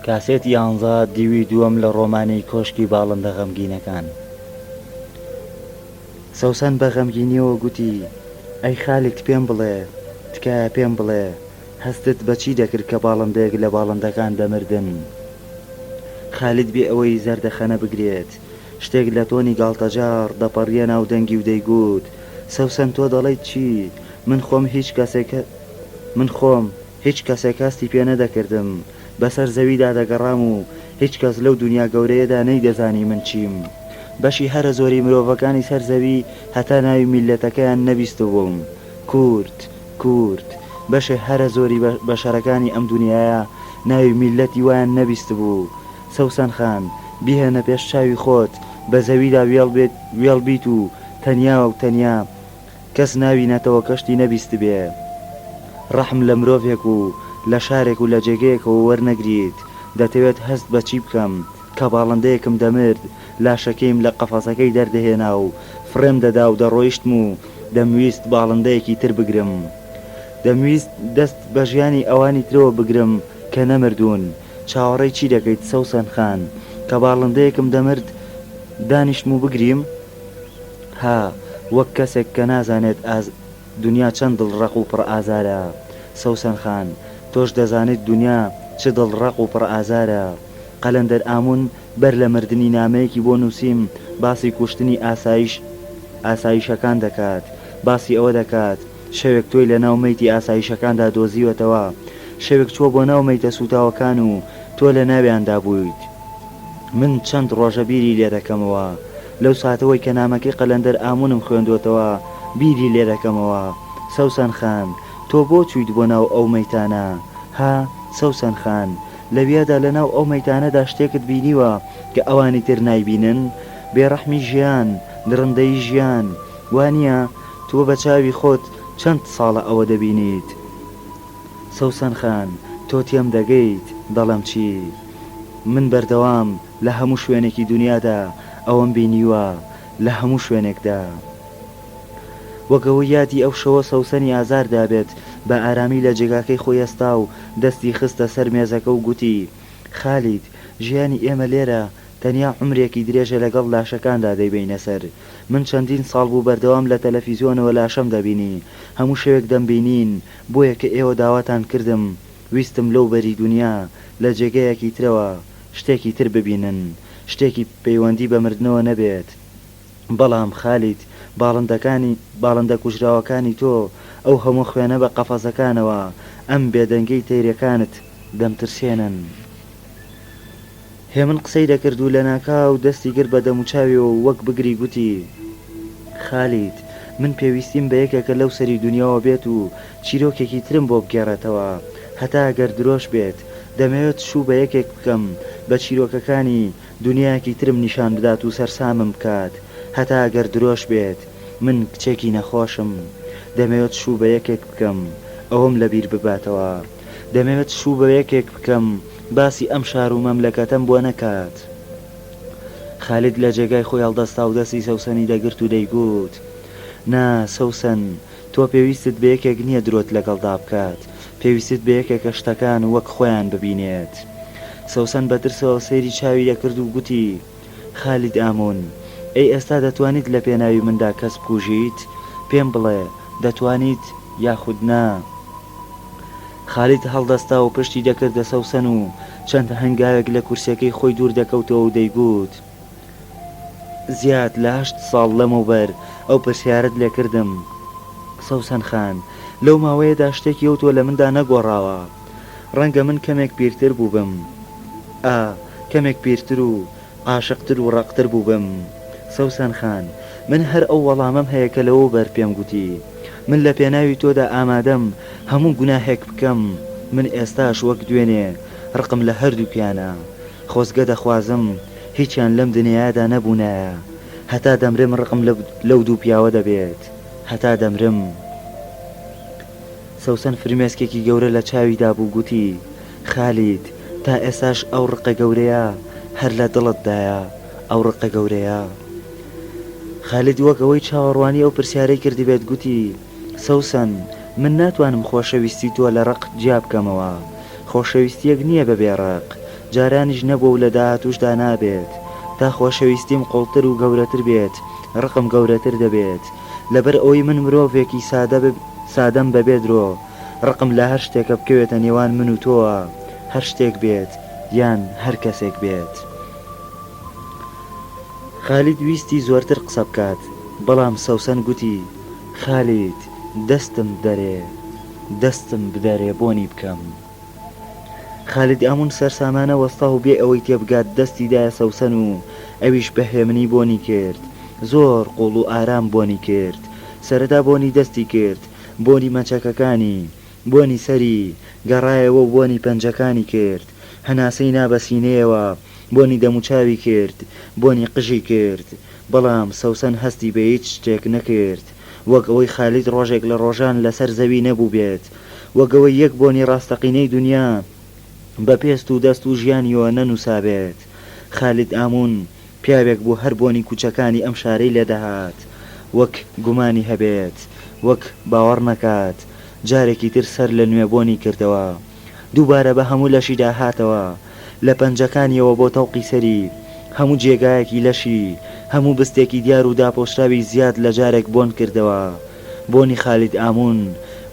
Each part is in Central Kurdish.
کاسێت 11 دیوی دووەم لە ڕۆمانەی کۆشکی باڵندە غەمگینەکان. سەوسن بە غەمگینیەوە گوتی: ئەی خالید پێم بڵێ، تکایە پێم بڵێ هەستت بەچی دەکرد کە باڵندەیەک لە باڵندەکان دەمردن؟ خالید بێ ئەوەی زەردەخەنە بگرێت شتێک لە تۆنی گاڵتەجار دەپەڕیە ناو دەنگی و دەیگوت: سەوسن تۆ دەڵێیت چی؟ من خۆم هیچ کەسێک هەستی پێ نەدەکردم، بەسەر زەویدا دەگەڕام و هیچ کەس لەو دنیا گەورەیەدا نەیدەزانی من چیم. بەشی هەرە زۆری مرۆڤەکانی سەر زەوی هەتا ناوی میلەتەکەیان نەبیست بووم. کورد بەشێ هەرە زۆری بەشەرەکانی ئەم دنیاە ناوی میلەتی وایان نەبیست بوو. سەوسن خان، بیهێنە پێش چاوی خۆت بە زەویدا وێڵ بیت و تەنیا و تەنیا کەس ناوینەتەوە کەشتی نەبیست بێ. ڕەحم لە مرۆڤێک و لە شارێک و لە جێگەیەکەوە وەرنەگریت. دەتەوێت هەست بە چی بکەم کە باڵندەیەکم دەمرد، لاشەکەیم لە قەفەسەکەی دەردەهێنا و فڕێم دەدا و دەڕۆیشتم و دەمویست باڵندەیەکی تر بگرم. دەمویست دەست بە ژیانی ئەوانی ترەوە بگرم کە نەمردوون. چاوەڕێی چی دەکەیت سەوسن خان؟ کە باڵندەیەکم دەمرد دانیشتم و بگریم؟ ها، وەک کەسێک کە نازانێت دنیا چەند دڵڕەق و پڕ ئازارە. سەوسن خان، تۆش دەزانێت دنیا چ دڵڕەق و پڕ ئازارە. قەلەندەر ئامون بەر لە مردنی نامەیەکی بۆ نووسیم باسی کوشتنی ئاسایشەکان دەکات. باسی ئەوە دەکات شەوێک تۆی لە ناو مەیتی ئاسایشەکاندا دۆزیوەتەوە، شەوێک چوە بۆ ناو مەیتە سوتاوەکان و تۆ لە ناویاندا بوویت. من چەند ڕۆژە بیری لێ دەکەمەوە، لەو ساتەوەی کە نامەکەی قەلەندەر ئامونم خوێندوتەوە بیری لێ دەکەمەوە. سەوسن خان، تۆ بۆ چویت بۆ ناو ئەو مەیتانە؟ ها سەوسن خان، لەویادا لە ناو ئەو مەیتانەدا شتێکت بینیوە کە ئەوانی تر نایبینن؟ بێڕەحمی ژیان، درڕندەی ژیان، وانە تۆ بە چاوی خۆت چەند ساڵە ئەوە دەبینیت؟ سەوسن خان، تۆ تێم دەگەیت دەڵم چی؟ من بەردەوام لە هەموو شوێنێکی دنیادا ئەوەم بینیوە، لە هەموو شوێنێکدا. وەگەوەی یادی ئەو شەوە سەوسنی ئازار دابێت بە ئارامی لە جێگاکەی خۆی ئێستا و دەستی خستە سەر مێزەکە و گوتی: خالید، ژیانی ئێمە لێرە تەنیا عمرێکی درێژە لەگەڵ لاشەکاندا دەیبینە سەر. من چەندین ساڵ بوو بەردەوام لە تەلەڤیزیۆنەوە لاشەم دەبینی، هەموو شەوێک دەمبینین، بۆیە کە ئێوە داواتان کردم ویستم لەو بەری دنیا لە جێگەیەکی ترەوە شتێکی تر ببینن، شتێکی پەیوەندی بە مردنەوە نەبێت. بەڵام خالید، باڵندە کوژراوەکانی تۆ ئەو هەموو خوێنە بە قەفەزەکانەوە ئەم بێدەنگەی تەیرەکانت دەمترسێنن. هێمن قسەی دەکرد و لە ناکاو دەستی گر بە دەموچاویەوە وەک بگری گوتی: خالید، من پێویستیم بە یەکێکە لەو سەری دنیاوە بێت و چیرۆکێکی ترم بۆ بگێڕێتەوە، هەتا ئەگەر درۆش بێت دەمەوێت شوو بە یەکێک بکەم بە چیرۆکەکانی دنیاکی ترم نیشان بدات و سەرسامم بکات. هەتا ئەگەر درۆش بێت من کچێکی نەخۆشم، دەمەوێت شوو بە یەکێک بکەم ئەوەم لەبیر بباتەوە، دەمەوێت شوو بە یەکێک بکەم باسی ئەم شار و مەملەکەتەم بۆ نەکات. خالید لە جێگای خۆی هەڵدەستا و دەستی سەوسنی دەگرت و دەیگوت: نا سەوسن، تۆ پێویستت بە یەکێک نییە درۆت لەگەڵدا بکات، پێویستت بە یەکێکە شتەکان وەک خۆیان ببینێت. سەوسن بەترسەوە سەیری چاوی دەکرد و گوتی: خالید ئامون، ئەی ئێستا دەتوانیت لە پێناوی مندا کەس بکوژیت؟ پێم بڵێ دەتوانیت یاخود نا؟ خالید هەڵدەستا و پشتی دەکردە سەوسن و چەند هەنگاوێک لە کورسەکەی خۆی دوور دەکەوتەوە و دەیگوت: زیاد لە 8 ساڵ لەمەوبەر ئەو پرسیارت لێ کردم. سەوسن خان، لەو ماوەیەدا شتێکی ئەو تۆ لە مندا نەگۆڕاوە. ڕەنگە من کەمێک پیرتر بووبم، کەمێک پیرتر و عاشقتر و ڕقتر بووبم. سەوسن خان، من هەر ئەو وەڵامەم هەیە کە لەوە بەر پێم گوتی. من لە پێناوی تۆدا ئامادەم هەموو گوناهێک بکەم. من ئێستاش وەک دوێنێ ڕقم لە هەردووکیانە. خۆزگە دەخوازم هیچیان لەم دنیادا نەبوونایە، هەتا دەمرم ڕقم لەو دوو پیاوە دەبێت، هەتا دەمرم. سەوسن فرمێسکێکی گەورە لە چاویدا بوو گوتی: خالید، تا ئێستاش ئەو ڕقە گەورەیە هەر لە دڵتدایە، ئەو ڕقە گەورەیە. خالید وەک ئەوەی چاوەڕوانی ئەو پرسیارەی کردی بێت گوتی: سەوسن، من ناتوانم خۆشەویستی تۆ لە ڕق جیا بکەمەوە. خۆشەویستیەک نییە بەبێ ڕق، جارانیش نەبوو و لە داهاتووشدا نابێت تا خۆشەویستیم قوڵتر و گەورەتر بێت ڕقم گەورەتر دەبێت لەبەر ئەوەی من مرۆڤێکی سادەم بەبێ درۆ ڕقم لە هەر شتێکە بکەوێتە نێوان من و تۆوە هەر شتێک بێت یان هەر کەسێک بێت. خالید ویستی زۆرتر قسە بکات بەڵام سەوسەن گوتی خالید دەستم بدەرێ بۆنی بکەم. خالید ئامون سەرسامانە وەستا و بێ ئەوەی تێبگات دەستی دایە سەوسەن و ئەویش بەهێمنی بۆنی کرد زۆر قوڵ و ئارام بۆنی کرد سەرەتا بۆنی دەستی کرد بۆنی مەچەکەکانی بۆنی سەری گەڕایەوە و بۆنی پەنجەکانی کرد هەناسەی نابەسینەیەوە بۆنی دەموچاوی کرد بۆنی قژی کرد بەڵام سەوسەن هەستی بە هیچ شتێک نەکرد وەک ئەوەی خالید ڕۆژێک لە ڕۆژان لەسەر زەوی نەبوو بێت وەک ئەوەی یەک بۆنی ڕاستەقینەی دنیا بە پێست و دەست و ژیانیەوە نەنووسابێت. خالید ئامون پیاوێک بوو هەر بۆنی کوچەکانی ئەم شارەی لێدەهات وەک گومانی هەبێت وەک باوەڕ نەکات جارێکی تر سەر لە نوێ بۆنی کردەوە دووبارە بە هەموو لەشی داهاتەوە لە پەنجەکانیەوە بۆ تەوقی سەری هەموو جێگایەکی لەشی هەموو بستێکی دیار و داپۆشراوی زیاد لە جارێک بۆن کردەوە. بۆنی خالید ئامون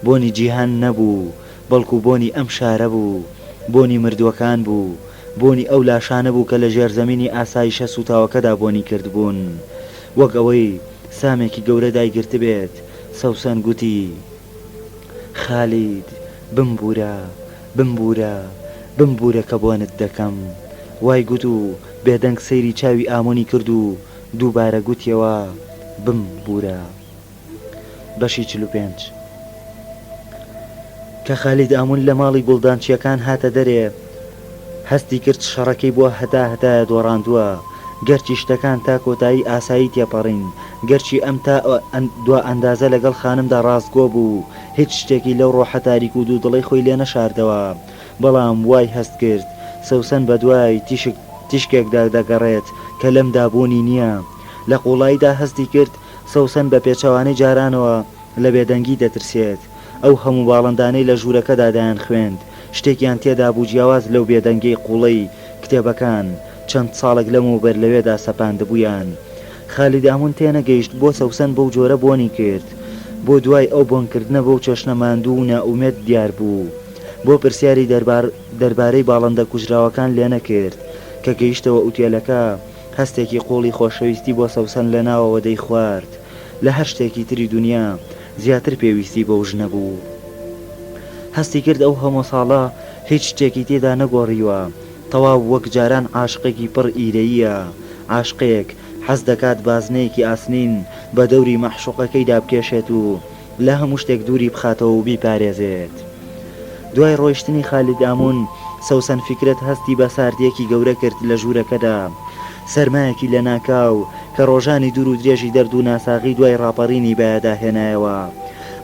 بۆنی جیهان نەبوو بەڵکو بۆنی ئەم شارە بوو بۆنی مردووەکان بوو بۆنی ئەو لاشانە بوو کە لە ژێرزەمینی ئاسایشە سوتاوەکەدا بۆنی کردبوون وەک ئەوەی سامێکی گەورە دایگرت بێت. سەوسەن گوتی خالید بمبورە کە بۆنت دەکەم. وای گوت و بێدەنگ سەیری چاوی ئامۆنی کرد و دووبارە گوتیەوە بمبورە. بەشی 45 کە خالید ئامون لە ماڵی گوڵدانچیەکان هاتە دەرێ هەستی کرد شەڕەکەی بووە هەتایە دۆڕاندووە گەرچی شتەکان تا کۆتایی ئاسایی تێپەڕین گەرچی ئەم تا دو ئەندازە لەگەڵ خانمدا ڕاستگۆ بوو هیچ شتێکی لەو ڕۆحە تاریک و دوو دڵی خۆی لێ نەشاردەوە بەڵام وای هەست کرد سەوسەن بە دوای تیشکێکدا دەگەڕێت کە لەم دابوونی نییە. لە قوڵاییدا هەستی کرد سەوسەن بە پێچەوانەی جارانەوە لە بێدەنگی دەترسێت ئەو هەموو باڵندانەی لە ژوورەکەدا دایان خوێند شتێکیان تێدا بوو جیاواز لەو بێدەنگی قوڵەی کتێبەکان چەند ساڵێک لەم و بەر لەوێدا سەپاندبوویان. خالید ئامون تێنەگەیشت بۆ سەوسەن بەو جۆرە بۆنی کرد بۆ دوای ئەو بۆنکردنە بەو چەشنە ماندوو و نائومێد دیار بوو بۆ پرسیاری دەربارەی باڵندە کوژراوەکان لێ نەکرد کە گەیشتەوە ئوتێلەکە هەستێکی قوڵی خۆشەویستی بۆ سەوسەن لە ناوەوە دەی خوارد لە هەر شتێکی تری دنیا زیاتر پێویستی بەو ژنە بوو. هەستی کرد ئەو هەموو ساڵە هیچ شتێکی تێدا نەگۆڕیوە تەواو وەک جاران عاشقێکی پڕ ئیرەییە عاشقێک حەز دەکات بازنەیەکی ئاسنین بە دەوری مەحشوقەکەیدا بکێشێت و لە هەموو شتێک دووری بخاتەوە و بیپارێزێت. دوای ڕۆیشتنی خالید ئامون سەوسەن فکرت هەستی بە ساردیەکی گەورە کرد لە ژوورەکەدا سەرمایەکی لە ناکاو کە ڕۆژانی دوور و درێژی دەرد و ناساغی دوای ڕاپەڕینی بەیاداهێنایەوە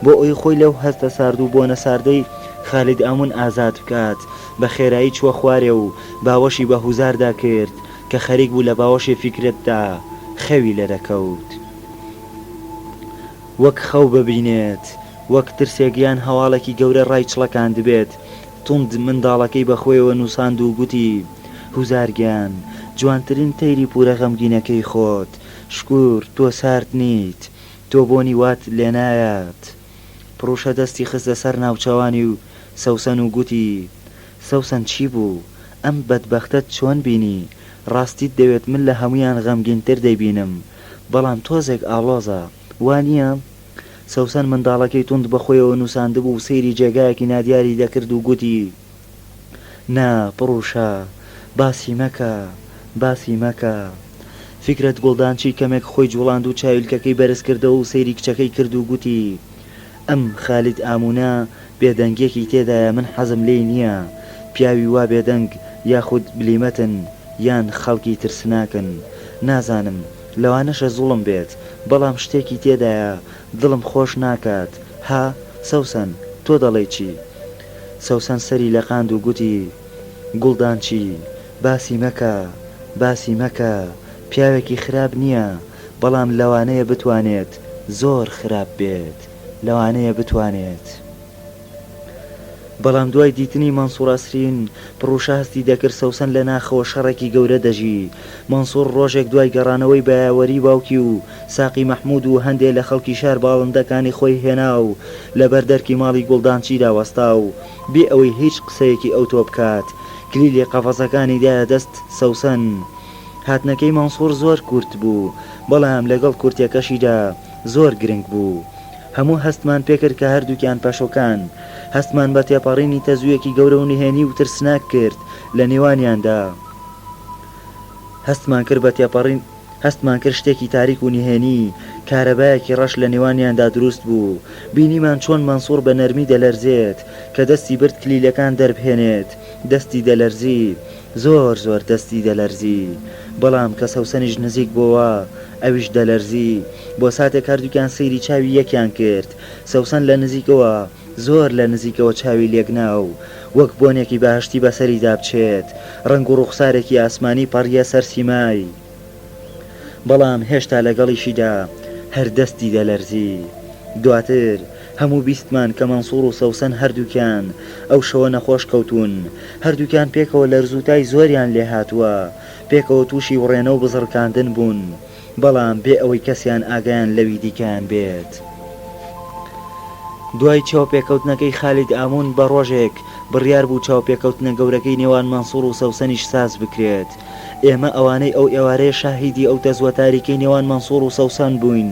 بۆ ئەوی خۆی لەو هەستە سارد و بۆ نەساردەی خالید ئامون ئازاد بکات بە خێرایی چوە خوارێ و باوەشی بە هوزاردا کرد کە خەریک بوو لە باوەشی فکرتدا خەوی لەرەکەوت وەک خەو ببینێت وەک ترسێگیان هەواڵێکی گەورە ڕای چڵەکان دەبێت توند منداڵەکەی بەخۆیەوە نووساند و گوتی هوزارگیان جوانترین تەیری پورە غەمگینەکەی خۆت شکور تۆ سارد نیت تۆ بۆنی وات لێنایەت. پڕوشە دەستی خستە سەر ناوچەوانی و سەوسەن و گوتی سەوسەن چی بوو ئەم بەدبەختەت چۆن بینی ڕاستیت دەوێت من لە هەمویان غەمگینتر دەیبینم بەڵام تۆزێک ئاڵۆزە وانییە. سەوسەن منداڵەکەی توند بەخۆیەوە نووساندبوو و سەیری جێگایەکی نادیاری دەکرد و گوتی نا پڕوشە باسی مەکە. فکرت گوڵدانچی کەمێک خۆی جوڵاند و چاویلکەکەی بەرز کردەوە و سەیری کچەکەی کرد و گوتی ئەم خالید ئامونە بێدەنگێکی تێدایە من حەزم لێی نییە پیاوی وا بێدەنگ یاخود بلیمەتن یان خەڵکی ترسناکن نازانم لەوانەشە زوڵم بێت بەڵام شتێکی تێدایە دڵم خۆش ناکات. ها سەوسەن تۆ دەڵێ چی؟ سەوسەن سەری لەقاند و گوتی گوڵدانچی باسی مەکە پیاوێکی خراپ نییە بەڵام لەوانەیە بتوانێت زۆر خراپ بێت لەوانەیە بتوانێت. بەڵام دوای دیتنی مەنسوور ئەسرین پڕوشاستی دەکرد سەوسن لە ناخەوە شەڕێکی گەورە دەژی. مەنسوور ڕۆژێک دوای گەڕانەوەی بەیاوەری باوکی و ساقی مەحموود و هەندێک لە خەڵکی شار باڵندەکانی خۆی هێنا و لە بەردەرکی ماڵی گوڵدانچیدا وەستا و بێ ئەوەی هیچ قسەیەکی ئەو تۆ بکات کلیلی قەفەسەکانی دایە دەست سەوسن. هاتنەکەی مەنسوور زۆر کورت بوو بەڵام لەگەڵ کورتەکەشیدا زۆر گرنگ بوو. هەموو هەستمان پێکرد کە هەردووکیان پەشۆکان هەستمان بە تێپەڕینی تەزویەکی گەورە و نهێنی و ترسناک کرد لە نێوانیاندا. هەستمان کرد شتێکی تاریک و نهێنی کارەبایەکی ڕەش لە نێوانیاندا دروست بوو. بینیمان چۆن مەنسوور بە نەرمی دەلەرزێت کە دەستی برد کلیلەکان دەربهێنێت. دەستی دەلەرزی زۆر زۆر دەستی دەلەرزی. بەڵام کە سەوسەنیش نزیک بووە ئەویش دەلەرزی. بۆ ساتێک هەردووکیان سەیری چاوی یەکیان کرد. سەوسەن لە نزیکەوە زۆر لە نزیکەوە چاوی لێگناو وەک بۆنێکی باشتی بەسەریدا بچێت. ڕنگ و ڕوخسارێکی ئاسمانی پەڕیە سەر سیمای. بەڵام هێشتا لەگەڵیشیدا هەردەستی دەلەرزی. دواتر هەموو بیستمان کە مەنسوور و سەوسەن هەردووکیان ئەو شەوە نەخۆش کەوتون. هەردووکیان پێکەوە لەرزوتای زۆریان لێ هاتووە. پێکەوە تووشی وڕێنە و بزڕکاندن بوون بەڵام بێ ئەوەی کەسیان ئاگایان لەوی دیکەیان بێت. دوای چاوپێکەوتنەکەی خالید ئامون بە ڕۆژێک بڕیار بوو چاوپێکەوتنە گەورەکەی نێوان مەنسوور و سەوسەنیش ساز بکرێت. ئێمە ئەوانەی ئەو ئێوارەیە شاهیدی ئەو تەزوە تاریکەی نێوان مەنسوور و سەوسەن بووین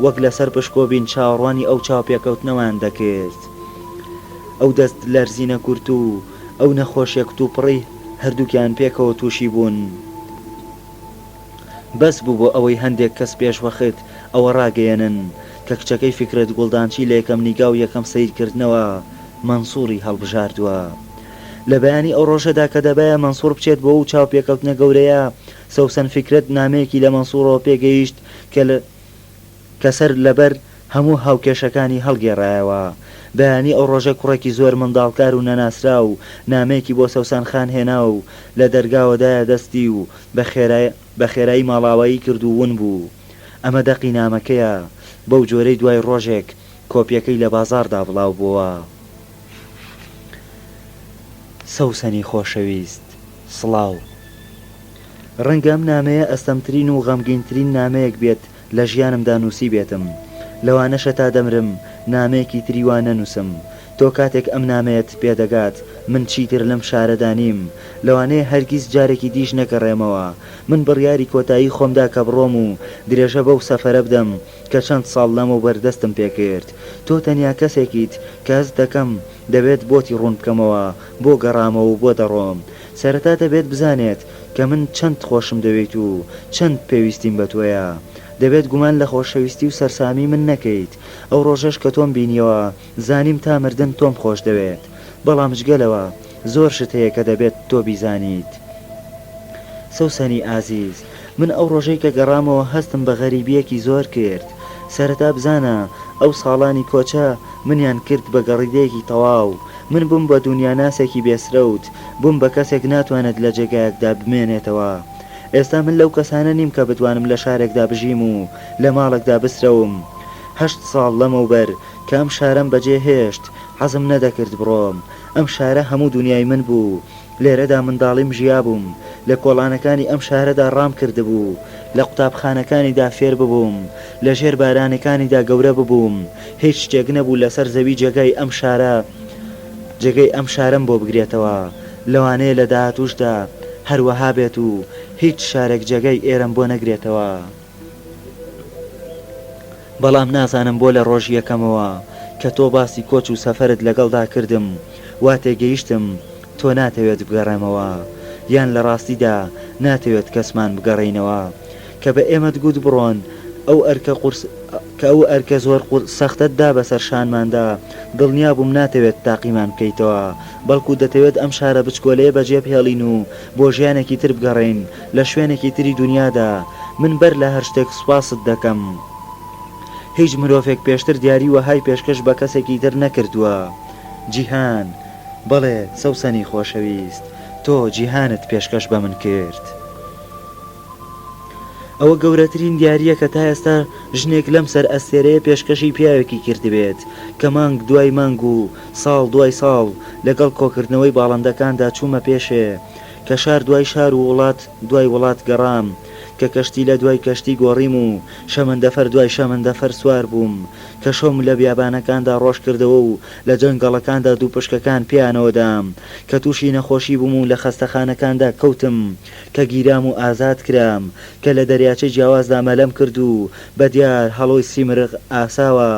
وەک لەسەر پشکۆبین چاوەڕوانی ئەو چاوپێکەوتنەوەیان دەکرد. ئەو دەست لەرزینە کورت و ئەو نەخۆشیەکت و پڕی هەردووکیان پێکەوە تووشی بوون. بەس بوو بۆ ئەوەی هەندێک کەس پێشوەخت ئەوە ڕاگەیەنن کە کچەکەی فکرت گوڵدانچی لە یەکەم نیگا و یەکەم سیرکردنەوە مەنسووری هەڵبژاردووە. لە بەیانی ئەو ڕۆژەدا کە دەبایە مەنسوور بچێت بۆ ئەو چاوپێکەوتنە گەورەیە سەوسەن فکرت نامەیەکی لە مەنسوورەوە پێگەیشت کە سەر لەبەر هەموو هاوکێشەکانی هەڵگێڕایەوە. بەیانی ئەو ڕۆژە کوڕێکی زۆر منداڵکار و نەناسرا و نامەیەکی بۆ سەوسەن خان هێنا و لە دەرگاوەدایە دەستی و بە خێرایی ماڵاوایی کرد و ون بوو. ئەمە دەقی نامەکەیە. بەو جۆرەی دوای ڕۆژێک کۆپیەکەی لە بازاردا بڵاو بووە. سەوسەنی خۆشەویست سڵاو. ڕەنگە ئەم نامەیە ئەستەمترین و غەمگینترین نامەیەک بێت لە ژیانمدا نووسی بێتم. لەوانەشە تا دەمرم نامەیەکی تریوان نەنووسم. تۆ کاتێک ئەم نامەیەت پێدەگات من چیتر لەم شارەدا نیم لەوانەیە هەرگیز جارێکی دیش نەگەڕێمەوە. من بڕیاری کۆتایی خۆمدا کە بڕۆم و درێژە بەو سەفەرە بدەم کە چەند ساڵ لەمە و بەردەستم پێکرد. تۆ تەنیا کەسێکیت کە هەست دەکەم دەبێت بۆتی ڕوون بکەمەوە بۆ گەڕامەوە و بۆ دەڕۆم. سەرەتا دەبێت بزانێت کە من چەند خۆشم دەوێت و چەند پێویستیم بە تۆیە. دەبێت گومان لە خۆشەویستی و سەرسامی من نەکەیت. ئەو ڕۆژەش کە تۆم بینیەوە زانیم تا مردن تۆم خۆش دەوێت. بەڵام جگەلەوە زۆر شت هەیە کە دەبێت تۆ بیزانیت. سەوسەنی ئازیز، من ئەو ڕۆژەی کە گەڕامەوە هەستم بە غەریبیەکی زۆر کرد. سەرەتا بزانە ئەو ساڵانی کۆچە منیان کرد بە گەڕیدەیەکی تەواو. من بووم بە دنیا ناسێکی بێسرەوت، بووم بە کەسێک ناتوانێت لە جێگایەکدا بمێنێتەوە. ئێستا من لەو کەسانە نیم کە بتوانم لە شارێکدا بژیم و لە ماڵێکدا بسرەوم. 8 ساڵ لەمەوبەر کە ئەم شارەم بەجێ هێشت حەزم نەدەکرد بڕۆم. ئەم شارە هەموو دنیای من بوو. لێرەدا منداڵیم ژیا بووم. لە کۆڵانەکانی ئەم شارەدا ڕام کردبوو. لە قوتابخانەکانیدا فێر ببووم. لە ژێر بارانەکانیدا گەورە ببووم. هیچ شتێک نەبوو لەسەر زەوی جێگەی ئەم شارەم بۆ بگرێتەوە. لەوانەیە لە داهاتووشدا هەروەها بێت و هیچ شارێک جێگەی ئێرەم بۆ نەگرێتەوە. بەڵام نازانم بۆ لە ڕۆژ یەکەمەوە کە تۆ باسی کۆچ و سەفەرت لەگەڵدا کردم وا تێگەیشتم تۆ ناتەوێت بگەڕێمەوە یان لە ڕاستیدا ناتەوێت کەسمان بگەڕێینەوە کە بە ئێمەت گوت بڕۆن ئەو ئەرکە زۆر سەختتدا بەسەر شانماندا دڵنیا بووم ناتەوێت تاقیمان بکەیتەوە بەڵکو دەتەوێت ئەم شارە بچکۆلەیە بەجێ بهێڵین و بۆ ژیانێکی تر بگەڕین لە شوێنێکی تری دنیادا. من بەر لە هەر شتێک سوپاست دەکەم. هیچ مرۆڤێک پێشتر دیاری وەهای پێشکەش بە کەسێکی تر نەکردووە. جیهان، بەڵێ سەوسەنی خۆشەویست، تۆ جیهانت پێشکەش بە من کرد. ئەوە گەورەترین دیارە کە تا ئێستا ژنێک لەم سەر ئەستێرەیە پێشکەشی پیاوێکی کردبێت کە مانگ دوای مانگ و ساڵ دوای ساڵ لەگەڵ کۆکردنەوەی باڵندەکاندا چوومە پێشێ کە شار دوای شار و وڵات دوای وڵات گەڕام کە کەشتی لە دوای کەشتی گۆڕیم و شەمەندەفەر دوای شەمەندەفەر سوار بووم کە شۆم لە بیابانەکاندا ڕۆژ کردەوە و لە جەنگەڵەکاندا دوو پشکەکان پیانەوەدام کە تووشی نەخۆشی بووم و لە خەستەخانەکاندا کەوتم کە گیرام و ئازاد کرام کە لە دەریاچەی جیاوازدا مەلەم کرد و بەدیار هەڵۆی سیمرغ ئاساوە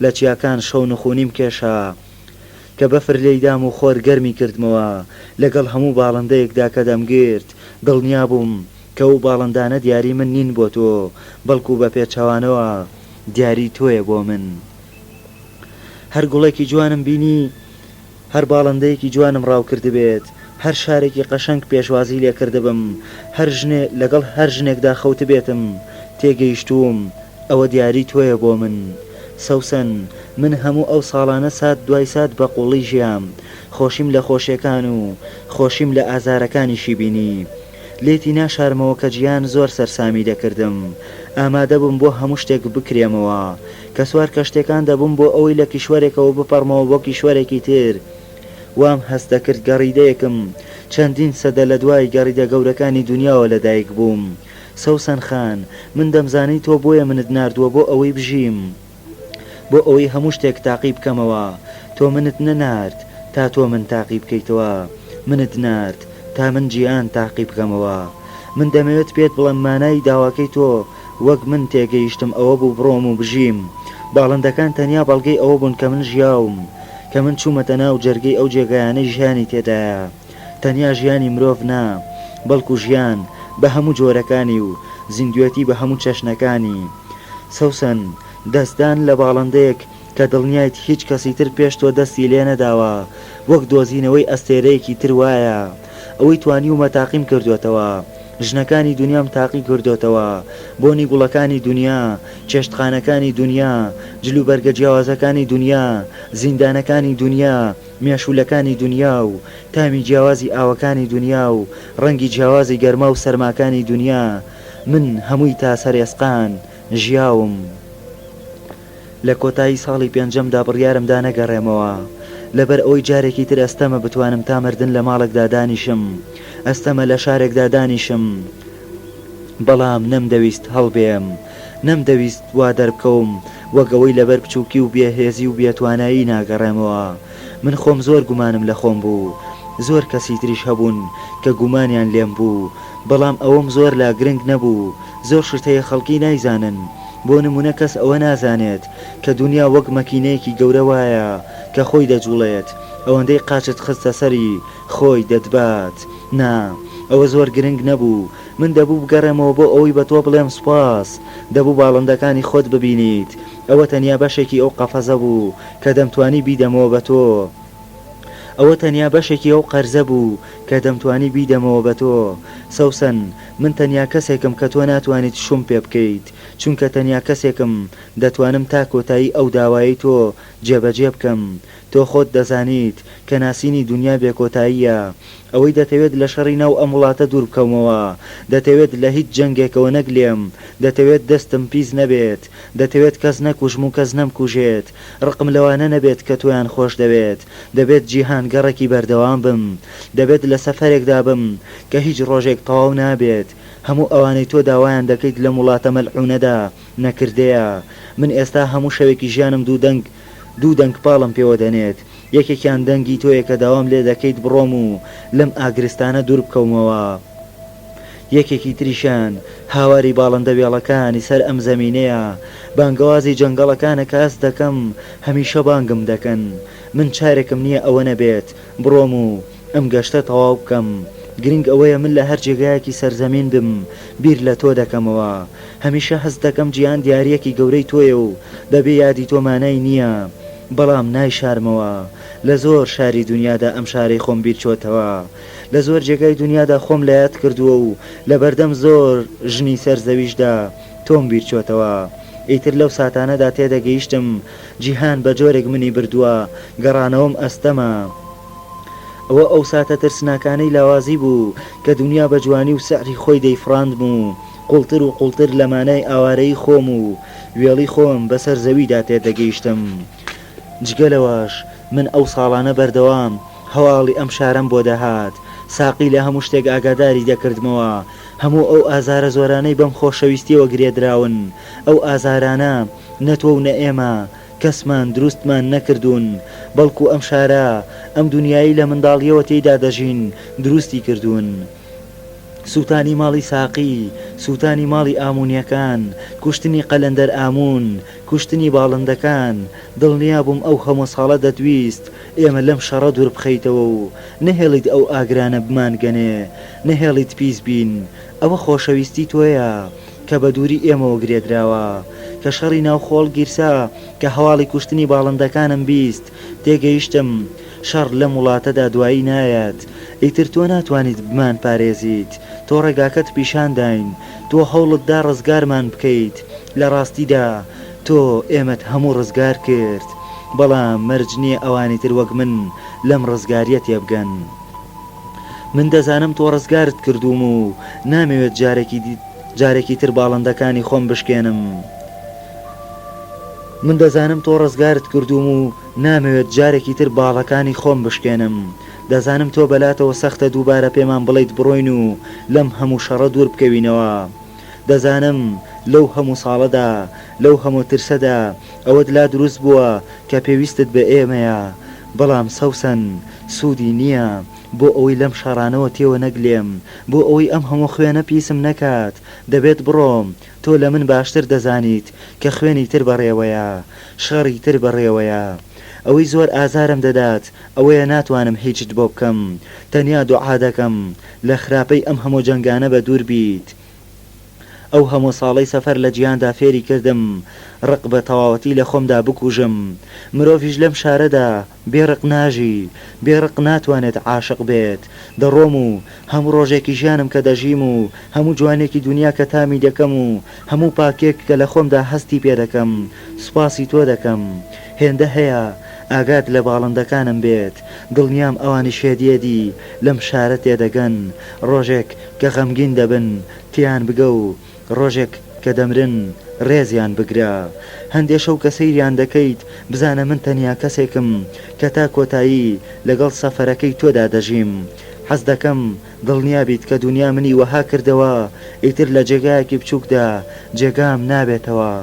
لە چیاکان شەو نخونیم کێشە کە بەفر لێیدام و خۆر گەرمی کردمەوە لەگەڵ هەموو باڵندەیەکدا کە دەمگرت دڵنیا بووم کە ئەو باڵندانە دیاری من نین بۆ تۆ بەڵکو بە پێچەوانەوە دیاری تۆیە بۆ من هەر گوڵێکی جوانم بینی هەر باڵندەیەکی جوانم ڕاو کردبێت هەر شارێکی قەشەنگ پێشوازی لێ کردبم لەگەڵ هەر ژنێکدا خەوت بێتم تێگەیشتوم ئەوە دیاری تۆیە بۆ من سەوسن من هەموو ئەو ساڵانە سات دوای سات بە قوڵی ژیام خۆشیم لە خۆشیەکان و خۆشیم لە ئازارەکانیشی بینی لێتی ناشارمەوە کە گیان زۆر سەرسامی دەکردم ئامادە بووم بۆ هەموو شتێک بکرێمەوە کە سوار کەشتەکان دەبووم بۆ ئەوەی لە کیشوەرێکەوە بپەڕمەوە بۆ کیشوەرێکی تر وام هەست دەکرد گەڕیدەیەکم چەندین سەدە لە دوای گەڕیدە گەورەکانی دنیاوە لەدایک بووم سەوسن خان من دەمزانی تۆ بۆیە منت ناردووە بۆ ئەوەی بژیم بۆ ئەوەی هەموو شتێک تاقی بکەمەوە تۆ منت نەنارد تا تۆ من تاقی بکەیتەوە منت نارد تا من جیان تاقی بکەمەوە من دەمەوێت پێت بڵێم مانای داواکەی تۆ وەک من تێگەیشتم ئەوە بوو بڕۆم و بژیم باڵندەکان تەنیا بەڵگەی ئەوە بوون کە من ژیاوم کە من چوومەتە ناو جەرگەی ئەو جێگایانەی ژیانی تێدایە تەنیا ژیانی مرۆڤ نا بەڵکو ژیان بە هەموو جۆرەکانی و زیندوێتی بە هەموو چەشنەکانی سەوسن دەستدان لە باڵندەیەک کە دڵنیایت هیچ کەسی تر پێش تۆ دەستی لێ نەداوە وەک دۆزینەوەی ئەستێرەیەکی تر وایە ئەوەی توانی و مەتاقیم کردوێتەوە ژنەکانی دنیام تاقی کردوێتەوە بۆنی گوڵەکانی دنیا چێشتخانەکانی دنیا جلو بەرگە جیاوازەکانی دنیا زیندانەکانی دنیا مێشولەکانی دنیا و تامی جیاوازی ئاوەکانی دنیا و ڕەنگی جیاوازی گەرما و سەرماکانی دنیا من هەمووی تا سەرێسقان ژیاوم لە کۆتایی ساڵی پێنجەمدا بڕیارمدا نەگەڕێمەوە لەبەر ئەوەی جارێکی تر ئەستەمە بتوانم تا مردن لە ماڵێکدا دانیشم ئەستەمە لە شارێکدا دانیشم بەڵام نەمدەویست هەڵبێم نەمدەویست وا دەربکەوم وەگەوەی لەبەر بچووکی و بێهێزی و بێتوانایی ناگەڕێمەوە من خۆم زۆر گومانم لە خۆم بوو زۆر کەسی تریش هەبوون کە گومانیان لێم بوو بەڵام ئەوەم زۆر لا گرنگ نەبوو زۆر شتەیە خەڵکی نایزانن بۆ نمونە کەس ئەوە نازانێت کە دنیا وەک مەکینەیەکی گەورە وایە کە خۆی دەجوڵێت ئەوەندەی قاچت خستە سەری خۆی دەدبات نا ئەوە زۆر گرنگ نەبوو من دەبوو بگەڕێمەوە بۆ ئەوەی بە تۆ بڵێم سوپاس دەبوو باڵندەکانی خۆت ببینیت ئەوە تەنیا بەشێکی ئەو قەفەزە بوو کە دەمتوانی بیدەمەوە بە تۆ ئەوە تەنیا بەشێکی ئەو قەرزە بوو کە دەمتوانی بیدەمەوە بە تۆ سەوسن من تەنیا کەسێکم کە تۆ ناتوانیت شوم پێ بکەیت چونکە تەنیا کەسێکم دەتوانم تا کۆتایی ئەو داوایی تۆ جێبەجێ بکەم تۆ خۆت دەزانیت کە ناسینی دنیا بێکۆتاییە ئەوەی دەتەوێت لە شەڕی ناو ئەم وڵاتە دوور بکەمەوە دەتەوێت لە هیچ جەنگێکەوە نەگلێم دەتەوێت دەستم پیس نەبێت دەتەوێت کەس نەکوژم و کەس نەمکوژێت ڕقم لەوانە نەبێت کە تۆیان خۆش دەبێت جیهان گەڕێکی بەردەوام بم دەبێت لە سەفەرێکدا بم کە هیچ ڕۆژێک تەواو نابێت هەموو ئەوانەی تۆ داوایان دەکەیت لە وڵاتە مەلعونەدا نەکردەیە من ئێستا هەموو شەوێکی ژیانم دوو دەنگ پاڵم پێوە دەنێت یەکێکیان دەنگی تۆیە کە داوام لێ دەکەیت بڕۆم و لەم ئاگرستانە دوور بکەومەوە یەکێکی تریشان هاواری باڵندە وێڵەکانی سەر ئەم زەمینەیە بانگەوازی جەنگەڵەکانە کە ئەس دەکەم هەمیشە بانگم دەکەن من چارێکم نییە ئەوە نەبێت بڕۆم و ئەم گەشتە تەواو بکەم گرنگ ئەوەیە من لە هەر جێگایەکی سەرزەمین بم بیر لە تۆ دەکەمەوە هەمیشە هەست دەکەم جیان دیارەکی گەورەی تۆیە و بەبێ یادی تۆ مانای نییە بەڵام نایشارمەوە لە زۆر شاری دنیادا ئەم شارەی خۆم بیر چۆتەوە لە زۆر جێگای دنیادا خۆم لە یاد کردووە و لە بەردەم زۆر ژنی سەرزەویشدا تۆم بیر چۆتەوە ئیتر لەو ساتانەدا تێدەگەیشتم جیهان بە جۆرێک منی بردووە گەڕانەوەم ئەستەمە ئەوە ئەو ساتە ترسناکانەی لاوازی بوو کە دنیا بە جوانی و سەعری خۆی دەیفڕاندم و قوڵتر و قوڵتر لە مانای ئاوارەی خۆم و وێڵی خۆم بەسەر زەویدا تێدەگەیشتم. جگەلەوەش من ئەو ساڵانە بەردەوام هەواڵی ئەم شارەم بۆ دەهات، ساقی لە هەموو شتێک ئاگاداری دەکردمەوە. هەموو ئەو ئازارە زۆرانەی بەم خۆشەویستیەوە گرێدراون، ئەو ئازارانە نەتۆ و نە ئێمە کەسمان دروستمان نەکردوون، بەڵکو ئەم شارە ئەم دنیایی لە منداڵیەوە تێیدا دەژین دروستی کردوون. سووتانی ماڵی ساقی، سووتانی ماڵی ئامونیەکان، کوشتنی قەلەندەر ئامون، کوشتنی باڵندەکان. دڵنیا بووم ئەو هەموو ساڵە دەتویست ئێمە لەم شەڕە دوور بخەیتەوە و نەهێڵیت ئەو ئاگرانە بمانگەنێ، نەهێڵیت پیس بین. ئەوە خۆشەویستی تۆیە کە بە دووری ئێمەوە گرێدراوە، کە شەڕی ناوخۆڵ گیرسا کە هەواڵی کوشتنی باڵندەکانم بیست. تێگەیشتم شەڕ لەم وڵاتەدا دوایی نایەت، ئیتر تۆ ناتوانیت بمان پارێزیت. تۆ ڕێگاکەت پیشان داین، تۆ هەوڵتدا ڕزگارمان بکەیت. لە ڕاستیدا تۆ ئێمەت هەموو ڕزگار کرد، بەڵام مەرج نییە ئەوانی تر وەک من لەم ڕزگاریە تێبگەن. من دەزانم تۆ ڕزگارت کردوم و نامەوێت جارێکی تر باڵندەکانی خۆم بشکێنم. من دەزانم تۆ ڕزگارت کردوم و نامەوێت جارێکی تر باڵەکانی خۆم بشکێنم. دەزانم تۆ بەلاتەوە سەختە دووبارە پێمان بڵیت بڕۆین و لەم هەموو شەڕە دوور بکەوینەوە. دەزانم لەو هەموو ساڵەدا، لەو هەموو ترسەدا ئەوەت لا دروست بووە کە پێویستت بە ئێمەیە، بەڵام سەوسن سوودی نییە بۆ ئەوەی لەم شەڕانەوە تێوە نەگلێم، بۆ ئەوەی ئەم هەموو خوێنە پیسم نەکات. دەبێت بڕۆم، تۆ لە من باشتر دەزانیت کە خوێنی تر بەڕێوەیە، شەڕی تر بەڕێوەیە. ئەوەی زۆر ئازارم دەدات ئەوەیە ناتوانم هیچت بۆ بکەم، تەنیا دوعا دەکەم لە خراپەی ئەم هەموو جەنگانە بە دوور بیت. ئەو هەموو ساڵەی سەفەر لە جیهاندا فێری کردم ڕق بە تەواوەتی لە خۆمدا بکوژم. مرۆڤیش لەم شارەدا بێڕق ناژی، بێڕق ناتوانێت عاشق بێت. دەڕۆم و هەموو ڕۆژێکی ژیانم کە دەژیم و هەموو جوانێکی دنیا کە تامی دەکەم و هەموو پاکێک کە لە خۆمدا هەستی پێ دەکەم سوپاسی تۆ دەکەم. هێندە هەیە ئاگات لە باڵندەکانم بێت، دڵنیام ئەوانی شێدیەدی لەم شارە تێدەگەن. ڕۆژێک کە غەمگین دەبن تیان بگە و ڕۆژێک کە دەمرن ڕێزیان بگرە. هەندێ شەو کە سەیریان دەکەیت بزانە من تەنیا کەسێکم کە تا کۆتایی لەگەڵ سەفەرەکەی تۆدا دەژیم. حەز دەکەم دڵنیابیت کە دنیا منی وەها کردەوە ئیتر لە جێگایەکی بچووکدا جێگام نابێتەوە.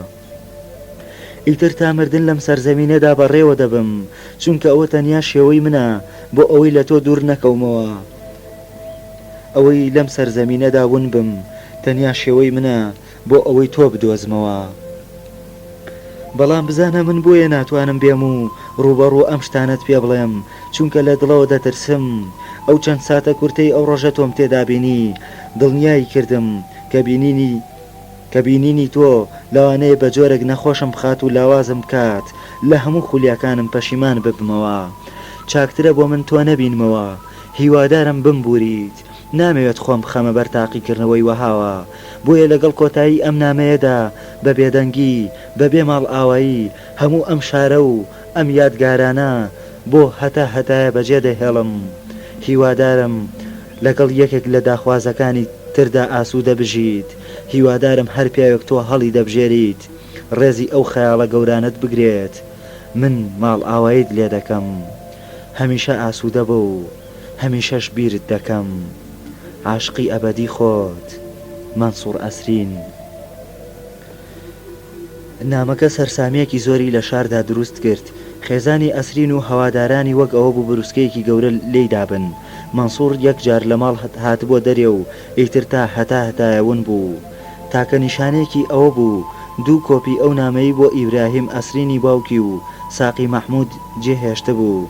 ئیتر تا مردن لەم سەرزەمینەدا بەڕێوە دەبم، چونکە ئەوە تەنیا شێوەی منە بۆ ئەوەی لە تۆ دوور نەکەومەوە. ئەوەی لەم سەرزەمینەدا ون بم تەنیا شێوەی منە بۆ ئەوەی تۆ بدۆزمەوە. بەڵام بزانە من بۆیە ناتوانم بێم و ڕوبەڕوو ئەم شتانت پێ بڵێم، چونکە لە دڵەوە دەترسم. ئەو چەند ساتە کورتەی ئەو ڕۆژە تۆم تێدا بینی دڵنیایی کردم کە بینینی تۆ لەوانەیە بە جۆرێک نەخۆشم بخات و لاوازم بکات لە هەموو خولیاکانم پەشیمان ببمەوە. چاکترە بۆ من تۆ نەبینمەوە، هیوادارم بمبوریت. نامەوێت خۆم بخەمە بەر تاقیکردنەوەی وەهاوە، بۆیە لەگەڵ کۆتایی ئەم نامەیەدا بە بێدەنگی بە بێماڵ ئاوایی هەموو ئەم شارە و ئەم یادگارانە بۆ هەتایە بەجێ دەهێڵم. هیوادارم لەگەڵ یەکێک لە داخوازەکانی تردا ئاسوودە بژیت. هیوادارم هەر پیاوێک تۆ هەڵی دەبژێریت ڕێزی ئەو خەیاڵە گەورانت بگرێت. من ماڵ ئاواییت لێ دەکەم، هەمیشە ئاسوودە بە و هەمیشەش بیرت دەکەم. عاشقی ئەبەدی خۆت، مەنسوور ئەسرین. نامەکە سەرسامیەکی زۆری لە شاردا دروست کرد. خێزانی ئەسرین و هەوادارانی وەک ئەوە بوو بروسکەیەکی گەورە لێی دابن. مەنسوور یەک جار لە ماڵ هاتبووە دەرێ و ئیتر تا هەتایەون بوو. تاکە نیشانەیەکی ئەوە بوو دوو کۆپی ئەو نامەی بۆ ئیبراهیم ئەسرینی باوکی و ساقی مەحموود جێهێشتە بوو.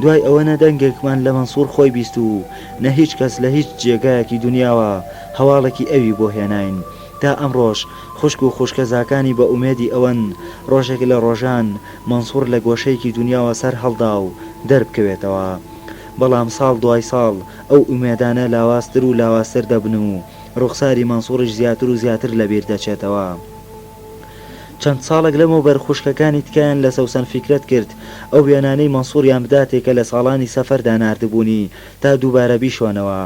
دوای ئەوەنە دەنگێکمان لە مەنسوور خۆی بیست و نە هیچ کەس لە هیچ جێگایەکی دنیاوە هەواڵێکی ئەوی بۆ هێناین. تا ئەم ڕۆژ خوشک و خوشکەزاکانی بە ئومێدی ئەوەن ڕۆژێک لە ڕۆژان مەنسوور لە گۆشەیەکی دنیاوە سەر هەڵدا و دەربکەوێتەوە. بەڵام ساڵ دوای ساڵ ئەو ئومێدانە لاواستر و لاواستر دەبن و ڕوخساری مەنسووریش زیاتر و زیاتر لەبیر دەچێتەوە. چەند ساڵێک لەمەوە بەرخوشکەکانی تکایان لە سەوسن فیکرەت کرد ئەو وێنانەی مەنسووریان بداتێکە لە ساڵانی سەفەردا ناردبوونی تا دووبارە بیشۆنەوە.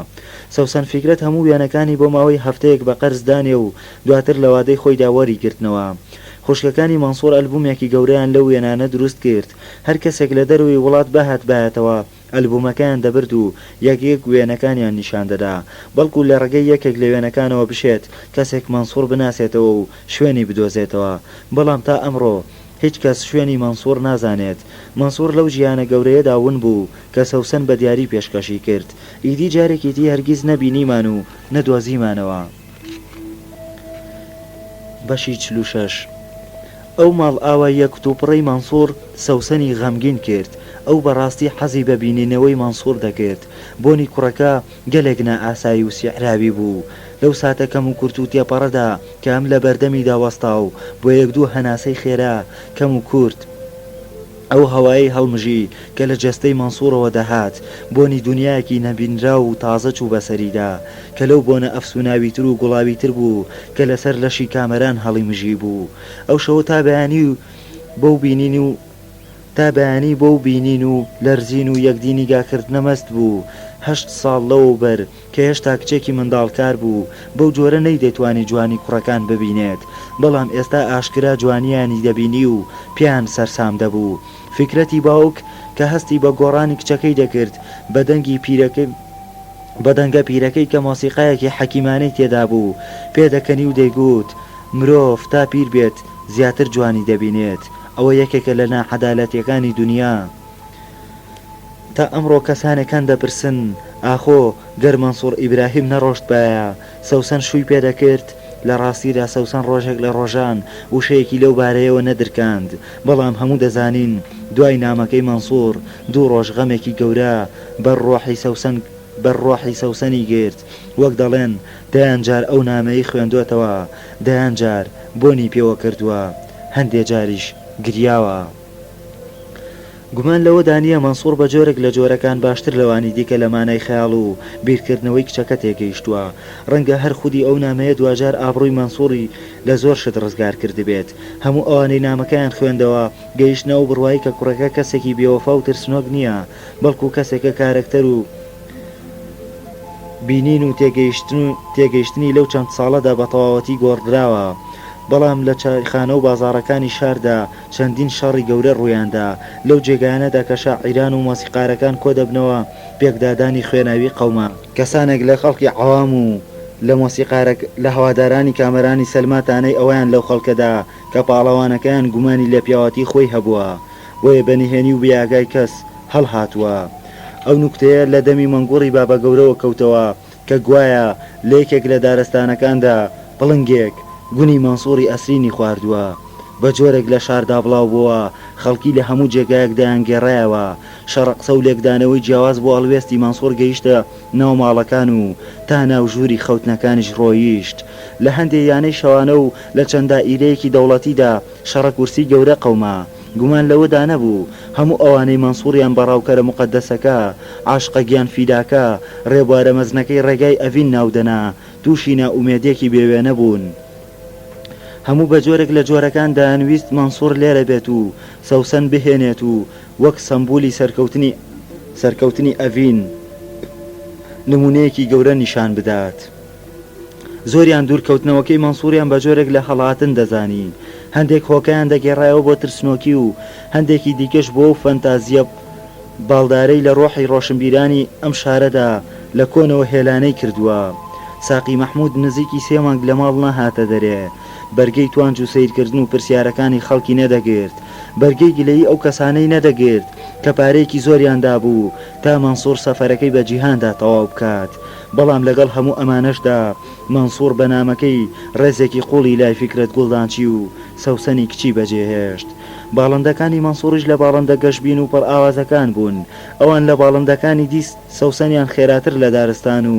سەوسن فیکرەت هەموو وێنەکانی بۆ ماوەی هەفتەیەک بە قەرزدانێ و دواتر لە وادەی خۆیدا وەریگرتنەوە. خوشکەکانی مەنسوور ئەلبومێکی گەورەیان لەو وێنانە دروست کرد. هەر کەسێک لە دەروی وڵات بەهاتەوە ئەلبومەکان دەبرد و یەک وێنەکانیان نیشان دەدا، بەڵکو لە ڕێگەی یەکێک لە وێنەکانەوە بشێت کەسێک مەنسوور بناسێتەوە و شوێنی بدۆزێتەوە. بەڵام تا ئەمڕۆ هیچ کەس شوێنی مەنسوور نازانێت. مەنسوور لەو ژیانە گەورەیەدا ون بوو کە سەوسن بە دیاری پێشکەشی کرد. ئیدی جارێکی دی هەرگیز نەبینیمان و نەدۆزیمانەوە. بەشی 46 ئەو ماڵ ئاوا یەک تووپڕەی مەنسوور سەوسنی غەمگین کرد. ئەو بەڕاستی حەزی بە بینینەوەی مەنسوور دەکرد. بۆنی کوڕەکە گەلێک نائاسایی و سیعراوی بوو. لەو ساتە کەم و کورت و تێپەڕەدا کە ئەم لە بەردەمی داوەستا و بۆ یەک دوو هەناسەی خێرا کەم و کورت ئەو هەوایی هەڵمژی کە لە جەستەی مەنسوورەوە دەهات، بۆنی دنیایەکی نەبینرا و تازە چوو بەسەریدا کە لەو بۆنە ئەفسوناویتر و گوڵاویتر بوو کە لەسەر لەشی کامەران هەڵی مژی بوو. ئەو شەوە تا بەیانی بۆ بینین و لەرزین و یەکدینی گاکرد نەمەست بوو. 8 ساڵ لەوە بەر کە هێشتا کچێکی منداڵکار بوو بەو جۆرە نەیدەتوانی جوانی کوڕەکان ببینێت، بەڵام ئێستا ئاشکرا جوانیانی دەبینی و پیان سەرسام دەبوو. فکرەتی باوک کە هەستی بە گۆڕانی کچەکەی دەکرد بەدەنگە پیرەکەی کە مۆسیقایەکی حەکیمانەی تێدا بوو پێدەکەنی و دەیگوت مرۆڤ تا پیر بێت زیاتر جوانی دەبینێت. ئەوە یەکێکە لە ناعەدالەتیەکانی دنیا. تا ئەمڕۆ کەسانێکان دەپرسن ئاخۆ گەر مەنسوور ئیبراهیم نەڕۆشت بایە سەوسن شووی پێدەکرد. لە ڕاستیدا سەوسن ڕۆژێک لە ڕۆژان وشەیەکی لەو بارەیەوە نەدرکاند، بەڵام هەموو دەزانین دوای نامەکەی مەنسوور 2 ڕۆژ غەمێکی گەورە بەر ڕۆحی سەوسنی گرت. وەک دەڵێن دەیان جار ئەو نامەی خوێندوێتەوە، دەیان جار بۆنی پێوە کردووە، هەندێک جاریش گریاوە. گومان لەوە دانیە مەنسوور بە جۆرێک لە جۆرەکان باشتر لەوانی دیکە لە مانای خەیاڵ و بیرکردنەوەی کچەکە تێگەیشتووە. ڕەنگە هەر خودی ئەو نامەیە دوجار ئابڕووی مەنسووری لە زۆر شت ڕزگار کرد بێت. هەموو ئەوانەی نامەکەیان خوێندەوە گەیشتنەوە بڕوایی کە کوڕەکە کەسێکی بێوەفا و ترسنۆک نییە، بەڵکو کەسێکە کارەکتەر و بینین و تێگەیشتنی لەو چەند ساڵەدا بە تەواوەتی گۆڕدراوە. بەڵام لە چایخانە و بازاڕەکانی شاردا چەندین شەڕی گەورە ڕوویاندا. لەو جێگایانەدا کە شاعیران و مۆسیقارەکان کۆ دەبنەوە پێکدادانی خوێناوی قەومە، کەسانێک لە خەڵکی عەوام و لە هەوادارانی کامەرانی سەلماتانەی ئەویان لەو خەڵکەدا کە پاڵەوانەکەیان گومانی لە پیاوەتی خۆی هەبووە، بۆیە بەنیهێنی و بیاگای کەس هەڵهاتووە. ئەو نوکتەیە لە دەمی مەنگوڕی بابە گەورەوە کەوتەوە کە گوایە لە یەکێک لە دارستانەکاندا پڵنگێک گونی مەنسووری ئەسرینی خواردووە. بە جۆرێک لە شاردا بڵاو بووە، خەڵکی لە هەموو جێگایەکدایان گێڕایەوە. شەڕقسە و لێکدانەوەی جیاواز بۆ ئەڵوێستی مەنسوور گەیشتە ناو ماڵەکان و تا ناو ژووری خەوتنەکانیش ڕۆیشت. لە هەندێک یانەی شەوانە و لە چەند دائیرەیەکی دەوڵەتیدا شەڕە کورسی گەورە قەومە. گومان لەوەدا نەبوو هەموو ئەوانەی مەنسووریان بەڕاوکەرە مقدسەکە، عاشقە گیان فیداکە، ڕێبوارە مەزنەکەی ڕێگای ئەڤین ناودەنا تووشی ناومێدێکی بێوێنە بوون. هەموو بە جۆرێک لە جۆرەکان دانویست مەنسوور لێرە بێت و سەوسن بهێنێت و وەک سەمبولی سەرکەوتنی ئەڤین نمونەیەکی گەورە نیشان بدات. زۆریان دوورکەوتنەوەکەی مەنسووریان بە جۆرێک لە هەڵاتن دەزانی. هەندێک هۆکەیان دەگێڕایەوە بۆ ترسنۆکی و هەندێکی دیکەش بۆ فەنتازیە باڵدارەی لە ڕۆحی ڕۆشنبیرانی ئەم شارەدا لە کۆنەوە هێلانەی کردووە. ساقی مەحموود نزیکی 3 مانگ لە ماڵ نەهاتە دەرێ. بەرگەی توانج و سیرکردن و پرسیارەکانی خەڵکی نەدەگرت، بەرگەی گلەیی ئەو کەسانەی نەدەگرت کە پارەیەکی زۆریاندا بوو تا مەنسوور سەفەرەکەی بە جیهاندا تەواو بکات. بەڵام لەگەڵ هەموو ئەمانەشدا مەنسوور بە نامەکەی ڕێزێکی قوڵی لای فکرەت گوڵدانچی و سەوسنی کچی بەجێهێشت. باڵندەکانی مەنسووریش لە باڵندە گەشبین و پڕ ئاوازەکان بوون. ئەوان لە باڵندەکانی دیست سەوسنیان خێراتر لە دارستان و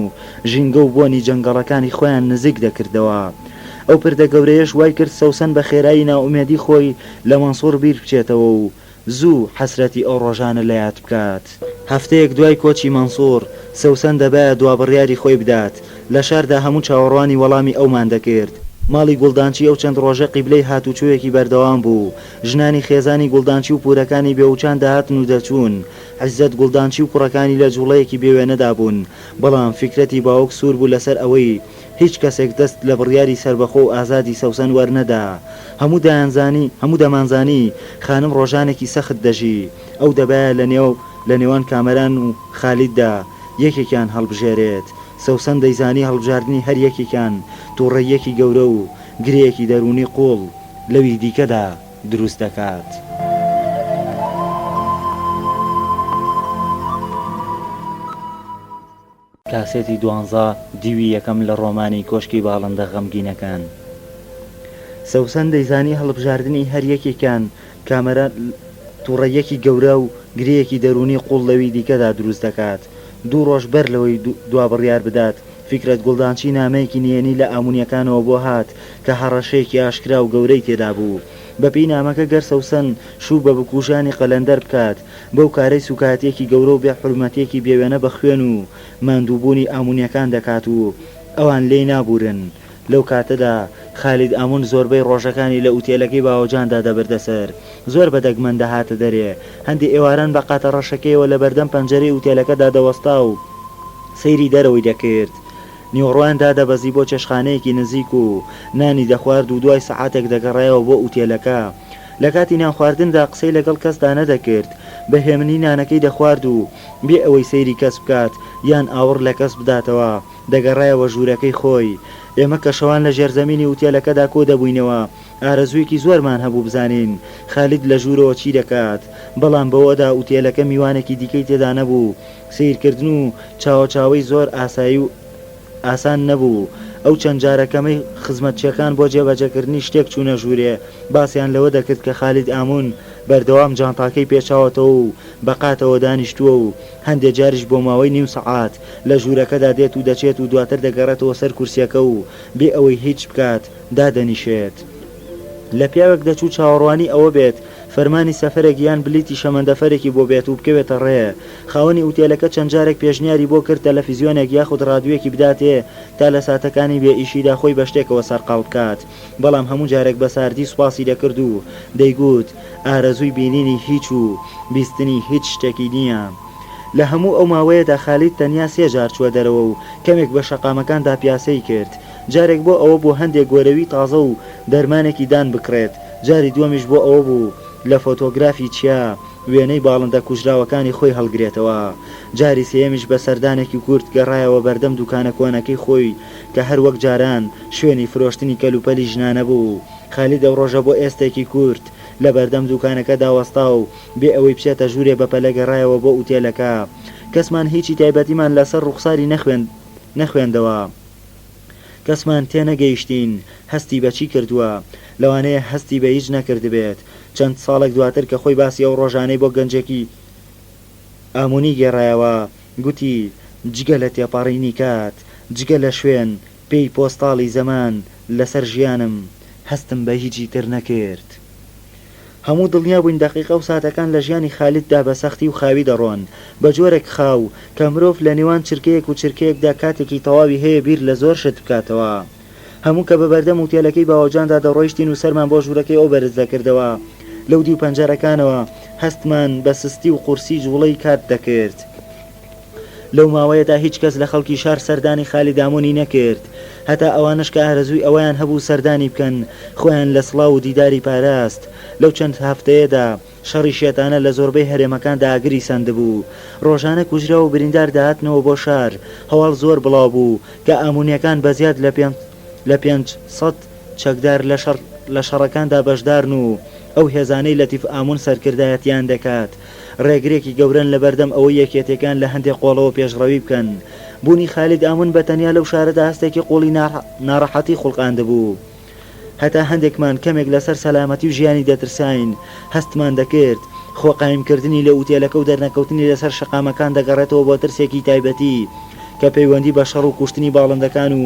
ژینگە و بۆنی جەنگەڵەکانی خۆیان نزیک دەکردەوە. ئەو پردە گەورەیەش وای کرد سەوسن بە خێرایی ناومێدی خۆی لە مەنسوور بیر بچێتەوە و زوو حەسرەتی ئەو ڕۆژانە لە یاد بکات. هەفتەیەک دوای کۆچی مەنسوور سەوسن دەبایە دوابڕیاری خۆی بدات. لە شاردا هەموو چاوەڕوانی وەڵامی ئەومان دەکرد. ماڵی گوڵدانچی ئەو چەند ڕۆژە قیبلەی هاتوچوویەکی بەردەوام بوو. ژنانی خێزانی گوڵدانچی و پورەکانی بێوچان داهاتن و دەچوون. عیزەت گوڵدانچی و کوڕەکانی لە جوڵەیەکی بێوێنەدا بوون، بەڵام فکرەتی باوک سوور بوو لەسەر ئەوەی هیچ کەسێک دەست لە بڕیاری سربەخۆ و ئازادی سەوسەن وەرنەدا. هەموو دەمانزانی خانم ڕۆژانێکی سەخت دەژی. ئەو دەبایە لە نێوان کامەران و خالیددا یەکێکیان هەڵبژێرێت. سەوسەن دەیزانی هەڵبژاردننی هەر یەکێکان تووڕێیەکی گەورە و گرەیەکی دەرونی قوڵ لەوی دیکەدا دروست دەکات. کاسێتی 12 دیوی یەکەم لە ڕۆمانی کۆشکی باڵندە غەمگینەکان. سەوسەن دەیزانی هەڵبژاردننی هەر یەکێکان کامەرە تووڕێیەکی گەورە و گرەیەکی دەرونی قوڵ لەوی دیکەدا دروست دەکات. 2 ڕۆژ بەر لەوەی دوا بڕیار بدات، فکرەت گوڵدانچی نامەیەکی نێنی لە ئامونیەکانەوە بۆ هات کە هەڕەشەیەکی ئاشکرا و گەورەی تێدا بوو. بەپێی نامەکە گەر سەوسەن شوو بە بکوژانی قەلەندەر بکات، بەو کارەی سوکاتێکی گەورە و بێ حرمەتێکی بێوێنە بە خوێن و ماندووبوونی ئامونیەکان دەکات و ئەوان لێی نابورن. لەو کاتەدا خالید ئامون زۆربەی ڕۆژەکانی لە ئوتێلەکەی باوەجاندا دەبردەسەر. زۆر بەدەگمەن دەهاتە دەرێ. هەندی ئێواران بە قاتە ڕەشەکەیەوە لە بەردەم پەنجەرەی ئوتێلەکەدا دەوەستا و سەیری دەرەوەی دەکرد. نیوەڕواندا دەبەزی بۆ چێشخانەیەکی نزیک و نانی دەخوارد و دوای سەعاتێک دەگەڕایەوە بۆ ئوتێلەکە. لە کاتی نان خواردندا قسەی لەگەڵ کەسدا نەدەکرد، بە هێمنی نانەکەی دەخوارد و بێ ئەوەی سەیری کەس بکات یان ئاور لە کەس بداتەوە دەگەڕایەوە ژوورەکەی خۆی. ئێمە کەشەوان لە ژێرزەمینی ئوتێلەکەدا کۆ دەبووینەوە. ئارەزوویەکی زۆرمان هەبوو بزانین خالید لە ژوورەوە چی دەکات، بەڵام بەوەدا ئوتێلەکە میوانێکی دیکەی تێدا نەبوو. سیرکردن و چاوەچاوەی زۆر ئاسایی و ئاسان نەبوو. ئەو چەند جارەکەمەی خزمەتچیەکان بۆ جێبەجێکردنی شتێک چوونە ژوورێ باسییان لەوە دەکرد کە خالید ئامون بەردەوام جانتاکەی پێچاوەتەوە و بەقاتەوە دانیشتووە و هەندێک جاریش بۆ ماوەی نیم سەعات لە ژوورەکەدا دێت و دەچێت و دواتر دەگەڕێتەوە سەر کورسیەکە و بێ ئەوەی هیچ بکات دادەنیشێت. لە پیاوێک دەچوو چاوەڕوانی ئەوە بێت فەرمانی سەفەرێک یان بلیتی شەمەندەفەرێکی بۆ بێت و بکەوێتە ڕێ. خاوەنی ئوتێلەکە چەند جارێک پێشنیاری بۆ کرد تەلەڤیزیۆنێک یاخود ڕادیۆیەکی بداتێ تا لە ساتەکانی بێ ئیشیدا خۆی بە شتێکەوە سەرقاڵ بکات، بەڵام هەموو جارێک بە ساردی سوپاسی دەکرد و دەیگوت ئارەزووی بینینی هیچ و بیستنی هیچ شتێکی نییە. لە هەموو ئەو ماوەیەدا خالید تەنیا 3 جار چووە دەرەوە و کەمێک بە شەقامەکاندا پیاسەی کرد. جارێک بۆ ئەوە بۆ هەندێک گۆرەوی تازە و دەرمانێکی دان بکرێت، جاری دووەمیش بۆ ئەوە بوو لە فۆتۆگرافی چیا وێنەی باڵندە کوژراوەکانی خۆی هەڵگرێتەوە. جاری سێمیش بە سەردانێکی کورت گەڕایەوە بەردەم دوکانە کۆنەکەی خۆی کە هەر وەک جاران شوێنی فرۆشتنی کەلوپەلی ژنانە بوو. خالید ئەو ڕۆژە بۆ ئێستێکی کورت لە بەردەم دوکانەکە داوەستا و بێ ئەوەی بچێتە ژوورێ بەپەلە گەڕایەوە بۆ ئوتێلەکە. کەسمان هیچی تایبەتیمان لەسەر ڕوخساری نەخوێندەوە. کەسمان تێنەگەیشتین هەستی بەچی کردووە، لەوانەیە هەستی بە هیچ نەکرد بێت. چەند ساڵێک دواتر کە خۆی باسی ئەو ڕۆژانەی بۆ گەنجێکی ئامونی گێڕایەوە گوتی جگە لە تێپەڕینی کات، جگە لە شوێن پێی پۆستاڵی زەمان لەسەر ژیانم هەستم بە هیچی تر نەکرد. هەموو دڵنیا بووین دەقیقە و ساتەکان لە ژیانی خالیددا بە سەختی و خاوی دەڕۆن بە جۆرێک خاو کە مرۆڤ لە نێوان چرکەیەک و چرکەیەکدا کاتێکی تەواوی هەیە بیر لە زۆر شت بکاتەوە. هەموو کە بە بەردەم وتێلەکەی باوەجاندا دەڕۆیشتین و سەرمان بۆ ژوورەکەی ئەو بەرز دەکردەوە، لەو دی و پەنجەرەکانەوە هەستمان بە سستی و قورسی جوڵەی کات دەکرد. لەو ماوەیەدا هیچ کەس لە خەڵکی شار سەردانی خالید ئامونی نەکرد، هەتا ئەوانش کە ئارەزووی ئەویان هەبوو سەردانی بکەن خۆیان لە سڵاو و دیداری پاراست. لەو چەند هەفتەیەدا شەڕی شێتانە لە زۆربەی هەرێمەکاندا ئاگری سەندبوو. ڕۆژانە کوژرا و بریندار داهاتنەوە بۆ شار. هەواڵ زۆر بڵاو بوو کە ئامونیەکان بەزیاد لە 500 چەکدار لە شەڕەکاندا بەشدارن و ئەو هێزانەی لەتیف ئامون سەرکردایەتیان دەکات. ڕێگرێکی گەورن لە بەردەم ئەوەی یەکێتەکان لە هەندێک قۆڵەوە پێشڕەوی بکەن. بوونی خالید ئامون بە تەنیا لەو شارەدا هەستێکی قوڵی ناڕەحەتی خوڵقاند بوو. هەتا هەندێکمان کەمێک لەسەر سەلامەتی و ژیانی دەترساین هەستمان دەکرد خۆ قایمکردنی لە ئوتێلەکە و دەرنەکەوتنی لەسەر شەقامەکان دەگەڕێتەوە بۆ ترسێکی تایبەتی کە پەیوەندی بە شەڕ و کوشتنی باڵندەکان و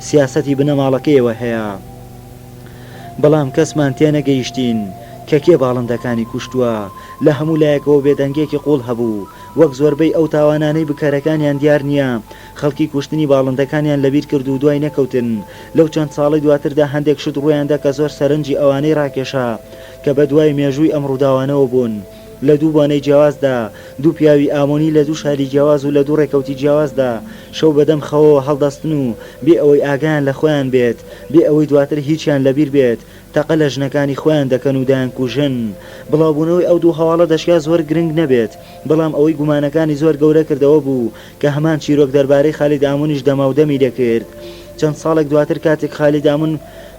سیاسەتی بنەماڵەکەیەوە هەیە. بەڵام کەسمان تێنەگەیشتین کە کێ باڵندەکانی کوشتووە. لە هەموو لایەکەوە بێدەنگێکی قوڵ هەبوو وەک زۆربەی ئەو تاوانانەی بکارەکانیان دیار نییە. خەڵکی کوشتنی باڵندەکانیان لەبیر کرد و دوای نەکەوتن. لەو چەند ساڵی دواتردا هەندێک شت ڕوویاندا کە زۆر سەرنجی ئەوانەی ڕاکێشا کە بە دوای مێژووی ئەم ڕووداوانەوە بوون. لە دوو بۆنەی جیاوازدا دوو پیاوی ئامۆنی لە دوو شاری جیاواز و لە دوو ڕێکەوتی جیاوازدا شەو بەدەم خەوەوە هەڵدەستن و بێ ئەوەی ئاگیان لە خۆیان بێت، بێ ئەوەی دواتر هیچیان لەبیر بێت تەقە لە ژنەکانی خۆیان دەکەن و دایانکوژن. بڵاوبوونەوەی ئەو دوو هەواڵە دەشیا زۆر گرنگ نەبێت، بەڵام ئەوەی گومانەکانی زۆر گەورە کردەوە بوو کە هەمان چیرۆک دەربارەی خالید ئامونیش دەماودەمی دەکرد. چەند ساڵێک دواتر کاتێک خالید ئامون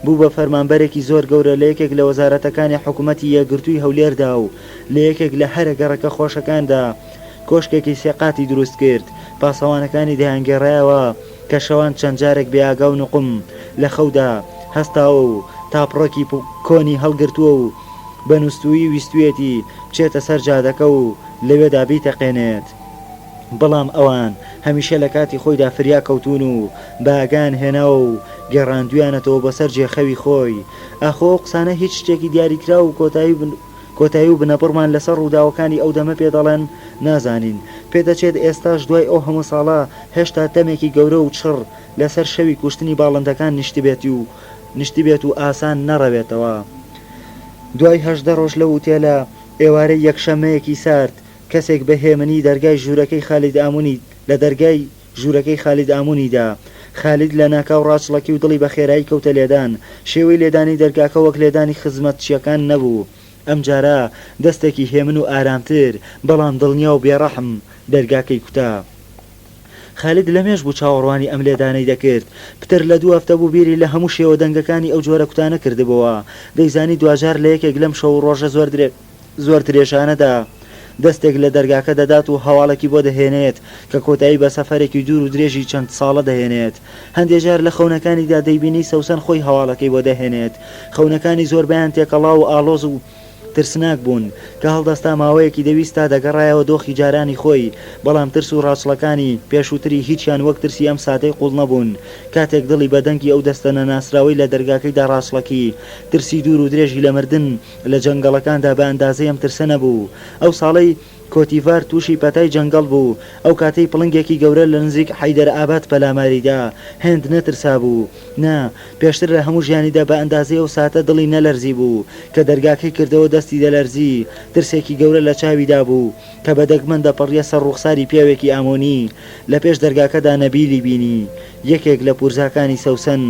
بوو بە فەرمانبەرێکی زۆر گەورە لە یەکێک لە وەزارەتەکانی حکوومەتی یەکگرتووی هەولێردا و لە یەکێک لە هەرە گەڕەکە خۆشەکاندا کۆشکێکی سێقاتی دروست کرد. پاسەوانەکانی دەیانگەڕایەوە کە شەوان چەند جارێک بێئاگا و نوقم لە خەودا هەستاوە و تاپڕۆکی کۆنی هەڵگرتووە و بە نووسوی ویستوێتی بچێتە سەر جادەکە و لەوێدا بیتەقێنێت. بەڵام ئەوان هەمیشە لە کاتی خۆیدا فریا کەوتون و باگان هێناوە و گەڕاندویانەتەوە بەسەر جێخەوی خۆی. ئاخۆ قسانە هیچ شتێکی دیاریکرا و کۆتایی و بنەپڕمان لەسەر ڕووداوەکانی ئەو دەمە پێدەڵێن نازانین. پێدەچێت ئێستاش دوای ئەو هەموو ساڵە هێشتا تەمێکی گەورە و چڕ لەسەر شەوی کوشتنی باڵندەکان نیشتی بێت و ئاسان نەڕەوێتەوە. دوای 18 ڕۆژ لە وتێلە ئێوارەی یەکشەمەیەکی سارد کەسێک بە هێمنی دەرگای ژوورەکەی خالید ئامونی لە دەرگای ژوورەکەی خالید ئامونیدا. خالید لە ناکاو ڕاچڵەکی و دڵی بە خێرایی کەوتە لێدان. شێوەی لێدانی دەرگاکە وەک لێدانی خزمەتچیەکان نەبوو. ئەم جارە دەستێکی هێمن و ئارامتر بەڵام دڵنیا و بێڕەحم دەرگاکەی کوتا. خالید لەمێژ بوو چاوەڕوانی ئەم لێدانەی دەکرد. پتر لە 2 هەفتە بوو بیری لە هەموو شێوە دەنگەکانی ئەو جۆرە کوتانە کردبەوە. دەیزانی دوجار لە یەکێک لەم شەو ڕۆژە زۆر درێژانەدا دەستێک لە دەرگاکە دەدات و هەواڵێکی بۆ دەهێنێت کە کۆتایی بە سەفەرێکی دوور و درێژی چەند ساڵە دەهێنێت. هەندێجار لە خەونەکانیدا دەیبینی سەوسەن خۆی هەواڵەکەی بۆ دەهێنێت. خەونەکانی زۆربیان تێکەڵا و ئالۆز و ترسناک بوون کە هەڵدەستا ماوەیەکی دەویستا دەگەڕایەوە دۆخی جارانی خۆی، بەڵام ترس و ڕاچڵەکانی پێشووتری هیچیان وەک ترسی ئەم سادەی قوڵ نەبوون. کاتێک دڵی بەدەنگی ئەو دەستەنە ناسراوی لە دەرگاکەیدا ڕاچڵەکی ترسی دوور و درێژی لە مردن لە جەنگەڵەکاندا بە ئەندازەی ئەم ترسە نەبوو. ئەو ساڵەی کۆتیڤار تووشی پەتای جەنگەڵ بوو. ئەو کاتەی پڵنگێکی گەورە لە نزیک حەیدەرئاباد پەلاماریدا هێند نەترسا بوو. نا پێشتر لە هەموو ژیانیدا بە ئەندازەی ئەو ساتە دڵی نەلەرزی بوو کە دەرگاکەی کردەوە دەستی دەلەرزی. ترسێکی گەورە لە چاویدا بوو کە بە دەگمەن دەپەڕیە سەر ڕوخساری پیاوێکی ئامۆنی. لە پێش دەرگاکەدا نەبیلی بینی یەکێک لە پورزاکانی سەوسەن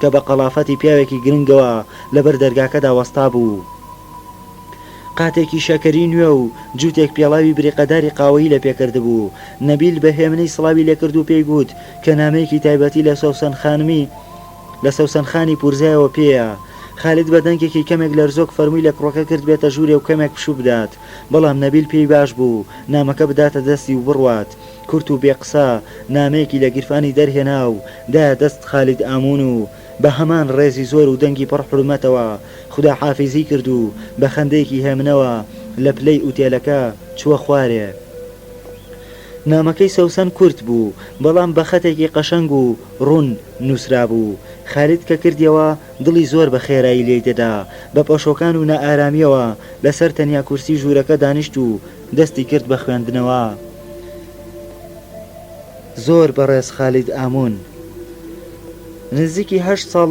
کە بە قەڵافەتی پیاوێکی گرنگەوە لەبەر دەرگاکەدا وەستا بوو. قاتێکی شەکەری نوێ و جووتێک پێڵاوی بریقەداری قاوەیی لە پێکرد بوو. نەبیل بە هێمنەی سڵاوی لێکرد و پێی گوت کە نامەیەکی تایبەتی لە سەوسەنخانی پورزایەوە پێیە. خالید بە دەنگێکی کەمێک لەرزۆک فەرمووی لە کڕۆکە کرد بێتە ژوورێ و کەمێک پشوو بدات. بەڵام نەبیل پێی باش بوو نامەکە بداتە دەستی و بڕوات. کورت و بێقسە نامەیەکی لە گیرفانی دەرهێنا و دایە دەست خالید ئامون و بە هەمان ڕێزی زۆر و دەنگی پڕ حرومەتەوە خوددا حافیزی کرد و بە خەندەیەکی هێمنەوە لە پلەی ئوتێلەکە چووە خوارێ. نامەکەی سەوسەن کورت بوو بەڵام بە خەتێکی قەشەنگ و ڕوون نووسرا بوو. خالید کە کردیەوە دڵی زۆر بە خێرایی لێی دەدا. بە پەشۆکان و نائارامیەوە لەسەر تەنیا کورسی ژوورەکە دانیشت و دەستی کرد بە خوێندنەوە. زۆر بەڕێز خالید ئامون، نزیکی 8 ساڵ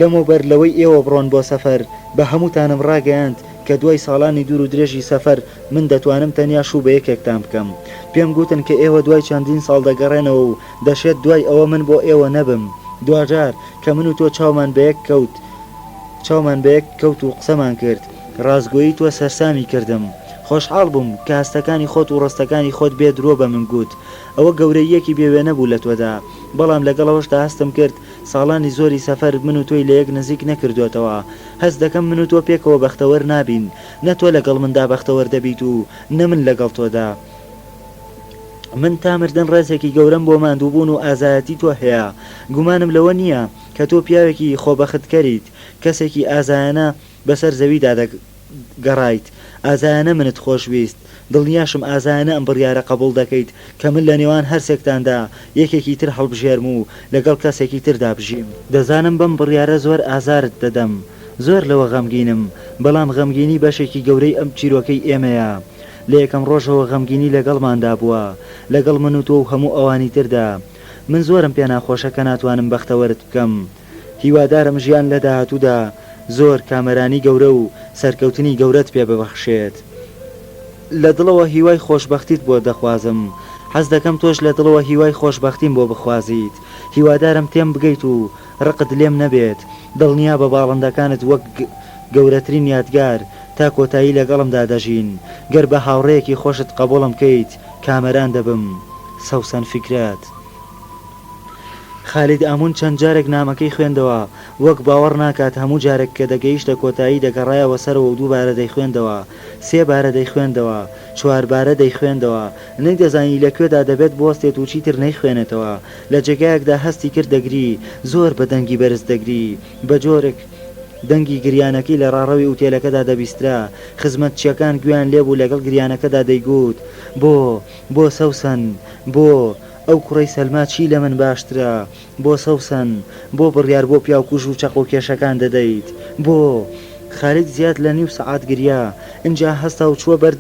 لەمەوبەر لەوەی ئێوە بڕۆن بۆ سەفەر بە هەمووتانم ڕاگەیاند کە دوای ساڵانی دوور و درێژی سەفەر من دەتوانم تەنیا شوو بە یەکێکتان بکەم. پێم گوتن کە ئێوە دوای چەندین ساڵ دەگەڕێنەوە و دەشێت دوای ئەوە من بۆ ئێوە نەبم. دوجار کە من و تۆ چاومان بە یەک کەوت و قسەمان کرد ڕازگۆیی تۆ سەرسامی کردم. خۆشحاڵ بووم کە هەستەکانی خۆت و ڕستەکانی خۆت بێ درۆ بە من گوت. ئەوە گەورەیەکی بێوێ نەبوو لە تۆدا، بەڵام لەگەڵەوەشدا هەستم کرد ساڵانی زۆری سەفەر من و تۆی لە یەک نزیک نەکردوێتەوە. هەست دەکەم من و تۆ پێکەوە بەختەوەر نابین، نە تۆ لەگەڵ مندا بەختەوەر دەبیت و نە من لەگەڵ تۆدا. من تا مردن ڕێزێکی گەورەم بۆ ماندووبوون و ئازایەتی تۆ هەیە. گومانم لەوە نییە کە تۆ پیاوێکی خۆبەختکەریت، کەسێکی ئازایانە بەسەر زەویدا دەگەڕایت. ئازایانە منت خۆشویست، دڵنیاشم ئازایانە ئەم بڕیارە قبول دەکەیت کە من لە نێوان هەرسێکتاندا یەکێکی تر هەڵبژێرم و لەگەڵ کەسێکی تردا بژیم. دەزانم بەم بڕیارە زۆر ئازارت دەدەم، زۆر لەوە غەمگینم، بەڵام غەمگینی بەشێکی گەورەی ئەم چیرۆکەی ئێمەیە. لە یەکەم ڕۆژەوە غەمگینی لەگەڵماندا بووە لەگەڵ من و تۆ و هەموو ئەوانی تردا من زۆرم پێ ناخۆشە کە ناتوانم بەختەوەرت بکەم هیوادارم ژیان لە داهاتوودا زۆر کامەرانی گەورە و سەرکەوتنی گەورەت پێ ببەخشێت لە دڵەوە هیوای خۆشبەختیت بۆ دەخوازم حەز دەکەم تۆش لە دڵەوە هیوای خۆشبەختیم بۆ بخوازیت هیوادارم تێم بگەیت و ڕقت لێم نەبێت دڵنیا بە باڵندەکانت وەک گەورەترین یادگار تا کۆتایی لەگەڵمدا دەژین گەر بە هاوڕەیەکی خۆشت قبوڵم کەیت کامەران دەبم سەوسەن فیکرات خالید ئامون چەند جارێک نامەکەی خوێندەوە وەک باوەڕ ناکات هەموو جارێک کە دەگەیشتە کۆتایی دەگەڕایەوە سەرەوە و دووبارە دەیخوێندەوە سێبارە دەیخوێندەوە چواربارە دەیخوێندەوە نەیدەزانی لەکوێدا دەبێت بۆستێت و چیتر نەیخوێنێتەوە لە جێگایەکدا هەستی کرد دەگری زۆر بە دەنگی بەرز دەگری بە جۆرێک دەنگی گریانەکەی لە ڕاڕەوی ئوتێلەکەدا دەبیسترا خزمەتچیەکان گویان لێبوو لەگەڵ گریانەکەدا دەیگوت بۆ سەوسەن بۆ ئەو کوڕەی سەلما چی لە من باشترە بۆ سەوسەن بۆ بڕیار بۆ پیاوکوژ و چەق و کێشەکان دەدەیت بۆ خالید زیاد لە نیو سەعات گریا اینجا هەستا و چووە بەر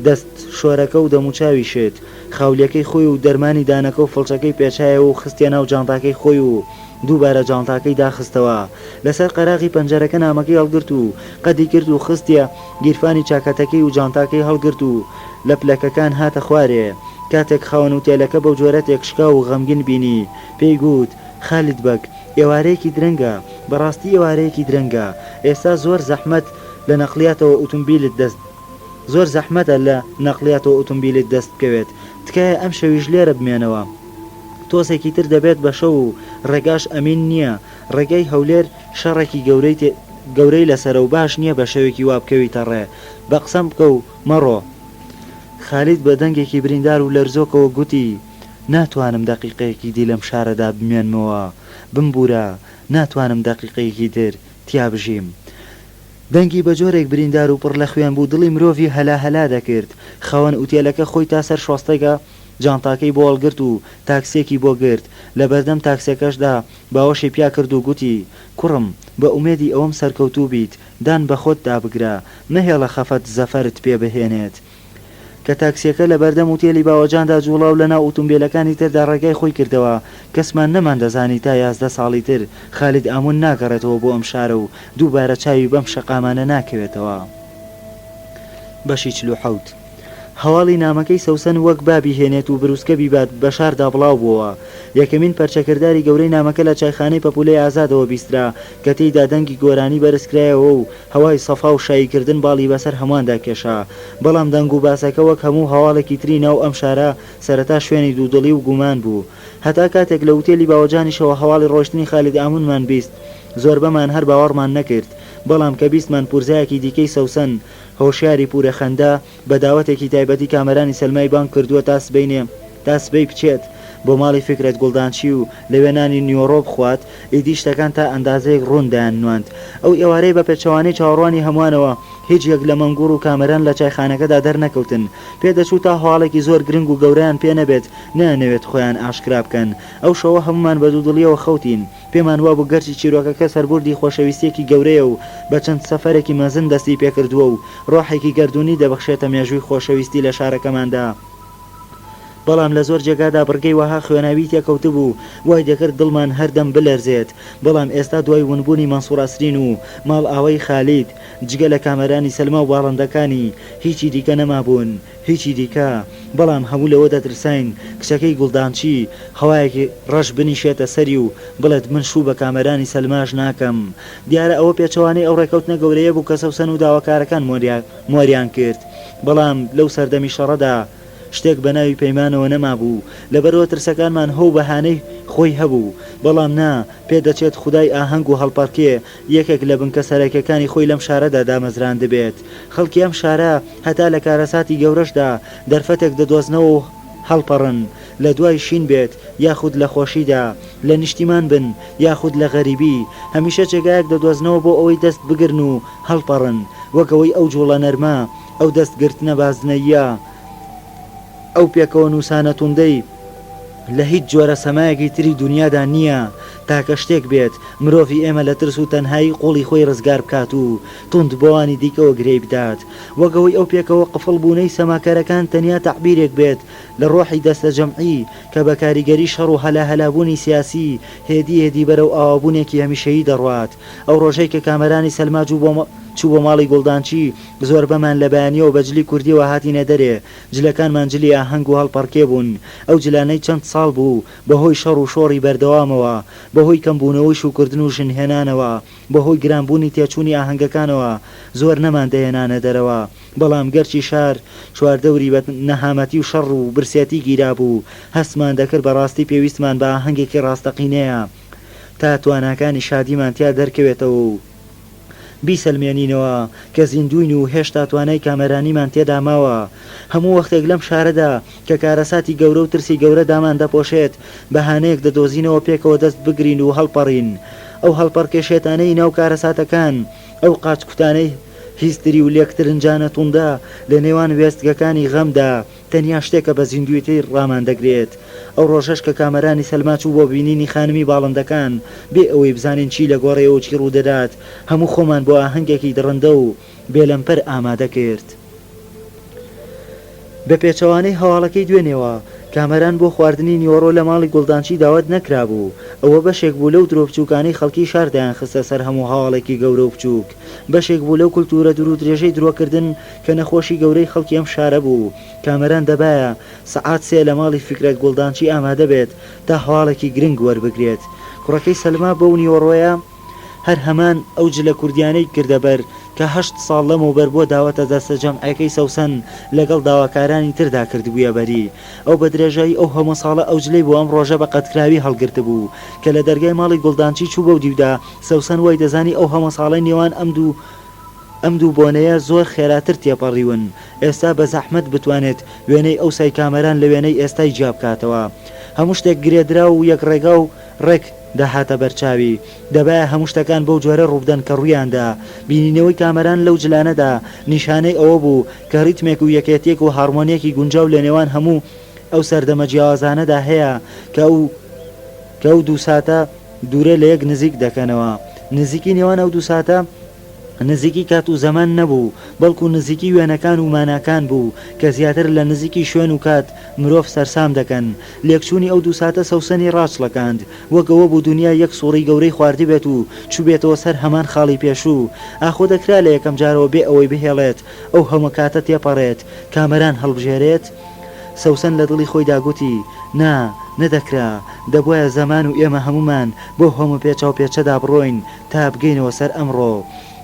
دەست شۆرەکە و دەموچاویشت خاولیەکەی خۆی و دەرمانی دانەکە و فڵچەکەی پێچایە و خستیە ناو جانتاکەی خۆی و دووبارە جانتاکەی داخستەوە لەسەر قەراغی پەنجەرەکە نامەکەی هەڵگرت و قەدی کرد و خستیە گیرفانی چاکەتەکەی و جانتاکەی هەڵگرت و لە پلەکەکان هاتە خوارێ کاتێک خاوەن وتێلەکە بەو جۆرە تێکشکا و غەمگین بینی پێی گوت خالید بەگ ئێوارەیەکی درەنگە بەڕاستی ئێوارەیەکی درەنگە ئێستا زۆر زەحمەت لە نەقلیاتەوە ئۆتۆمبیلت دەست زۆر زەحمەتە لە نەقلیاتەوە ئۆتۆمبیلت دەست بکەوێت تکایە ئەم شەویش لێرە بمێنەوە تۆسێکی تر دەبێت بە شەو و ڕێگاش ئەمین نییە ڕێگای هەولێر شەڕێکی گەورەی لەسەرە و باش نییە بە شەوێکی وابکەویتە ڕێ بە قسەم بکە و مەڕۆ خالید بە دەنگێکی بریندار و لەرزۆکەوە گوتی ناتوانم دەقیقەیەکی دی لەم شارەدا بمێنمەوە بمبورە ناتوانم دەقیقەیەکی تر تیا بژیم دەنگی بە جۆرێک بریندار و پڕ لە خوێن بوو دڵی مرۆڤی هەلا دەکرد خاوەن ئوتێلەکە خۆی تا سەر شۆستەگە جانتاکەی بۆ هەڵگرت و تاکسێکی بۆ گرت لە بەردەم تاکسەکەشدا باوەشی پیا کرد و گوتی کوڕم بە ئومێدی ئەوەم سەرکەوتوو بیت دان بە خۆت دابگرە نەهێڵە خەفەت زەفەرت پێ بهێنێت کە تاکسیەکە لە بەردەم وتێلی باوەجاندا جوڵاو لەناو ئۆتۆمبیلەکانی تردا ڕێگای خۆی کردەوە کەسمان نەمان دەزانی تا 11 ساڵی تر خالید ئامون ناگەڕێتەوە بۆ ئەم شارە و دووبارە چاوی بەم شەقامانە ناکەوێتەوە بەشی 47 هەواڵی نامەکەی سەوسەن وەک بابی هێنێت و بروسکە بیبات بە شاردا بڵاو بووە یەکەمین پەرچەکرداری گەورەی نامەکە لە چایخانەی پەپولەی ئازادەوە بیسترا کە تێیدا دەنگی گۆرانی بەرزکرایەوە و هەوای سەفا و شاییکردن باڵی بەسەر هەمواندا کێشا بەڵام دەنگ و باسەکە وەک هەموو هەواڵێکی تری ناو ئەم شارە سەرەتا شوێنی دوودڵی و گومان بوو هەتا کاتێک لە وتێلی باوەجانیشەوە هەواڵی ڕۆشتنی خالید ئامونمان بیست زۆر بەمان هەر باوەڕمان نەکرد بەڵام کە بیستمان پورزایەکی دیکەی سەوسەن هۆشیاری پورە خەندا بە داوەتێکی تایبەتی کامەرانی سەلمای بانک کردووە تا سبەی بچێت بۆ ماڵی فکرێت گوڵدانچی و لەوێنانی نیۆڕۆ بخوات ئیدی شتەکان تا ئەندازەیەک ڕوندیان نواند ئەو ئێوارەی بە پێچەوانەی چاوەڕوانی هەمووانەوە هیچ یەک لە مەنگوڕ و کامەران لە چایخانەکەدا دەرنەکەوتن پێدەچوو تا هەواڵێکی زۆر گرنگ و گەورەیان پێ نەبێت نانەوێت خۆیان ئاشکرا بکەن ئەو شەوە هەمومان بە دوودڵیەوە خەوتین پێمان وا بوو گەرچی چیرۆکەکە سەربوردی خۆشەویستێکی گەورەیە و بە چەند سەفەرێکی مەزن دەستی پێکردووە و ڕۆحێکی گەردوونی دەبەخشێتە مێژووی خۆشەویستی لە شارەکەماندا بەڵام لە زۆر جێگادا بڕگەی وەها خوێناوی تێکەوتە بوو وای دەکرد دڵمان هەردەم بلەرزێت بەڵام ئێستا دوای ونبوونی مەنسوور ئاسرین و ماڵ ئاوەی خالید جگە لە کامەرانی سەلما و باڵندەکانی هیچی دیکە نەمابوون هیچی دیکە بەڵام هەموو لەوە دەترساین کچەکەی گوڵدانچی هەوایەکی ڕەش بنیشێتە سەری و بڵێت من شوو بە کامەرانی سەلماش ناکەم دیارە ئەوە پێچەوانەی ئەو ڕێکەوتنە گەورەیە بوو کە سەوسەن و داواکارەکان مۆریان کرد بەڵام لەو سەردەمی شەڕەدا شتێک بە ناوی پەیمانەوە نەمابوو لەبەرەوە ترسەکانمان هەو بەهانەی خۆی هەبوو بەڵام نا پێدەچێت خودای ئاهەنگ و هەڵپەڕکێ یەکێک لە بنکە سەرەکیەکانی خۆی لەم شارەدا دامەزران دەبێت خەڵکی ئەم شارە هەتا لە کارەساتی گەورەشدا دەرفەتێک دەدۆزنەوە و هەڵپەڕن لە دوای شین بێت یاخود لە خۆشیدا لە نیشتیمان بن یاخود لە غەریبی هەمیشە جێگایەک دەدۆزنەوە بۆ ئەوەی دەست بگرن و هەڵپەڕن وەکەوەی ئەو جوڵە نەرمە ئەو دەستگرتنە بازنەیە ئەو پێکەوە نووسانە توندەی لە هیچ جۆرە سەمایەکی تری دنیادا نییە تاکە شتێک بێت مرۆڤی ئێمە لە ترس و تەنهایی قوڵی خۆی ڕزگار بکات و تند بۆوانی دیکەوە گرێی بدات وەگەوەی ئەو پێکەوە قفڵ بوونەی سەماکەرەکان تەنیا تەعبیرێک بێت لە ڕۆحی دەستە جەمعی کە بە کاریگەری شەڕ و هەلابوونی سیاسی هێدی بەرەو ئاوابوونێکی هەمیشەیی دەڕوات ئەو ڕۆژەی کە کامەرانی سەلماج چوو بۆ ماڵی گوڵدانچی زۆر بەمان لە بەیانیەوە بە جلی کوردیەوە هاتینە دەرێ جلەکانمان جلی ئاهەنگ و هەڵپەڕکێ بوون ئەو جلانەی چەند ساڵ بوو بەهۆی شەڕ و شۆڕی بەردەوامەوە بەهۆی کەمبوونەوەی شوکردن و ژنهێنانەوە بەهۆی گرانبوونی تێچوونی ئاهەنگەکانەوە زۆر نەمان دەهێنانە دەرەوە بەڵام گەرچی شار چواردەوری بە نەهامەتی و شەڕ و برسێتی گیرا بوو هەستمان دەکرد بەڕاستی پێویستمان بە ئاهەنگێکی ڕاستەقینەیە تا تواناکانی شادیمان تیا دەرکەوێتەوە بیسەلمێنینەوە کە زیندوین و هێشتا توانای کامەرانیمان تێدا ماوە هەموو وەختێک لەم شارەدا کە کارەساتی گەورە و ترسی گەورە دامان دەپۆشێت بەهانەیەک دەدۆزینەوە پێکەوە دەست بگرین و هەڵپەڕین ئەو هەڵپەڕکێشێتانەی ناو کارەساتەکان ئەو قاچکوتانەی هیستری و لێکترنجانە توندا لە نێوان وێستگەکانی غەمدا تەنیا شتێکە بە زیندویەتی ڕامان دەگرێت ئەو ڕۆژەش کە کامەرانی سەلماچ و بۆ بینینی خانمی باڵندەکان بێ ئەوەی بزانین چی لە گۆڕەوە چی ڕوودەدات هەموو خۆمان بۆ ئاهەنگێکی دڕندە و بێلەمپەر ئامادە کرد بە پێچەوانەی هەواڵەکەی دوێنێەوە کامەران بۆ خواردنی نیوەڕۆ لە ماڵی گوڵدانچی داوت نەکرابوو ئەوە بەشێک بوو لەو درۆ بچووکانی خەڵکی شاردایان خستە سەر هەموو هەواڵێکی گەورە و بچووک بەشێک بوو لەو کولتورە دوور و درێژەی درۆکردن کە نەخۆشی گەورەی خەڵکی ئەم شارە بوو کامەران دەبایە سەعات سێ لە ماڵی فکرەت گوڵدانچی ئامادە بێت تا هەواڵێکی گرنگ وەربگرێت کوڕەکەی سەلما بەو نیوەڕۆیە هەر هەمان ئەو جلە کوردیانەی کردەبەر کە 8 ساڵ لەمەوبەر بۆ داوەتە دەستە جەمعەکەی سەوسەن لەگەڵ داواکارانی تردا کردبوویە بەری ئەو بە درێژایی ئەو هەموو ساڵە ئەو جلەی بۆ ئەم ڕۆژە بە قەتکراوی هەڵگرت بوو کە لە دەرگای ماڵی گوڵدانچی چوو بەو دیودا سەوسەن وای دەزانی ئەو هەموو ساڵی نێوان ئەم دوو بۆنەیە زۆر خێراتر تێپەڕیون ئێستا بە زەحمەت بتوانێت وێنەی ئەو سای کامەران لە وێنەی ئێستای جیا بکاتەوە هەموو شتێک گرێدرا و یەک ڕێگا و ڕێک داهاتە بەرچاوی دەبایە هەموو شتەکان بەو جۆرە ڕوودەن کە ڕوویاندا بینینەوەی کامەران لەو جلانەدا نیشانەی ئەوە بوو کە ریتمێک و یەکێتێک و هارمۆنیەکی گونجاو لە نێوان هەموو ئەو سەردەمە جیاوازانەدا هەیە کە ئەو دوو ساتە دوورە لە یەک نزیک دەکەنەوە نزیکی نێوان ئەو دوو ساتە نزیکی کات و زەمان نەبوو بەڵکو نزیکی وێنەکان و ماناکان بوو کە زیاتر لە نزیکی شوێن و کات مرۆڤ سەرسام دەکەن لێکچوونی ئەو دوو ساتە سەوسەنی ڕاچڵەکاند وەکەوە بوو دنیا یەک سوڕی گەورەی خواردی بێت و چوبێتەوە سەر هەمان خاڵی پێشوو ئاخۆ دەکرا لە یەکەم جارەوە بێ ئەوەی بهێڵێت ئەو هەموو کاتە تێپەڕێت کامەران هەڵبژێرێت سەوسەن لە دڵی خۆی داگوتی نا نەدەکرا دەبوایە زەمان و ئێمە هەمومان بۆ هەموو پێچاو پێچەدا بڕۆین تا بگەینەوە سەر ئەمڕۆ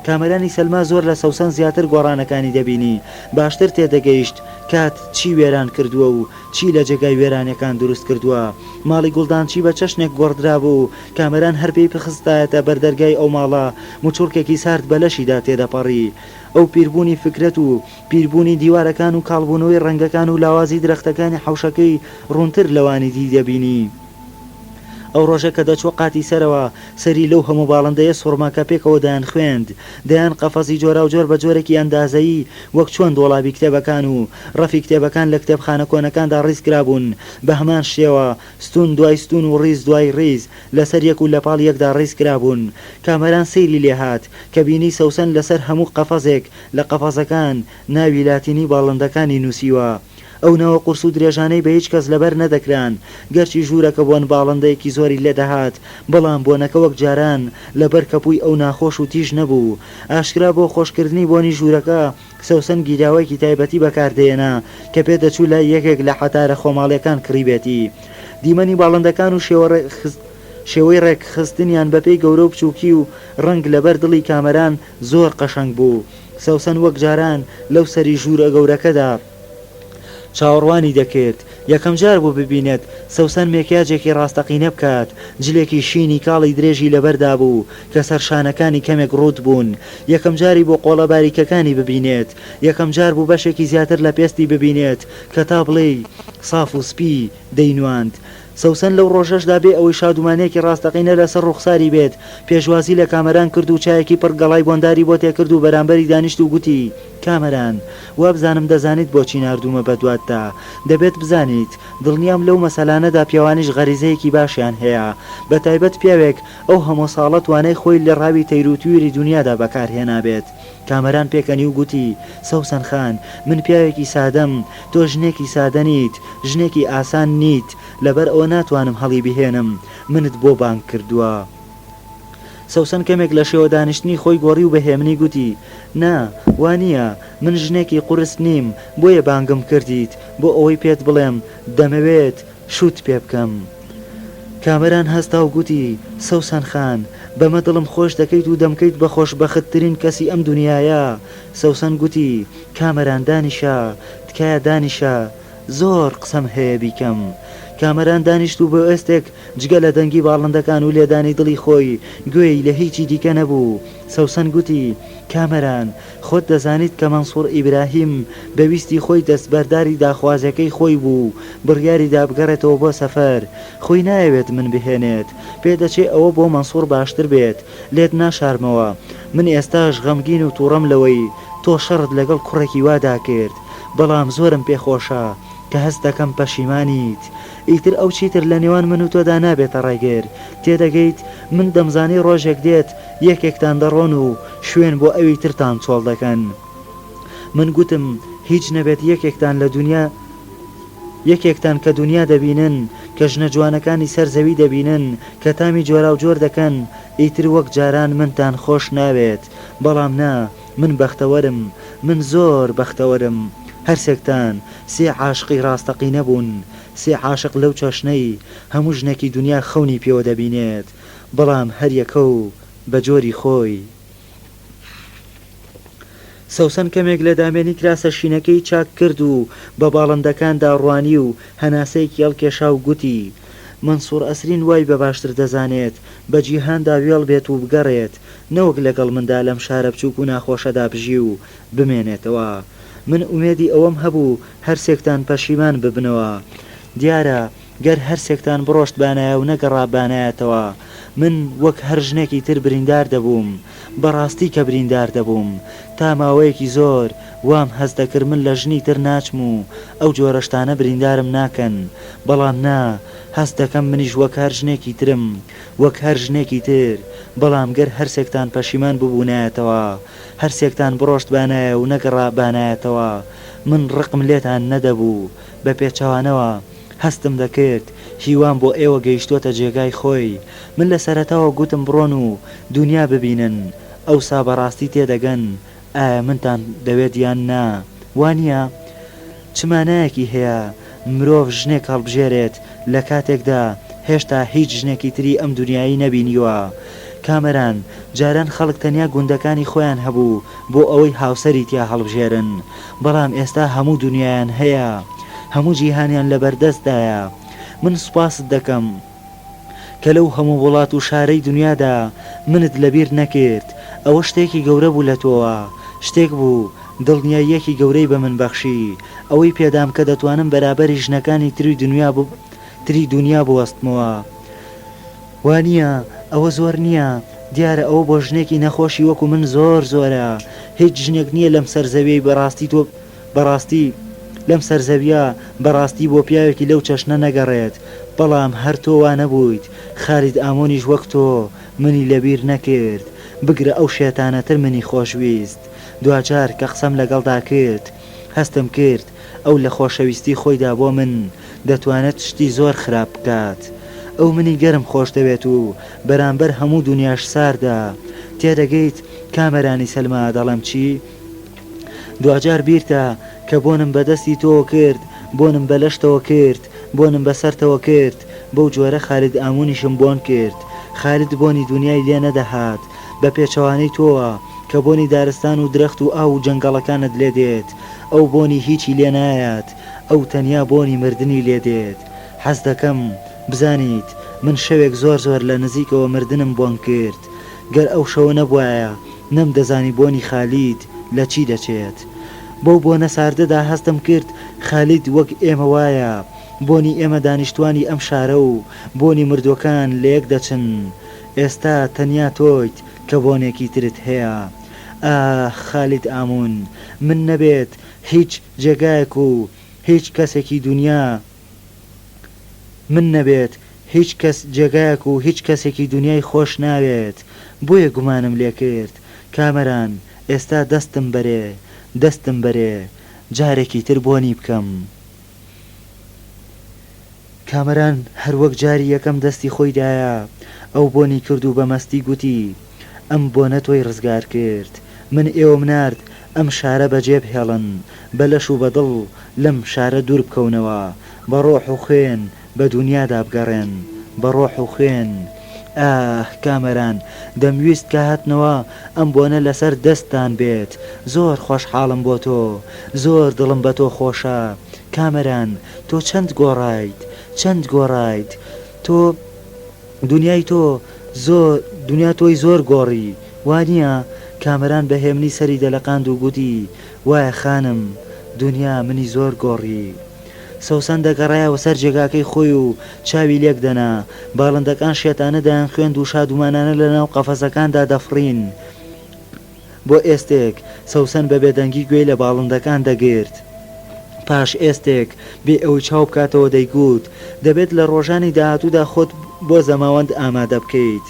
کامەرانی سەلما زۆر لە سەوسەن زیاتر گۆڕانەکانی دەبینی باشتر تێدەگەیشت کات چی وێران کردووە و چی لە جێگای وێرانەکان دروست کردووە ماڵی گوڵدانچی بە چەشنێک گۆڕدرا بوو کامەران هەرپێی پخستایەتە بەردەرگای ئەو ماڵە موچورکێکی سارد بەلەشیدا تێدەپەڕی ئەو پیربوونی فکرەت و پیربوونی دیوارەکان و کاڵبوونەوەی ڕەنگەکان و لاوازی درەختەکانی حوشەکەی ڕوونتر لەوانی دی دەبینی ئەو ڕۆژە کە دەچوە قاتی سەرەوە سەری لەو هەموو باڵندەیە سوڕماکە پێکەوە دایان خوێند دەیان قەفەزی جۆرا و جۆر بە جۆرێکی ئەندازایی وەک چۆن دۆڵابی کتێبەکان و ڕەفی کتێبەکان لە کتێبخانە کۆنەکاندا ڕیزکرابوون بە هەمان شێوە ستون دوای ستون و ڕیز دوای ڕیز لەسەر یەک و لە پاڵ یەکدا ڕیزکرابوون کامەران سەیری لێهات کە بینی سەوسەن لەسەر هەموو قەفەزێک لە قەفەزەکان ناوی لاتینی باڵندەکانی نووسیوە ئەو نەوە قورس و درێژانەی بە هیچ کەس لەبەر نەدەکران گەرچی ژوورەکە بۆن باڵندەیەکی زۆری لێدەهات بەڵام بۆنەکە وەک جاران لەبەر کەپووی ئەو ناخۆش و تیژ نەبوو ئاشکرا بۆ خۆشکردنی بۆنی ژوورەکە سەوسەن گیراوەیەکی تایبەتی بەکاردێنا کە پێدەچوو لای یەکێک لە حەتارە خۆماڵیەکان کڕیبێتی دیمەنی باڵندەکان و شێوەی ڕێکخستنیان بەپێی گەورە و بچووکی و ڕنگ لەبەر دڵی کامەران زۆر قەشەنگ بوو سەوسەن وەک جاران لەو سەری ژوورە گەورەکەدا چاوەڕوانی دەکرد یەکەم جار بۆ ببینێت سەوسەن مێکیاجێکی ڕاستەقینە بکات جلێکی شینی کاڵی درێژی لەبەردا بوو کە سەرشانەکانی کەمێک ڕوت بوون یەکەم جاری بۆ قۆڵە باریکەکانی ببینێت یەکەم جار بوو بەشێکی زیاتر لە پێستی ببینێت کە تا بڵێ ساف و سپی دەینواند سەوسەن لەو ڕۆژەشدا بێ ئەوەی شادومانەیەکی ڕاستەقینە لەسەر ڕوخساری بێت پێشوازی لە کامەران کرد و چایەکی پڕ گەڵای بۆنداری بۆ تێکرد و بەرامبەری دانیشت و گوتی کامەران وا بزانم دەزانیت بۆچی ناردوومە بەدواتدا دەبێت بزانیت دڵنیام لەو مەسەلانەدا پیاوانیش غەریزەیەکی باشیان هەیە بە تایبەت پیاوێک ئەو هەموو ساڵە توانای خۆی لە ڕاوی تەیروتویری دنیادا بەکارهێنابێت کامەران پێکەنی و گوتی سەوسەن خان من پیاوێکی سادەم تۆ ژنێکی سادە نیت ژنێکی ئاسان نیت لەبەر ئەوە ناتوانم هەڵی بهێنم منت بۆ بانگ کردووە سەوسەن کەمێک لە شێوە دانیشتنی خۆی گۆڕی و بەهێمنی گوتی نا وانە من ژنێکی قورس نیم بۆیە بانگم کردیت بۆ ئەوەی پێت بڵێم دەمەوێت شوت پێ بکەم کامەران هەستا و گوتی سەوسەن خان بەمە دڵم خۆش دەکەیت و دەمکەیت بە خۆشبەختترین کەسی ئەم دنیاە سەوسەن گوتی کامەران دانیشە تکایە دانیشە زۆر قسەم هەیە بیکەم کامەران دانیشت و بۆ ئێستێک جگە لە دەنگی باڵندەکان و لێدانی دڵی خۆی گوێی لە هیچی دیکە نەبوو سەوسەن گوتی کامەران خۆت دەزانیت کە مەنسوور ئیبراهیم بەویستی خۆی دەستبەرداری داخوازەکەی خۆی بوو بڕیاری دابگەڕێتەوە بۆ سەفەر خۆی نایەوێت من بهێنێت پێدەچێت ئەوە بۆ مەنسوور باشتر بێت لێت ناشارمەوە من ئێستاش غەمگین و تووڕەم لەوەی تۆ شەڕت لەگەڵ کوڕێکی وادا کرد بەڵام زۆرم پێخۆشە کە هەست دەکەم پەشیمانیت ئیتر ئەو چیتر لە نێوان من و تۆدا نابێتە ڕێگەر تێدەگەیت من دەمزانی ڕۆژێک دێت یەکێکتان دەڕۆن و شوێن بۆ ئەوی ترتان چۆڵ دەکەن من گوتم هیچ نەبێت یەکێکتان لە دنیا یەکێکتان کە دنیا دەبینن کە ژنە جوانەکانی سەر زەوی دەبینن کە تامی جۆرا و جۆر دەکەن ئیتر وەک جاران منتان خۆش ناوێت بەڵام نا من بەختەوەرم من زۆر بەختەوەرم هەرسێکتان سێ عاشقی ڕاستەقی نەبوون سێ عاشق لەو چەشنەی هەموو ژنێکی دنیا خەونی پێوە دەبینێت بەڵام هەریەکە و بە جۆری خۆی سەوسەن کەمێک لە دامێنی کراسە شینەکەی چاک کرد و بە باڵندەکاندا ڕوانی و هەناسەیەکی هەڵکێشا و گوتی منسوور ئەسرین وای بە باشتر دەزانێت بە جیهاندا وێڵ بێت و بگەڕێت نەوەک لەگەڵ مندا لەم شارە بچووک و ناخۆشەدا بژی و بمێنێتەوە من ئومێدی ئەوەم هەبوو هەرسێکتان پەشیمان ببنەوە دیارە گەر هەرسێکتان بڕۆشت بانایە و نەگەڕا بانایەتەوە من وەک هەر ژنێکی تر بریندار دەبووم بەڕاستی کە بریندار دەبووم تا ماوەیەکی زۆر وام هەست دەکرد من لە ژنی تر ناچم و ئەو جۆرەشتانە بریندارم ناکەن بەڵام نا هەست دەکەم منیش وەک هەر ژنێکی ترم وەک هەر ژنێکی تر بەڵام گەر هەرسێکتان پەشیمان ببوونایەتەوە هەرسێکتان بڕۆشت بانایە و نەگەڕا بانایەتەوە من ڕقم لێتان نەدەبوو بە پێچەوانەوە هەستم دەکرد هیوان بۆ ئێوە گەیشتوتە جێگای خۆی من لە سەرەتاوە گوتم بڕۆن و دنیا ببینن ئەوسا بەڕاستی تێدەگەن ئایا منتان دەوێت یان نا وانە چمانایەکی هەیە مرۆڤ ژنێک هەڵبژێرێت لە کاتێکدا هێشتا هیچ ژنێکی تری ئەم دنیایی نەبینیوە کامەران جاران خەڵک تەنیا گوندەکانی خۆیان هەبوو بۆ ئەوەی هاوسەری تیا هەڵبژێرن بەڵام ئێستا هەموو دنیایان هەیە هەموو جیهانیان لەبەردەستدایە من سوپاست دەکەم کە لەو هەموو وڵات و شارەی دنیادا منت لەبیر نەکرد ئەوە شتێکی گەورە بوو لە تۆوە شتێک بوو دڵنیاییەکی گەورەی بە من بەخشی ئەوەی پێدام کە دەتوانم بەرابەری ژنەکانی تری دنیا بوەستمەوە وانە ئەوە زۆر نییە دیارە ئەوە بۆ ژنێکی نەخۆشی وەکو من زۆر زۆرە هیچ ژنێک نییە لەم سەرزەویەی بەڕاستی لەم سەرزەویە بەڕاستی بۆ پیاوێکی لەو چەشنە نەگەڕێت بەڵام هەر تۆ وا نەبوویت خالید ئامۆنیش وەک تۆ منی لەبیر نەکرد بگرە ئەو شێتانەتر منی خۆشویست دوجار کە قسەم لەگەڵدا کرد هەستم کرد ئەو لە خۆشەویستی خۆیدا بۆ من دەتوانێت شتی زۆر خراپ بکات ئەو منی گەرم خۆش دەوێت و بەرامبەر هەموو دنیاش ساردا تێدەگەیت کامەرانی سەلما دەڵم چی دوجار بیرتە کە بۆنم بەدەستی تۆ کرد بۆنم بەلەشتەوە کرد بۆنم بەسەرتەوە کرد بەو جۆرە خالید ئامونیشم بۆن کرد خالید بۆنی دنیای لێ نەدەهات بە پێچەوانەی تۆوە کە بۆنی دارستان و درەخت و ئاو و جەنگەڵەکانت لێ دێت ئەو بۆنی هیچی لێ نایەت ئەو تەنیا بۆنی مردنی لێ دێت حەز دەکەم بزانیت من شەوێک زۆر زۆر لە نزیکەوە مردنم بۆن کرد گەر ئەو شەوە نەبوایە نەم دەزانی بۆنی خالید لە چی دەچێت بەو بۆنە ساردەدا هەستم کرد خالید وەک ئێمە وایە بۆنی ئێمە دانیشتوانی ئەم شارە و بۆنی مردوەکان لە یەک دەچن ئێستا تەنیا تۆیت کە بۆنێکی ترت هەیە. خالید ئامون من نەبێت هیچ جێگایەک و هیچ کەسێکی دنیا من نەبێت هیچ کەس جێگایەک و هیچ کەسێکی دنیای خۆش ناوێت بۆیە گومانم لێ کرد. کامەران ئێستا دەستم بەرێ جارێکی تر بۆنی بکەم. کامەران هەروەک جاری یەکەم دەستی خۆی دایە ئەو بۆنی کرد و بەمەستی گوتی ئەم بۆنە تۆی ڕزگار کرد. من ئێوەم نارد ئەم شارە بەجێ بهێڵن بە لەش و بەدڵ لەم شارە دوور بکەونەوە بە ڕۆح و خوێن بە دنیادا بگەڕێن بە ڕۆح و خوێن. کامەران دەمویست کە هاتنەوە ئەم بۆنە لەسەر دەستان بێت. زۆر خۆشحاڵم بۆ تۆ زۆر دڵم بە تۆ خۆشە. کامەران تۆ چەند گۆڕایت تۆ دنیای تۆ دنیا تۆی زۆر گۆڕی وانییە؟ کامەران بە هێمنی سەری دەلەقاند و گوتی وایە خانم دنیا منی زۆر گۆڕی. سەوسەن دەگەڕایەوە سەر جێگاکەی خۆی و چاوی لێک دەنا. باڵندەکان شێتانە دایان خوێند و شادومانانە لە ناو قەفەسەکاندا دەفڕین. بۆ ئێستێک سەوسەن بە بێدەنگی گوێی لە باڵندەکان دەگرت. پاش ئێستێک بێ ئەوی چاو بکاتەوە دەیگوت دەبێت لە ڕۆژانی داهاتوودا خۆت بۆ زەماوەند ئامادە بکەیت.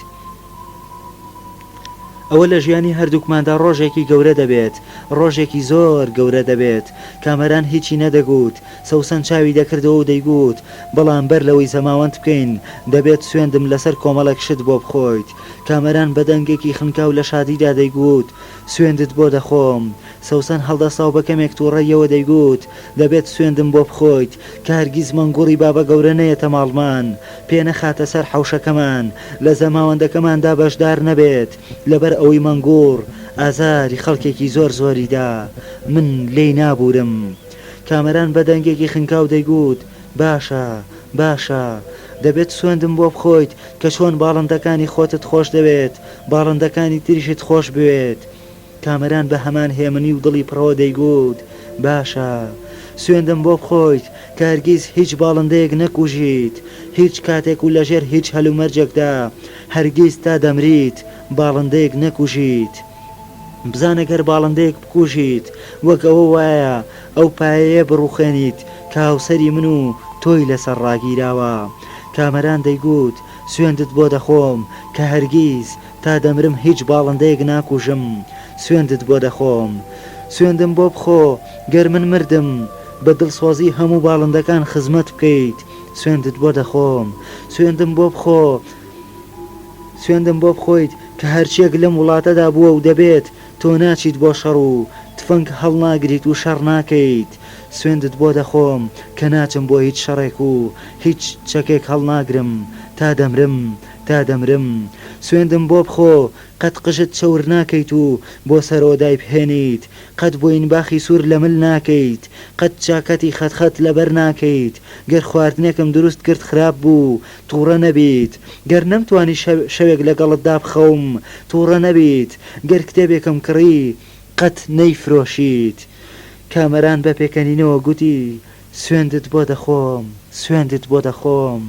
ئەوە لە ژیانی هەردووکماندا ڕۆژێکی گەورە دەبێت ڕۆژێکی زۆر گەورە دەبێت. کامەران هیچی نەدەگوت. سەوسەن چاوی دەکردەوە و دەیگوت بەڵام بەر لەوەی زەماوەند بکەین دەبێت سوێندم لەسەر کۆمەڵێک شت بۆ بخۆیت. کامەران بەدەنگێکی خنکاو لە شادیدا دەیگوت سوێندت بۆ دەخۆم. سەوسەن هەڵدەستا و بە کەمێک تووڕەیەوە دەیگوت دەبێت سوێندم بۆ بخۆیت کە هەرگیز مەنگوڕی بابە گەورە نەیەتە ماڵمان پێ نەخاتە سەر حەوشەکەمان لە زەماوەندەکەماندا بەشدار نەبێت لەبەر ئەوەی مەنگوڕ ئازاری خەڵکێکی زۆریدا من لێی نابورم. کامەران بەدەنگێکی خنکاو دەیگوت باشە دەبێت سوێندم بۆ بخۆیت کە چۆن باڵندەکانی خۆتت خۆش دەوێت باڵندەکانی تریشت خۆش بوێت. کامەران بە هەمان هێمنی و دڵی پڕەوە دەیگوت باشە سوێندم بۆ بخۆیت کە هەرگیز هیچ باڵندەیەک نەکوژیت هیچ کاتێک و لەژێر هیچ هەلومەرجێکدا هەرگیز تا دەمریت باڵندەیەک نەکوژیت. بزانەگەر باڵندەیەک بکوژیت وەک ئەوە وایە ئەو پایەیە بڕوخێنیت کە هاوسەری من و تۆی لەسەر ڕاگیراوە. کامەران دەیگوت سوێندت بۆ دەخۆم کە هەرگیز تا دەمرم هیچ باڵندەیەک ناکوژم. سوێندت بۆ دەخۆم سوێندم بۆ بخۆ گەر من مردم بە دڵسۆزی هەموو باڵندەکان خزمەت بکەیت. سوێندت بۆ دەخۆم سوێندم بۆ بخۆ سوێندم بۆ بخۆیت کە هەرچیەک لەم وڵاتەدا بووە و دەبێت تۆ ناچیت بۆ شەڕ و تفەنگ هەڵناگریت و شەڕ ناکەیت. سوێندت بۆ دەخۆم کە ناچم بۆ هیچ شەڕێک و هیچ چەکێک هەڵناگرم تا دەمرم. سوێندم بۆ بخۆ قەت قژت چەور ناکەیت و بۆ سەرۆدای بهێنیت قەت بۆین باخی سوور لە مل ناکەیت قەت چاکەتی خەتخەت لەبەر ناکەیت. گەر خواردنێکم دروست کرد خراپ بوو تووڕە نەبیت گەر نەمتوانی شەوێک لەگەڵتدا بخەوم تووڕە نەبیت گەر کتێبێکم کڕی قەت نەیفرۆشیت. کامەران بە پێکەنینەوە گوتی سوێندت بۆ دەخۆم.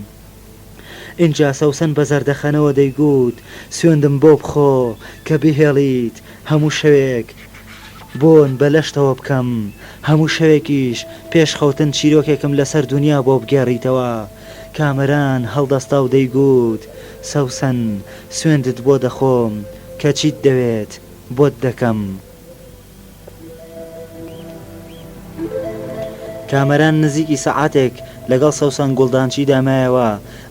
اینجا سەوسەن بە زەردەخەنەوە دەیگوت سوێندم بۆ بخۆ کە بهێڵیت هەموو شەوێک بۆن بە لەشتەوە بکەم هەموو شەوێکیش پێش خەوتن چیرۆکێکم لەسەر دنیا بۆ بگێڕیتەوە. کامەران هەڵدەستا و دەیگوت سەوسەن سوێندت بۆ دەخۆم کە چیت دەوێت بۆت دەکەم. کامەران نزیکی سەعاتێک لەگەڵ سەوسەن گوڵدانچی دامایەوە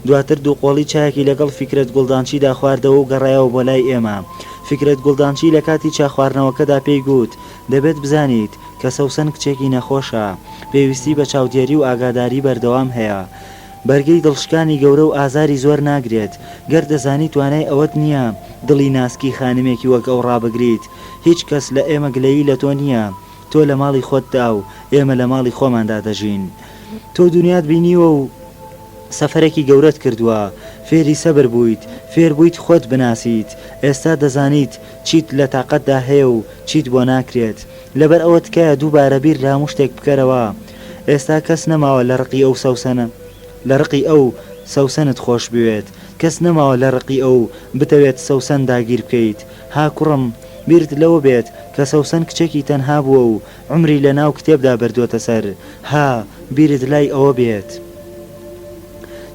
دواتر دووقۆڵی چایەکی لەگەڵ فیکرێت گوڵدانچیدا خواردەوە و گەڕایەوە بۆ لای ئێمە. فیکرێت گوڵدانچی لە کاتی چا خواردنەوەکەدا پێی گوت دەبێت بزانیت کە سەوسەن کچێکی نەخۆشە پێویستی بە چاودێری و ئاگاداری بەردەوام هەیە. بەرگەی دڵشکانی گەورە و ئازاری زۆر ناگرێت گەر دەزانی توانای ئەوەت نییە دڵی ناسکی خانمێکی وەک ئەو ڕابگریت. هیچ کەس لە ئێمە گلەیی لە تۆ نییە تۆ لە ماڵی خۆتدا و ئێمە لە ماڵی خۆماندا دەژین. تۆ دنیات بینیوە و سەفەرێکی گەورەت کردووە فێری سەبر بوویت فێر بوویت خۆت بناسیت. ئێستا دەزانیت چیت لە تااقەتدا هەیە و چیت بۆ ناکرێت. لەبەر ئەوە تکایە دووبارە بیر لە هەموو شتێک بکەرەوە. ئێستا کەس نەماوە لە ڕقی ئەو سەوسەنە لە ڕقی ئەو سەوسەنت خۆش بوێت کەس نەماوە لە ڕقی ئەو بتەوێت سەوسەن داگیر بکەیت ها کوڕم بیرت لەوە بێت کە سەوسەن کچێکی تەنها بووە و عمری لە ناو کتێبدا بردوۆتە سەر ها بیرت لای ئەوە بێت.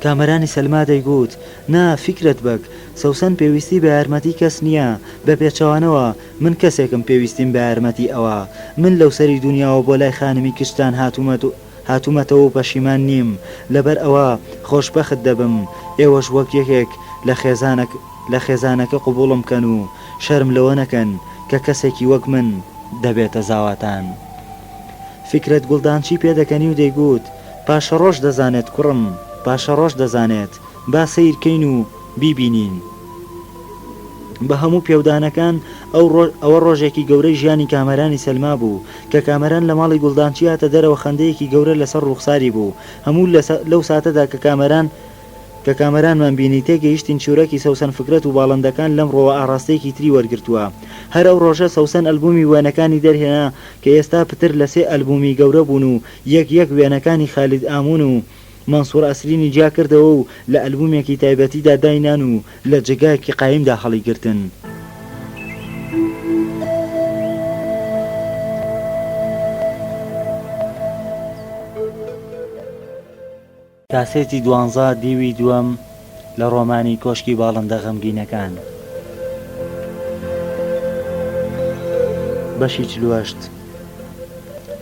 کامەرانی سەلما دەیگوت نا فیکرت بەک سەوسەن پێویستی بە یارمەتی کەس نییە بە پێچەوانەوە من کەسێکم پێویستیم بە یارمەتی ئەوە من لەو سەری دنیاوە بۆ لای خانمی کشتان هاتوومەتەوە و پەشیمان نیم لەبەر ئەوە خۆشبەخت دەبم ئێوەش وەک یەکێک لە خێزانەکە قوبوڵم کەن و شەرم لەوە نەکەن کە کەسێکی وەک من دەبێتە زاواتان. فکرت گوڵدانچی پێدەکەنی و دەیگوت پاشە ڕۆژ دەزانێت کوڕم پاشە ڕۆژ دەزانێت با سیرکەین و بیبینین. بە هەموو پێودانەکان ئەوە ڕۆژێکی گەورەی ژیانی کامەرانی سەلما بوو کە کامەران لە ماڵی گوڵدانچی هاتە دەرەوە خەندەیەکی گەورە لەسەر ڕوخساری بوو. هەموو لەو ساتەدا کە کامەرانمان بینی تێگەیشتین چورەکی سەوسەن فکرەت و باڵندەکان لەم ڕۆوە ئاڕاستەیەکی تری وەرگرتووە. هەر ئەو ڕۆژە سەوسەن ئەلبومی وێنەکانی دەرهێنا کە ئێستا پتر لە 3 ئەلبومی گەورە بوون و یەک وێنەکانی خالید ئامون و مەنسوور ئەسرینی جیا کردەوە و لە ئەلبومێکی تایبەتیدا داینان و لە جگایەکی قایمدا هەڵی گرتن. کاسێتی 12 دیوی دووەم لە ڕۆمانی کۆشکی باڵندە غەمگینەکان بەشی 48.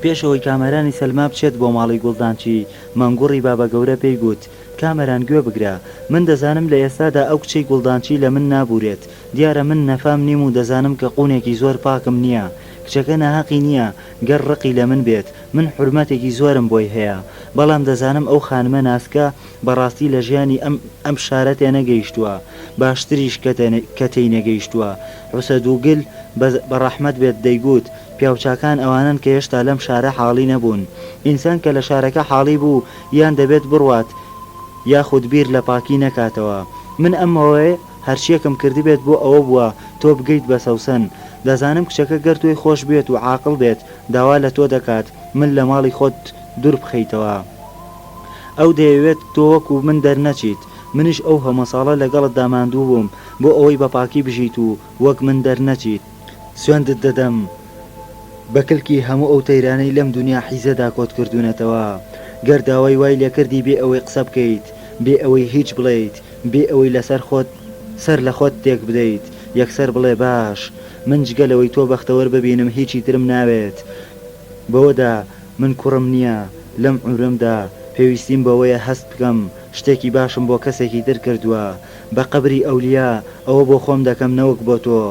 پێشەوەی کامەرانی سەلما بچێت بۆ ماڵی گوڵدانچی مەنگوڕی بابە گەورە پێی گوت کامەران گوێ بگرە من دەزانم لە ئێستادا ئەو کچەی گوڵدانچی لە من نابورێت دیارە من نەفام نیم و دەزانم کە قوونێکی زۆر پاکم نییە کچەکە ناهەقی نییە گەر ڕقی لە من بێت من حرمەتێکی زۆرم بۆی هەیە بەڵام دەزانم ئەو خانمە ناسکە بەڕاستی لە ژیانی ئەم شارە تێنەگەیشتووە باشتریش کە تێی نەگەیشتووە. حوسە دووگل بە ڕەحمەت بێت دەیگوت پیاوچاکان ئەوانن کە هێشتا لەم شارە حاڵی نەبوون ئینسان کە لە شارەکە حاڵی بوو یان دەبێت بڕوات یاخود بیر لە پاکی نەکاتەوە. من ئەمەوەی هەرچیەکم کردی بێت بۆ ئەوە بووە تۆ بگەیت بە سەوسەن دەزانم کچەکە گەر توی خۆش بێت و عاقڵ بێت داوا لە تۆ دەکات من لە ماڵی خۆت دوور بخەیتەوە ئەو دەیەوێت تۆ وەکو من دەرنەچیت منیش ئەو هەمە ساڵە لەگەڵت داماندوو بووم بۆ ئەوەی بە پاکی بژیت و وەک من دەرنەچیت. سوێندت دەدەم بەکلکی هەموو ئەو تەیرانەی لەم دنیا حیزەدا کۆت کردوونەتەوە گەر داوای وای لێکردی بێ ئەوەی قسە بکەیت بێ ئەوەی هیچ بڵێیت بێ ئەوەی لەسەر خۆت سەر لە خۆت تێک بدەیت یەکسەر بڵێ باش من جگەلەوەی تۆ بەختەوەر ببینم هیچی ترم ناوێت بەوەدا من کوڕم نییە لەم عمرمدا پێویستیم بەوەیە هەست بکەم شتێکی باشم بۆ کەسێکی تر کردووە بە قەبری ئەولیا ئەوە بۆ خۆم دەکەم نەوەک بۆ تۆ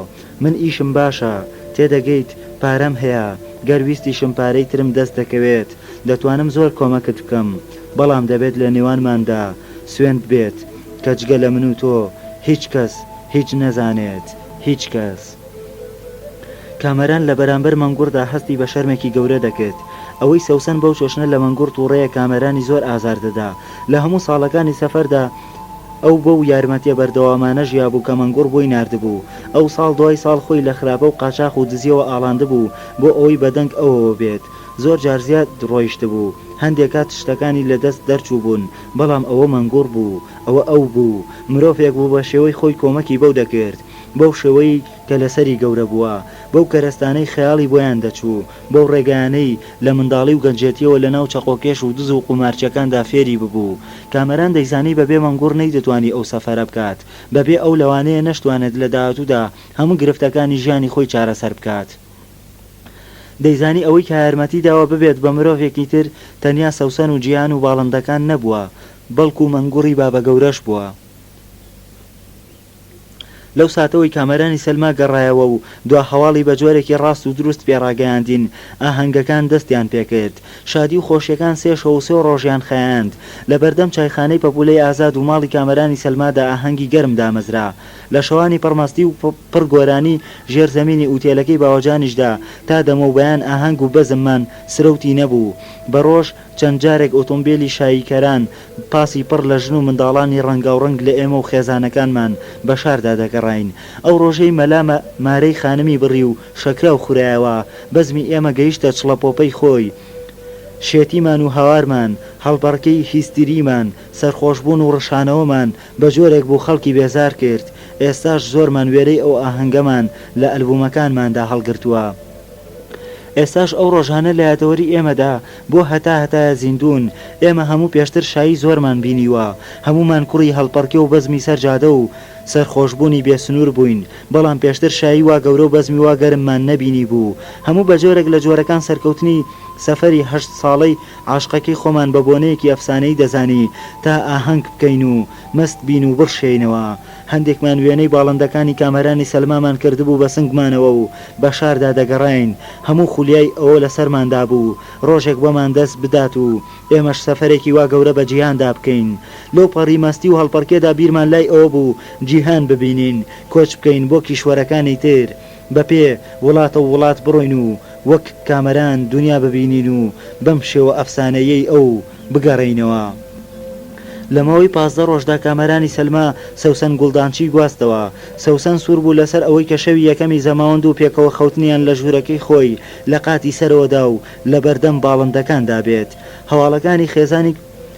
من ئیشم باشە تێدەگەیت پارەم هەیە گەرویستیشم پارەی ترم دەست دەکەوێت دەتوانم زۆر کۆمەکت بکەم بەڵام دەبێت لە نێوانماندا سوێند بێت کە جگە لە من و تۆ هیچ کەس هیچ نەزانێت هیچ کەس. کامەران لە بەرامبەر مەنگوڕدا هەستی بە شەرمێکی گەورە دەکرد ئەوەی سەوسەن بەو چۆشنە لە مەنگوڕ تووڕەیە کامەرانی زۆر ئازار دەدا لە هەموو ساڵەکانی سەفەردا ئەو بەو یارمەتیە بەردەوامانە ژیا بوو کە مەنگوڕ بۆی ناردبوو ئەو ساڵ دوای ساڵ خۆی لە خراپە و قاچاق و دزیەوە ئاڵاندە بوو بۆ ئەوەی بەدەنگ ئەوەوە بێت زۆر جار زیاد ڕۆیشت بوو هەندێک کات شتەکانی لە دەست دەرچوو بوون بەڵام ئەوە مەنگوڕ بوو ئەو بوو مرۆڤێک بوو بە شێوەی خۆی کۆمەکی بەو دەکرد بەو شێوەی کە لەسەری گەورە بووە بەو کەرەستانەی خەیاڵی بۆیان دەچوو بەو ڕێگانەی لە منداڵی و گەنجێتیەوە لە ناو چەقۆکێش و دز و قومارچەکاندا فێری ببوو. کامەران دەیزانی بەبێ مەنگوڕ نەیدەتوانی ئەو سەفەرە بکات بەبێ ئەو لەوانەیە نەشتوانێت لە داهاتوودا هەموو گرفتەکانی ژیانی خۆی چارەسەر بکات. دەیزانی ئەوەی کە یارمەتی داوە ببێت بە مرۆڤێکی تر تەنیا سەوسەن و گیان و باڵندەکان نەبووە بەڵکو مەنگوڕی بابە گەورەش بووە. لەو ساتەوەی کامەرانی سەلما گەڕایەوە و دوا هەواڵی بە جۆرێکی ڕاست و دروست پێڕاگەیاندین ئاهەنگەکان دەستیان پێکرد شادی و خۆشیەکان سێشە و 3 ڕۆژیان خەیاند لە بەردەم چایخانەی پەپولەی ئازاد و ماڵی کامەرانی سەلمادا ئاهەنگی گەرم دامەزرا لە شەوانی پڕماستی و پڕ گۆرانی ژێر زەمینی ئوتێلەکەی باوەجانیشدا تا دەمە و بەیان ئاهەنگ و بەزممان سرەوتی نەبوو بە ڕۆژ چەند جارێک ئۆتۆمبیلی شاییکەران پاسی پڕ لە ژن و منداڵانی ڕەنگاوڕەنگ لە ئێمە و خێزانەکانمان بە شاردا دەگەڕین ئەو ڕۆژەی مەلا مارەی خانمی بڕی و شەکرا و خورایەوە بەزمی ئێمە گەیشتە چڵەپۆپەی خۆی شێتیمان و هاوارمان هەڵبەڕکەی هیستریمان سەرخۆشبوون و ڕشانەوەمان بە جۆرێک بۆ خەڵکی بێزار کرد. ئێستاش زۆرمان وێرەی ئەو ئاهەنگەمان لە ئەلبومەکانماندا هەڵگرتووە. ئێستاش ئەو ڕۆژانە لە یادەوەری ئێمەدا بۆ هەتا زیندون. ئێمە هەموو پێشتر شایی زۆرمان بینیوە، هەمومان کوڕی هەڵپەڕکێ و بەزمی سەرجادە و سەرخۆشبوونی بێسنوور بووین، بەڵام پێشتر شایی وا گەورە و بەزمی وا گەرممان نەبینی بوو. هەموو بە جۆرێک لە جۆرەکان سەرکەوتنی سەفەری 8 ساڵەی عاشقەکەی خۆمان بە بۆنەیەکی ئەفسانەی دەزانی تا ئاهەنگ بکەین و مەست بین و بڕشێنەوە. هەندێکمان وێنەی باڵندەکانی کامەرانی سەلمامان کردبوو بە سنگمانەوە و بە شاردا دەگەڕین. هەموو خولیای ئەوە لەسەرماندا بوو، ڕۆژێک بۆمان دەست بدات و ئێمەش سەفەرێکی وا گەورە بە جیهاندا بکەین. لەو پەڕی مەستی و هەڵپەڕکێدا بیرمان لای ئەوە بوو جیهان ببینین، کۆچ بکەین بۆ کیشوەرەکانی تر، بەپێ وڵاتە و وڵات بڕۆین و وەک کامەران دنیا ببینین و بەم شێوە ئەفسانەیەی ئەو بگەڕینەوە. لەمەوەی 15 ڕۆژدا کامەرانی سەلما سەوسەن گوڵدانچی گواستەوە. سەوسەن سوور بوو لەسەر ئەوەی کە شەوی یەکەمی زەماوەند و پێکەوە خەوتنیان لە ژوورەکەی خۆی لە قاتی سەرەوەدا و لە بەردەم باڵندەکاندا بێت.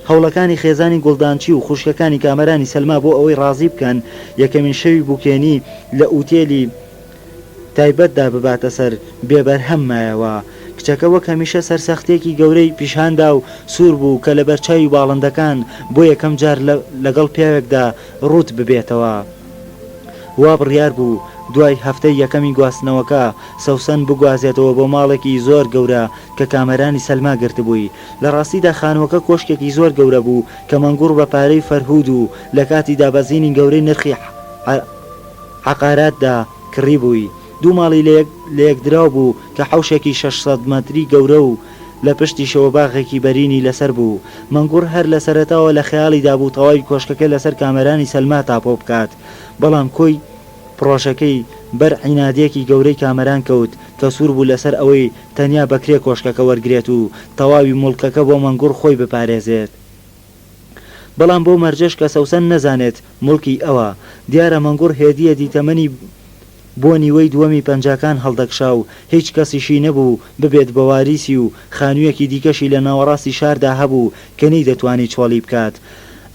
هەوڵەکانی خێزانی گوڵدانچی و خوشکەکانی کامەرانی سەلما بۆ ئەوەی ڕازی بکەن یەکەمین شەوی بووکێنی لە ئوتێلی تایبەتدا بباتە سەر بێبەرهەم مایەوە. کچەکە وەک هەمیشە سەرسەختێکی گەورەی پیشاندا و سوور بوو کە لە بەرچاوی باڵندەکان بۆ یەکەم جار لەگەڵ پیاوێکدا ڕوت ببێتەوە. وا بڕیار بوو دوای هەفتەی یەکەمی گواستنەوەکە سەوسەن بگوازێتەوە بۆ ماڵێکی زۆر گەورە کە کامەرانی سەلما گرتبووی. لە ڕاستیدا خانووەکە کۆشکێکی زۆر گەورە بوو کە مەنگوڕ بە پارەی فەرهود و لە کاتی دابەزینی گەورەی نرخی عقاراتدا کڕی بووی. دوو ماڵی لە یەکدراو بوو کە حوشێکی 600 مەتری گەورە و لە پشتیشەوە باغێکی بەرینی لەسەر بوو. مەنگوڕ هەر لە سەرەتاوە لە خەیاڵی دابوو تەواوی کۆشکەکە لەسەر کامەرانی سەلما تاپۆ بکات، بەڵام کۆی پرۆژەکەی بەر عینادیەکی گەورەی کامەران کەوت کە سوور بوو لەسەر ئەوەی تەنیا بەکرێ کۆشکەکە وەرگێت و تەواوی مڵکەکە بۆ مەنگوڕ خۆی بپارێزێت. بەڵام بۆ مەرجەش کە سەوسەن نەزانێت مڵکی ئەوە، دیارە مەنگوڕ هێدیە دیتەمەنی بۆ نیوەی دووەمی پەنجاکان هەڵدەکشا و هیچ کەسیشی نەبوو ببێت بە واریسی و خانوویەکی دیکەشی لە ناوەڕاستی شاردا هەبوو کە نەی دەتوانی چۆڵی بکات.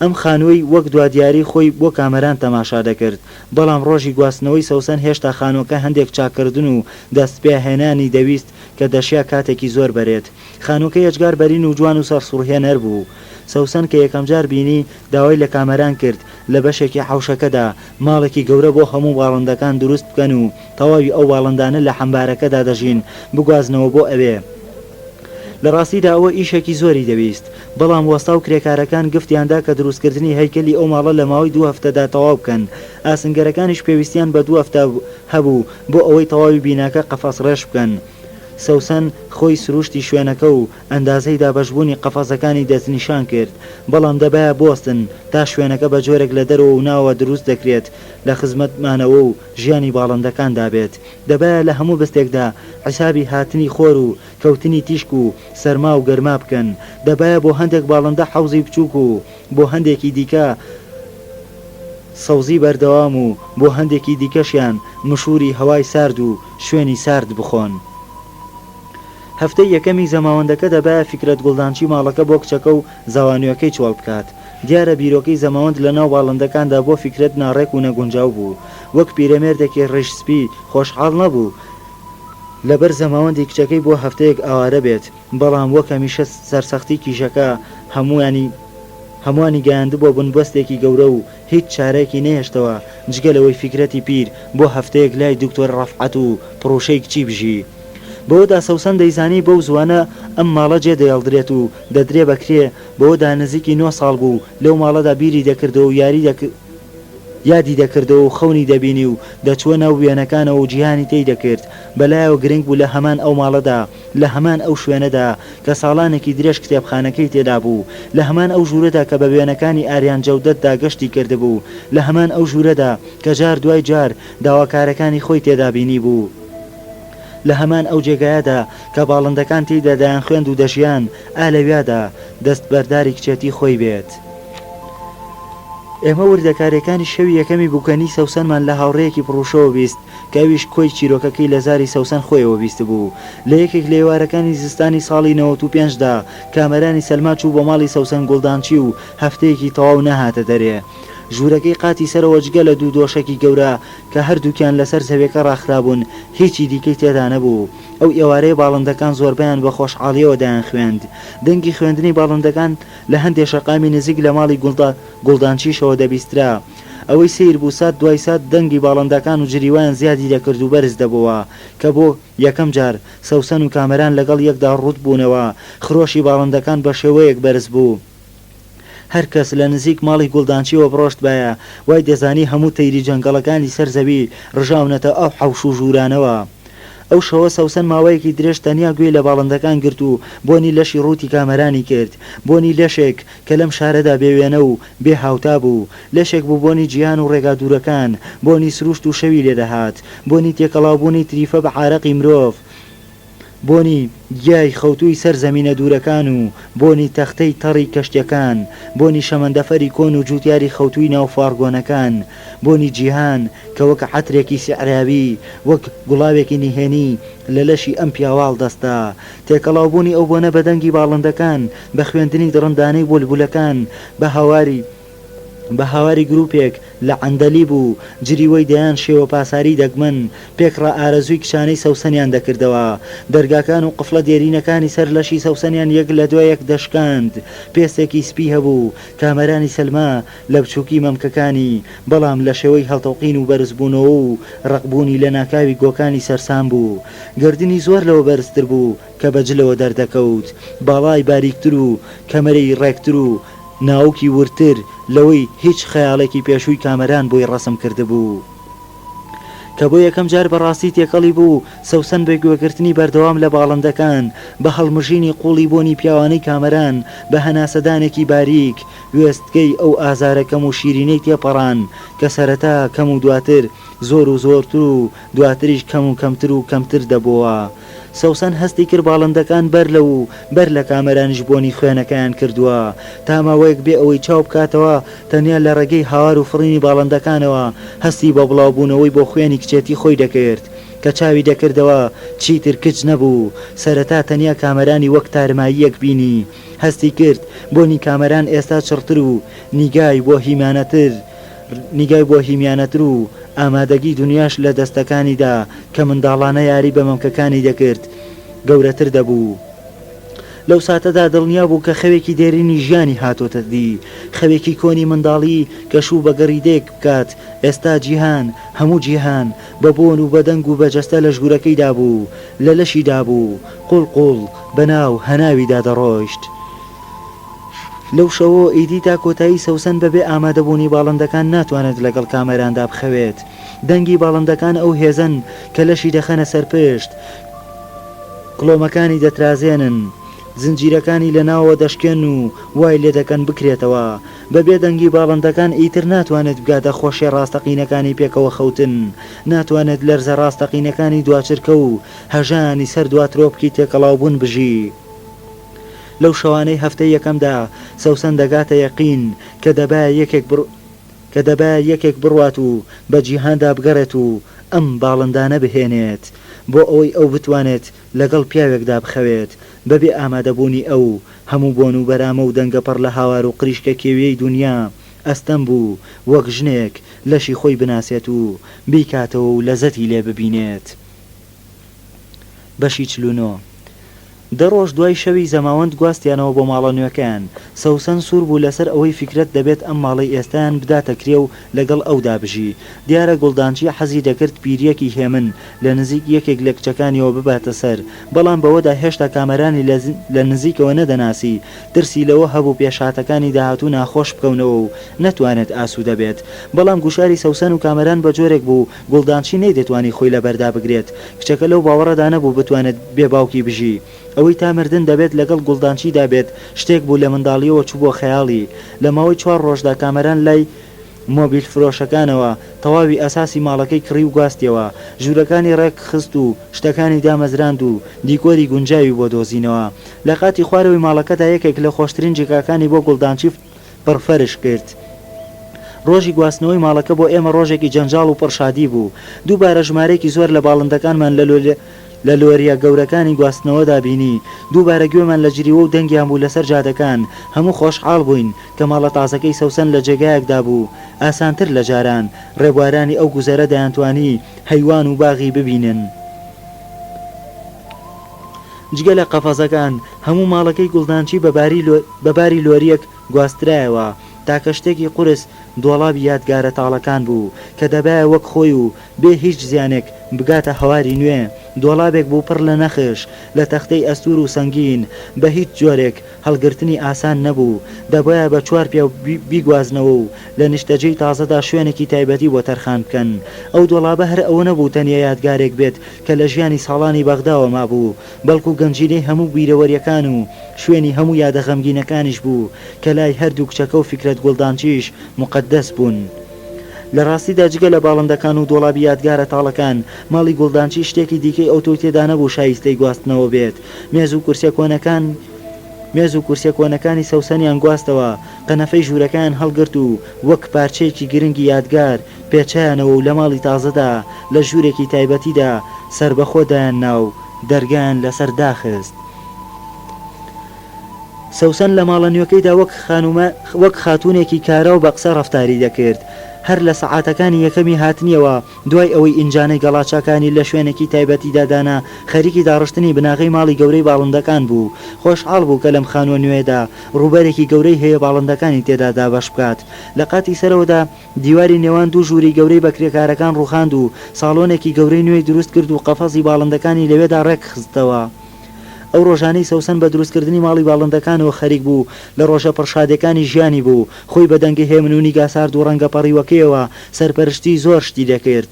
ئەم خانووی وەک دوادیاری خۆی بۆ کامەران تەماشا دەکرد، بەڵام ڕۆژی گواستنەوەی سەوسەن هێشتا خانووەکە هەندێک چاکردن و دەست پێهێنانی دەویست کە دەشیا کاتێکی زۆر بەرێت. خانووکە هێچگار بەرین و جوان و سەرسوڕهێنەر بوو. سەوسەن کە یەکەم جار بینی داوای لە کامەران کرد لە بەشێکی حوشەکەدا ماڵێکی گەورە بۆ هەموو باڵندەکان دروست بکەن و تەواوی ئەو باڵندانە لە حەمبارەکەدا دەژین بگوازنەوە بۆ ئەوێ. لە ڕاستیدا ئەوە ئیشێکی زۆری دەویست، بەڵام وەستا و کرێکارەکان گفتیاندا کە دروستکردنی هەیکەلی ئەو ماڵە لە ماوەی 2 هەفتەدا تەواو بکەن. ئاسنگەرەکانیش پێویستیان بە 2 هەفتە هەبوو بۆ ئەوەی تەواوی بیناکە قەفەس ڕێش بکەن. سەوسەن خۆی سروشتی شوێنەکە و ئەندازەی دابەشبوونی قەفەسەکانی دەستنیشان کرد، بەڵام دەبایە بۆستن تا شوێنەکە بە جۆرێک لە دەرەوە و ناوە دروست دەکرێت لە خزمەتمانەوە و ژیانی باڵندەکان دابێت. دەبایە لە هەموو بەستێکدا حسابی هاتنی خۆر و کەوتنی تیشک و سەرما و گەرما بکەن. دەبایە بۆ هەندێک باڵندە حەوزی بچووک و بۆ هەندێکی دیکە سەوزی بەردەوام و بۆ هەندێکی دیکەشیان مشوری هەوای سارد و شوێنی سارد بخۆن. هەفتەی یەکەمی زەماوەندەکە دەبایە فکرەت گوڵدانچی ماڵەکە بۆ کچەکە و زەوانویەکەی چۆڵ بکات. دیارە بیرۆکەی زەماوەند لە ناو باڵندەکاندا بۆ فکرەت ناڕێک و نەگونجاو بوو، وەک پیرەمێردێکی ڕێژسپی خۆشحاڵ نەبوو لەبەر زەماوەندی کچەکەی بۆ هەفتەیەک ئاوارە بێت، بەڵام وەک هەمیشە سەرسەختی کیژەکە هەمووانی گەیاند بۆ بنبەستێکی گەورە و هیچ چارەیەکی نەهێشتەوە جگەلەوەی فکرەتی پیر بۆ هەفتەیەک لای دکتۆر ڕەفعەت و پرۆشەی کچی بژی. بەوەدا سەوسەن دەیزانی بەو زوانە ئەم ماڵە جێ دەیڵدرێت و دەدرێ بەکرێ. بەوەدا نزیکی 9 ساڵ بوو لەو ماڵەدا بیری دەکردەوە و یادی دەکردەوە و خەونی دەبینی و دەچوە ناو وێنەکانەوە و جیهانی تێی دەکرد. بەلایەوە گرنگ بوو لە هەمان ئەو ماڵەدا، لە هەمان ئەو شوێنەدا کە ساڵانێکی درێژ کتێبخانەکەی تێدا بوو، لە هەمان ئەو ژوورەدا کە بە وێنەکانی ئاریان جەودەتدا گەشتی کردبوو، لە هەمان ئەو ژوورەدا کە جار دوای جار داواکارەکانی خۆی تێدا بینی بوو، لە هەمان ئەو جێگایەدا کە باڵندەکان تێیدا دایان خوێند و دەژیان ئالەویادا دەست بەرداری کچێتی خۆی بێت. ئێمە وردەکارەکانی شەوی یەکەمی بووکەنی سەوسەنمان لە هاوڕەیەکی پڕوشەوە بیست کەویش کۆی چیرۆکەکەی لە زاری سەوسەن خۆیەوە بیست بوو. لە یەکێک لە ئێوارەکانی زستانی ساڵی 95دا کامەرانی سەلما چوو بۆ ماڵی سەوسەن گوڵدانچی و هەفتەیەکی تەواو نەهاتە دەرێ. ژوورەکەی قاتی سەرەوە جگە لە دوو دۆشەکی گەورە کە هەردووکیان لەسەر زەویەکە ڕاخرابوون هیچی دیکەی تێدا نەبوو. ئەو ئێوارەیە باڵندەکان زۆربیان بە خۆشحاڵیەوە دایان خوێند. دەنگی خوێندنی باڵندەکان لە هەندێک شەقامی نزیک لە ماڵی گوڵدانچیشەوە دەبیسترا. ئەوەی سیر بوو سات دوای سات دەنگی باڵندەکان و جریوان زیادی دەکرد و بەرز دەبەوە کە بۆ یەکەم جار سەوسەن و کامەران لەگەڵ یەکدا ڕوت بوونەوە. خرۆشی باڵندەکان بە شێوەیەک بەرز بوو. هەر کەس لە نزیک ماڵی گوڵدانچیەوە بڕۆشت بایە وای دەزانی هەموو تەیری جەنگەڵەکانی سەرزەوی ڕژاونەتە ئەو حەوش و ژوورانەوە. ئەو شەوە سەوسەن ماوەیەکی درێژ تەنیا گوێ لە باڵندەکان گرت و بۆنی لەشی ڕووتی کامەرانی کرد. بۆنی لەشێک کە لەم شارەدا بێوێنە و بێ هاوتا بوو. لەشێک بوو بۆنی جیهان و ڕێگا دوورەکان، بۆنی سروشت و شەوی لێدەهات، بۆنی تێکەڵاوبوونی تریفە بە عارەقی مرۆڤ، بۆنی گیای خەوتووی سەر زەمینە دوورەکان و بۆنی تەختەی تەڕی کەشتەکان، بۆنی شەمەندەفەری کۆن و جوتیاری خەوتووی ناو فارگۆنەکان، بۆنی جیهان کە وەک عەترێکی سیعراوی وەک گوڵاوێکی نهێنی لە لەشی ئەم پیاواڵ دەستا. تێکەڵاوبوونی ئەو بۆنە بە دەنگی باڵندەکان، بە خوێندنی دڕندانەی بولبولەکان، بە هاواری گروپێک لە عەندەلی بوو جریوەی دەیان شێوە پاساری دەگمەن پێکڕە ئارەزووی کشانەی سەوسەنیان دەکردەوە. دەرگاکان و قفڵە دێرینەکانی سەر لەشی سەوسەنیان یەک لە دوای یەک دەشکاند. پێستێکی سپی هەبوو. کامەرانی سەلما لە بچووکی مەمکەکانی بەڵام لە شێوەی هەڵتەوقین و بەرزبوونەوە و ڕقبوونی لە ناکاوی گۆکانی سەرسام بوو. گردنی زۆر لەوە بەرزتر بوو کە بەجلەوە دەردەکەوت. باڵای باریکتر و کەمەرەی ڕێکتر و ناوکی ورتر لەوەی هیچ خەیاڵێکی پێشووی کامەران بۆی ڕەسم کرده بوو. کە بۆ یەکەم جار بەڕاستی تێکەڵی بوو سەوسەن بە گوێگرتنی بەردەوام لە باڵندەکان، بە هەڵمژینی قوڵی بۆنی پیاوانەی کامەران، بە هەناسەدانێکی باریک وێستگەی ئەو ئازارەکەم و شیرینەی تێپەڕان کە سەرەتا کەم و دواتر زۆر و زۆرتر و دواتریش کەم و کەمتر و کەمتر دەبووە. سەوسەن هەستی کرد باڵندەکان بەر لە کامەرانیش بۆنی خوێنەکەیان کردووە تا ماوەیەک بێ ئەوەی چاو بکاتەوە تەنیا لە ڕێگەی هاوار و فڕینی باڵندەکانەوە هەستی بە بڵاوبوونەوەی بۆ خوێنی کچێتی خۆی دەکرد کە چاوی دەکردەوە چیتر کچ نەبوو. سەرەتا تەنیا کامەرانی وەک تارماییەک بینی. هەستی کرد بۆنی کامەران ئێستا چڕتر و نیگای بۆ هیمیانەتر و ئامادەگی دنیاش لە دەستەکانیدا کە منداڵانە یاری بە مەمکەکانی دەکرد گەورەتر دەبوو. لەو ساتەدا دڵنیا بوو کە خەوێکی دێرینی ژیانی هاتۆتە دی، خەوێکی کۆنی منداڵی کە شوو بە گەڕیدەیەک بکات. ئێستا جیهان هەموو جیهان بە بۆن و بەدەنگ و بەجەستە لە ژوورەکەیدا بوو، لە لەشیدا بوو، قوڵقوڵ بەناو هەناویدا دەڕۆیشت. لەو شەوە ئیدی تا کۆتایی سەوسەن بەبێ ئامادەبوونی باڵندەکان ناتوانێت لەگەڵ کامەراندا بخەوێت. دەنگی باڵندەکان ئەو هێزن کە لەشی دەخەنە سەرپشت، کڵۆمەکانی دەترازێنن، زنجیرەکانی لە ناوە دەشکێن و وای لێ دەکەن بکرێتەوە. بەبێ دەنگی باڵندەکان ئیتر ناتوانێت بگاتە خۆشیە ڕاستەقینەکانی پێکەوە خەوتن، ناتوانێت لەرزە ڕاستەقینەکانی دواچرکە و هەژانی سەر دواترۆپکی تێکەڵاوبوون بژی. لەو شەوانەی هەفتەی یەکەمدا سەوسەن دەگاتە یەقین کە دەبا یەکێک بڕوات و بە جیهاندا بگەڕێت و ئەم باڵندانە بهێنێت بۆ ئەوەی ئەو بتوانێت لەگەڵ پیاوێکدا بخەوێت. بەبێ ئامادەبوونی ئەو هەموو بۆن و بەرامە و دەنگەپەڕ لە هاوار و قریشکە کێویەی دنیا ئەستەم بوو وەک ژنێک لەشی خۆی بناسێت و بیکاتەوە و لەزەتی لێ ببینێت. بەشی 49 دەڕۆژ دوای شەوی زەماوەند گواستیانەوە بۆ ماڵە نوێەکەیان. سەوسەن سوور بوو لەسەر ئەوەی فکرەت دەبێت ئەم ماڵەی ئێستایان بداتە کرێ و لەگەڵ ئەودا بژی. دیارە گوڵدانچی حەزی دەکرد پیرەکی هێمن لە نزیک یەکێک لە کچەکانیەوە بباتە سەر، بەڵام بەوەدا هێشتا کامەرانی لە نزیکەوە نەدەناسی. ترسی لەوە هەبوو پێشاتەکانی داهاتوو ناخۆش بکەونەوە و نەتوانێت ئاسوودە بێت. بەڵام گوشاری سەوسەن و کامەران بە جۆرێک بوو گوڵدانچی نەیدەتوانی خۆی لەبەردا بگرێت. کچەکە لەو باوەڕەدا نەبوو بتوانێت بێ باوکی بژی. ئەوەی تا مردن دەبێت لەگەڵ گوڵدانچیدا بێت شتێک بوو لە منداڵیەوە چوو بۆ خەیاڵی. لە ماوەی 4 ڕۆژدا کامەران لای مۆبیل فرۆشەکانەوە تەواوی ئەساسی ماڵەکەی کڕی و گواستیەوە. ژوورەکانی ڕێک خست و شتەکانی دامەزراند و دیکۆری گونجاوی بۆ دۆزینەوە. لە قاتی خوارەوەی ماڵەکەدا یەکێک لە خۆشترین جێگاکانی بۆ گوڵدانچی پڕفەرش کرد. ڕۆژی گواستنەوەی ماڵەکە بۆ ئێمە ڕۆژێکی جەنجاڵ و پڕشادی بوو. دووبارە ژمارەیەکی زۆر لە باڵندەکانمان لە لۆریە گەورەکانی گواستنەوەدا بینی. دووبارە گوێمان لە جریوە و دەنگیان بوو لەسەر جادەکان. هەموو خۆشحاڵ بووین کە ماڵە تازەکەی سەوسەن لە جێگایەکدا بوو. ئاسانتر لە جاران ڕێبوارانی ئەو گوزەرە دەیانتوانی هەیوان و باغی ببینن. جگە لە قەفەزەکان هەموو ماڵەکەی گوڵدانچی بەباری لۆریەک گواسترایەوە. تاکە شتێکی قورس دۆڵابی یادگارە تاڵەکان بوو کە دەبایە وەک خۆی و بێ هیچ زیانێک بگاتە هەواری نوێ. دۆڵابێک بوو پڕ لە نەخش لە تەختەی ئەستور و سەنگین، بە هیچ جۆرێک هەڵگرتنی ئاسان نەبوو. دەبایە بە 4 پیا بیگوازنەوە و لە نیشتەجەی تازەدا شوێنێکی تایبەتی بۆ تەرخان بکەن. ئەو دۆڵابە هەر ئەوە نەبوو تەنیا یادگارێک بێت کە لە ژیانی ساڵانی بەغداوە مابوو، بەڵکو گەنجینەی هەموو بیرەوەریەکان و شوێنی هەموو یادە غەمگینەکانیش بوو کە لای هەردوو کچەکە و فکرەت گوڵدانچیش مقدەس بوون. لە ڕاستیدا جگە لە باڵندەکان و دۆڵابی یادگارە تاڵەکان ماڵی گوڵدانچی شتێکی دیکەی ئەو تۆ تێدا نەبوو شایستەی گواستنەوە بێت. مێز و کورسە کۆنەکانی سەوسەنیان گواستەوە، قەنەفەی ژوورەکان هەڵگرت و وەک پارچەیەکی گرنگی یادگار پێچیانەوە و لە ماڵی تازەدا لە ژوورێکی تایبەتیدا سربەخۆدایان ناو دەرگان لەسەر داخست. سەوسەن لە ماڵە نوێکەیدا وەک خاتوونێکی کارە و بە قسە ڕەفتاری دەکرد. هەر لە سەعاتەکانی یەکەمی هاتنیەوە دوای ئەوەی ئینجانەی گەڵاچەکانی لە شوێنێکی تایبەتی دادانا خەریکی داڕشتنی بناغی ماڵی گەورەی باڵندەکان بوو. خۆشحاڵ بوو کە لەم خانوە نوێدا ڕووبەرێکی گەورەی هەیە باڵندەکانی تێدا دابەش بکات. لە قاتی سەرەوەدا دیواری نێوان دوو ژووری گەورەی بەکرێکارەکان ڕوخاند و ساڵۆنێکی گەورەی نوێی دروست کرد و قەفەزی باڵندەکانی لەوێدا ڕێک خستەوە. ئەو ڕۆژانەی سەوسەن بە دروستکردنی ماڵی باڵندەکانەوە خەریک بوو، لە ڕۆژە پڕشادەکانی ژیانی بوو، خۆی بە دەنگی هێمن و نیگاسارد و ڕەنگە پەڕیوەکەیەوە سەرپەرشتی زۆر شتی دەکرد.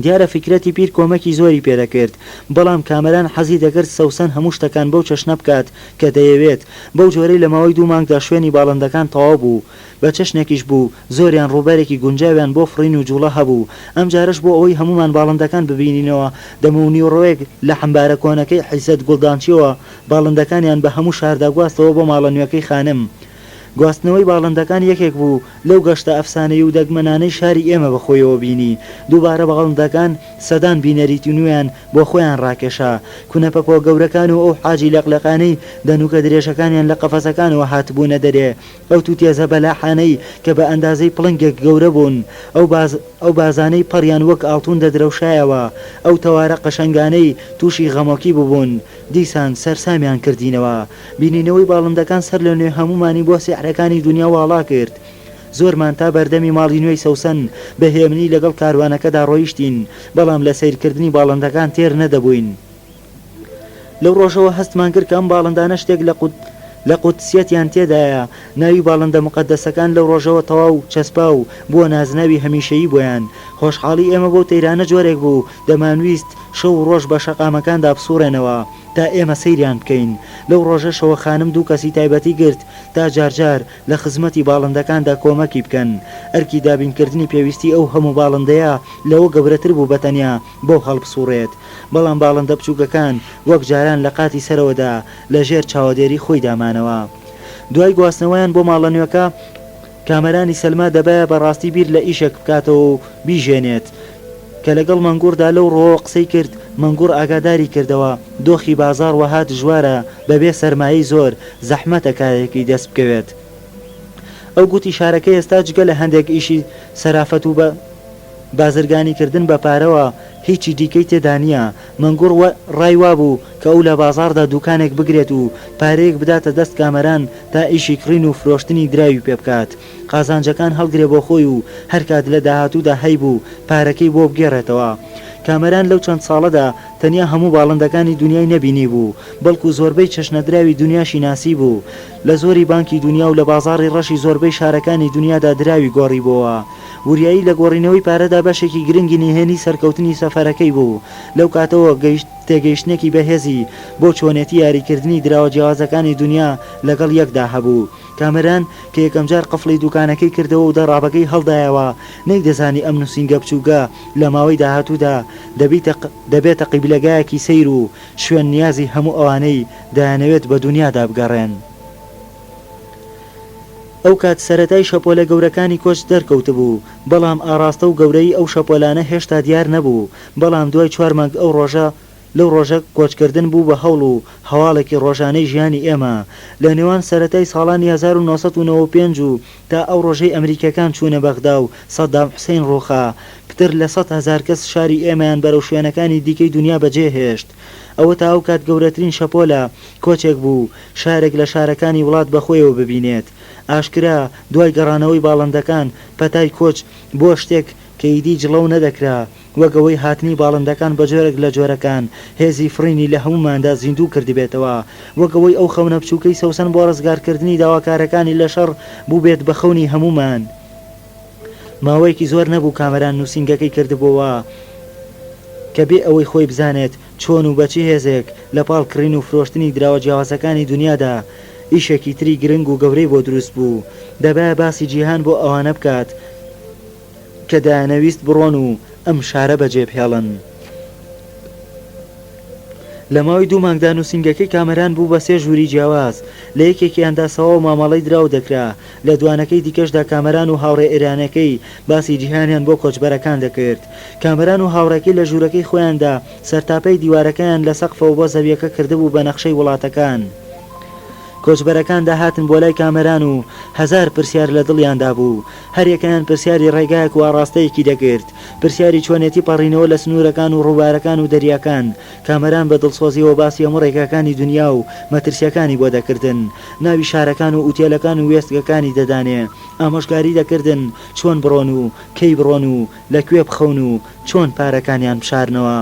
دیارە فکرەتی پیر کۆمەکی زۆری پێدەکرد، بەڵام کامەران حەزی دەکرد سەوسەن هەموو شتەکان بەو چەشنە بکات کە دەیەوێت. بەو جۆرەی لە ماوەی 2 مانگدا شوێنی باڵندەکان تەواو بوو. بە چەشنێکیش بوو زۆریان ڕووبەرێکی گونجاویان بۆ فڕین و جوڵە هەبوو. ئەم جارش بۆ ئەوەی هەمومان باڵندەکان ببینینەوە دەمەونی و ڕۆیەک لە حەمبارە کۆنەکەی حیسەت گوڵدانچیەوە باڵندەکانیان بە هەموو شاردا گواستەوە بۆ ماڵە نوێەکەی خانم. گواستنەوەی باڵندەکان یەکێک بوو لەو گەشتە ئەفسانەی و دەگمەنانەی شاری ئێمە بەخۆیەوە بینی. دووبارە باڵندەکان سەدان بینەریتی نوێیان بۆ خۆیان ڕاکێشا. کونەپەکۆ گەورەکان و ئەو حاجی لەقلەقانەی دەنوکە درێژەکانیان لە قەفەسەکانەوە هاتبوونە دەرێ. ئەو تووتێزە بەلاحانەی کە بە ئەندازەی پڵنگێک گەورە بوون، ئەو بازانەی پەڕیان وەک ئاڵتون دەدرەوشایەوە، ئەو تەوارە قەشەنگانەی تووشی غەمۆکی ببوون، دیسان سەرسامیان کردینەوە. بینینەوەی باڵندەکان سەر لە نوێ هەمومانی بۆ سیحرەکانی دنیا واڵا کرد. زۆرمان تا بەردەمی ماڵی نوێی سەوسەن بە هێمنی لەگەڵ کاروانەکەدا ڕۆیشتین، بەڵام لە سیرکردنی باڵندەکان تێر نەدەبووین. لەو ڕۆژەوە هەستمان کرد کە ئەم باڵندانە شتێک لە قودسیەتیان تێدایە. ناوی باڵندە مقدەسەکان لەو ڕۆژەوە تەواو چەسپا و بۆ نازناوی هەمیشەیی بۆیان. خۆشحاڵی ئێمە بۆ تەیرانە جۆرێک بوو، دەمانویست شەو و ڕۆژ بە شەقامەکاندا بسوڕێنەوە تا ئێمە سەیریان بکەین. لەو ڕۆژەشەوە خانم دوو کەسی تایبەتی گرت تا جارجار لە خزمەتی باڵندەکاندا کۆمەکی بکەن. ئەرکی دابینکردنی پێویستی ئەو هەموو باڵندەیە لەوە گەورەتر بوو بەتەنیا بۆ هەڵبسوڕێت. بەڵام باڵندە بچووکەکان وەک جاران لە قاتی سەرەوەدا لە ژێر چاوەدێری خۆی دامانەوە. دوای گواستنەوەیان بۆ ماڵە نوێەکە کامەرانی سەلما دەبایە بەڕاستی بیر لە ئیشێک بکاتەوە و بیژێنێت کە لەگەڵ مەنگووردا لەو ڕۆ قسەی کرد. مەنگوور ئاگاداری کردەوە دۆخی بازار وەها دژوارە، بەبێ سەرمایی زۆر زەحمەتە کارێکی دەست بکەوێت. ئەو گوتی شارەکە ئێستا جگە لە هەندێک ئیشی سەرافەت و بازرگانی کردن بە پارەوە هیچی دیکەی تێدا نییە. مەنگوور ڕایوا بوو کە ئەو لە بازاردا دوکانێک بگرێت و پارەیەک بداتە دەست کامەران تا ئیشی کڕین و فرۆشتنی دراوی پێ بکات. قازانجەکان هەڵگرێ بۆ خۆی و هەر کات لە داهاتوودا هەیبوو پارەکەی بۆ بگێڕێتەوە. کامەران لەو چەند ساڵەدا تەنیا هەموو باڵندەکانی دنیای نەبینی بوو، بەڵکو زۆربەی چەشنەدراوی دنیاشی ناسی بوو. لە زۆری بانکی دنیا و لە بازاڕی ڕەشی زۆربەی شارەکانی دنیادا دراوی گۆڕی بووە. وریایی لە گۆڕینەوەی پارەدا بەشێکی گرنگی نهێنی سەرکەوتنی سەفەرەکەی بوو. لەو کاتەوە تێگەیشتێکی بەهێزی بۆ چۆنێتی یاریکردنی دراوە جیاوازەکانی دنیا لەگەڵ یەکدا هەبوو. کامەران کە یەکەم جار قفڵی دوکانەکەی کردەوە و دەڕابەکەی هەڵدایەوە، نەیدەزانی ئەم نووسینگە بچووکە لە ماوەی داهاتوودا دەبێتە قیبلەگایەکی سەیر و شوێن نیازی هەموو ئەوانەی دایانەوێت بە دنیادا بگەڕێن. ئەو کات سەرەتای شەپۆلە گەورەکانی کۆچ دەرکەوت بوو، بەڵام ئاراستە و گەورەی ئەو شەپۆلانە هێشتا دیار نەبوو. بەڵام دوای 4 مانگ ئەو ڕۆژە لەو ڕۆژە کۆچکردن بوو بە هەوڵ و هەواڵێکی ڕۆژانەی ژیانی ئێمە. لە نێوان سەرەتای ساڵانی 1995 و تا ئەو ڕۆژەی ئەمریکەکان چوونە بەغدا و سەدام حوسێن ڕووخا، پتر لە 100,000 کەس شاری ئێمەیان بەرەو شوێنەکانی دیکەی دنیا بەجێهێشت. ئەوە تا ئەو کات گەورەترین شەپۆلە کۆچێک بوو شارێک لە شارەکانی وڵات بەخۆیەوە ببینێت. ئاشکرا دوای گەڕانەوەی باڵندەکان پەتای کۆچ بۆ شتێک کە ئیدی جڵەو نەدەکرا، وەگەوەی هاتنی باڵندەکان بە جۆرێک لە جۆرەکان هێزی فرینی لە هەموماندا زیندوو کردبێتەوە، وەگەوەی ئەو خەونە بچووکەی سەوسن بۆ ڕزگارکردنی داواکارەکانی لە شەڕ بوو بێت بە خەونی هەمومان. ماوەیەکی زۆر نەبوو کامەران نووسینگەکەی کردبووە کە بێ ئەوەی خۆی بزانێت چۆن و بەچی هێزێک لە پاڵ کڕین و فرۆشتنی دراوە جیاوازەکانی دنیادا ئیشێکی تری گرنگ و گەورەی بۆ دروست بوو. دەبایە باسی جیهان بۆ ئەوانە بکات کە دایانەویست بڕۆن و ئەم شارە بەجێ بهێڵن. لە ماوەی 2 مانگدا نووسینگەکەی کامەران بوو بە 3 ژووری جیاواز، لە یەکێکیاندا سەوا و مامەڵەی دراو دەکرا، لە دوانەکەی دیکەشدا کامەران و هاوڕێ ئێرانەکەی باسی جیهانیان بۆ کۆچبەرەکان دەکرد. کامەران و هاوڕێکەی لە ژوورەکەی خۆیاندا سەرتاپەی دیوارەکەیان لە سەقفەوە بۆ زەویەکە کردبوو بە نەخشەی وڵاتەکان. کۆچبەرەکان داهاتن بۆ لای کامەران و 1000 پرسیار لە دڵیاندا بوو. هەریەکەیان پرسیاری ڕێگایەک و ئاڕاستەیەکی دەکرد، پرسیاری چۆنێتی پەڕینەوە لە سنوورەکان و ڕووبارەکان و دەریاکان. کامەران بە دڵسۆزیەوە باسی هەموو ڕێگاکانی دنیا و مەترسیەکانی بۆ دەکردن، ناوی شارەکان و ئوتێلەکان و وێستگەکانی دەدانێ، ئامۆژگاری دەکردن چۆن بڕۆن و کەی بڕۆن و لەکوێ بخەون و چۆن پارەکانیان بشارنەوە.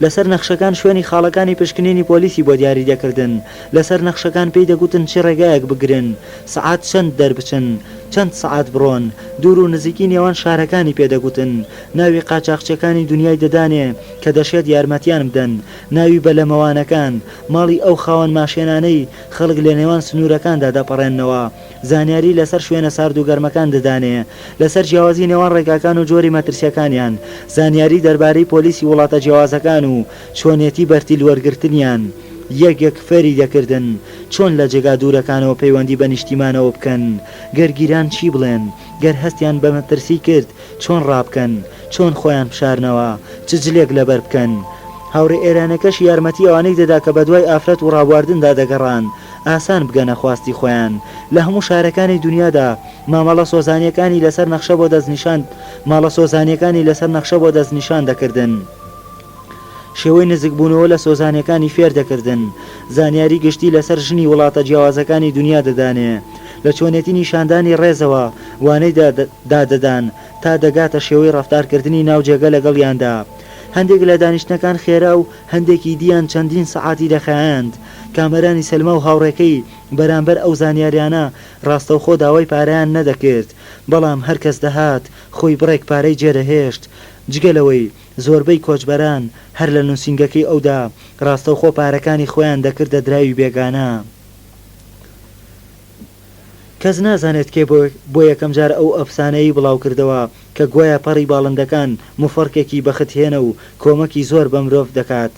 لەسەر نەخشەکان شوێنی خاڵەکانی پشکنینی پۆلیسی بۆ دیاری دەکردن، لەسەر نەخشەکان پێی دەگوتن چی ڕێگایەک بگرن، سعات چەند دەربچن، چەند سعات بڕۆن، دوور و نزیکی نێوان شارەکانی پێدەگوتن، ناوی قاچاقچەکانی دنیای دەدانێ کە دەشێت یارمەتیان بدەن، ناوی بەلەمەوانەکان، ماڵی ئەو خاوەن ماشێنانەی خەڵک لە نێوان سنوورەکاندا دەپەڕێنەوە، زانیاری لەسەر شوێنە سارد و گەرمەکان دەدانێ، لەسەر جیاوازی نێوان ڕێگاکان و جۆری مەترسیەکانیان، زانیاری دەربارەی پۆلیسی وڵاتە جیاوازەکان و چۆنێتی بەرتی لوەرگرتنیان. یەک فەری دەکردن چۆن لە جێگا دوورەکانەوە پەیوەندی بە نیشتیمانەوە بکەن، گەرگیران چی بڵێن، گەر هەستیان بە مەترسی کرد چۆن ڕابکەن، چۆن خۆیان بشارنەوە، چ جلێک لەبەر بکەن. هاوڕێ ئێرانەکەش یارمەتی ئەوانەی دەدا کە بە دوای ئافرەت و ڕابواردندا دەگەڕان ئاسان بگەنە خواستی خۆیان. لە هەموو شارەکانی دنیادا مامەڵە سۆزانیەکانی لەسەر نەخشە بۆ دەستنیشان ماڵە سۆزانیەکانی لەسەر نەخشە بۆ دەستنیشان دەکردن، شێوەی نزیکبوونەوە لە سۆزانیەکانی فێر دەکردن، زانیاری گشتی لەسەر ژنی وڵاتە جیاوازەکانی دنیا دەدانێ، لە چۆنێتی نیشاندانی ڕێزەوە وانەی دادەدان تا دەگاتە شێوەی ڕەفتارکردنی ناوجێگە لەگەڵیاندا. هەندێک لە دانیشتەکان خێرا و هەندێکی دیان چەندین سەعاتی دەخایاند. کامەرانی سەلمە و هاوڕێکەی بەرامبەر ئەو زانیاریانە ڕاستەوخۆ داوای پارەیان نەدەکرد، بەڵام هەرکەس دەهات خۆی بڕێک پارەی جێدەهێشت. جگەلەوەی زۆربەی کۆچبەران هەر لە نووسینگەکەی ئەودا ڕاستەوخۆ پارەکانی خۆیان دەکردە دراوی بێگانە. کەس نازانێت کێ بۆ یەکەم جار ئەو ئەفسانەی بڵاو کردەوە کە گوایە پەڕی باڵندەکان مفەرکێکی بەختهێنە و کۆمەکی زۆر بە مرۆڤ دەکات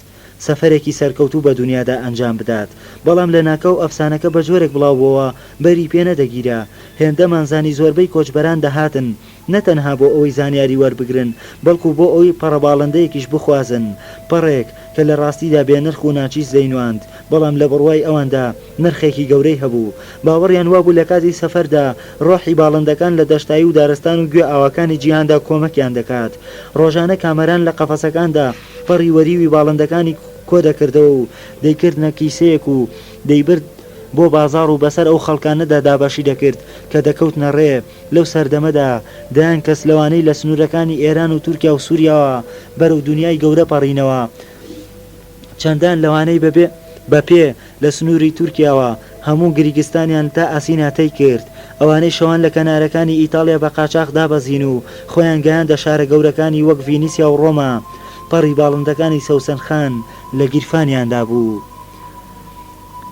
سەفەرێکی سەرکەوتوو بە دنیادا ئەنجام بدات. بەڵام لە ناکەو ئەفسانەکە بە جۆرێک بڵاو بووە بەری پێ نەدەگیرە. هێندەمانزانی زۆربەی کۆچبەران دەهاتن نەتەنها بۆ ئەوەی زانیاری وەربگرن، بەڵکو بۆ ئەوەی پەڕەباڵندەیەکیش بخوازن، پەڕێک کە لە ڕاستیدا بێنرخ و ناچیز دەینواند، بەڵام لە بڕوای ئەواندا نرخێکی گەورەی هەبوو. باوەڕیان وابوو لە کاتی سەفەردا ڕۆحی باڵندەکان لە دەشتایی و دارستان و گوێ ئاواکانی جیهاندا کۆمەکیان دەکات. ڕۆژانە کامەران لە قەفەسەکاندا پەڕی وەریوی باڵندەکانی کۆ دەکردەوە و دەیکردنە کیسەیەک و دەیبرد بۆ بازار و بەسەر ئەو خەڵکانەدا داباشی دەکرد کە دەکەوتنە ڕێ. لەو سەردەمەدا دایان کەس لەوانەی لە سنوورەکانی ئێران و تورکیا و سووریاوە بەرەو دنیای گەورە پەڕینەوە، چەندان لەوانەی بە پێ لە سنووری تورکیاوە هەموو گریگستانیان تا ئاسیناتەی کرد. ئەوانەی شەوان لە کەنارەکانی ئیتالیا بە قاچاق دابەزین و خۆیان گەیان دە شارە گەورەکانی وەک ڤینیسیا و ڕۆما. پەڕی باڵندەکانی سەوسن خان لە گیرفانیاندا بوو.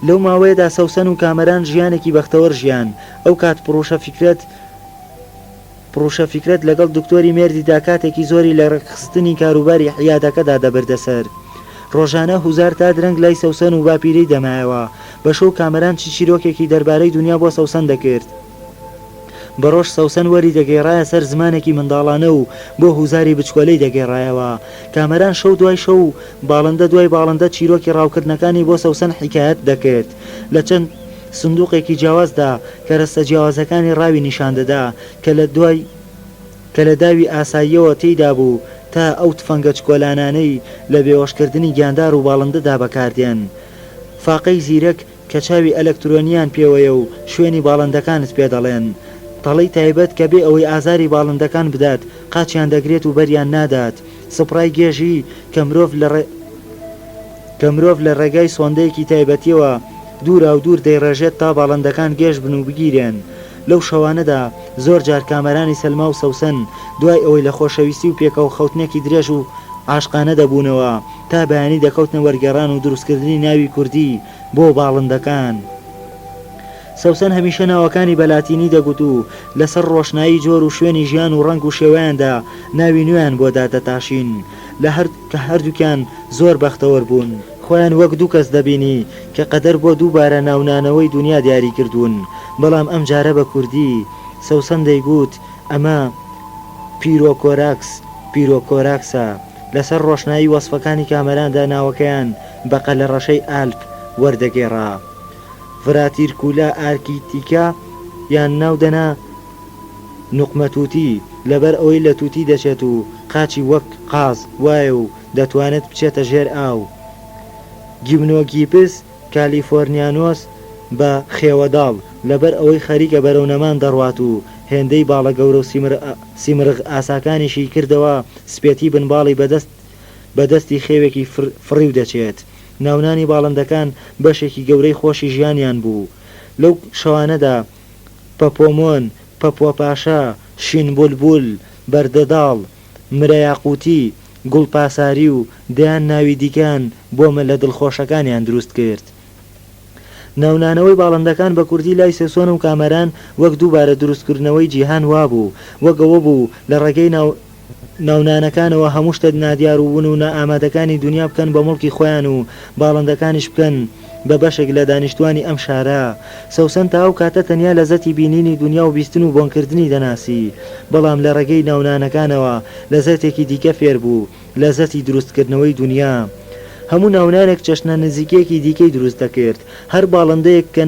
لەو ماوەیەدا سەوسن و کامەران ژیانێکی بەختەوەر ژیان. ئەو کات پڕۆشە فیکرەت لەگەڵ دکتۆری مێردیدا کاتێکی زۆری لە ڕێکخستنی کاروباری حیادەکەدا دەبردەسەر. ڕۆژانە هوزار تا درەنگ لای سەوسن و باپیرەی دەمایەوە بە شەو کامەران چی چیرۆکێکی دەربارەی دنیا بۆ سەوسن دەکرد بەڕۆژ سەوسن وەری دەگەیڕایە سەر زمانێکی منداڵانە و بۆ هوزاری بچکۆلەی دەگەیڕایەوە کامەران شەو دوای شەو باڵندە دوای باڵندە چیرۆکی ڕاوکردنەکانی بۆ سەوسن حکایەت دەکرد لە چەند سندوقێکی جیاوازدا کە ڕستە جیاوازەکانی ڕاوی نیشان دەدا کە لە داوی ئاساییەوە تێیدا بوو تا ئەو تفەنگە چکۆلانانەی لە بێوەشکردنی گیاندار و باڵندەدا بەکاردێن فاقەی زیرەک کە چاوی ئەلەکترۆنیان پێوەیە و شوێنی باڵندەکانت پێ دەڵێن تەڵەی تایبەت کە بێ ئەوەی ئازاری باڵندەکان بدات قاچیان دەگرێت و بەریان نادات سپڕای گێژی کە مرۆڤ لە ڕێگای سۆندەیەکی تایبەتیەوە دوورا و دوور دەیڕێژێت تا باڵندەکان گێژ بن و بگیرێن لەو شەوانەدا زۆر جار کامەرانی سەلما و سەوسن دوای ئەوەی لە خۆشەویستی و پێکەوە خەوتنێکی درێژ و عاشقانە دەبوونەوە تا بەیانی دەکەوتنە وەرگێڕان و دروستکردنی ناوی کوردی بۆ باڵندەکان سەوسن هەمیشە ناوەکانی بەلاتینی دەگوت و لەسەر ڕۆشنایی جۆر و شوێنی ژیان و ڕنگ و شێوەیاندا ناوی نوێیان بۆ دادەتاشین کە هەردووکیان زۆر بەختەوەر بوون خۆیان وەک دوو کەس دەبینی کە قەدەر بۆ دووبارە ناونانەوەی دنیا دیاری کردوون بەڵام ئەم جارە بە کوردی سەوسن دەیگوت ئەمە پیرۆکۆراکسە لەسەر ڕۆشنایی وەسفەکانی کامەراندا ناوەکەیان بەقە لە ڕەشەی ئالپ وەردەگێڕا ڤراتیرکولا ئارکیتیکا یان ناودەنا نوقمەتوتی لەبەر ئەوەی لە تووتی دەچێت و قاچی وەک قاز وایە و دەتوانێت بچێتە ژێر ئاو گیمنۆگیپس کالیفۆرنیانۆس بە خێوەداڵ لەبەر ئەوەی خەریکە بەرەو نەمان دەڕوات و هێندەی باڵە گەورە و سیمرغ ئاساکانیشی کردەوە سپێتی بنباڵی بەدەستی خێوێکی فڕیو دەچێت ناونانی باڵندەکان بەشێکی گەورەی خۆشی ژیانیان بوو لەو شەوانەدا پەپۆمۆن پەپۆپاشا شین بولبول بەردەداڵ مرەیاقوتی گوڵپاساری و دەیان ناوی دیکان بۆمە لە دڵخۆشەکانیان دروست کرد ناونانەوەی باڵندەکان بە کوردی لای سەوسن و کامەران وەک دووبارە دروستکردنەوەی جیهان وابوو وەگەوە بوو لە ڕێگەی ناونانەکانەوە هەموو شتە نادیار و ون و نائامادەکانی دنیا بکەن بە مڵکی خۆیان و باڵندەکانیش بکەن بە بەشێک لە دانیشتوانی ئەم شارە سەوسن تا ئەو کاتە تەنیا لەزەتی بینینی دنیا و بیستن و بۆنکردنی دەناسی بەڵام لە ڕێگەی ناونانەکانەوە لەزەتێکی دیکە فێر بوو لەزەتی دروستکردنەوەی دنیا هەموو ناونانێک چەشنە نزیکەیەکی دیکەی دروست دەکرد هەر باڵندەیەک کە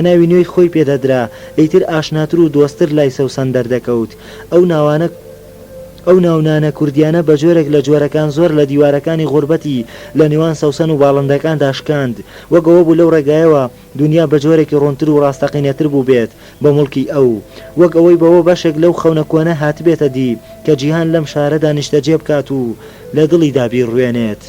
ناوی نوێی خۆی پێدەدرا ئەیتر ئاشناتر و دۆستتر لای سەوسن دەردەکەوت ئەو ناونانە کوردیانە بە جۆرێک لە جۆرەکان زۆر لە دیوارەکانی غوربەتی لە نێوان سەوسن و باڵندەکان داشکاند وەگەوە بوو لەو ڕێگایەوە دنیا بە جۆرێکی ڕۆنتر و ڕاستەقینەتر بوو بێت بە مڵکی ئەو وەک ئەوەی بەوە بەشێک لەو خەونە کۆنە هاتبێتە دی کە جیهان لەم شارەدا نیشتەجێ بکات و لە دڵی دابی ڕوێنێت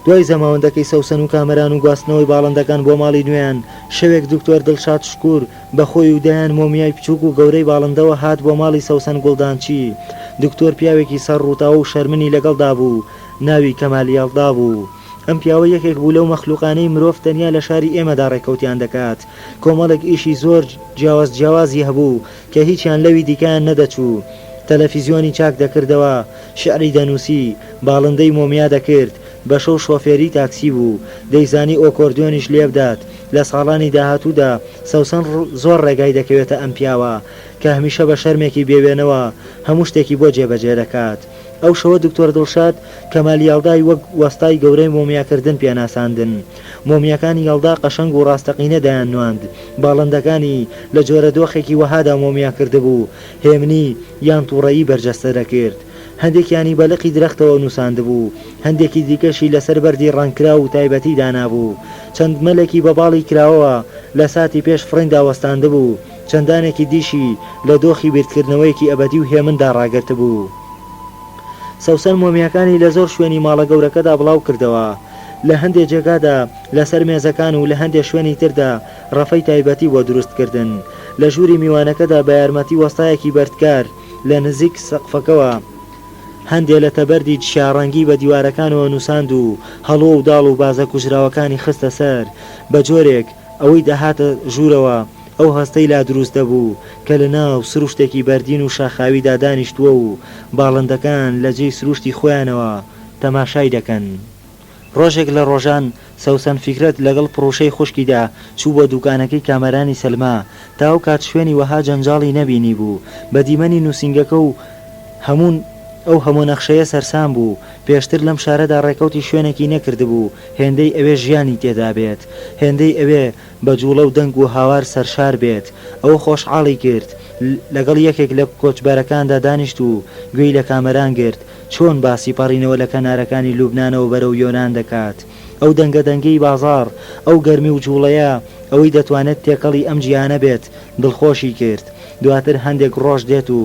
دوای زەماوەندەکەی سەوسن و کامەران و گواستنەوەی باڵندەکان بۆ ماڵی نوێیان شەوێک دکتۆر دڵشاد شکوور بەخۆی و دایان مۆمیای بچووک و گەورەی باڵندەوە هات بۆ ماڵی سەوسن گوڵدانچی دکتۆر پیاوێکی سەر ڕووتاوە و شەرمنی لەگەڵدا بوو ناوی کەمالیاڵدا بوو ئەم پیاوە یەکێک بوو لەو مەخلوقانەی مرۆڤ تەنیا لە شاری ئێمەدا ڕێکەوتیان دەکات کۆمەڵێک ئیشی زۆر جیاوازی هەبوو کە هیچیان لەوی دیکەیان نەدەچوو تەلەڤیزیۆنی چاک دەکردەوە شعری دەنووسی باڵندەی مۆمیا دەکرد بە شەو شۆفێری تاکسی بوو دەیزانی ئۆکۆردیۆنیش لێبدات لە ساڵانی داهاتوودا سەوسن زۆر ڕێگای دەکەوێتە ئەم پیاوە کە هەمیشە بە شەرمێکی بێوێنەوە هەموو شتێکی بۆ جێبەجێ دەکات ئەو شەوە دکتۆر دڵشاد کەمالیاڵدای وەک وەستای گەورەی مۆمیاکردن پێناساندن مۆمیەکانی یاڵدا قەشەنگ و ڕاستەقینە دایان نواند باڵندەکانی لە جۆرە دۆخێکی وەهادا مۆمیا کرده بوو هێمنی یان تووڕەیی بەرجەستە دەکرد هەندێکیانی بەلقی درەختەوە نووساند بوو هەندێکی دیکەشی لەسەر بەردی ڕەنکرا و تایبەتی دانابوو چەند مەلێکی بە باڵی کراوەوە لە ساتی پێش فڕیندا وەستاندە بوو چەندانێکی دیشی لە دۆخی بیرکردنەوەیەکی ئەبەدی و هێمندا ڕاگرت بوو سەوسن مۆمیەکانی لە زۆر شوێنی ماڵە گەورەکەدا بڵاو کردەوە لە هەندێک جێگادا لەسەر مێزەکان و لە هەندێک شوێنی تردا ڕەفەی تایبەتی بۆ دروستکردن لە ژووری میوانەکەدا بە یارمەتی وەستایەکی بەردکار لە نزیک سەقفەکەوە هەندێک لە تەبەردی شاڕەنگی بە دیوارەکانەوە نووساند و هەڵۆ و داڵ و بازە کوژراوەکانی خستە سەر بە جۆرێک ئەوەی دەهاتە ژوورەوە ئەو هەستەی لا دروست دەبوو کە لە ناو سروشتێکی بەردین و شاخاویدا دانیشتووە و باڵندەکان لە جێی سروشتی خۆیانەوە تەماشای دەکەن. ڕۆژێک لە ڕۆژان سەوسەن فیکرەت لەگەڵ پرۆشەی خوشکیدا چوو بۆ دوکانەکەی کامەرانی سەلما تا ئەو کات شوێنی وەها جەنجاڵی نەبینی بوو. بە دیمەنی نووسینگەکە و هەموو نەخشەیە سەرسام بوو. پێشتر لەم شارەدا ڕێکەوتی شوێنێکی نەکردبوو هێندەی ئەوێ ژیانی تێدا بێت، هێندەی ئەوێ بە جوڵە و دەنگ و هاوار سەرشار بێت. ئەوە خۆشحاڵی کرد، لەگەڵ یەکێک لە کۆچبەرەکاندا دانیشت و گوێی لە کامەران گرت چۆن باسی پەڕینەوە لە کەنارەکانی لوبنانەوە بەرەو یۆنان دەکات. ئەو دەنگەدەنگەی بازار، ئەو گەرمی و جوڵەیە ئەوەی دەتوانێت تێکەڵی ئەم جیهانە بێت دڵخۆشی کرد. دواتر هەندێک ڕۆژ دێت و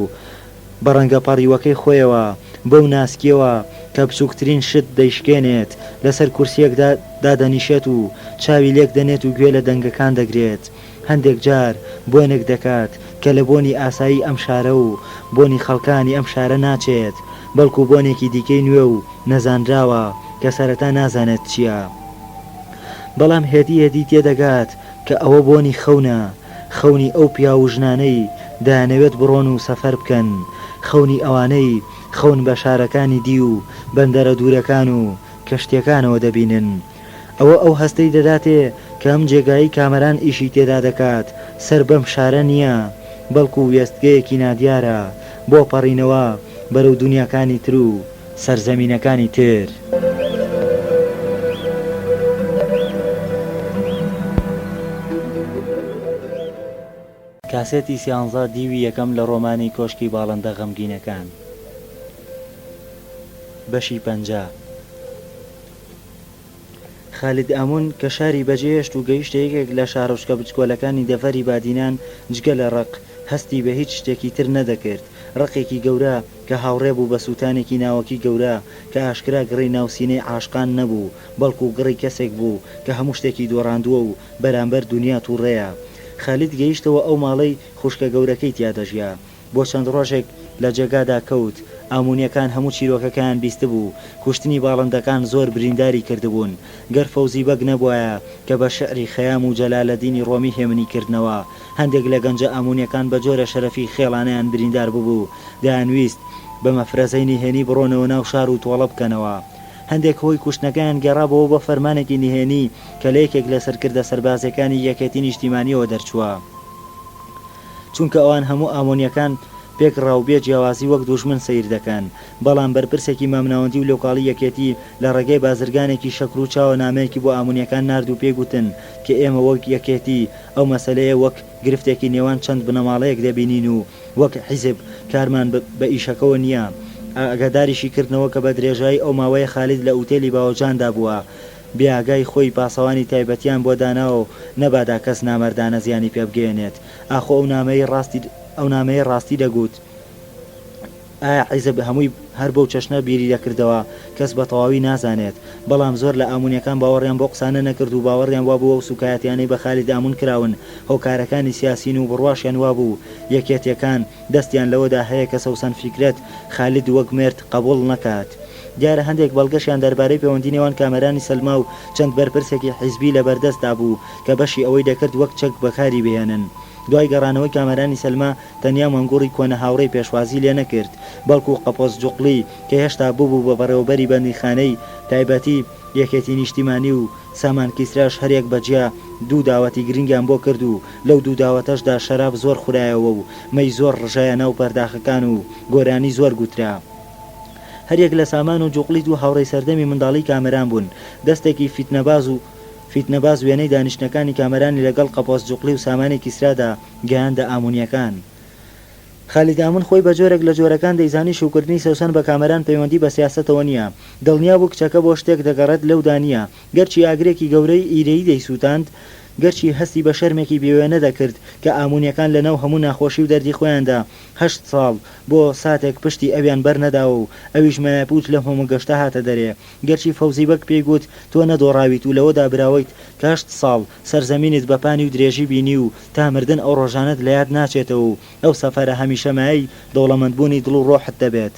بە ڕەنگە پەڕیوەکەی خۆیەوە بەو ناسکیەوە کە بچووکترین شت دەیشکێنێت لەسەر کورسیەک دادەنیشێت و چاوی لێک دەنێت و گوێ لە دەنگەکان دەگرێت. هەندێک جار بۆنێک دەکات کە لە بۆنی ئاسایی ئەم شارە و بۆنی خەڵکانی ئەم شارە ناچێت، بەڵکو بۆنێکی دیکەی نوێ و نەزانراوە کە سەرەتا نازانێت چییە. بەڵام هێدی تێدەگات کە ئەوە بۆنی خەونە، خەونی ئەو پیا و ژنانەی دایانەوێت بڕۆن و سەفەر بکەن، خەونی ئەوانەی خەون بە شارەکانی دی و بەندەرە دوورەکان و کەشتیەکانەوە دەبینن. ئەو هەستەی دەداتێ کە ئەم جێگایی کامەران ئیشی تێدا دەکات سەر بەم شارە نییە، بەڵکو وێستگەیەکی نادیارە بۆ پەڕینەوە بەرەو دنیاکانی تر و سەرزەمینەکانی تر. کاسێتی 11 دیوی یەکەم لە ڕۆمانی کۆشکی باڵندە غەمگینەکان. بەشی 50. خالید ئامون کە شاری بەجێهێشت و گەیشتە یەکێک لە شارۆچکە بچکۆلەکانی دەڤەری بادینان جگە لە ڕق هەستی بە هیچ شتێکی تر نەدەکرد. ڕقێکی گەورە کە هاوڕێ بوو بە سووتانێکی ناوەکی گەورە کە ئاشکرا گڕی ناوسینەی عاشقان نەبوو، بەڵکو گڕی کەسێک بوو کە هەموو شتێکی دۆڕاندووە و بەرامبەر دنیا تووڕێیە. خالید گەیشتەوە ئەو ماڵەی خوشکە گەورەکەی تیادەژیا. بۆ چەند ڕۆژێک لە جێگادا کەوت. ئامونیەکان هەموو چیرۆکەکان بیست بوو. کوشتنی باڵندەکان زۆر برینداری کردبوون. گەر فەوزی بەگ نەبووایە کە بە شعری خەیام و جەلالەدینی ڕۆمی هێمنی کردنەوە. هەندێک لە گەنجە ئامونیەکان بە جۆرە شەرەفی خێڵانەیان بریندار ببوو. دەیانویست بە مەفرەزەی نهێنی بڕۆنەوە ناو شار و تۆڵە بکەنەوە. هەندێک هۆی کوشتنەکەیان گەڕابەوە بە فەرمانێکی نهێنی کە لە یەکێک لە سەرکردە سەربازەکانی یەکێتی نیشتیمانیەوە دەرچووە. چونکە ئەوان هەموو ئامۆنیەکان پێک ڕاوبێ جیاوازی وەک دوژمن سیر دەکەن. بەڵام بەرپرسێکی مامناوەندی و لۆکاڵی یەکێتی لە ڕێگەی بازرگانێکی شەکر و چاوە نامەیەکی بۆ ئامونیەکان نرد و پێگوتن کە ئێمە وەک یەکێتی ئەو مەسەلەیە وەک گرفتێکی نێوان چەند بنەماڵەیەک دەبینین و وەک حیزب کارمان بە ئیشەکەەوە نییە. ئاگاداریشی کردنەوە کە بە درێژایی ئەو ماوەیە خالید لە ئوتێلی باوەجاندا بووە. بیاگای خۆی پاسەوانی تایبەتیان بۆ داناوە و نەبادا کەس نامەردانە زیانی پێ بگەێنێت. ئاخۆ ئەو نامەیە ڕاستی دەگوت. ئایا حیزب هەمووی هەر بەو چەشنە بیری دەکردەوە کەس بە تەواوی نازانێت. بەڵام زۆر لە ئامونیەکان باوەڕیان بۆ قسانە نەکرد و باوەڕیان وابووە و سوکایەتیانەی بە خالید ئامون کراون. هۆکارەکانی سیاسین و بڕواشیان وابوو. یەکێتیەکان دەستیان لەوەدا هەیە کە سەوسەن فیکرەت خالید وەک مرد قبول نەکات. دیارە هەندێک بەڵگەشیان دەربارەی پەیوەندی نێوان کامەرانی سەلما و چەند بەرپرسێکی حیزبی لە بەردەستدا بوو کە بەشی ئەوەی دەکرد وەک چەک بەکاری بهێنن. دوای گەڕانەوەی کامەرانی سەلما تەنیا مەنگوڕی کۆنە هاوڕێی پێشوازی لێ نەکرد، بەڵکو قەپۆز جوقلی کە هێشتا بوو بە بەڕێوەبەری بەندیخانەی تایبەتی یەکێتی نیشتیمانی و سامان کیسراش هەرێک بەجیا دوو داوەتی گرنگیان بۆ کرد و لەو دوو داوەتەشدا شەراب زۆر خورایەوە و مەی زۆر ڕژایە ناو پەرداخەکان و گۆرانی زۆر گوترا. هەرێک لە سامان و جوقلیت و هاوڕێی سەردەمی منداڵی کامەران بوون. دەستێکی فیتنەباز وێنەی دانیشتەکانی کامەرانی لەگەڵ قەپۆز جوقلی و سامانی کیسرادا گەیاندە ئامونیەکان. خالید ئامون خۆی بە جۆرێک لە جۆرەکان دەیزانی شوکردنی سەوسەن بە کامەران پەیوەندی بە سیاسەتەوە نییە. دڵنیا بوو کچەکە بۆ شتێک دەگەڕێت لەو دانیە. گەرچی ئاگرێکی گەورەی ئیرەی دەیسووتاند، گەرچی هەستی بە شەرمێکی بێوێنە دەکرد کە ئامونیەکان لەناو هەموو ناخۆشی و دەردی خۆیاندا 8 ساڵ بۆ ساتێک پشتی ئەویان بەرنەداوە و ئەویش مەپوت لە هەموو گەشتە هاتە دەرێ. گەرچی فەوزی بەک پێیگوت تۆ نەدۆڕاویت و لەوەدا براویت کە 8 ساڵ سەرزەمینت بەپانی و درێژی بینی و تا مردن ئەو ڕۆژانت لە یاد ناچێتەوە و ئەو سەفەرە هەمیشەمایی دەوڵەمەندبوونی دڵ و ڕۆحت دەبێت.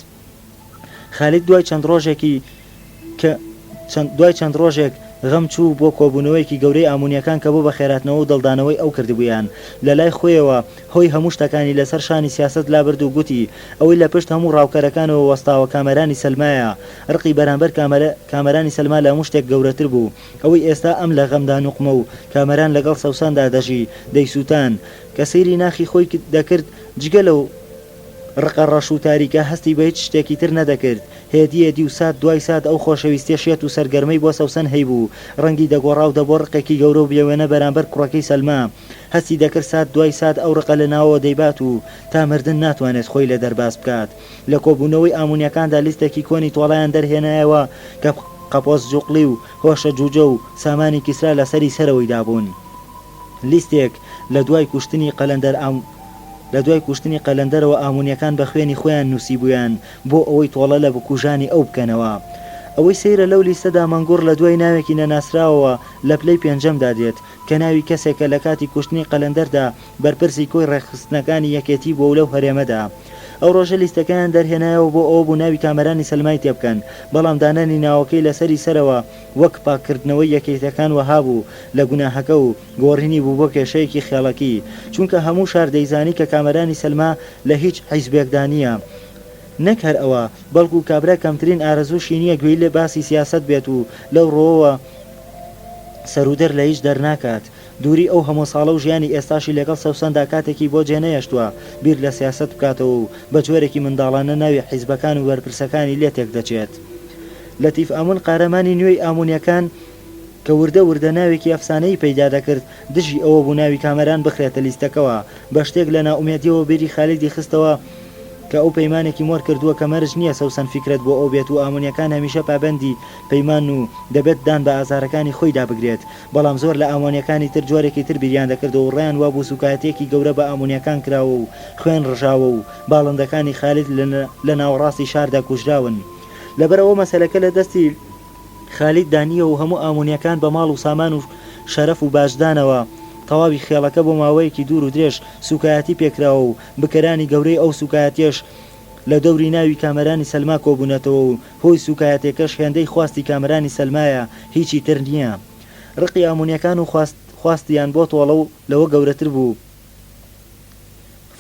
خالید دوای چەند ڕۆژێک غەم چوو بۆ کۆبوونەوەیکی گەورەی ئامونیەکان کە بۆ بە خێراتنەوە و دڵدانەوەی ئەو کردبوویان لە لای خۆیەوە هۆی هەموو شتەکانی لەسەر شانی سیاست لابرد و گوتی ئەوەی لە پشت هەموو ڕاوکەرەکانەوە وەستاوە کامەرانی سەلمایە ڕقی بەرامبەر کامەرانی سەلما لە هەموو شتێک گەورەتر بوو ئەوەی ئێستا ئەم لە غەمدا نوقمە و کامەران لەگەڵ سەوساندا دەژی دەیسووتان کە سەیری ناخی خۆی دەکرد جگە لەو ڕقە ڕەش و تاریکە هەستی بە هیچ شتێکی تر نەدەکرد هێدی و سات دوای سات ئەو خۆشەویستێشێت و سەرگەرمەی بۆ سەوسەن هەیبوو ڕەنگی دەگۆڕا و دەبۆ ڕقێکی گەورە و بێوێنە بەرامبەر کوڕەکەی سەلما هەستی دەکرد سات دوای سات ئەو ڕقە لە ناوەوە دەیبات و تا مردن ناتوانێت خۆی لە دەرباز بکات لە کۆبوونەوەی ئامونیەکاندا لیستێکی کۆنی تۆڵایان دەرهێنایەوە کە قەپۆس جوقلی و هۆشە جوجە و سامانی کیسرا لەسەری سەرەوەی دابوون لیستێک لە دوای کوشتنی قەلەندەرەوە ئامونیەکان بە خوێنی خۆیان نووسی بوویان بۆ ئەوەی تۆڵە لە بکوژانی ئەو بکەنەوە ئەوەی سەیرە لەو لیستەدا مەنگوڕ لە دوای ناوێکی نەناسراوەوە لە پلەی پێنجەمدا دێت کە ناوی کەسێکە لە کاتی کوشتنی قەلەندەردا بەرپرسی کۆی ڕێخستنەکانی یەکێتی بۆ لەو هەرێمەدا ئەو ڕۆژە لیستەکەیان دەرهێنایەوە بۆ ئەوە بوو ناوی کامەرانی سەلمای تێبکەن بەڵام دانانی ناوەکەی لەسەری سەرەوە وەک پاکردنەوەی یەکێتەکان وەها بوو لە گوناهەکە و گۆڕینی بوو بۆ کێشەیەکی خێڵەکی چونکە هەموو شار دەیزانی کە کامەرانی سەلما لە هیچ حیزبێکدا نییە نەک هەر ئەوە بەڵکو کابرا کەمترین ئارەزوشی نییە گوێی لە باسی سیاست بێت و لەو ڕۆوە سەرودەر لە هیچ دەرناکات دووری ئەو هەموو ساڵە و ژیانی ئێستاشی لەگەڵ سەوسەندا کاتێکی بۆ جێنەیەشتووە بیر لە سیاست بکاتەوە و بە جۆرێکی منداڵانە ناوی حیزبەکان و وەرپرسەکانی لێ تێک دەچێت لەتیف ئامون قارەمانی نوێی ئامونیەکان کە وردە ناوێکی ئەفسانەی پەیدا دەکرد دژی ئەوە بوو ناوی کامەران بخرێتە لیستەکەەوە بە شتێک لە ناومێدیەوە بیری خالیدی خستەوە کە ئەو پەیمانێکی مۆر کردووە کە مەرج نییە سەوسەن فکرێت بۆ ئەو بێت و ئامونیەکان هەمیشە پابەندی پەیمان و دەبێت دان بە ئازارەکانی خۆیدا بگرێت بەڵام زۆر لە ئامونیەکانی تر جۆرێکی تر بیریان دەکردەوە و ڕێیان وا بوو سوکایەتێکی گەورە بە ئامونیەکان کراوە و خوێن ڕژاوە و باڵندەکانی خالید لە ناوەڕاستی شاردا کوژراون لەبەرەوە مەسەلەکە لە دەستی خالید دانیە و هەموو ئامونیەکان بە ماڵ و سامان و شەرەف و باشدانەوە تەواوی خێڵەکە بۆ ماوەیەکی دوور و درێژ سوکایەتی پێکراوە و بکەرانی گەورەی ئەو سوکایەتیش لە دەوری ناوی کامەرانی سەلما کۆبوونەتەوە و هۆی سوکایەتێکەش هێندەی خواستی کامەرانی سەلمایە هیچی تر نییە ڕقی ئامونیەکان و خواستیان بۆ تۆڵە و لەوە گەورەتر بوو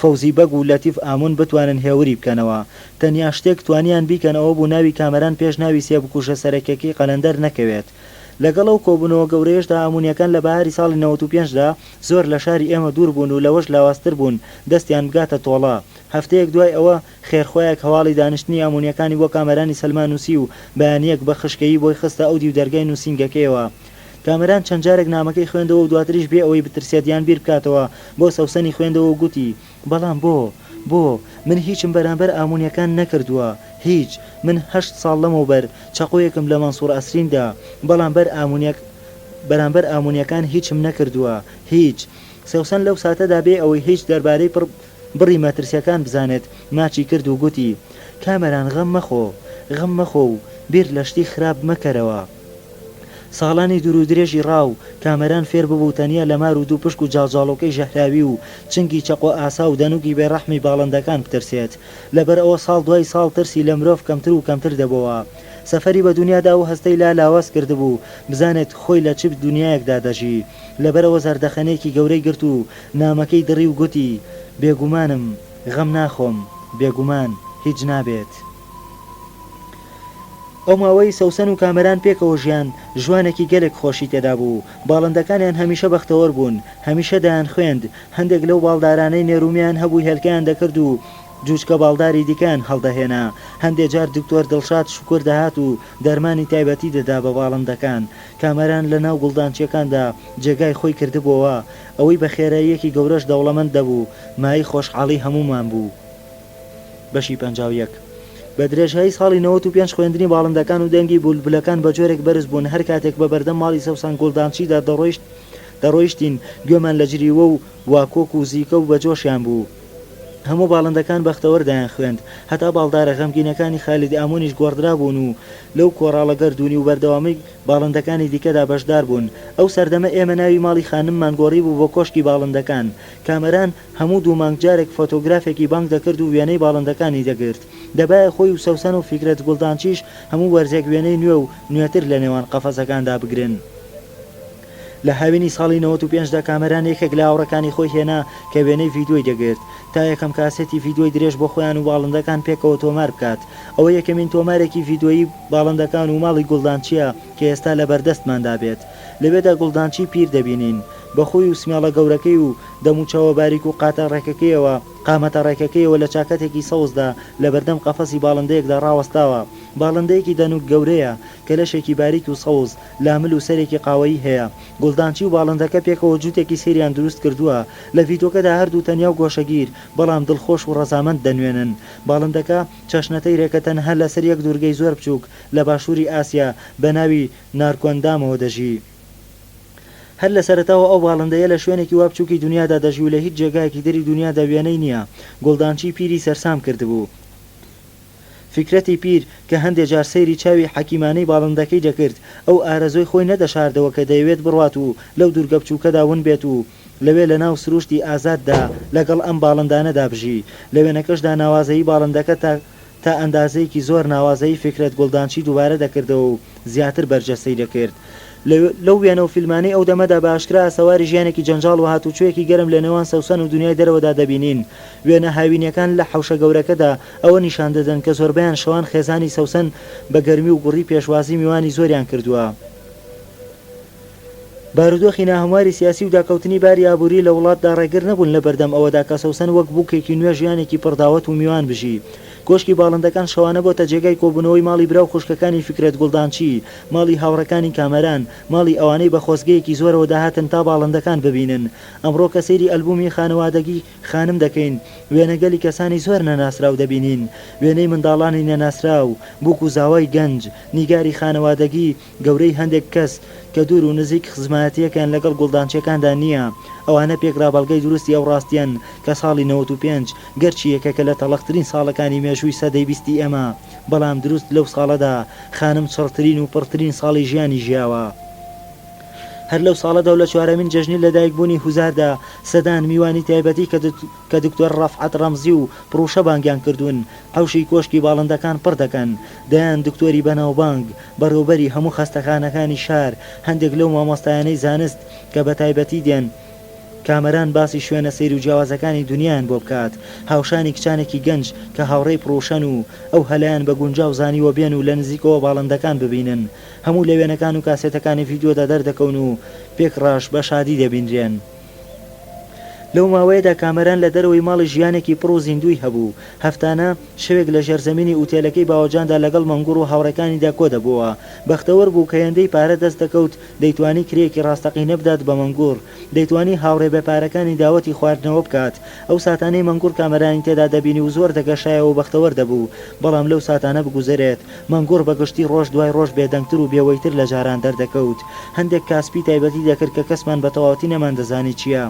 فەوزی بەگ و لەتیف ئامون بتوانن هێوری بکەنەوە تەنیا شتێک توانیان بیکەنەوە بوو ناوی کامەران پێش ناوی سێ بکوژە سەرەکیەکەی قەلەندەر نەکەوێت لەگەڵ ئەو کۆبوونەوە گەورەیەشدا ئامونیەکان لە بەهاری ساڵی 95دا زۆر لە شاری ئێمە دوور بوون و لەوەش لاواستر بوون دەستیان بگاتە تۆڵە هەفتەیەک دوای ئەوە خێرخۆیەک هەواڵی دانیشتنی ئامونیەکانی بۆ کامەرانی سەلمان نووسی و بەیانیەک بە خشکەیی بۆی خستە ئەو دی و دەرگای نووسینگەکەیەوە کامەران چەند جارێک نامەکەی خوێندەوە و دواتریش بێ ئەوەی بترسێتیان بیر بکاتەوە بۆ سەوسەنی خوێندەوە و گوتی بەڵام بۆ من هیچم بەرامبەر ئامونیەکان نەکردووە هیچ من 8 ساڵ لەمەوبەر چەقۆیەکم لە مەنسوور ئەسریندا بەڵام بەرامبەر ئامونیەکان هیچم نەکردووە هیچ سەوسەن لەو ساتەدا بێ ئەوەی هیچ دەربارەی بڕی مەترسیەکان بزانێت ماچی کرد و گوتی کامەران غەم مەخۆ و بیر لە شتی خراپ مەکەرەوە ساڵانی دوور و درێژی ڕاو کامەران فێر ببوو تەنیا لە مار و دوو پشک و جاڵجاڵۆکەی ژەهراوی و چنگی چەقۆ ئاسا و دەنوگی بێڕەحمی باڵندەکان بترسێت لەبەر ئەوە ساڵ دوای ساڵ ترسی لە مرۆڤ کەمتر و کەمتر دەبەوە سەفەری بە دنیادا و هەستەی لاواز کردبوو بزانێت خۆی لە چ دنیایەکدا دەژی لەبەرەوە زەردەخەنەیەکی گەورەی گرت و نامەکەی دڕی و گوتی بێگومانم غەم ناخۆم بێگومان هیچ نابێت ئەو ماوەی سەوسەن و کامەران پێکەوە ژیان ژوانێکی گەلێک خۆشی تێدا بوو باڵندەکانیان هەمیشە بەختەوەر بوون هەمیشە دایان خوێند هەندێک لەو باڵدارانەی نێرومیان هەبوو هێلکەیان دەکرد و جوچکە باڵداری دیکان هەڵدەهێنا هەندێک جار دکتۆر دڵشاد شکر دەهات و دەرمانی تایبەتی دەدا بە باڵندەکان کامەران لە ناو گوڵدانچیەکاندا جێگای خۆی کردبووەوە ئەوەی بە خێراییەکی گەورەش دەوڵەمەند دەبوو مای خۆشحاڵی هەمومان بوو بەشی 51 بە درێژایی ساڵی 95 خوێندنی باڵندەکان و دەنگی بولبولەکان بە جۆرێک بەرز بوون هەر کاتێک بە بەردەم ماڵی سەوسان گوڵدانچیدا دەڕۆیشتین گوێمان لە جریوە و واکۆک و زیکە و بە جۆشیان بوو هەموو باڵندەکان بەختەوەر دایان خوێند هەتا باڵدارە غەمگینەکانی خالید ئامونیش گۆڕدرا بوون و لەو کۆڕاڵە گەردوونی و بەردەوامی باڵندەکانی دیکەدا بەشدار بوون ئەو سەردەمە ئێمە ناوی ماڵی خانممان گۆڕی بوو بۆ کۆشکی باڵندەکان کامەران هەموو دوو مانگ جارێک فۆتۆگرافێکی بانگ دەکرد و وێنەی باڵندەکانی دەگرت دەبایە خۆی و سەوسەن و فیکرەت گوڵدانچیش هەموو وەرزێک وێنەی نوێ و نوێتر لە نێوان قەفەسەکاندا بگرن لە هاوینی ساڵی 95دا کامەران یەکێک لە هاوڕەکانی خۆی هێنا کە وێنەی ڤیدیۆی دەگرت تا یەکەم کاسێتی ڤیدیۆی درێژ بۆ خۆیان و باڵندەکان پێکەوە تۆمار بکات. ئەوە یەکەمین تۆمارێکی ڤیدیۆیی باڵندەکان و ماڵی گوڵدانچیە کە ئێستا لە بەردەستماندا بێت. لەوێدا گوڵدانچی پیر دەبینین بەخۆی و سمێڵە گەورەکەی و دەموچەوە باریک و قاتە ڕێکەکەیەوە قامەتە ڕێکەکەیەوە لە چاکەتێکی سەوزدا لە بەردەم قەفەسی باڵندەیەکدا ڕاوەستاوە. باڵندەیەکی دەنوک گەورەیە کە لەشێکی باریک و سەوز لامل و سەرێکی قاوەیی هەیە. گوڵدانچی و باڵندەکە پێکەوە جووتێکی سریان دروست کردووە. لە ڤیدیۆکەدا هەردوو تەنیا و گۆشەگیر بەڵام دڵخۆش و ڕەزامەند دەنوێنن. باڵندەکە چەشنەتەی ڕێکەتەن هەر لەسەر یەک دوورگەی زۆر بچووک لە باشووری ئاسیا بە ناوی نارکۆندامەوە دەژی. هەر لە سەرەتاوە ئەو باڵندەیە لە شوێنێکی وا بچووکی دنیادا دەژی و لە هیچ جێگایەکی دەری دنیادا وێنەی نییە. گوڵدانچی پیری سەرسام کردبوو. فکرەتی پیر کە هەندێک جار سەیری چاوی حەکیمانەی باڵندەکەی دەکرد ئەو ئارەزۆی خۆی نەدەشاردەوە کە دەیەوێت بڕوات و لەو دوورگە بچووکەدا ون بێت و لەوێ لە ناو سروشتی ئازاددا لەگەڵ ئەم باڵندانەدا بژی. لە وێنەکەشدا ناوازەیی باڵندەکە تا ئەندازەیەکی زۆر ناوازەیی فکرەت گوڵدانچی دووبارە دەکردەوە و زیاتر بەرجەستەی دەکرد. لەو وێنە و فیلمانەی ئەو دەمەدا باشکرا سەواری ژیانێکی جەنجاڵ و هاتوچوێکی گەرم لە نێوان سەوسن و دنیای دەرەوەدا دەبینین. وێنە هاوینەکان لە حەوشە گەورەکەدا ئەوە نیشان دەدەن کە زۆربیان شەوان خێزانی سەوسن بە گەرمی و گوڕی پێشوازی میوانی زۆریان کردووە. بارودۆخی ناهەمواری سیاسی و داکەوتنی باری ئابووری لە وڵاتدا ڕێگر نەبوون لە بەردەم ئەوەدا کە سەوسن وەک بووکێکی نوێ ژیانێکی پڕداوەت و میوان بژی. کۆشکی باڵندەکان شەوانە بۆتە جێگای کۆبوونەوەی ماڵی براو خوشکەکانی فکرەت گوڵدانچی، ماڵی هاوڕەکانی کامەران، ماڵی ئەوانەی بە خۆزگەیەکی زۆرەوە داهاتن تا باڵندەکان ببینن. ئەمڕۆ کە سەیری ئەلبومی خانەوادەگی خانم دەکەین وێنەگەلی کەسانی زۆر نەناسراو دەبینین. وێنەی منداڵانی نەناسراو، بووک و زاوای گەنج، نیگاری خانەوادەگی گەورەی هەندێک کەس کە دوور و نزیک خزمەتیەکان لەگەڵ گوڵدانچیەکاندا نییە. ئەوانە پێکرا بەڵگەی دروستی ئەو ڕاستیان کە ساڵی 95 گەرچی یەکێکە لە تەڵەقترین ساڵەکانی مێژووی سەدەی 20 ئێمە، بەڵام دروست لەو ساڵەدا خانم چڕترین و پڕترین ساڵی ژیانی ژیاوە. هەر لەو ساڵەدا و لە چوارەمین جەژنی لەدایکبوونی هوزاردا سەدان میوانی تایبەتی کە دکتۆر ڕەفعەت ڕەمزی و پڕوشە بانگیان کردوون حەوشی کۆشکی باڵندەکان پڕ دەکەن. دەیان دکتۆری بەناوبانگ بەڕێوەبەری هەموو خەستەخانەکانی شار هەندێک لەو مامۆستایانەی زانست کە بە تایبەتی دێن کامەران باسی شوێنە سیر و جیاوازەکانی دنیایان بۆ بکات. هاوشانی کچانێکی گەنج کە هاوڕێی پرۆشەن و ئەو هەلایان بە گونجاو زانیوە بێن و لە نزیکەوە باڵندەکان ببینن. هەموو لە وێنەکان و کاسێتەکانی ڤیدیۆدا دەردەکەون و پێکڕاش بە شادی دەبینرێن. لەو ماوەیەدا کامەران لە دەرەوەی ماڵی ژیانێکی پڕ و زیندوی هەبوو. هەفتانە شەوێک لە ژێرزەمینی ئوتێلەکەی باوەجاندا لەگەڵ مەنگوڕ و هاوڕەکانیدا کۆ دەبووە. بەختەوەر بوو کە هێندەی پارە دەست دەکەوت دەیتوانی کرێکی ڕاستەقینە بدات بە مەنگوڕ، دەیتوانی هاوڕێ بەپارەکانی داوەتی خواردنەوە بکات. ئەو ساتانەی مەنگوڕ کامەرانی تێدا دەبینی و زۆر دەگەشایەوە و بەختەوەر دەبوو. بەڵام لەو ساتانە بگوزارێت مەنگوڕ بەگشتی ڕۆژ دوای ڕۆژ بێدەنگتر و بێوەیتر لە جاران دەردەکەوت. هەندێک کاسپی تایبەتی دەکرد کە کەسمان بە تەواوەتی نەمان دەزانی چییە.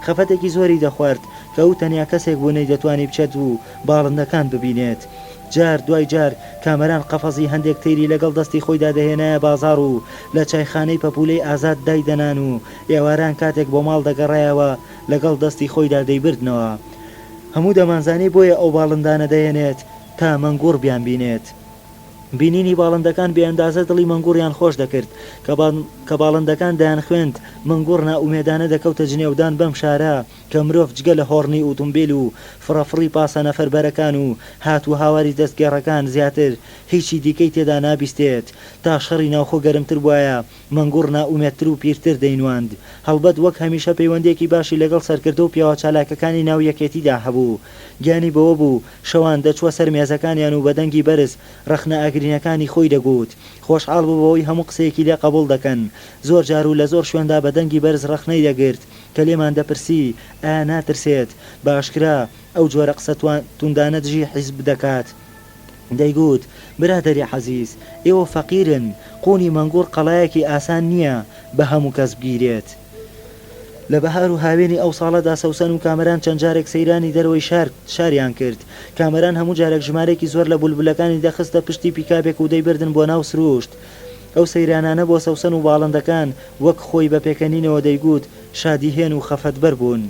خەفەتێکی زۆری دەخوارد کە ئەو تەنیا کەسێک بوونەی دەتوانی بچێت و باڵندەکان ببینێت. جار دوای جار کامەران قەفەزی هەندێک تەیری لەگەڵ دەستی خۆیدا دەهێنایە بازاڕ و لە چایخانەی پەپولەی ئازاد دایدەنان و ئێواران کاتێک بۆ ماڵ دەگەڕایەوە لەگەڵ دەستی خۆیدا دەیبردنەوە. هەموو دەمانزانی بۆیە ئەو باڵندانە دەهێنێت تا مەنگوڕ بیان بینێت. بینینی باڵندەکان بێئەندازە دڵی مەنگوڕیان خۆش دەکرد کە باڵندەکان دایان خوێند مەنگوڕ نائومێدانە دەکەوتە جنێودان بەم شارە کە مرۆڤ جگە لە هۆڕنی ئۆتۆمبیل و فڕەفڕی پاسە نەفەربەرەکان و هات و هاواری دەستگێڕەکان زیاتر هیچی دیکەی تێدا نابیستێت. تا شەڕی ناوخۆ گەرمتر بواە مەنگوڕ نائومێدتر و پیرتر دەینواند. هەڵبەت وەک هەمیشە پەیوەندێکی باشی لەگەڵ سەرکردە و پیاوە چالاکەکانی ناو یەکێتیدا هەبوو. گیانی بەوە بوو شەوان دەچوە سەر مێزەکانیان و بەدەنگی بەرز ڕەخنە ئاگرینەکانی خۆی دەگوت. خۆشحاڵ بووەوەی هەموو قسەیەکی لێ قبول دەکەن. زۆر جار و لە زۆر شوێندا بەدەنگی بەرز ڕەخنەی دەگرت کە لێمان دەپرسی ئایا ناترسێت. باشکرا ئەو جۆرە قسە توندانە دژی حیزب دەکات. دەیگوت برادەری حەزیز ئێوە فەقیرن، قوونی مەنگوڕ قەڵایەکی ئاسان نییە بە هەموو کەس بگیرێت. لە بەهار و هاوێنی ئەو ساڵەدا سەوسن و کامەران چەند جارێک سەیرانی دەرەوەی شاریان کرد. کامەران هەموو جارێک ژمارێکی زۆر لە بولبولەکانی دەخستە پشتی پیکابێک و دەیبردن بۆ ناو سروشت. ئەو سەیرانانە بۆ سەوسن و باڵندەکان وەک خۆی بە پێکەنینەوە دەیگوت شادیهێن و خەفەتبەر بوون.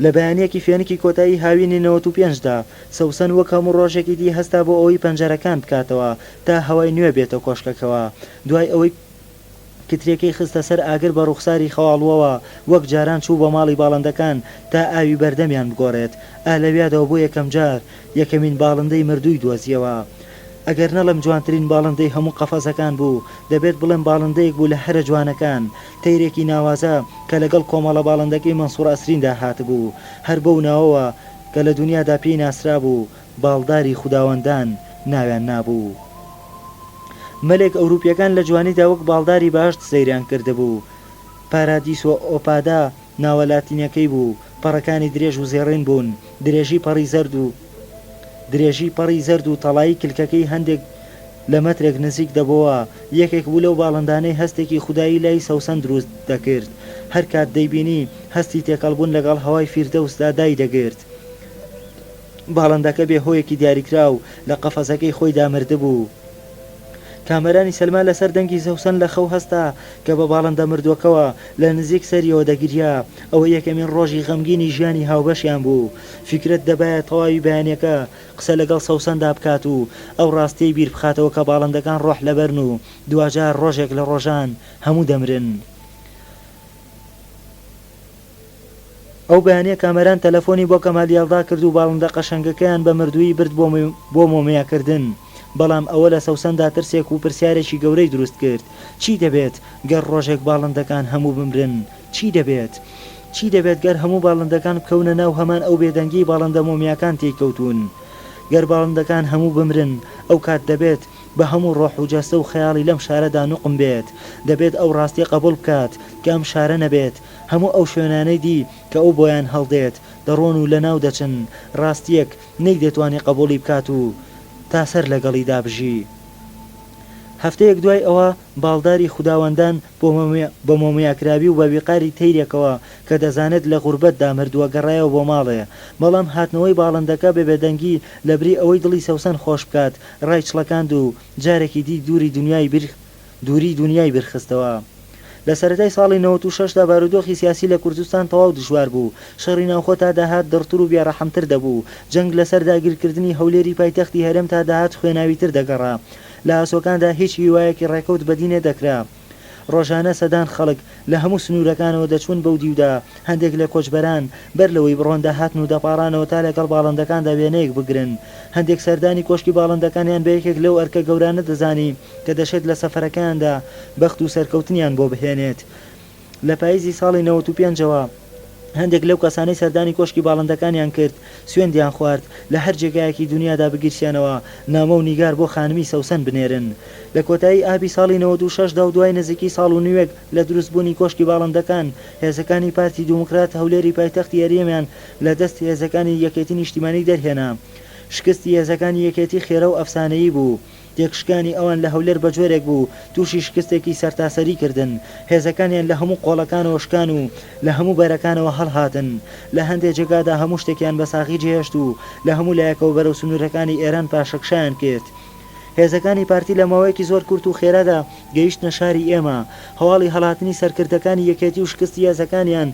لە بەیانیەکی فێنکی کۆتایی هاوینی 95دا سەوسن وەک هەموو ڕۆژێکی دی هەستا بۆ ئەوەی پەنجەرەکان بکاتەوە تا هەوای نوێ بێتە کۆشکەکەوە. دوای ئەوەی کترێکەی خستە سەر ئاگر بە ڕوخساری خەواڵوەوە وەک جاران چوو بە ماڵی باڵندەکان تا ئاوی بەردەمیان بگۆڕێت ئالەویادەوە بۆ یەکەم جار یەکەمین باڵندەی مردووی دۆزیەوە. ئەگەر نەڵم جوانترین باڵندەی هەموو قەفەزەکان بوو دەبێت بڵێم باڵندەیەک بوو لە هەرە جوانەکان، تەیرێکی ناوازە کە لەگەڵ کۆمەڵە باڵندەکەی مەنسوور ئەسریندا هاتبوو، هەر بەو ناوەوە کە لە دنیادا پێی ناسرا بوو باڵداری خوداوەندان ناویان نابوو. مەلێک ئەوروپیەکان لە جوانیدا وەک باڵداری باشت سەیریان کردبوو. پارادیسۆ ئۆپادا ناوە لاتینەکەی بوو، پەڕەکانی درێژ و زێڕین بوون، درێژی پەڕی زەرد و تەڵایی کلکەکەی هەندێک لە مەترێک نزیک دەبەوە. یەکێک بوو لەو باڵندانەی هەستێکی خودایی لای سەوسەن دروست دەکرد، هەر کات دەیبینی هەستی تێکەڵبوون لەگەڵ هەوای فیردەوسدا دای دەگرت. باڵندەکە بێهۆیەکی دیاریکراو لە قەفەزەکەی خۆی دامردە بوو. کامەرانی سەلما لەسەر دەنگی سەوسەن لە خەو هەستا کە بە باڵندە مردووەکەوە لە نزیک سەریەوە دەگریا. ئەوە یەکەمین ڕۆژی غەمگینی ژیانی هاوبەشیان بوو. فکرت دەبایە تەواوی بەیانیەکە قسە لەگەڵ سەوسەندا بکات و ئەو ڕاستیەی بیر بخاتەوە کە باڵندەکان ڕۆح لەبەرن و دوجار ڕۆژێک لە ڕۆژان هەموو دەمرن. ئەو بەیانیە کامەران تەلەفۆنی بۆ کەمالیاڵدا کرد و باڵندە قەشەنگەکەیان بە مردووی برد بۆ مۆمیاکردن. بەڵام ئەوە لە سەوسەندا ترسێک و پرسیارێکی گەورەی دروست کرد. چی دەبێت گەر ڕۆژێک باڵندەکان هەموو بمرن؟ چی دەبێت گەر هەموو باڵندەکان بکەونە ناو هەمان ئەو بێدەنگی باڵندە مۆمیاکان تێکەوتون؟ گەر باڵندەکان هەموو بمرن ئەو کات دەبێت بە هەموو ڕۆح و جەستە و خەیاڵی لەم شارەدا نوقم بێت. دەبێت ئەو ڕاستی قبول بکات کە ئەم شارە نەبێت. هەموو ئەو شوێنانەی دی کە ئەو بۆیان هەڵدێت دەڕۆن و لە ناو دەچن. ڕاستیەک نەی دەتوانێت قبولی بکات و تا سەر لەگەڵی دابژی. هەفتەیەک دوای ئەوە باڵداری خوداوەندان بە مۆمیاکراوی و بە بیقاری تەیرێکەوە کە دەزانێت لە غوربەتدا مردووە گەڕایەوە بۆ ماڵێ. بەڵام هاتنەوەی باڵندەکە بە بێدەنگی لەبری ئەوەی دڵی سەوسەن خۆش بکات ڕای چڵەکاند و جارێکی دی دووری دنیای برخستەوە. لە سەرەتای ساڵی 96 دا بارودۆخی سیاسی لە کوردستان تەواو دژوار بوو. شەڕی ناوخۆ تا داهات دڕتر و بێڕەحەمتر دەبوو. جەنگ لەسەر داگیرکردنی هەولێری پایتەختی هەرێم تا داهات خوێناویتر دەگەڕا. لە ئاسۆکاندا هیچ هیوایەکی ڕێکەوت بەدینێ دەکرا. ڕۆژانە سەدان خەڵک لە هەموو سنوورەکانەوە دەچون بەو دیودا. هەندێک لە کۆچبەران بەر لەوەی بڕۆن داهاتن و دەپاڕانەوە تا لەگەڵ باڵندەکاندا وێنەیەک بگرن. هەندێک سەردانی کۆشکی باڵندەکانیان بە یەکێک لەو ئەرکە گەورانە دەزانی کە دەشێت لە سەفەرەکاندا بەخت و سەرکەوتنیان بۆ بهێنێت. لە پاییزی ساڵی 95ەوە هەندێک لەو کەسانەی سەردانی کۆشکی باڵندەکانیان کرد سوێندیان خوارد لە هەر جێگایەکی دنیادا بگیرسیانەوە نامە و نیگار بۆ خانمی سەوسەن بنێرن. لە کۆتایی ئابی ساڵی 96 دا و دوای نزیکی ساڵ و نیوێک لە دروستبوونی کۆشکی باڵندەکان هێزەکانی پارتی دیموکرات هەولێری پایتەختی هەرێمیان لە دەست هێزەکانی یەکێتی نیشتیمانی دەرهێنا. شکستی هێزەکانی یەکێتی خێرە و ئەفسانەیی بوو. تێکشکانی ئەوان لە هەولێر بە جۆرێک بوو تووشی شکستێکی سەرتاسەری کردن. هێزەکانیان لە هەموو قۆڵەکانەوە شکان و لە هەموو بەرەکانەوە هەڵهاتن. لە هەندێک جێگادا هەموو شتێکیان بە ساغی جێهێشت و لە هەموو لایەکەوە بەرەو سنوورەکانی ئێران پاشەکشایان کرد. هێزەکانی پارتی لە ماوەیەکی زۆر کورت و خێرادا گەیشتنە شاری ئێمە. هەواڵی هەڵاتنی سەرکردەکانی یەکێتی و شکستی هێزەکانیان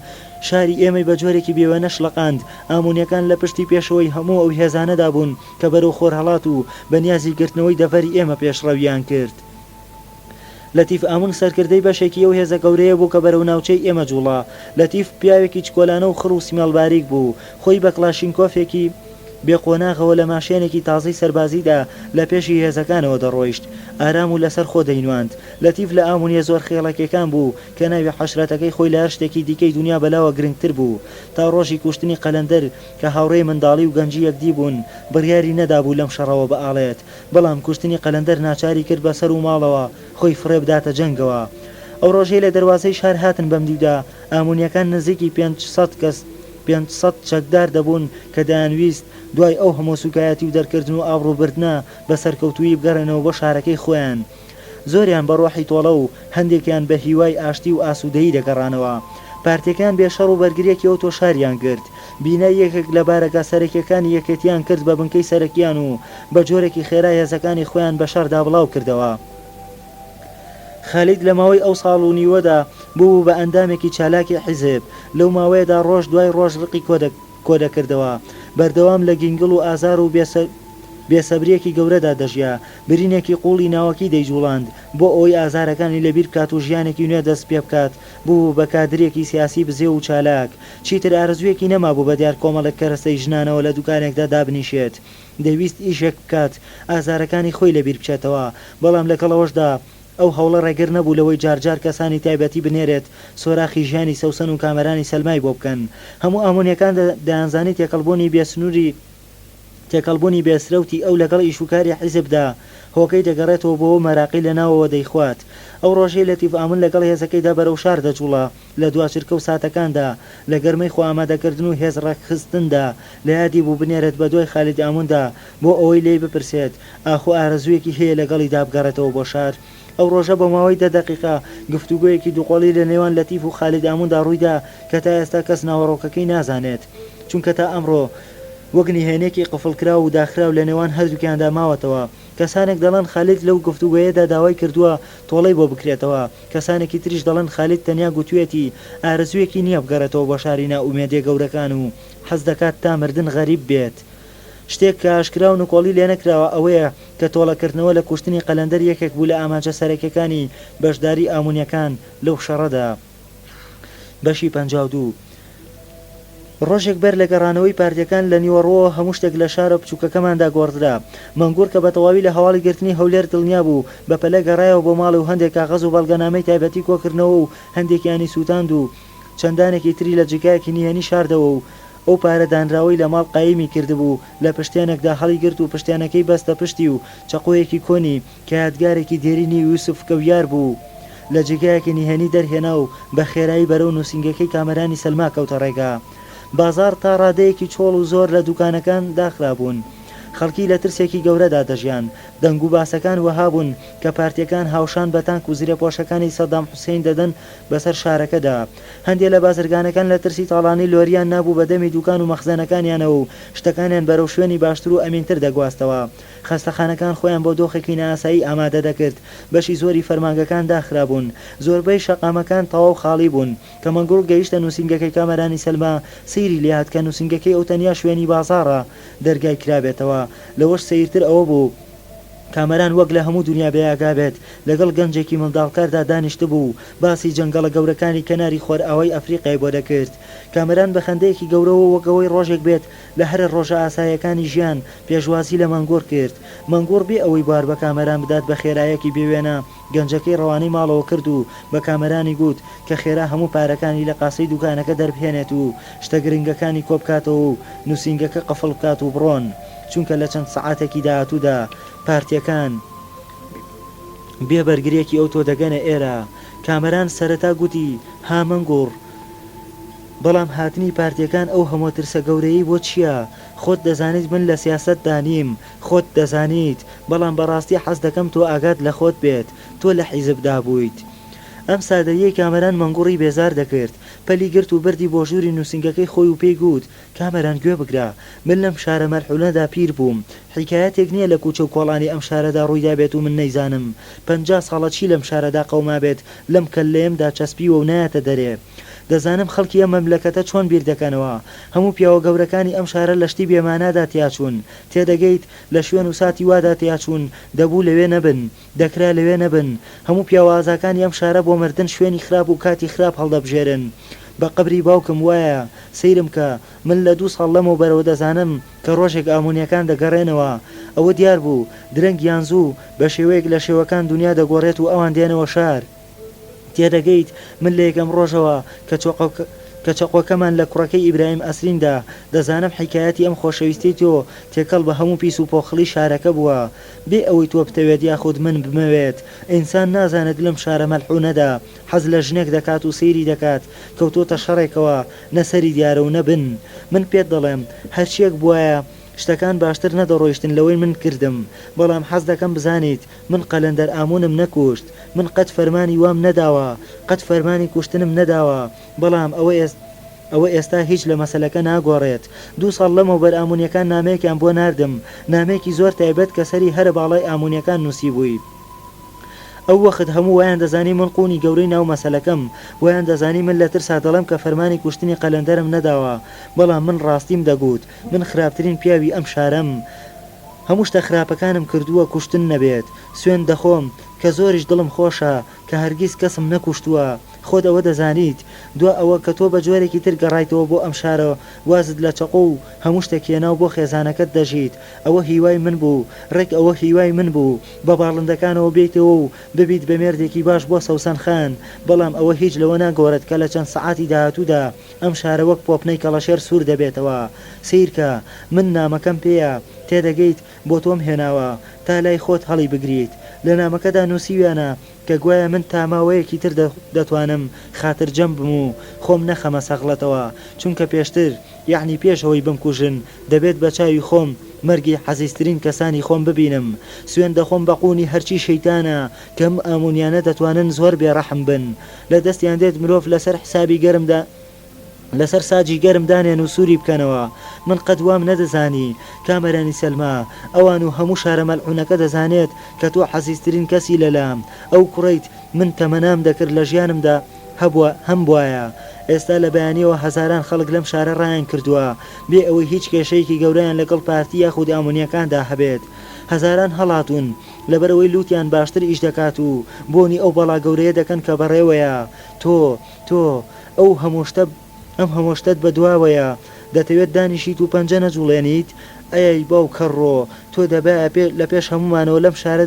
شاری ئێمەی بە جۆرێکی بێوە شڵەقاند. ئامونیەکان لە پشتی پێشەوەی هەموو ئەو هێزانەدا بوون کە بەرەو خۆرهەڵات و بەنیازی گرتنەوەی دەڤەری ئێمە پێشڕەویان کرد. لەتیف ئامون سەرکردەی بەشێکی ئەو هێزە گەورەیە بوو کە بەرەو ناوچەی ئێمە جوڵا. لەتیف پیاوێکی چکۆلانە و خڕ و سیمەڵباریک بوو. خۆی بە کلاشینکۆفێکی بێقۆناغەوە لە ماشێنێکی تازەی سەربازیدا لە پێشی هێزەکانەوە دەڕۆیشت. ئارام و لەسەر خۆ دەینواند. لەتیف لە ئامونیە زۆر خێڵەکەکان بوو کە ناوی حەشرەتەکەی خۆی لە هەر شتێکی دیکەی دنیا بەلاوە گرنگتر بوو. تا ڕۆژی کوشتنی قەلەندەر کە هاوڕێی منداڵی و گەنجی یەکدی بوون بڕیاری نەدابوو لەم شەڕەوە بەئاڵێت. بەڵام کوشتنی قەلەندەر ناچاری کرد بەسەر و ماڵەوە خۆی فڕێ بداتە جەنگەوە. ئەو ڕۆژەی لە دەواازەی شار هاتن بەم دیودا ئامونیەکان نزیکی 500 چەکدار دەبوون کە دەیانویست دوای ئەو هەموو سوکایەتی و دەرکردن و ئابڕووبردنە بە سەرکەوتووی بگەڕێنەوە بۆ شارەکەی خۆیان. زۆریان بە ڕۆحی تۆڵە و هەندێکیان بە هیوای ئاشتی و ئاسوودەیی دەگەڕانەوە. پارتیەکان بێشەڕ و بەرگریەکی ئەو تۆ شاریان کرد. بینای یەکێک لە بارەگا سەرەکیەکانی یەکێتیان کرد بە بنکەی سەرەکیان و بە جۆرێکی خێرای هێزەکانی خۆیان بە شەڕدا بڵاو کردەوە. خالید لە ماوەی ئەو ساڵ و نیوەدا بوو بە ئەندامێکی چالاکی حیزب. لەو ماوەیەدا ڕۆژ دوای ڕۆژ ڕقی کۆ دەکردەوە. بەردەوام لە گینگڵ و ئازار و بێسەبرێکی گەورەدا دەژیا برینێکی قوڵی ناوەکی دەیجوڵاند بۆ ئەوەی ئازارەکانی لەبیر بکات و ژیانێکی نوێ دەست پێ بکات بوو بە کادرێکی سیاسی بزێ و چالاک چیتر ئارزوویەکی نەمابوو بە دیار کۆمەڵک کەرەستەی ژنانەوە لە دوکانێکدا دابنیشێت دەویست ئیشێک بکات ئازارەکانی خۆی لەبیر بچێتەوە بەڵام لەگەڵەوەشدا ئەو هەوڵە ڕێگر نەبوو لەوەی جارجار کەسانی تایبەتی بنێرێت سۆراخی ژیانی سەوسن و کامەرانی سەلمای بۆ بکەن هەموو ئامۆنیەکان دەیانزانی تێکەڵبوونی بێسنووری تێکەڵبوونی بێسرەوتی ئەو لەگەڵ ئیشوکاری حیزبدا هۆکەی دەگەڕێتەوە بۆ مەراقی لە ناوەوە دەیخوات ئەو ڕۆژەی لەتیف ئامن لەگەڵ هێزەکەیدا بەرەو شار دەجوڵە لە دواشرکە و ساتەکاندا لە گەرمەی خۆ ئامادەکردن و هێز ڕەخستندا لە یادی بوو بنێرێت بە دوای خالید ئاموندا بۆ ئەوەی لێی بپرسێت ئاخۆ ئارەزوویەکی هەیە لەگەڵی دابگەڕێتەوە بۆ شار ئەو ڕۆژە بە ماوەی 10 دقیقا گفتوگویەکی دووقۆڵی لە نێوان لەتیف و خالید ئاموندا ڕوویدا کە تا ئێستا کەس ناوەڕۆکەکەی نازانێت چونکە تا ئەمڕۆ وەک نهێنێکی قفڵکرا و داخراو لە نێوان هەردووکیاندا ماوەتەوە کەسانێک دەڵێن خالید لەو گفتوگویەدا داوای کردووە تۆڵەی بۆ بکرێتەوە کەسانێکی تریش دەڵێن خالید تەنیا گوتوێتی ئارزوویەکی نییە بگەڕێتەوە بۆ شاری ناومێدیە گەورەکان و حەز دەکات تا مردن غەریب بێت شتێک کە ئاشکرا و نکۆڵی لێ نەکراوە ئەوەیە کە تۆڵەکردنەوە لە کوشتنی قەلەندەر یەکێک بوو لە ئامانجە سەرەکیەکانی بەشداری ئامونیەکان لەو شەڕەدا بەشی 52 ڕۆژێک بەر لە گەڕانەوەی پارتیەکان لە نیوەڕۆوە هەموو شتێک لە شارە بچووکەکەماندا گۆڕدرا مەنگوور کە بە تەواوی لە هەواڵی گرتنی هەولێر دڵنیا بوو بە پەلە گەڕایەوە بۆ ماڵ و هەندێک کاغەز و بەڵگەنامەی تایبەتی کۆکردنەوە و هەندێکیانی سووتاند و چەندانێکی تری لە جگایەکی نیهێنی شاردەوە و ئەو پارە دانراوی لە ماڵ قایمی کردبوو لە پشتێنێکدا هەڵی گرت و پشتیانەکەی بەستە پشتی و چەقۆیەکی کۆنی کە یادگارێکی دیێرینی یوسف کەویار بوو لە جگایەکی نیهێنی دەرهێنا و بە خێرایی بەرەو نووسنگەکەی کامەرانی سەلما کەوتە ڕێگا بازار تا ڕادەیەکی چۆڵ و زۆر لە دوکانەکان داخرابوون خەڵکی لە ترسێکی گەورەدا دەژیان دەنگ و باسەکان وەها بوون کە پارتیەکان هاوشان بە تانک و زیرەپۆشەکانی سەدام حوسێن دەدەن بەسەر شارەکەدا هەندێک لە بازرگانەکان لە ترسی تاڵانی لۆریان نابوو بە دەمی دوکان و مەخزانەکانیانەوە و شتەکانیان بەرەو شوێنی باشتر و ئەمینتر دەگواستەوە خەستەخانەکان خۆیان بۆ دۆخێکی نائاسایی ئامادە دەکرد بەشی زۆری فەرمانگەکان داخرابوون زۆربەی شەقامەکان تەواو خاڵی بوون کە مەنگوڵ گەیشتە نووسنگەکەی کامەرانی سەلما سەیری لێهات کە نووسنگەکەی ئەو تەنیا شوێنی بازاڕە دەرگای کرابێتەوە لەوەش سەیرتر ئەوە بوو کامەران وەک لە هەموو دنیا بەیاگا بێت لەگەڵ گەنجێکی منداڵکاردا دانیشتە بوو باسی جەنگەڵە گەورەکانی کەناری خۆرئاوای ئەفریقای بۆ دەکرد کامەران بە خەندەیەکی گەورەوە وەکەوەی ڕۆژێک بێت لە هەر ڕۆژە ئاسایەکانی ژیان پێشوازی لە مەنگۆر کرد مەنگۆر بێ ئەوەی بار بە کامەران بدات بە خێرایەکی بێوێنە گەنجەکەی ڕەوانەی ماڵەوە کرد و بە کامەرانی گوت کە خێرا هەموو پارەکانی لە قاسەی دوکانەکە دەربهێنێت و شتە گرنگەکانی کۆبکاتەوە و نووسنگەکە قەفڵ بکات و بڕۆن چونکە لە چەند سەعاتێکی داهاتوودا پارتیەکان بێبەرگریەکی ئەو تۆ دەگەنە ئێرە کامەران سەرەتا گوتی ها مەنگوڕ بەڵام هاتنی پارتیەکان ئەو هەموو ترسە گەورەی بۆ چییە خۆت دەزانیت من لە سیاست دانیم خۆت دەزانیت بەڵام بەڕاستی حەز دەکەم تۆ ئاگات لە خۆت بێت تۆ لە حیزبدا بوویت ئەم سادەیەی کامەران مەنگوڕی بێزار دەکرد پەلی گرت و بردی بۆ ژووری نووسنگەکەی خۆی و پێی گوت کامەران گوێ بگرە من لەم شارە مەرحوونەدا پیر بووم حیکایەتێک نییە لە کوچە و کۆڵانی ئەم شارەدا ڕوویدا بێت و من نەیزانم 50 ساڵە چی لەم شارەدا قەوما بێت لەم کەلەیەمدا چەسپیوە و نایەتە دەرێ دەزانم خەڵکی ئەم مەملەکەتە چۆن بیر دەکەنەوە هەموو پیاوە گەورەکانی ئەم شارە لە شتی بێمانادا تیاچوون تێدەگەیت لە شوێن و ساتی وادا تیاچوون دەبوو لەوێ نەبن دەکرا لەوێ نەبن هەموو پیاوازەکانی ئەم شارە بۆ مردن شوێنی خراپ و کاتی خراپ هەڵدەبژێرن بە قبری باوکم وایە سەیرم کە من لە 2 ساڵ لەمەوە بەرەوە دەزانم کە ڕۆژێک ئامۆنیەکان دەگەڕێنەوە ئەوە دیار بوو درەنگ یانزوو بە شێوەیەک لە شێوەکان دنیا دەگۆڕێت و ئەوان دێنەوە شار تێدەگەیت من لە یەکەم ڕۆژەوە کە چەقۆکەمان لە کوڕەکەی ئیبراهیم ئەسریندا دەزانم حیکایەتی ئەم خۆشەویستی تۆ تێکەڵ بە هەموو پیس و پۆخڵی شارەکە بووە بێ ئەوەی تۆ بتەوێت یاخود من بمەوێت ئینسان نازانێت لەم شارە مەلحوونەدا حەز لە ژنێک دەکات و سەیری دەکات کەوتۆتە شەڕێکەوە نەسەری دیارە و نەبن من پێت دەڵێم هەرچیەک بووایە شتەکان باشتر نەدەڕۆیشتن لەوەی من کردم بەڵام حەز دەکەم بزانیت من قەلەندەر ئامونم نەکوشت من قەت فەرمانی وام نەداوە قەت فەرمانی کوشتنم نەداوە بەڵام ئەوە ئێستا هیچ لە مەسەلەکە ناگۆڕێت 2 ساڵ لەمەوە بەر ئامونیەکان نامەیەکیان بۆ ناردم نامەیەکی زۆر تایبەت کە سەری هەرە باڵای ئامونیەکان نووسی بووی ئەو وەخت هەموو وایان دەزانی من قوونی گەورەی ناو مەسەلەکەم وایان دەزانی من لە ترسا دەڵێم کە فەرمانی کوشتنی قەلەندەرم نەداوە بەڵام من ڕاستیم دەگوت من خراپترین پیاوی ئەم شارەم هەموو شتە خراپەکانم کردووە کوشتن نەبێت سوێن دەخۆم کە زۆریش دڵم خۆشە کە هەرگیز کەسم نەکوشتووە خۆت ئەوە دەزانیت دو ئەوە کە تۆ بە جۆرێکی تر گەڕایتەوە بۆ ئەم شارە وازت لە چەقۆ و هەموو شتێکێناو بۆ خێزانەکەت دەژیت ئەوە هیوای من بوو ڕێک ئەوە هیوای من بوو بە باڵندەکانەوە بێتەوە و ببیت بە مێردێکی باش بۆ سەوسەن خان بەڵام ئەوە هیچ لەوە ناگۆرێت کە لە چەند سەعاتی داهاتوودا ئەم شارە وەک پۆپنەی کەڵەشێر سوور دەبێتەوە سیرکە من نامەکەم پێیە تێدەگەیت بۆ تۆم هێناوە تا لای خۆت هەڵی بگریت لە نامەکەدا نووسیویانە کە گوایە من تاماوەیەکی تر دەتوانم خاتر جەم بم و خۆم نەخەمە سەغڵەتەوە چونکە پێشتر یعنی پێشەوەی بمکوژن دەبێت بە چاوی خۆم مەرگی حەزیزترین کەسانی خۆم ببینم سوێن دەخۆم بە قوونی هەرچی شەیتانە کەم ئامونیانە دەتوانن زۆر بێڕەحم بن لە دەستیان دێت مرۆڤ لەسەر حسابی گەرمدا لەسەر ساجی گەرم دانێن و سووری بکەنەوە من قەت وام نەدەزانی کامەرانی سەلما ئەوان و هەموو شارە مەلعونەکە دەزانێت کە تۆ حەزیزترین کەسی لەلام ئەو کوڕیت من تەمەنام دەکرد لە ژیانمدا هەم بواە ئێستا لە بەیانیەوە هەزاران خەڵک لەم شارە ڕایان کردووە بێ ئەوەی هیچ کێشەیەکی گەورەیان لەگەڵ پارتی یاخود ئامونیەکاندا هەبێت هەزاران هەڵاتون لەبەرەوەی لوتیان باشتر ئیش دەکات و بۆنی ئەو بەڵا گەورەیە دەکەن کە بەڕێوەیە تۆ ئەو هەمووشتت بەدواوەیە دەتەوێت دانیشیت و پەنجە نەجوڵێنیت ئەی باو کەڕۆ تۆ دەبێت لە پێش هەمومانەوە لەم شارە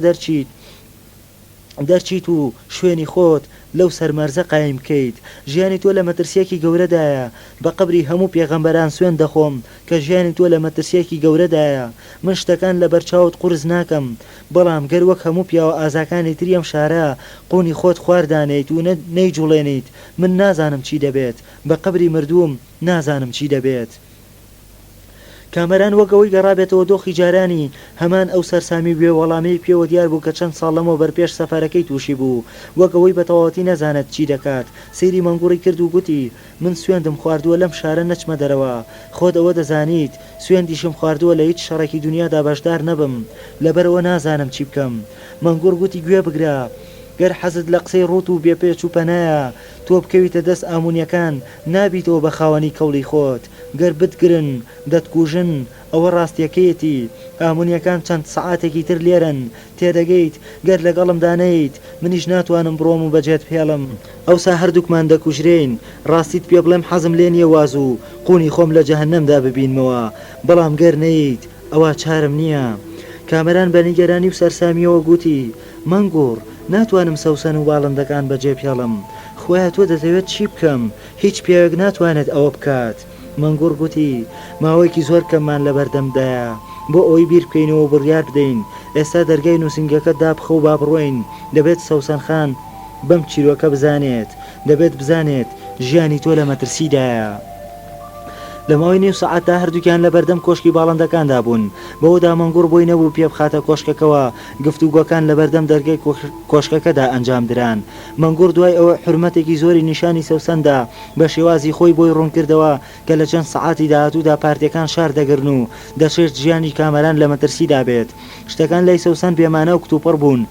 دەرچیت و شوێنی خۆت لەو سەرمەرزە قایم بکەیت ژیانی تۆ لە مەترسیەکی گەورەدایە بە قبری هەموو پێغەمبەران سوێن دەخۆم کە ژیانی تۆ لە مەترسیەکی گەورەدایە من شتەکان لە بەرچاوت قورس ناکەم بەڵام گەر وەک هەموو پیاوە ئازاکانی تری ئەم شارە قوونی خۆت خواردانیت و نەیجوڵێنیت من نازانم چی دەبێت بە قبری مردووم نازانم چی دەبێت کامەران وەکەوەی گەڕابێتەوە دۆخی جارانی هەمان ئەو سەرسامی بێ وەڵامی پێوە دیار بوو کە چەند ساڵەمەوە بەرپێش سەفەرەکەی تووشی بوو وەکەوەی بە تەواوەتی نەزانێت چی دەکات سەیری مەنگوڕی کرد و گوتی من سوێندم خواردووە لەم شارە نەچمە دەرەوە خۆت ئەوە دەزانیت سوێندیشم خواردووە لە هیچ شەڕێکی دنیادا بەشدار نەبم لەبەرەوە نازانم چی بکەم مەنگوڕ گوتی گوێ بگرە گەر حەزت لە قسەی ڕوت و بێپێچ و پەنایە تۆ بکەویتە دەست ئامونیەکان نابیتەوە بە خاوەنی کەوڵی خۆت گەر بتگرن دەتکوژن ئەوە ڕاستیەکەیەتی ئامونیەکان چەند سەعاتێکی تر لێرن تێدەگەیت گەر لەگەڵم دانەیت منیش ناتوانم بڕۆم و بەجێت پێڵم ئەوسا هەردووکمان دەکوژرین ڕاستیت پێ بڵێم حەزم لێ نییە واز و قوونی خۆم لە جەهەنەمدا ببینمەوە بەڵام گەر نەیت ئەوە چارم نییە کامەران بە نیگەرانی و سەرسامیەوە گوتی مەنگوڕ ناتوانم سەوسەن و باڵندەکان بەجێ پێڵم خۆیان تۆ دەتەوێت چی بکەم هیچ پێوێک ناتوانێت ئەوە بکات مەنگوڕ گوتی ماوەیەکی زۆر کەممان لە بەردەمدایە بۆ ئەوەی بیر بکەینەوە بڕیار بدەین ئێستا دەرگای نووسنگەکە دابخە و با بڕۆین دەبێت سەوسەن خان بەم چیرۆکە بزانێت دەبێت بزانێت ژیانی تۆ لە مەترسیدایە لە ماوەی نێو سەعاتدا هەردووکیان لە بەردەم کۆشکی باڵندەکاندا بوون بەوەدا مەنگوڕ بۆی نەبوو پێ بخاتە کۆشکەکەەوە گفتوگۆکان لە بەردەم دەرگای کۆشکەکەدا ئەنجام دران مەنگوڕ دوای ئەوە حرمەتێکی زۆری نیشانی سەوسەندا بە شێوازی خۆی بۆی ڕوون کردەوە کە لە چەند سەعاتی داهاتوودا پارتیەکان شار دەگرن و دەچێت ژیانی کامەران لە مەترسیدا بێت شتەکان لای سەوسەن بێمانە و کتوپڕ بوون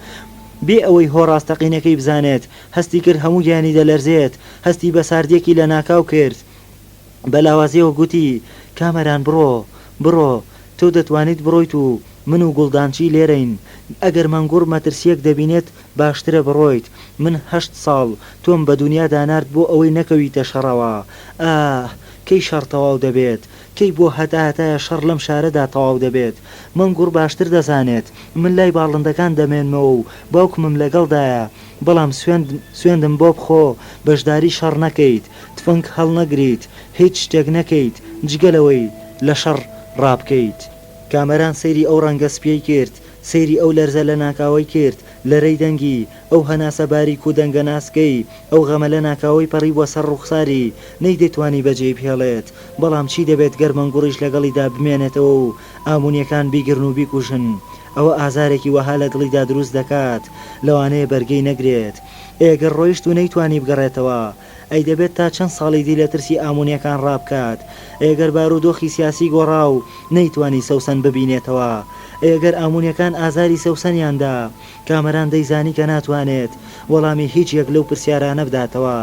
بێ ئەوەی هۆڕاستەقینەکەی بزانێت هەستی کرد هەموو گیانی دەلەرزێت هەستی بە ساردێکی لە ناکاو کرد بەلاوازیەوە گوتی کامەران بڕۆ تۆ دەتوانیت بڕۆیت و من و گوڵدانچی لێرەین ئەگەر مەنگوڕ مەترسیەک دەبینێت باشترە بڕۆیت من 8 ساڵ تۆم بە دنیا دانارد بۆ ئەوەی نەکەویتە شەڕەوە کەی شەڕ تەواو دەبێت کەی بۆ هەتایە شەڕ لەم شارەدا تەواو دەبێت مەنگوڕ باشتر دەزانێت من لای باڵندەکان دەمێنمەوە و باوکمم لەگەڵدایە بەڵام سوێندم بۆ بخۆ بەشداری شەڕ نەکەیت تفەنگ هەڵ نەگریت هیچ شتێک نەکەیت جگەلەوەی لە شەڕ ڕابکەیت کامەران سەیری ئەو ڕەنگە سپیەی کرد سەیری ئەو لەرزە لە ناکاوی کرد لەرەی دەنگی ئەو هەناسە باریک و دەنگە ناسکەی ئەو غەمە لە ناکاوی پەڕی بۆ سەر ڕوخساری نەیدەتوانی بەجێ پێڵێت بەڵام چی دەبێت گەر مەنگوڕیش لەگەڵیدا بمێنێتەوە و ئامونیەکان بیگرن و بیکوژن ئەوە ئازارێکی وەها لە دڵیدا دروست دەکات لەوانەیە بەرگەی نەگرێت ئێگەر ڕۆیشت و نەیتوانی بگەڕێتەوە ئەی دەبێت تا چەند ساڵی دی لە ترسی ئامونیەکان ڕابکات ئێگەر بارودۆخی سیاسی گۆڕا و نەیتوانی سەوسەن ببینێتەوە ئێگەر ئامونیەکان ئازاری سەوسەنیاندا کامەران دەیزانی کە ناتوانێت وەڵامی هیچ یەک لەو پرسیارانە بداتەوە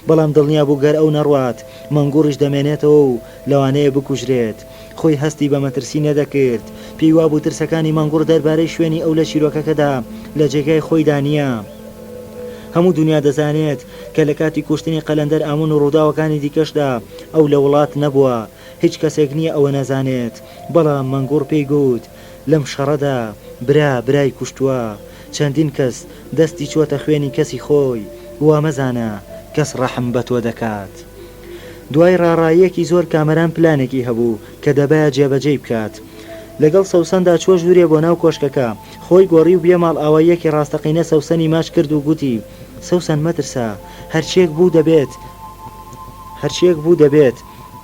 بەڵام دڵنیا بوو گەر ئەو نەڕوات مەنگوڕیش دەمێنێتەوە و لەوانەیە بکوژرێت خۆی هەستی بە مەترسی نەدەکرد پێی وابوو ترسەکانی مەنگوڕ دەربارەی شوێنی ئەو لە چیرۆکەکەدا لە جێگای خۆیدا نییە. هەموو دنیا دەزانێت کە لە کاتی کوشتنی قەلەندەر ئامون و ڕووداوەکانی دیکەشدا ئەو لە وڵات نەبووە، هیچ کەسێک نییە ئەوە نەزانێت. بەڵام مەنگوڕ پێی گوت لەم شەڕەدا برای کوشتووە. چەندین کەس دەستی چوەتە خوێنی کەسی خۆی، وا مەزانە کەس ڕەحم بە تۆ دەکات. دوای ڕاڕاییەکی زۆر کامەران پلانێکی هەبوو کە دەبایە جێبەجێی بکات. لەگەڵ سەوسەندا چوە ژوورێ بۆ ناو کۆشکەکە، خۆی گۆڕی و بێ ماڵ ئاواییەکی ڕاستەقینە سەوسەنی ماچ کرد و گوتی: سەوسەن مەترسە، هەرچیەک بوو دەبێت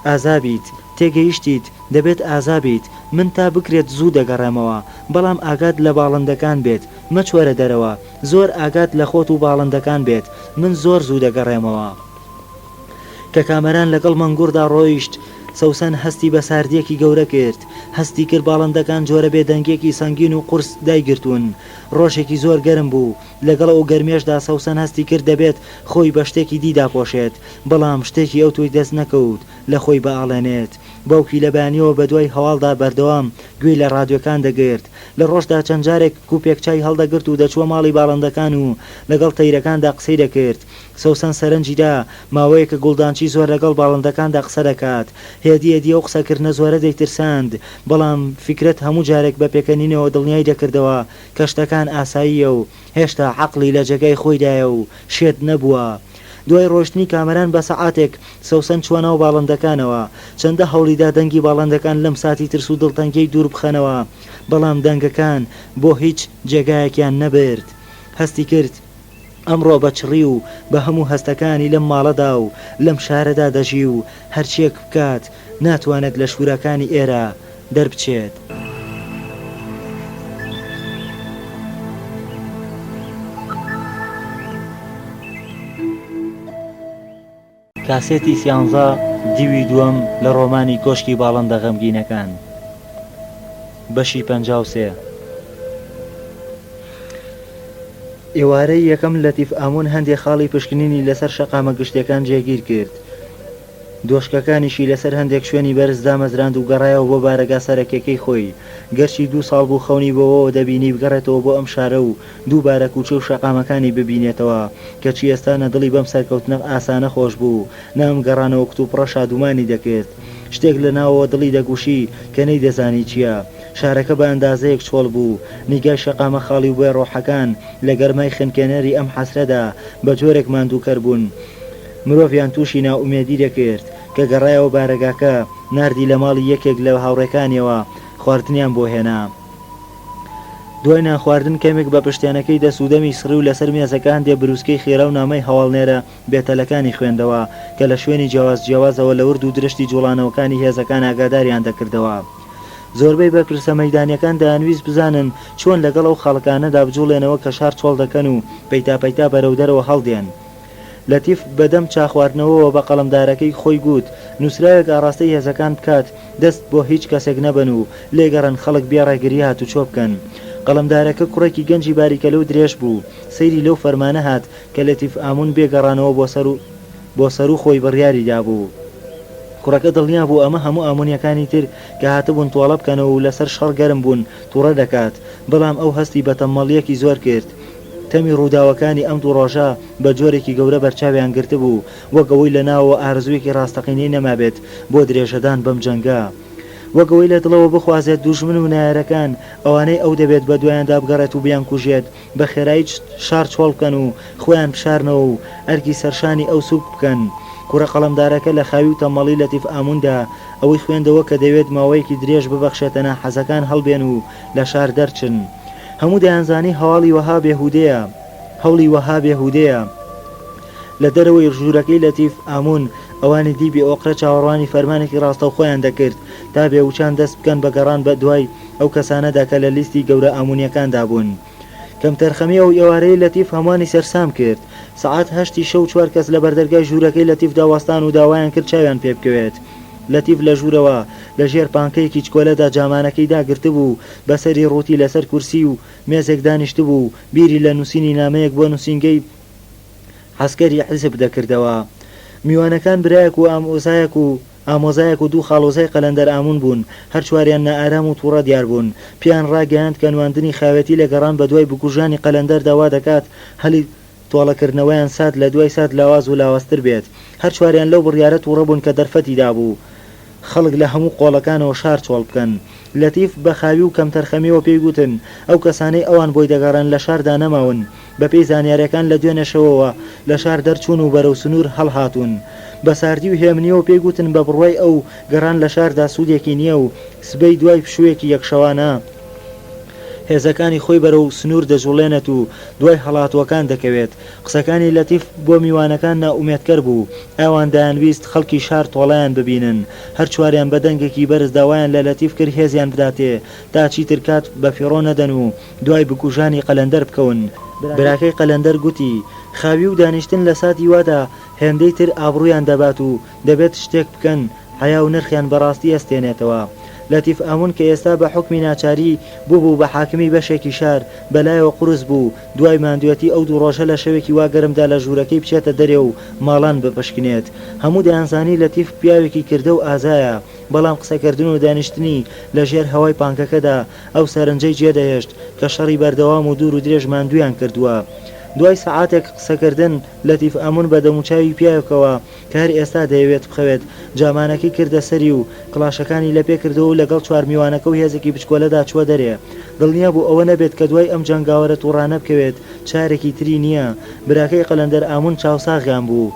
ئازابیت، تێگەیشتیت دەبێت ئازابیت. من تا بکرێت زوو دەگەڕێمەوە، بەڵام ئاگات لە باڵندەکان بێت، مەچوەرە دەرەوە، زۆر ئاگات لە خۆت و باڵندەکان بێت، من زۆر زوو دەگەڕێمەوە. کە کامەران لەگەڵ مەنگوڕدا ڕۆیشت، سەوسەن هەستی بە ساردیەکی گەورە کرد، هەستی کرد باڵندەکان جۆرە بێدەنگێکی سەنگین و قورس دایگرتوون. ڕۆژێکی زۆر گەرم بوو، لەگەڵ ئەو گەرمێشدا سەوسەن هەستی کرد دەبێت خۆی بە شتێکی دیدا پۆشێت، بەڵام شتێکی ئەو توی دەست نەکەوت لە خۆی بەئاڵێنێت. باوکی لە بانیەوە بە دوای هەواڵدا بەردەوام گوێی لە ڕادیۆکان دەگرت. لە ڕۆژدا چەند جارێک کوپێک چای هەڵدەگرت و دەچوە ماڵی باڵندەکان و لەگەڵ تەیرەکاندا قسەی دەکرد. سەوسەن سەرنجیدا ماوەیەکە گوڵدانچی زۆر لەگەڵ باڵندەکاندا قسە دەکات. هێدی ئەو قسەکردنە زۆرە دەیترساند، بەڵام فکرت هەموو جارێک بە پێکەنینەوە دڵنیای دەکردەوە کە شتەکان ئاساییە و هێشتا عەقڵی لە جێگای خۆیدایە و شێت نەبووە. دوای ڕۆشتنی کامەران بە سەعاتێک سەوسەن چوە ناو باڵندەکانەوە. چەندە هەوڵیدا دەنگی باڵندەکان لەم ساتی ترس و دڵتەنگەی دوور بخەنەوە، بەڵام دەنگەکان بۆ هیچ جێگایەکیان نەبرد. هەستی کرد ئەمڕۆ بە چڕی و بە هەموو هەستەکانی لەم ماڵەدا و لەم شارەدا دەژی و هەرچیەک بکات ناتوانێت لە شوورەکانی ئێرە دەربچێت. کاسێتی 11 دیوی دووەم لە ڕۆمانی کۆشکی باڵندە غەمگینەکان، بەشی 53. ئێوارەی یەکەم لەتیف ئامون هەندێک خاڵی پشکنینی لەسەر شەقامە گشتەکان جێگیر کرد. دۆشکەکانیشی لەسەر هەندێک شوێنی بەرزدا مەزراند و گەڕایەوە بۆ بارەگا سەرەکیەکەی خۆی. گەرچی 2 ساڵ بوو خەونی بۆەوە دەبینی بگەڕێتەوە بۆ ئەم شارە و دوو بارە کوچە و شەقامەکانی ببینێتەوە، کەچی ئێستا نەدڵی بەم سەرکەوتنە ئاسانە خۆش بوو. نام گەڕانەوە کتوپڕە شادومانی دەکرد. شتێک لە ناوەوە دڵی دەگوشی کە نەی دەزانی چییە. شارەکە بە ئەندازەیەک چۆڵ بوو، نیگای شەقامە خاڵی و بێ ڕۆحەکان لە گەرمای خنکێنەری ئەم حەسرەدا بە جۆرێک ماندووکەر بوون. مرۆڤیان تووشی ناومێدی دەکرد کە گەڕایەوە بارەگاکە ناردی لە ماڵی یەکێک لە هاوڕێکانیەوە خواردنیان بۆ هێنا. دوای ناخواردن کەمێک بە پشتیانەکەی دەسوودەمی سڕی و لەسەر مێزەکان دێ بروسکەی خێرا و نامەی هەواڵنێرە بێتەلەکانی خوێندەوە کە لە شوێنی جیاوازەوە لە ورد و درشتی جوڵانەوەکانی هێزەکان ئاگاداریان دەکردەوە. زۆربەی بەرپرسە مەیدانیەکان دەیانویست بزانن چۆن لەگەڵ ئەو خەڵکانەدا بجوڵێنەوە کە شار چۆڵ دەکەن و پەیتا بەرەو دەرەوە هەڵدێن. لەتیف بەدەم چاخواردنەوەەوە بە قەڵەمدارەکەی خۆی گوت نووسراوێک ئاڕاستەی هێزەکان بکات، دەست بۆ هیچ کەسێک نەبن و لێگەڕن خەڵک بێڕێگری هات و چۆ بکەن. قەڵەمدارەکە کوڕێکی گەنجی باریکەلە و درێژ بوو. سەیری لەو فەرمانە هات کە لەتیف ئامون بێگەڕانەوە بۆ سەر و خۆی بڕیاریدا بوو. کوڕەکە دڵنیا بوو ئەمە هەموو ئامونیەکانی تر کە هاتبوون تۆڵە بکەنەوە و لەسەر شەڕ گەرم بوون تووڕە دەکات، بەڵام ئەو هەستی بە تەمەڵیەکی زۆر کرد. تەمی ڕووداوەکانی ئەم دوو ڕۆژە بە جۆرێکی گەورە بەرچاویان گرتە بوو، وەگەوەی لە ناوە ئارزوویەکی ڕاستەقینەی نەمابێت بۆ درێژەدان بەم جەنگە، وەگەوەی لە دڵەوە بخوازێت دوژمن و نایارەکان ئەوانەی ئەو دەبێت بە دوایاندا بگەڕێت و بیان کوژێت بە خێرایی شار چۆڵ بکەن و خۆیان بشارنەوە و ئەرکی سەرشانی ئەو سوک بکەن. کوڕە قەڵەمدارەکە لە خاوی و تەمەڵی لەتیف ئاموندا ئەوەی خوێندەوە کە دەوێت ماوەیەکی درێژ ببەخشێتەنە حەزەکان هەڵبێن و لە شار دەرچن. هەموو دەیانزانی هەواڵی وەها بێهودەیە. لە دەرەوەی ژوورەکەی لەتیف ئامون ئەوانی دیبی ئۆقرە چاوەڕوانی فەرمانێکی ڕاستە و خۆیان دەکرد تا بێوچان دەست بکەن بە گەڕان بە دوای ئەو کەسانەدا کە لە لیستی گەورە ئامونیەکاندا بوون. کەم تەرخەمی ئەو ئێوارەی لەتیف هەمووانی سەرسام کرد. سەعات 8 شەو 4 کەس لە بەردەرگای ژوورەکەی لەتیف داوەستان و داوایان کرد چاویان پێ بکەوێت. لەتیف لە ژوورەوە لە ژێر پانکەیەکی چکۆلەدا جامانەکەی داگرتە بوو، بەسەری ڕووتی لەسەر کورسی و مێزێک دانیشت بوو، بیری لە نووسینی نامەیەک بۆ نووسینگەی عەسکەری حیزب دەکردەوە. میوانەکان برایەک و ئامۆزایەک و ئامۆزایەک و دوو خاڵۆزای قەلەندەر ئامون بوون، هەر چواریان نائارام و تووڕە دیار بوون. پیان ڕاگەیاند کە نواندنی خاوێتی لە گەڕان بە دوای بکوژانی قەلەندەر داوا دەکات هەلی تۆڵەکردنەوەیان سات لە دوای سات لاواز و لاوازتر بێت. هەر چواریان لەو بڕیارە تووڕە بوون کە دەرفەتی دابوو خەڵک لە هەموو قۆڵەکانەوە شار چۆڵ بکەن. لەتیف بە خاوی و کەم تەرخەمیەوە پێی گوتن ئەو کەسانەی ئەوان بۆی دەگەڕێن لە شاردا نەماون. بەپێی زانیاریەکان لە دوێنێشەوەوە لە شار دەرچوون و بەرەو سنوور هەڵهاتوون. بە ساردی و هێمنیەوە پێی گوتن بە بڕوای ئەو گەڕان لە شاردا سوودێکی نییە و سبەی دوای پشوویەکی یەکشەوانە هێزەکانی خۆی بەرەو سنوور دەژوڵێنێت و دوای هەڵاتوەکان دەکەوێت. قسەکانی لەتیف بۆ میوانەکان ناومێدکەر بوو. ئەوان دەیانویست خەڵکی شار تۆڵەیان ببینن. هەر چواریان بە دەنگێکی بەرز داوایان لە لەتیف کرد هێزیان بداتێ تا چیتر کات بە فیڕۆ نەدەن و دوای بکوژانی قەلەندەر بکەون. براکەی قەلەندەر گوتی خاوی و دانیشتن لە ساتی وادا هێندەی تر ئابڕوویان دەبات و دەبێت شتێک بکەن حیا و نرخیان بەڕاستی ئەستێنێتەوە. لەتیف ئامون کە ئێستا بە حکمی ناچاری بوو بە حاکمی بەشێکی شار بەلایەوە قورس بوو، دوای ماندوێتی ئەو دوو ڕۆژە لە شەوێکی واگەرمدا لە ژوورەکەی بچێتە دەرێ و ماڵان بپشکنێت. هەموو دەیانزانی لەتیف پیاوێکی کردە و ئازایە، بەڵام قسەکردن و دانیشتنی لە ژێر هەوای پانکەکەدا ئەو سەرنجەی جێدەهێشت کە شەڕی بەردەوام و دوور و درێژ ماندویان کردووە. دوای سەعاتێک قسەکردن لەتیف ئامون بە دەموچاوی پیاوێکەوە کە هەر ئێستا دەیەوێت بخەوێت جامانەکەی کردە سەری و کڵاشەکانی لە پێ کردەوە و لەگەڵ چوار میوانەکە و هێزێکی بچکۆلەدا چوە دەرێ. دڵنیا بوو ئەوە نەبێت کە دوای ئەم جەنگاوەرە تووڕانە بکەوێت چارێکی تری نییە. براکەی قەلەندەر ئامون چاوساغیان بوو.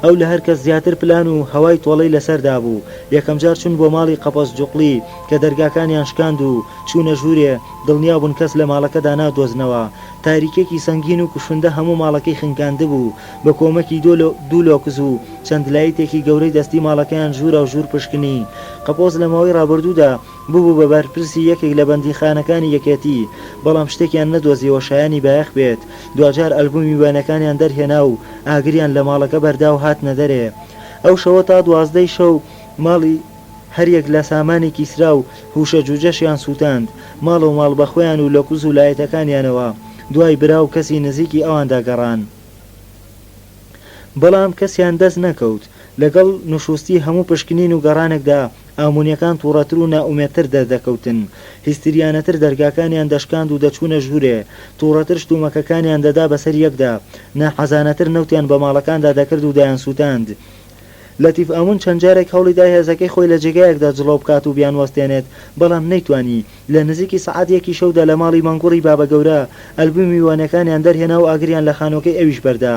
ئەو لە هەر کەس زیاتر پلان و هەوای تۆڵەی لەسەردا بوو. یەکەم جار چون بۆ ماڵی قەپەس جوقلی کە دەرگاکانیان شکاند و چوونە ژوورێ دڵنیا بوون کەس لە ماڵەکەدا نادۆزنەوە. تاریکێکی سەنگین و کوشندە هەموو ماڵەکەی خنکاندە بوو. بە کۆمەکی دوو لۆکز و چەند لایتێکی گەورەی دەستی ماڵەکەیان ژوورە و ژوور پشکنی. قەپۆز لەمەوەی ڕابردوودا بوو بە بەرپرسی یەکێک لە بەندیخانەکانی یەکێتی، بەڵام شتێکیان نەدۆزیەوە شایانی بایەخ بێت. دوجار ئەلبومی وێنەکانیان دەرهێنا و ئاگریان لە ماڵەکە بەردا و هاتنە دەرێ. ئەو شەوە تا 12 شەو ماڵی هەریەک لە سامانێکی سرا و هوشە جوجەشیان سووتاند. ماڵ و ماڵ بەخۆیان و لۆکوز و لایەتەکانیانەوە دوای برا و کەسی نزیکی ئەواندا گەڕان. بەڵام کەسیان دەست نەکەوت. لەگەڵ نوشوستی هەموو پشکنین و گەڕانێکدا ئامونیەکان تووڕەتر و ناومێتتر دەردەکەوتن. هیستریانەتر دەرگاکانیان دەشکاند و دەچوونە ژوورێ. تووڕەتر شتومەکەکانیان دەدا بەسەر یەکدا. ناحەزانەتر نەوتیان بە ماڵەکاندا دەکرد و دایان سووتاند. لەتیف ئەمون چەند جارێک هەوڵیدا هێزەکەی خۆی لە جێگایەکدا جڵۆ بکات و بیان وەستێنێت، بەڵام نەیتوانی. لە نزیکی سەعاتێکی شەودا لە ماڵی مەنگوڕی بابە گەورە ئەلبومی وانەکانیان دەرهێنا و ئاگریان لە خانۆکەی ئەویش بەردا.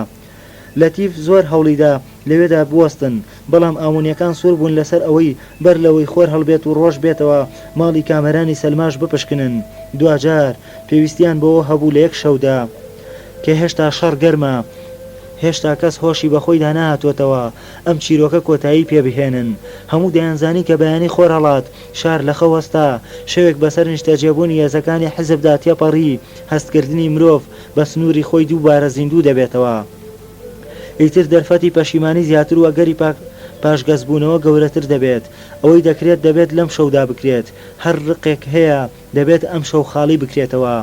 لەتیف زۆر هەوڵیدا لەوێدا بوەستن، بەڵام ئامونیەکان سوور بوون لەسەر ئەوەی بەر لەوەی خۆر هەڵبێت و ڕۆژ بێتەوە ماڵی کامەرانی سەلماش بپشکنن. دوجار پێویستیان بەوە هەبوو لە یەک شەودا کە هێشتا شەڕ گەرمە، هێشتا کەس هۆشی بەخۆی داناهاتوێتەوە ئەم چیرۆکە کۆتایی پێبهێنن. هەموو دەیانزانی کە بەیانی خۆر هەڵات شار لە خەوەستا، شەوێک بەسەر نیشتەجێبوونی هێزەکانی حزبدا تێپەڕی، هەستکردنی مرۆڤ بە سنووری خۆی دووبارە زیندوو دەبێتەوە. ئیتر دەرفەتی پەشیمانی زیاتر و ئەگەری پاشگەزبوونەوە گەورەتر دەبێت. ئەوەی دەبێت لەم شەودا بکرێت. هەر ڕقێک هەیە دەبێت ئەم شەو خاڵی بکرێتەوە.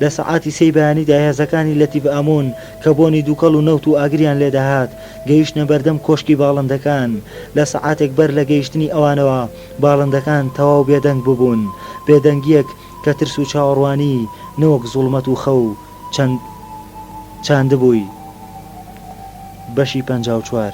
لە سەعاتی سەی بەیانیدا هێزەکانی لەتیف ئامون کە بۆنی دووکەڵ و نەوت و ئاگریان لێدەهات گەیشتنە بەردەم کۆشکی باڵندەکان. لە سەعاتێک بەر لە گەیشتنی ئەوانەوە باڵندەکان تەواو بێدەنگ ببوون. بێدەنگیەک کە ترس و چاوەڕوانی نەوەک زوڵمەت و خەو چاندبووی. بەشی 54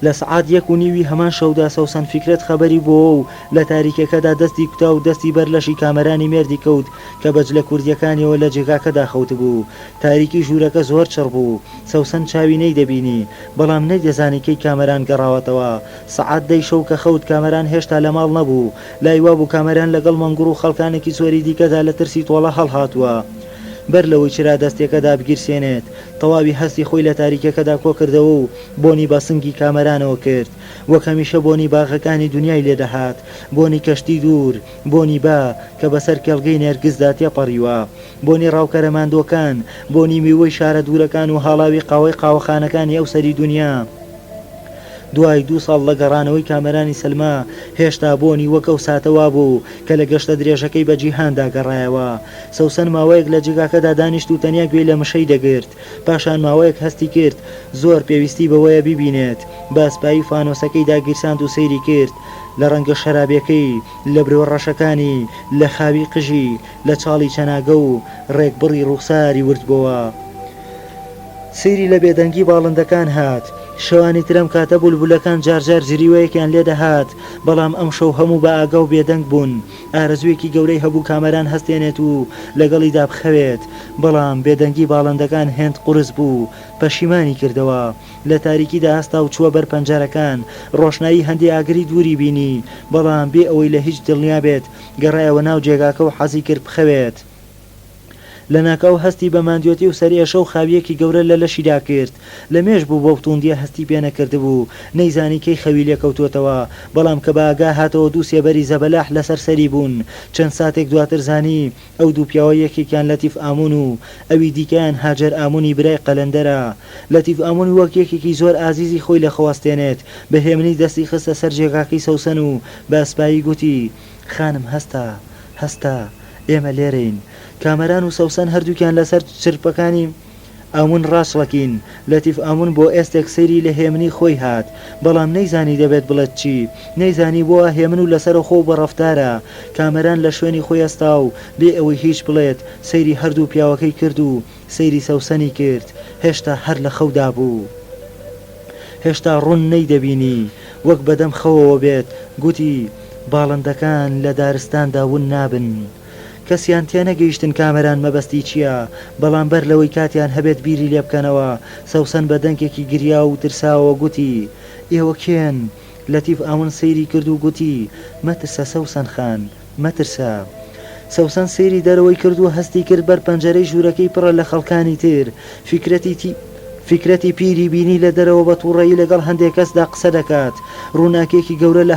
لە سەعات 1:30 هەمان شەودا سەوسەن فیکرێت خەبەری بۆ و لە تاریکەکەدا دەستی کوتا و دەستی بەر لەشی کامەرانی مێردی کەوت کە بەج لە کوردیەکانیەوە لە جێگاکەدا خەوت بوو. تاریکی ژوورەکە زۆر چڕ بوو. سەوسەن چاوی نەیدەبینی، بەڵام نەیدەزانی کەی کامەران گەڕاوەتەوە. سەعات 10 شەو کە خەوت کامەران هێشتا لە ماڵ نەبوو. لای وا بوو کامەران لەگەڵ مەنگوڕ و خەڵکانێکی زۆری دیکەدا لە ترسی تۆڵە هەڵهاتووە. بەر لەوەی چرا دەستێکەدا بگیرسێنێت تەواوی هەستی خۆی لە تاریکەکەدا کۆ کردەوە و بۆنی بەسنگی کامەرانەوە کرد. وەک هەمیشە بۆنی باغەکانی دنیای لێدەهات، بۆنی کەشتی دوور، بۆنی با کە بەسەر کێڵگەی نێرگزدا تێپەڕیوە، بۆنی ڕاوکەرە ماندۆکان، بۆنی میوەی شارە دوورەکان و هاڵاوی قاوەی قاوەخانەکانی ئەو سەری دنیا. دوای 2 ساڵ لە گەڕانەوەی کامەرانی سەلما هێشتا بۆنی وەکەو ساتەوا بوو کە لە گەشتە درێژەکەی بە جیهاندا گەڕایەوە. سەوسن ماوەیەک لە جێگاکەدا دانیشت و تەنیا گوێی لە مشەی دەگرت. پاشان ماوەیەک هەستی کرد زۆر پێویستی بەوەیە بیبینێت. بە ئەسپایی فانۆسەکەی داگیرساند و سەیری کرد لە ڕەنگە شەرابیەکەی، لە برۆ ڕەشەکانی، لە خاوی قژی، لە چاڵی چەناگە و ڕێکبڕی ڕوخساری وردبەوە. سەیری لە بێدەنگی باڵندەکان هات. شەوانی ترەم کاتە بولبولەکان جارجار جریوەیەکیان لێ دەهات، بەڵام ئەم شەو هەموو بە ئاگا و بێدەنگ بوون. ئارەزوویەکی گەورەی هەبوو کامەران هەستێنێت و لەگەڵیدا بخەوێت، بەڵام بێدەنگی باڵندەکان هێند قورس بوو. پەشیمانی کردەوە. لە تاریکیدا هەستا و چووە بەر پەنجەرەکان. ڕۆشنایی هەندی ئاگری دووری بینی، بەڵام بێ ئەوەی لە هیچ دڵنیا بێت گەڕایەوە ناو جێگاکە و حەزی کرد بخەوێت. لە ناکاو هەستی بە ماندوێتی و سەریێشە و خاویەکی گەورە لە لەشیدا کرد. لە مێژ بوو بۆ توندیە هەستی پێ نەکرد بوو، نەیزانی کەی خەوی لێکەوتوتەوە، بەڵام کە باگا هاتەوە دوو سێبەری زەبەلاح لەسەر سەری بوون. چەند ساتێک دواتر زانی ئەو دوو پیاوە یەکێکیان لەتیف ئامون و ئەوی دیکەیان هاجەر ئامونی برای قەلەندەرە. لەتیف ئامونی وەک یەکێکی زۆر ئازیزی خۆی لە خواستێنێت، بە هێمنی دەستی خستە سەر جێگاکەی سەوسن و بە ئەسپایی گوتی خانم هەستە هەستە ئێمە لێرەین. کامەران و سەوسن هەردووکیان لەسەر چرپەکانی ئامون ڕاشڵەکین. لەتیف ئامون بۆ ئێستێک سەیری لە هێمنی خۆی هات، بەڵام نەیزانی دەبێت بڵێت چی، نەیزانی بۆە هێمن و لەسەر خۆ بە ڕەفتارە. کامەران لە شوێنی خۆی ئەستا و بێ ئەوەی هیچ بڵێت سەیری هەردوو پیاوەکەی کرد و سەیری سەوسنی کرد. هێشتا هەر لە خەودا بوو، هێشتا ڕوون نەیدەبینی وەک بەدەم خەوەوە بێت. گوتی باڵندەکان لە دارستاندا ون نابن. کەسیان تێنەگەیشتن کامەران مەبەستی چییە، بەڵام بەر لەوەی کاتیان هەبێت بیری لێ بکەنەوە. سەوسن بە دەنگێکی گریا و ترساوە گوتی ئێوە کێن؟ لەتیف ئامون سەیری کرد و گوتی مەترسە سەوسن خان، مەترسە. سەوسن سەیری دەرەوەی کرد و هەستی کرد بەر پەنجەرەی ژوورەکەی پڕە لە خەڵکانی تر. فکرەتی پیری بینی لە دەرەوە بە تووڕەیی لەگەڵ هەندێک کەسدا قسە دەکات. ڕووناکێکی گەورە لە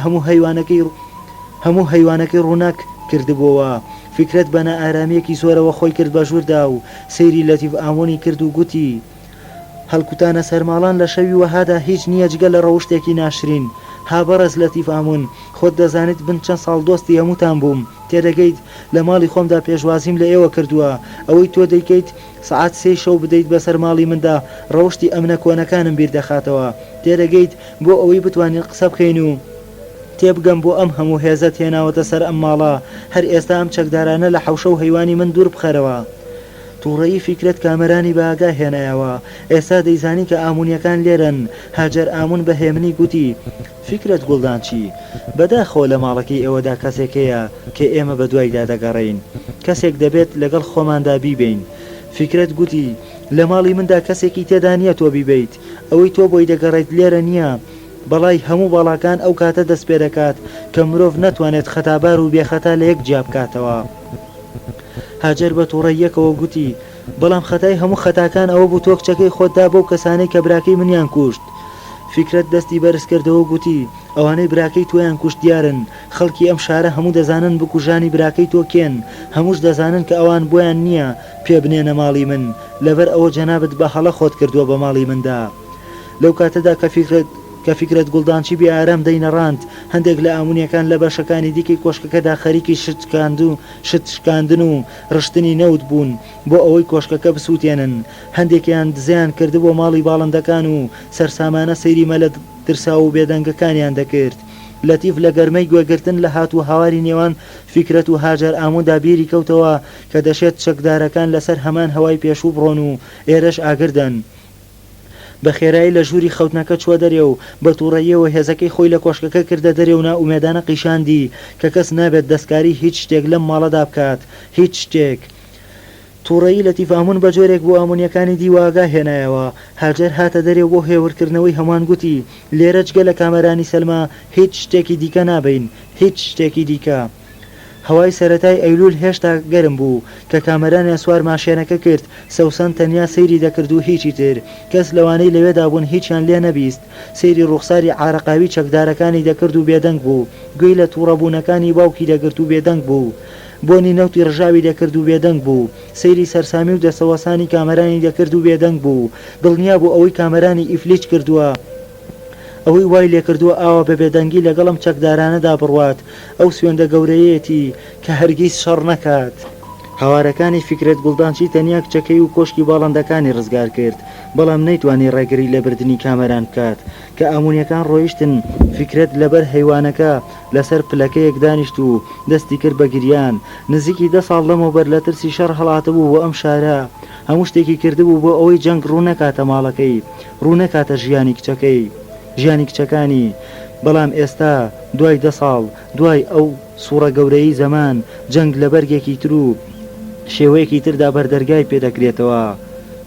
هەموو هەیوانەکەی ڕووناک کردبووەوە. فکرەت بەنە ئارامەیەکی زۆرەوە خۆی کرد بە ژووردا و سەیری لەتیف ئامونی کرد و گوتی هەڵکوتانە سەرماڵان لە شەوی وەهادا هیچ نییە جگە لە ڕەوشتێکی ناشرین. هابەڕەز لەتیف ئامون، خۆت دەزانیت بن چەند ساڵ دۆستی هەمووتان بووم. تێدەگەیت لە ماڵی خۆمدا پێشوازیم لە ئێوە کردووە. ئەوەی تۆ دەیکەیت سعات 3 شەو بدەیت بەسەر ماڵی مندا ڕەوشتی ئەمنە کۆنەکانم بیر دەخاتەوە. تێدەگەیت بۆ ئەوەی بتوانین قسە بکەین و تێبگەم بۆ ئەم هەموو هێزت هێناوەتە سەر ئەم ماڵە. هەر ئێستا ئەم چەکدارانە لە حەوشە و هەیوانی من دوور بخەرەوە. تووڕەیی فکرەت کامەرانی باگا هێنایەوە. ئێستا دەیزانی کە ئامونیەکان لێرن. هاجەر ئامون بە هێمنی گوتی فکرەت گوڵدانچی بەداخۆ لە ماڵەکەی ئێوەدا کەسێکەیە کە ئێمە بە دوایدا دەگەڕین، کەسێک دەبێت لەگەڵ خۆماندا بیبین. فکرەت گوتی لە ماڵی مندا کەسێکی تێدا نییە تۆ بیبیت. ئەوەی تۆ بۆی دەگەڕێیت لێرە نییە. بەڵای هەموو باڵاکان ئەو کاتە دەست پێ دەکات کە مرۆڤ نەتوانێت خەتابار و بێخەتا لە یەک جیا بکاتەوە. هاجر بە تووڕەیەکەوە گوتی بەڵام خەتای هەموو خەتاکان ئەوە بوو تۆ کچەکەی خۆتدا بەو کەسانەی کە براکەی منیان کوشت. فکرەت دەستی بەرز کردەوە گوتی ئەوانەی براکەی تۆیان کوشت دیارن. خەڵکی ئەم شارە هەموو دەزانن بکوژانی براکەی تۆ کێن. هەمووش دەزانن کە ئەوان بۆیان نییە پێ بنێنە ماڵی من، لەبەر ئەوە جەنابەت بە هەڵە خۆت کردووە بە ماڵی مندا. لەو کاتەدا کە فکرەت گوڵدانچی بێ ئارام دەینەڕاند، هەندێک لە ئامونیەکان لە بەشەکانی دیکەی کۆشکەکەدا خەریکی شتشکاندن و ڕشتنی نەوت بوون بۆ ئەوەی کۆشکەکە بسووتێنن. هەندێکیان دزیان کرد بۆ ماڵی باڵندەکان و سەرسامانە سەیری مەلە ترسا و بێدەنگەکانیان دەکرد. لەتیف لە گەرمەی گوێگرتن لە هات و هاواری نێوان فکرەت و هاجر ئاموندا بیری کەوتەوە کە دەشێت چەکدارەکان لەسەر هەمان هەوای پێشوو بڕۆن و ئێرەش ئاگردن. بە خێرایی لە ژووری خەوتنەکە چوە دەرێ و بە تووڕەیەوە هێزەکەی خۆی لە کۆشکەکە کردە دەرێ و ناومێدانە قیشاندی کە کەس نابێت دەستکاری هیچ شتێک لەم ماڵەدا بکات، هیچ شتێک. تووڕەیی لەتیف ئامون بە جۆرێک بۆ ئامونیەکانی دیواگا هێنایەوە. هاجر هاتە دەرێ بۆ هێورکردنەوەی هەمان گوتی لێرە جگە لە کامەرانی سەلما هیچ شتێکی دیکە نابین، هیچ شتێکی دیکە. هەوای سەرەتای ئەیلول هێشتا گەرم بوو کە کامەرانیان سوار ماشێنەکە کرد. سەوسن تەنیا سەیری دەکرد و هیچی تر. کەس لەوانەی لەوێدا بوون هیچیان لێ نەبیست. سەیری ڕوخساری عارەقاوی چەکدارەکانی دەکرد و بێدەنگ بوو. گوێی لە تووڕەبوونەکانی باوکی دەگرت و بێدەنگ بوو. بۆنی نەوتی ڕژاوی دەکرد و بێدەنگ بوو. سەیری سەرسامی و دەسەوەسانی کامەرانی دەکرد و بێدەنگ بوو. دڵنیا بوو ئەوەی کامەرانی ئیفلیچ کردووە ئەوەی وای لێ کردووە ئاوا بە بێدەنگی لەگەڵم چەکدارانەدا بڕوات ئەو سوێندە گەورەیەتی کە هەرگیز شەڕ نەکات. هاوارەکانی فیکرێت گوڵدانچی تەنیا کچەکەی و کۆشکی باڵندەکانی ڕزگار کرد، بەڵام نەیتوانی ڕێگری لە بردننی کامەران بکات کە ئامونیەکان ڕۆیشتن. فیکرێت لەبەر هەیوانەکە لەسەر پلەکەیەک دانیشت و دەستی کرد بە گریان. نزیکی 10 ساڵ لەمەوبەر لە ترسی شەڕ هەڵاتەبوو بۆ ئەم شارە، هەموو شتێکی کردبوو بۆ ئەوەی جەنگ ڕوونەکاتە ماڵەکەی، ڕوونەکاتە ژیانی کچەکانی. بەڵام ئێستا دوای 10 ساڵ دوای ئەو سوورە گەورەی زەمان، جەنگ لە بەرگێکی تر و شێوەیەکی تردا بەردەرگای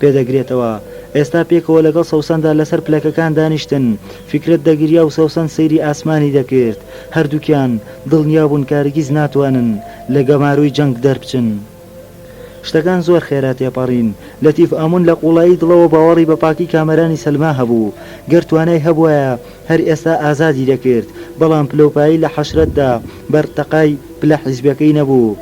پێدەگرێتەوە. ئێستا پێکەوە لەگەڵ سەوسەندا لەسەر پلەکەکان دانیشتن. فیکرێت دەگریا و سەوسەن سەیری ئاسمانی دەکرد. هەردووکیان دڵنیا بوون کارگیز ناتوانن لە گەماروی جەنگ دەربچن. شتەکان زۆر خێرا تێپەڕین. لەتیف ئامون لە قوڵایی دڵەوە باوەڕی بە پاکی کامەرانی سەلما هەبوو. گەر توانای هەبووایە هەر ئێستا ئازادی دەکرد، بەڵام پلەپایی لە حەشرەتدا بەرتەقای پلە حیزبەکەی نەبوو.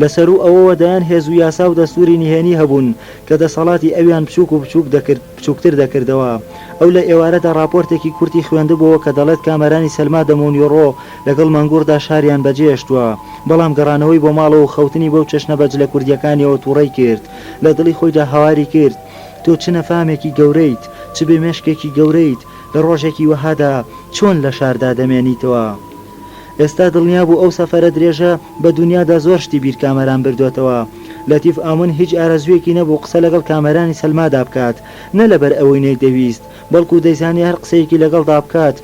لەسەر و ئەوەوە دایان هێز و یاسا و دەستوری نهێنی هەبوون کە دەسەڵاتی ئەویان بچووکتر دەکردەوە. ئەو لە ئێوارەدا راپۆرتێکی کورتی خوێندبووە کە دەڵێت کامەرانی سەلما دەمونیۆڕۆ لەگەڵ مەنگووردا شاریان بەجێهێشتووە، بەڵام گەڕانەوەی بۆ ماڵەوە و خەوتنی بەو چەشنە بەج لە کوردیەکانیەوە تووڕەی کرد. لە دڵی خۆیدا هەواری کرد: تۆ چ نەفامێکی گەورەیت، چ بێمێشکێکی گەورەیت، لە ڕۆژێکی وەهادا چۆن لە شاردا دەمێنیتەوە. ئێستا دڵنیا بوو ئەو سەفەرە درێژە بە دنیادا زۆر شتی بیر کامەران بردوێتەوە. لەتیف ئامون هیچ ئارەزوویەکی نەبوو قسە لەگەڵ کامەرانی سەلمادا بکات، نە لەبەر ئەوەی نەیدەویست، بەڵکو دەیزانی هەر قسەیەکی لەگەڵدا بکات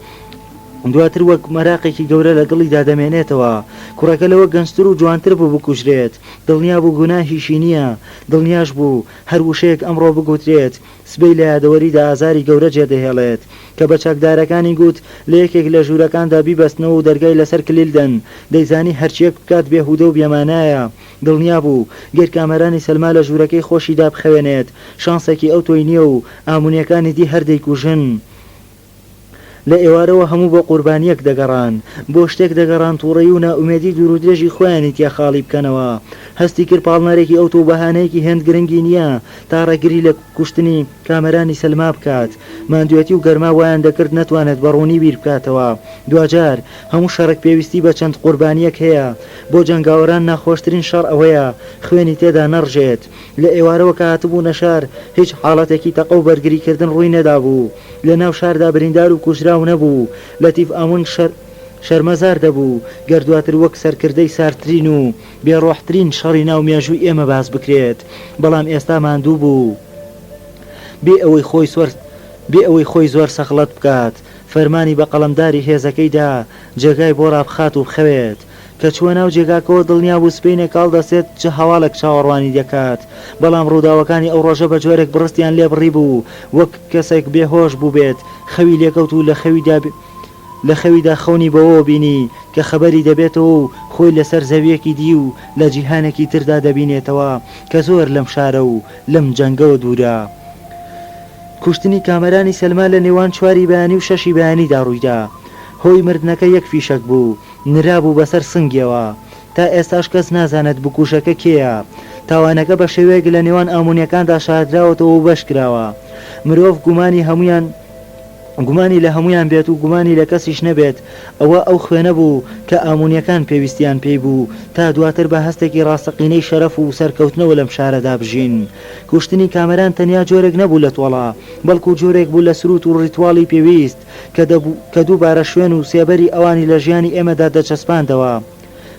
دواتر وەک مەراقێکی گەورە لە دڵیدا دەمێنێتەوە. کوڕەکە لەوە گەنجتر و جوانتر بوو بکوژرێت. دڵنیا بوو گوناهیشی نییە، دڵنیاش بوو هەر وشەیەک ئەمڕۆ بگوترێت سبەی لە یادەوەریدا ئازاری گەورە جێدەهێڵێت کە بە چاکدارەکانی گوت لە یەکێک لە ژوورەکاندا بیبەستنەوە و دەرگای لەسەر کلیلدەن، دەیزانی هەرچیەک بکات بێهودە و بێمانایە. دڵنیا بوو گەر کامەرانی سەلما لە ژوورەکەی خۆشیدا بخەوێنێت شانسێکی ئەو تۆی نییە و ئامونیەکانی دی هەردەیکوژن. لە ئێوارەوە هەموو بۆ قوربانیەک دەگەڕان، بۆ شتێک دەگەڕان تووڕەیی و نائومێدی دوور و درێژی خۆیانی تیا خاڵی بکەنەوە. هەستی کرد پاڵنەرێکی ئەوتۆ بەهانەیەکی هێند گرنگی نییە تا ڕێگری لە کوشتنی کامەرانی سەلما بکات. ماندوێتی و گەرما وایان دەکرد نەتوانێت بەڕوونی بیر بکاتەوە. دوجار هەموو شەڕێک پێویستی بە چەند قوربانیەک هەیە. بۆ جەنگاوەران ناخۆشترین شەڕ ئەوەیە خوێنی تێدا نەڕژێت. لە ئێوارەوە کە هاتبوو نەشار هیچ حاڵەتێکی تەقە و بەرگریکردن ڕووی نەدابوو. لە ناو شاردا بریندار و کوژراو نەبوو. لەتیف ئامون شەرمەزار دەبوو گەر دواتر وەک سەرکردەی سارترین و بێڕۆحترین شەڕی ناو مێژووی ئێمە باس بکرێت، بەڵام ئێستا ماندوو بوو بێ ئەوەی خۆی زۆر سەخڵەت بکات. فەرمانی بە قەڵەمداری هێزەکەیدا جێگای بۆ ڕابخات و بخەوێت کە چوە ناو جێگاکەوە دڵنیا بوو سبەینێک کاڵ دەسێت چه هەواڵێک چاوەڕوانی دەکات، بەڵام ڕووداوەکانی ئەو ڕۆژە بە جۆرێک بڕستیان لێ بڕی بوو وەک کەسێک بێهۆش بوو بێت خەوی لێکەوت و لە خەویدا خەونی بەوە بینی کە خەبەری دەبێتەوە و خۆی لەسەر زەویەکی دی و لە جیهانێکی تردا دەبینێتەوە کە زۆر لەم شارە و لەم جەنگەوە دوورە. کوشتنی کامەرانی سەلما لە نێوان 4 بەیانی و 6 بەیانیدا ڕوویدا. هۆی مردنەکە یەک فیشک بوو، نرابوو بەسەر سنگیەوە. تا ئێستاش کەس نازانێت بکوشەکە کێیە. تاوانەکە بە شێوەیەک لە نێوان ئامونیەکاندا شاردراوەتەوە و بەشکراوە. مرۆڤ گومانی لە هەمویان بێت و گومانی لە کەسیش نەبێت. ئەوە ئەو خوێنە بوو کە ئامونیەکان پێویستیان پێی بوو تا دواتر بە هەستێکی ڕاستەقینەی شەرەف و سەرکەوتنەوە لەم شارەدا بژین. کوشتنی کامەران تەنیا جۆرێک نەبوو لە تۆڵە، بەڵکو جۆرێک بوو لە سروت و ڕیتواڵی پێویست کە دووبارە شوێن و سێبەری ئەوانی لە ژیانی ئێمەدا دەچەسپاندەوە.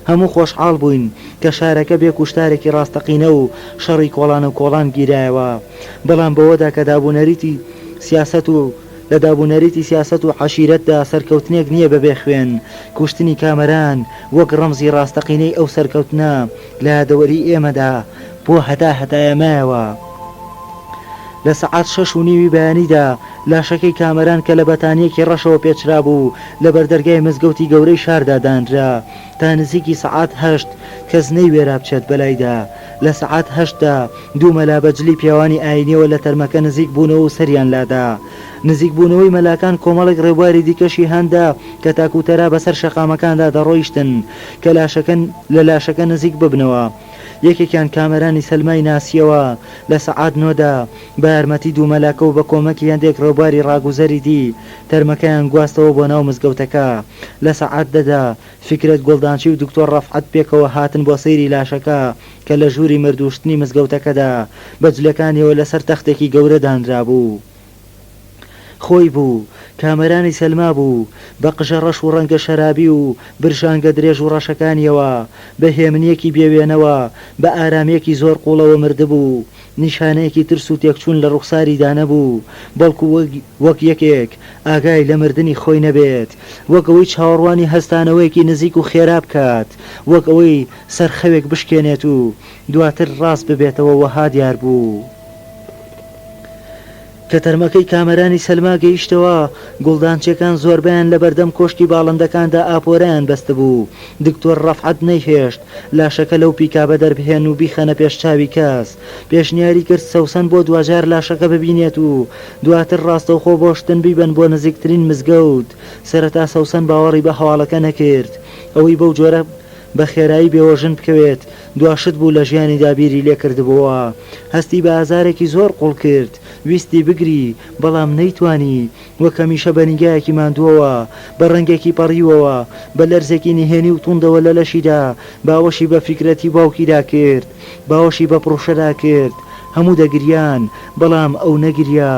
هەموو خۆشحاڵ بووین کە شارەکە بێ کوشتارێکی ڕاستەقینە و شەڕی کۆڵان و کۆڵان گیرایەوە، بەڵام بەوەدا کە لە دابوونەریتی سیاست و عەشیرەتدا سەرکەوتنێک نییە بەبێ خوێن. کوشتنی کامەران وەک ڕەمزی ڕاستەقینەی ئەو سەرکەوتنە لە یادەوەری ئێمەدا بۆ هەتایەمایەوە. لە سەعات 6:30 بەیانیدا لاشەکەی کامەران کە لە بەتانیەکی ڕەشەوە پێچرا بوو لە بەردەرگای مزگەوتی گەورەی شاردا دانرا تا نزیکی سەعات 8 کەس نەیوێرا بچێت بەلایدا. لە سەعات 8دا 2 مەلا بەجلی پیاوانی ئاینیەوە لە تەرمەکە نزیک بوونەوە و سەریان لادا. نزیک بوونەوەی مەلاکان کۆمەڵێک ڕێبواری دیکەشی هەندا کە تاکوتەرا بەسەر شەقامەکاندا دەڕۆیشتن کە لە لاشەکە نزیک ببنەوە. یەکێکیان کامەرانی سەلمای ناسیەوە لە سەعات 9دا بە یارمەتی دوومەلاکە و بە کۆمەکی هەندێک ڕێبواری ڕاگوزەری دی تەرمەکەیان گواستەوە بۆ ناو مزگەوتەکە. لە سەعات 10دا فیکرەت گوڵدانچی و دکتۆر ڕەفعەت پێکەوە هاتن بۆ سەیری لاشەکە کە لە ژووری مردوشتنی مزگەوتەکەدا بە جلەکانیەوە لەسەر تەختێکی گەورە دانرا بوو. خۆی بوو کامەرانی سەلما بوو بە قژە ڕەش و ڕەنگە شەرابی و برژانگە درێژ و ڕەشەکانیەوە بە هێمنیەکی بێوێنەوە بە ئارامێکی زۆر قوڵەوە مردبوو. نیشانەیەکی ترس و تێکچوون لە ڕوخساریدا نەبوو، بەڵکو وەک یەکێک ئاگای لە مردنی خۆی نەبێت، وەک ئەوەی چاوەڕوانی هەستانەوەیەکی نزیک و خێرا بکات، وەک ئەوەی سەرخەوێک بشکێنێت و دواتر ڕاست ببێتەوە وەها دیار بوو. کە تەرمەکەی کامەرانی سەلما گەیشتەوە گوڵدانچیەکان زۆربیان لە بەردەم کۆشتی باڵندەکاندا ئاپۆرەیان بەستە بوو. دکتۆر ڕەفعەت نەیهێشت لاشەکە لەو پیکابە دەربهێن و بیخەنە پێش چاوی کەس. پێشنیاری کرد سەوسەن بۆ دوجار لاشەکە ببینێت و دواتر ڕاستەوخۆ بۆ شتن بیبەن بۆ نزیکترین مزگەوت. سەرەتا سەوسەن باوەڕی بە هەواڵەکە نەکرد، ئەوەی بەو جۆرە بە خێرایی بێوەژن بکەوێت دواشت بوو لە ژیانی دابیری لێ کردبووە. هەستی بە ئازارێکی زۆر قوڵ کرد، ویستی بگری بەڵام نەیتوانی، وەک هەمیشە بە نیگایەکی ماندووەوە بە ڕەنگێکی پەڕیوەوە بە لەرزێکی نهێنی و توندەوە لە لەشیدا باوەشی بە فیکرەتی باوکیدا کرد، باوەشی بە پڕوشەدا کرد. هەموو دەگریان بەڵام ئەو نەگریا.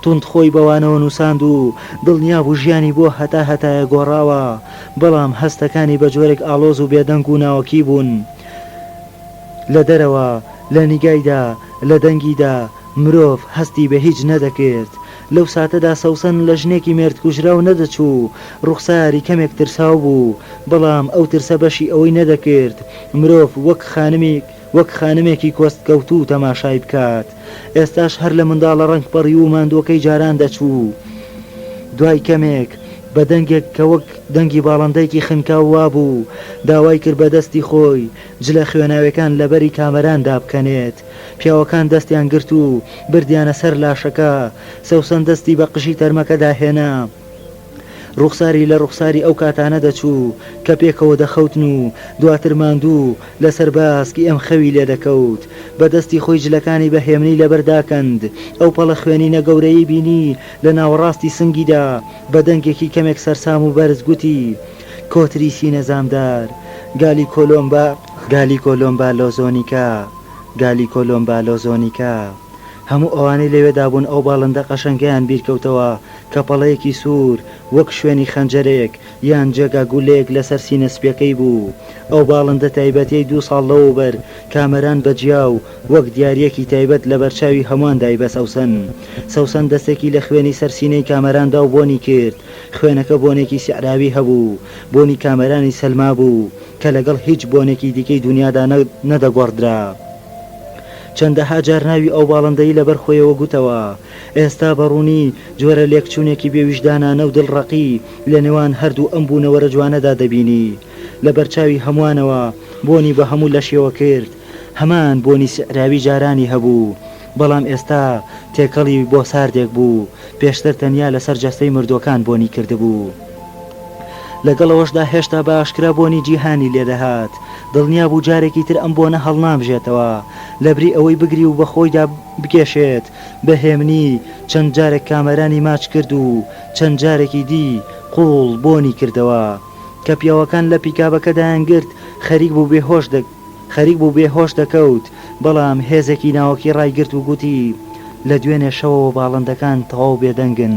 تند خۆی بەوانەوە نووساند و دڵنیا بوو ژیانی بۆ هەتایە گۆڕاوە، بەڵام هەستەکانی بە جۆرێک ئاڵۆز و بێدەنگ و ناوەکی بوون. لە دەرەوە لە نیگایدا لە دەنگیدا مرۆڤ هەستی بە هیچ نەدەکرد. لەو ساتەدا سەوسەن لە ژنێکی مێردکوژرا و نەدەچوو، ڕوخساری کەمێک ترساو بوو، بەڵام ئەو ترسە بەشی ئەوەی نەدەکرد مرۆڤ وەک خانمێکی کۆستکەوتوو تەماشای بکات. ئێستاش هەر لە منداڵە ڕنگ پەڕی و ماندووەکەی جاران دەچوو. دوای کەمێک بە دەنگێک کە وەک دەنگی باڵندەیەکی خنکاووا بوو داوای کرد بە دەستی خۆی جلە خوێناوەکان لەبەری کامەران دابکەنێت. پیاوەکان دەستیان گرت و بردیانە سەر لاشەکە. سەوسەن دەستی بە قژی تەرمەکەدا هێنا. ڕوخساری لە ڕوخساری ئەو کاتانە دەچوو کە پێکەوە دەخەوتن و دواتر ماندوو لەسەر باسکی ئەم خەوی لێ دەکەوت. بە دەستی خۆی جلەکانی بە هێمنی لەبەرداکەند. ئەو پەڵە خوێنینە گەورەی بینی لە ناوەڕاستی سنگیدا بە دەنگێکی کەمێک سەرسام و بەرز گوتی: کۆتری سینە زامدار، گالی کۆلۆمبا لۆزۆنیکا. هەموو ئەوانەی لەوێدا بوون ئەو باڵندە قەشەنگیان بیرکەوتەوە کە پەڵەیەکی سوور وەک شوێنی خەنجەرێک یان جێگا گولەیەک لەسەر سینە سپیەکەی بوو. ئەو باڵندە تایبەتی 2 ساڵ لەوبەر کامەران بەجیا و وەک دیارەکی تایبەت لە بەرچاوی هەمووان دای بە سەوسەن دەستێکی لە خوێنی سەرسینەی کامەراندا و بۆنی کرد. خوێنەکە بۆنێکی سیعراوی هەبوو، بۆنی کامەرانی سەلما بوو کە لەگەڵ هیچ بۆنێکی دیکەی دنیادا نەدەگۆڕدرا. چەندەها جار ناوی ئەو باڵندەی لەبەر خۆیەوە گوتەوە. ئێستا بەڕوونی جۆرە لێکچوونێکی بێویژدانانە و دڵڕەقی لە نێوان هەردوو ئەم بوونەوەرە جوانەدا دەبینی. لە بەرچاوی هەمووانەوە بۆنی بە هەموو لەشیەوە کرد. هەمان بۆنی سعراوی جارانی هەبوو، بەڵام ئێستا تێکەڵی بۆ ساردێک بوو. پێشتر تەنیا لەسەر جەستەی مردوەکان بۆنی کردبوو. لەگەڵەوەشدا هێشتا بە ئاشکرا بۆنی جیهانی لێدەهات. دڵنیا بوو جارێکی تر ئەم بۆنە هەڵنابژێتەوە، لەبری ئەوەی بگری و بە خۆیدا بکێشێت. بە هێمنی چەند جارێک کامەرانی ماچ کرد و چەند جارێکی دی قوڵ بۆنی کردەوە. کە پیاوەکان لە پیکابەکەدایان گرت خەریک بوو بێهۆش دەکەوت، بەڵام هێزێکی ناوەکی ڕایگرت و گوتی: لە دوێنێ شەوەوە باڵندەکان تەواو بێدەنگن.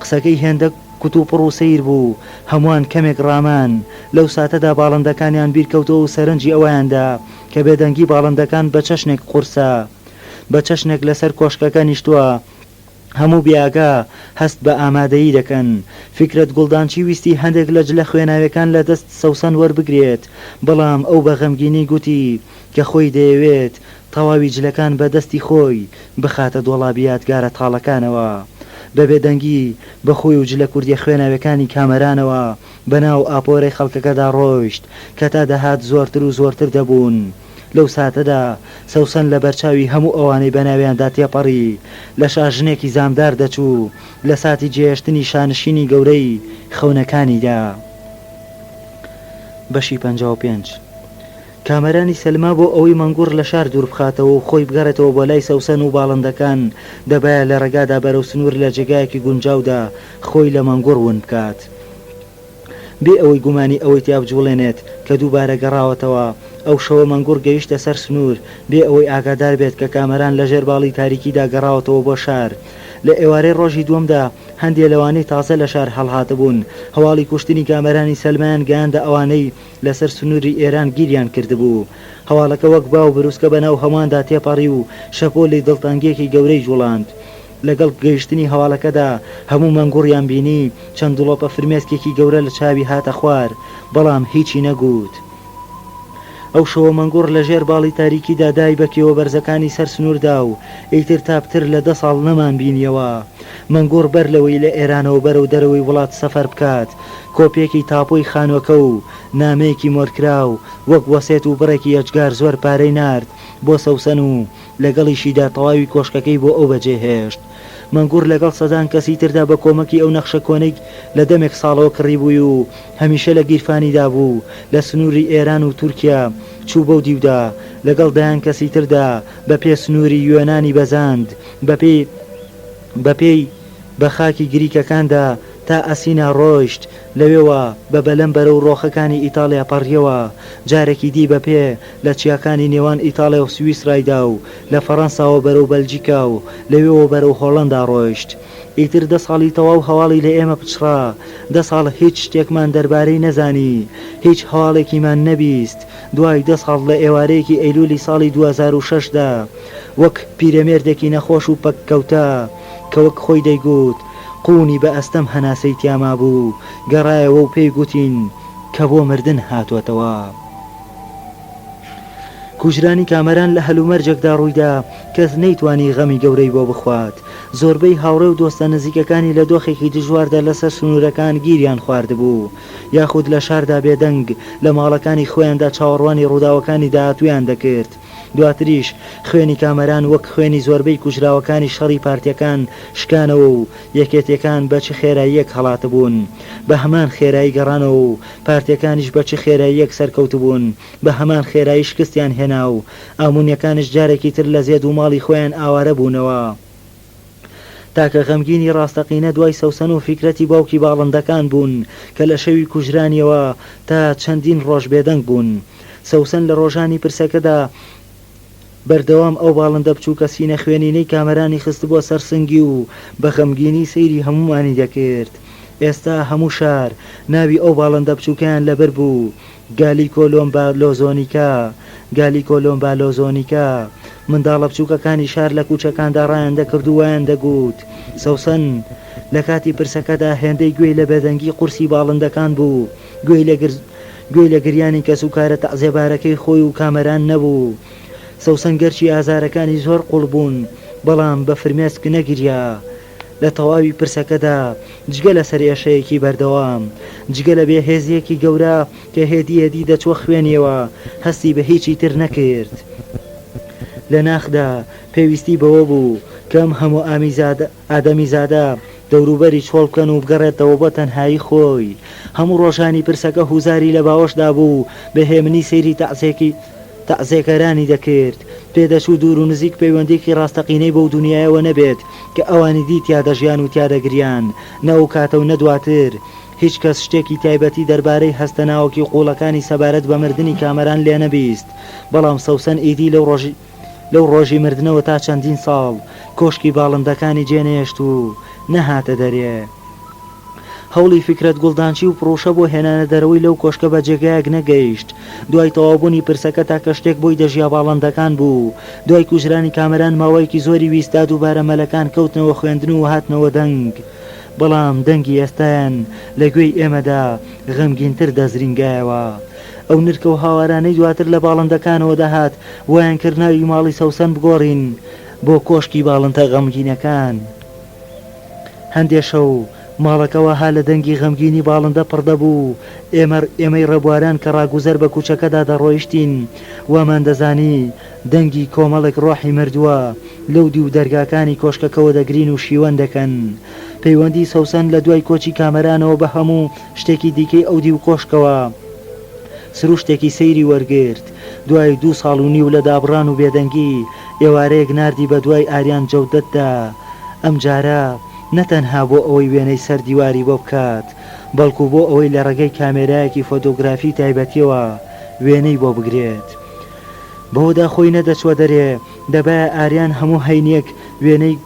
قسەکەی هێندە کوتوپڕ و سیر بوو. هەمووان کەمێک ڕامان. لەو ساتەدا باڵندەکانیان بیرکەوتەوە و سەرنجی ئەوەیاندا کە بێدەنگی باڵندەکان بە چەشنێک قورسە، بە چەشنێک لەسەر کۆشکەکە نیشتووە. هەموو بیاگا هەست بە ئامادەیی دەکەن. فیکرەت گوڵدانچی ویستی هەندێک لە جلە خوێناوەکان لە دەست سەوسەن وەربگرێت، بەڵام ئەو بە غەمگینی گوتی کە خۆی دەیەوێت تەواوی جلەکان بە دەستی خۆی بخاتە دۆڵابی یادگارە تاڵەکانەوە. بە بێدەنگی بەخۆی و جلە کوردی خوێناوەکانی کامەرانەوە بەناو ئاپۆرەی خەڵکەکەدا ڕۆیشت کە تا دەهات زۆرتر و زۆرتر دەبوون. لەو ساتەدا سەوسەن لە بەرچاوی هەموو ئەوانەی بەناویاندا تێپەڕی لە شاژنێکی زامدار دەچوو لە ساتی جێهێشتنی شانشینی گەورەی خەونەکانیدا. بەشی 55 کامەرانی سەلما بۆ ئەوەی مەنگوڕ لە شار دوور بخاتەوە و خۆی بگەڕێتەوە بۆ لای سەوسەن و باڵندەکان دەبایە لە ڕێگادا بەرەو سنوور لە جێگایەکی گونجاودا خۆی لە مەنگوڕ ون بکات بێ ئەوەی گومانی ئەوەی تیا بجوڵێنێت کە دووبارە گەڕاوەتەوە. ئەو شەوە مەنگوڕ گەیشتە سەر سنوور بێ ئەوەی ئاگادار بێت کە کامەران لە ژێر باڵی تاریکیدا گەڕاوەتەوە بۆ شار. لە ئێوارەی ڕۆژی دووەمدا هەندێک لەوانەی تازە لە شار هەڵهاتە بوون هەواڵی کوشتنی کامەرانی سەلمان گەیاندە ئەوانەی لەسەر سنووری ئێران گیریان کردبوو. هەواڵەکە وەک باو بروسکە بەناو هەمواندا تێپەڕی و شەپۆلی دڵتانگێکی گەورەی جوڵاند. لەگەڵ گەیشتنی هەواڵەکەدا هەموو مەنگوڕیان بینی چەند دڵۆپە فرمێسکێکی گەورە لە چاوی هاتە خوار بەڵام هیچی نەگوت. ئەو شەوە مەنگوڕ لە ژێر باڵی تاریکیدا دای بەکیەوە بەرزەکانی سەر سنووردا و ئیتر تاپتر لە 10 ساڵ نەمان بینیەوە. مەنگوڕ بەر لەوەی لە ئێرانەوە بەرەو دەرەوەی وڵات سەفەر بکات کۆپێکی تاپۆی خانوەکە و نامەیەکی مۆرکراو وەک وەسێت و بڕێکی ئەجگار زۆر پارەی نارد بۆ سەوسەن و لەگەڵیشیدا تەواوی کۆشکەکەی بۆ ئەو بەجێهێشت. مەنگوڕ لەگەڵ سەدان کەسی تردا بە کۆمەکی ئەو نەخشە کۆنەی لە دەمێک ساڵەوە کڕی بووی و هەمیشە لە گیرفانیدا بوو لە سنووری ئێران و تورکیا چوو بەو دیودا لەگەڵ دایان کەسی تردا بە پێ سنووری یۆنانی بەزاند بە پێی بە خاکی گریکەکاندا تا ئەسینا ڕۆیشت لەوێوە بە بەلەم بەرەو ڕۆخەکانی ئیتالیا پەڕیەوە جارێکی دی بە پێ لە چیاکانی نێوان ئیتالیا و سویسرایدا و لە فەڕەنساوە بەرەو بەلجیکا و لەوێوە بەرەو هۆڵەندا ڕۆیشت. ئیتر 10 ساڵی تەواو هەواڵی لە ئێمە پچڕا 10 ساڵ هیچ شتێکمان دەربارەی نەزانی هیچ هەواڵێکیمان نەبیست. دوای 10 ساڵ لە ئێوارەیەکی ئەیلولی ساڵی 2006دا وەک پیرەمێردێکی نەخۆش و پەککەوتە کە وەک خۆی دەیگوت قونی بە ئەستەم هەناسەی تیاما بوو گەڕایەوە و پێی گوتین کە بۆ مردن هاتووەتەوە. کوژرانی کامەران لە هەلومەرجێکدا ڕوویدا کەس نەیتوانی غەمی گەورەی بۆ بخوات. زۆربەی هاوڕێ و دۆستە نزیکەکانی لە دۆخێکی دژواردا لەسەر سنوورەکان گیریان خواردبوو یاخود لە شاردا بێدەنگ لە ماڵەکانی خۆیاندا چاوەڕوانی ڕووداوەکانی داهاتویان دەکرد. دواتریش خوێنی کامەران وەک خوێنی زۆربەی کوژراوەکانی شەڕی پارتیەکان شکانەوە و یەکێتیەکان بە چ خێراییەک هەڵاتە بوون بە هەمان خێرایی گەڕانەوە و پارتیەکانیش بە چ خێراییەک سەرکەوت بوون بە هەمان خێرایی شکستیان هێنا و ئامونیەکانش جارێکی تر لە زێد و ماڵی خۆیان ئاوارە بوونەوە. تاکە غەمگینی ڕاستەقینە دوای سەوسەن و فیکرەتی باوکی باڵندەکان بوون کە لە شەوی کوژرانیەوە تا چەندین ڕۆژ بێدەنگ بوون. سەوسەن لە ڕۆژانی پرسەکەدا بەردەوام ئەو باڵندە بچوو کە سینە خوێنینەی کامەرانی خست بۆ سەرسنگی و بە غەمگینی سەیری هەمومانی دەکرد. ئێستا هەموو شار ناوی ئەو باڵندە بچووکیان لەبەر بوو گالی کۆلۆمبالۆزۆنیکا. منداڵە بچووکەکانی شار لە کوچەکاندا ڕایان دەکرد و وایان دەگوت. سەوسەن لە کاتی پرسەکەدا هێندەی گوێی لە بێدەنگی قورسی باڵندەکان بوو گوێی لە گریانی کەس و کارە تەعزێبارەکەی خۆی و کامەران نەبوو. سەوسەن گەرچی ئازارەکانی زۆر قوڵ بوون بەڵام بە فرمێسک نەگریا. لە تەواوی پرسەکەدا جگە لە سەرێشەیەکی بەردەوام جگە لە بێهێزیەکی گەورە کە هێدی دەچوە خوێنیەوە هەستی بە هیچی تر نەکرد. لە ناخدا پێویستی بەوە بوو کەم هەموو ئادەمیزادە دەوروبەری چۆڵ بکەن و بگەڕێتەوە بۆ تەنهایی خۆی. هەموو ڕۆژانی پرسەکە هوزاری لە باوەشدا بوو بەهێمنی سەیری تەعزێکەرانی دەکرد. پێدەچوو دوور و نزیک پەیوەندێکی ڕاستەقینەی بەو دنیایەوە نەبێت کە ئەوانی دی تیادەژیان و تیادەگریان نەو کاتە و نەدواتر. هیچ کەس شتێکی تایبەتی دەربارەی هەستەناوەکی قوڵەکانی سەبارەت بە مردنی کامەران لێ نەبیست. بەڵام سەوسەن ئیدی لەو ڕۆژی مردنەوە تا چەندین ساڵ کۆشکی باڵندەکانی جێنێشت و نەهاتە دەرێ. هەوڵی فکرەت گوڵدانچی و پرۆشە بۆ هێنانە دەرەوەی لەو کۆشکە بە جێگایەک نەگەیشت. دوای تەوابوونی پرسەکە تاکە شتێک بۆی دەژیا باڵندەکان بوو. دوای کوژرانی کامەران ماوەیەکی زۆری ویستا دووبارە مەلەکان کەوتنەوە خوێندن و هاتنەوە دەنگ. بەڵام دەنگی ئێستایان لە گوێی ئێمەدا غەمگینتر دەزرینگایەوە. ئەو نرکە و هاوارانەی دواتر لە باڵندەکانەوە دەهات وایان کرد ناوی ماڵی سەوسەن بگۆڕین بۆ کۆشکی باڵندە غەمگینەکان. هەندێک شەو ماڵەکەەوە ها لە دەنگی غەمگینی باڵندە پڕدەبوو. ئێمەی ڕێبواران کە ڕاگوزەر بە کوچەکەدا دەڕۆیشتین وامان دەزانی دەنگی کۆمەڵێک ڕۆحی مردووە لەو دی و دەرگاکانی کۆشکەکەەوە دەگرین و شیوەن دەکەن. پەیوەندی سەوسەن لە دوای کۆچی کامەرانەوە بە هەموو شتێکی دیکەی ئەو دی و کۆشکەوە. سروشتێکی سەیری وەرگرت. دوای 2 ساڵ و نیو لە دابڕان و بێدەنگی ئێوارەیەک ناردی بە دوای ئاریان جەودەتدا. ئەم جارە نەتەنها بۆ ئەوەی وێنەی سەر دیواری بۆ بکات، بەڵکو بۆ ئەوەی لە ڕێگەی کامێرایەکی فۆتۆگرافی تایبەتیەوە وێنەی بۆ بگرێت. بەهۆدا خۆی نەدەچوە دەرێ، دەبایە ئاریان هەموو هەینیەک وێنەی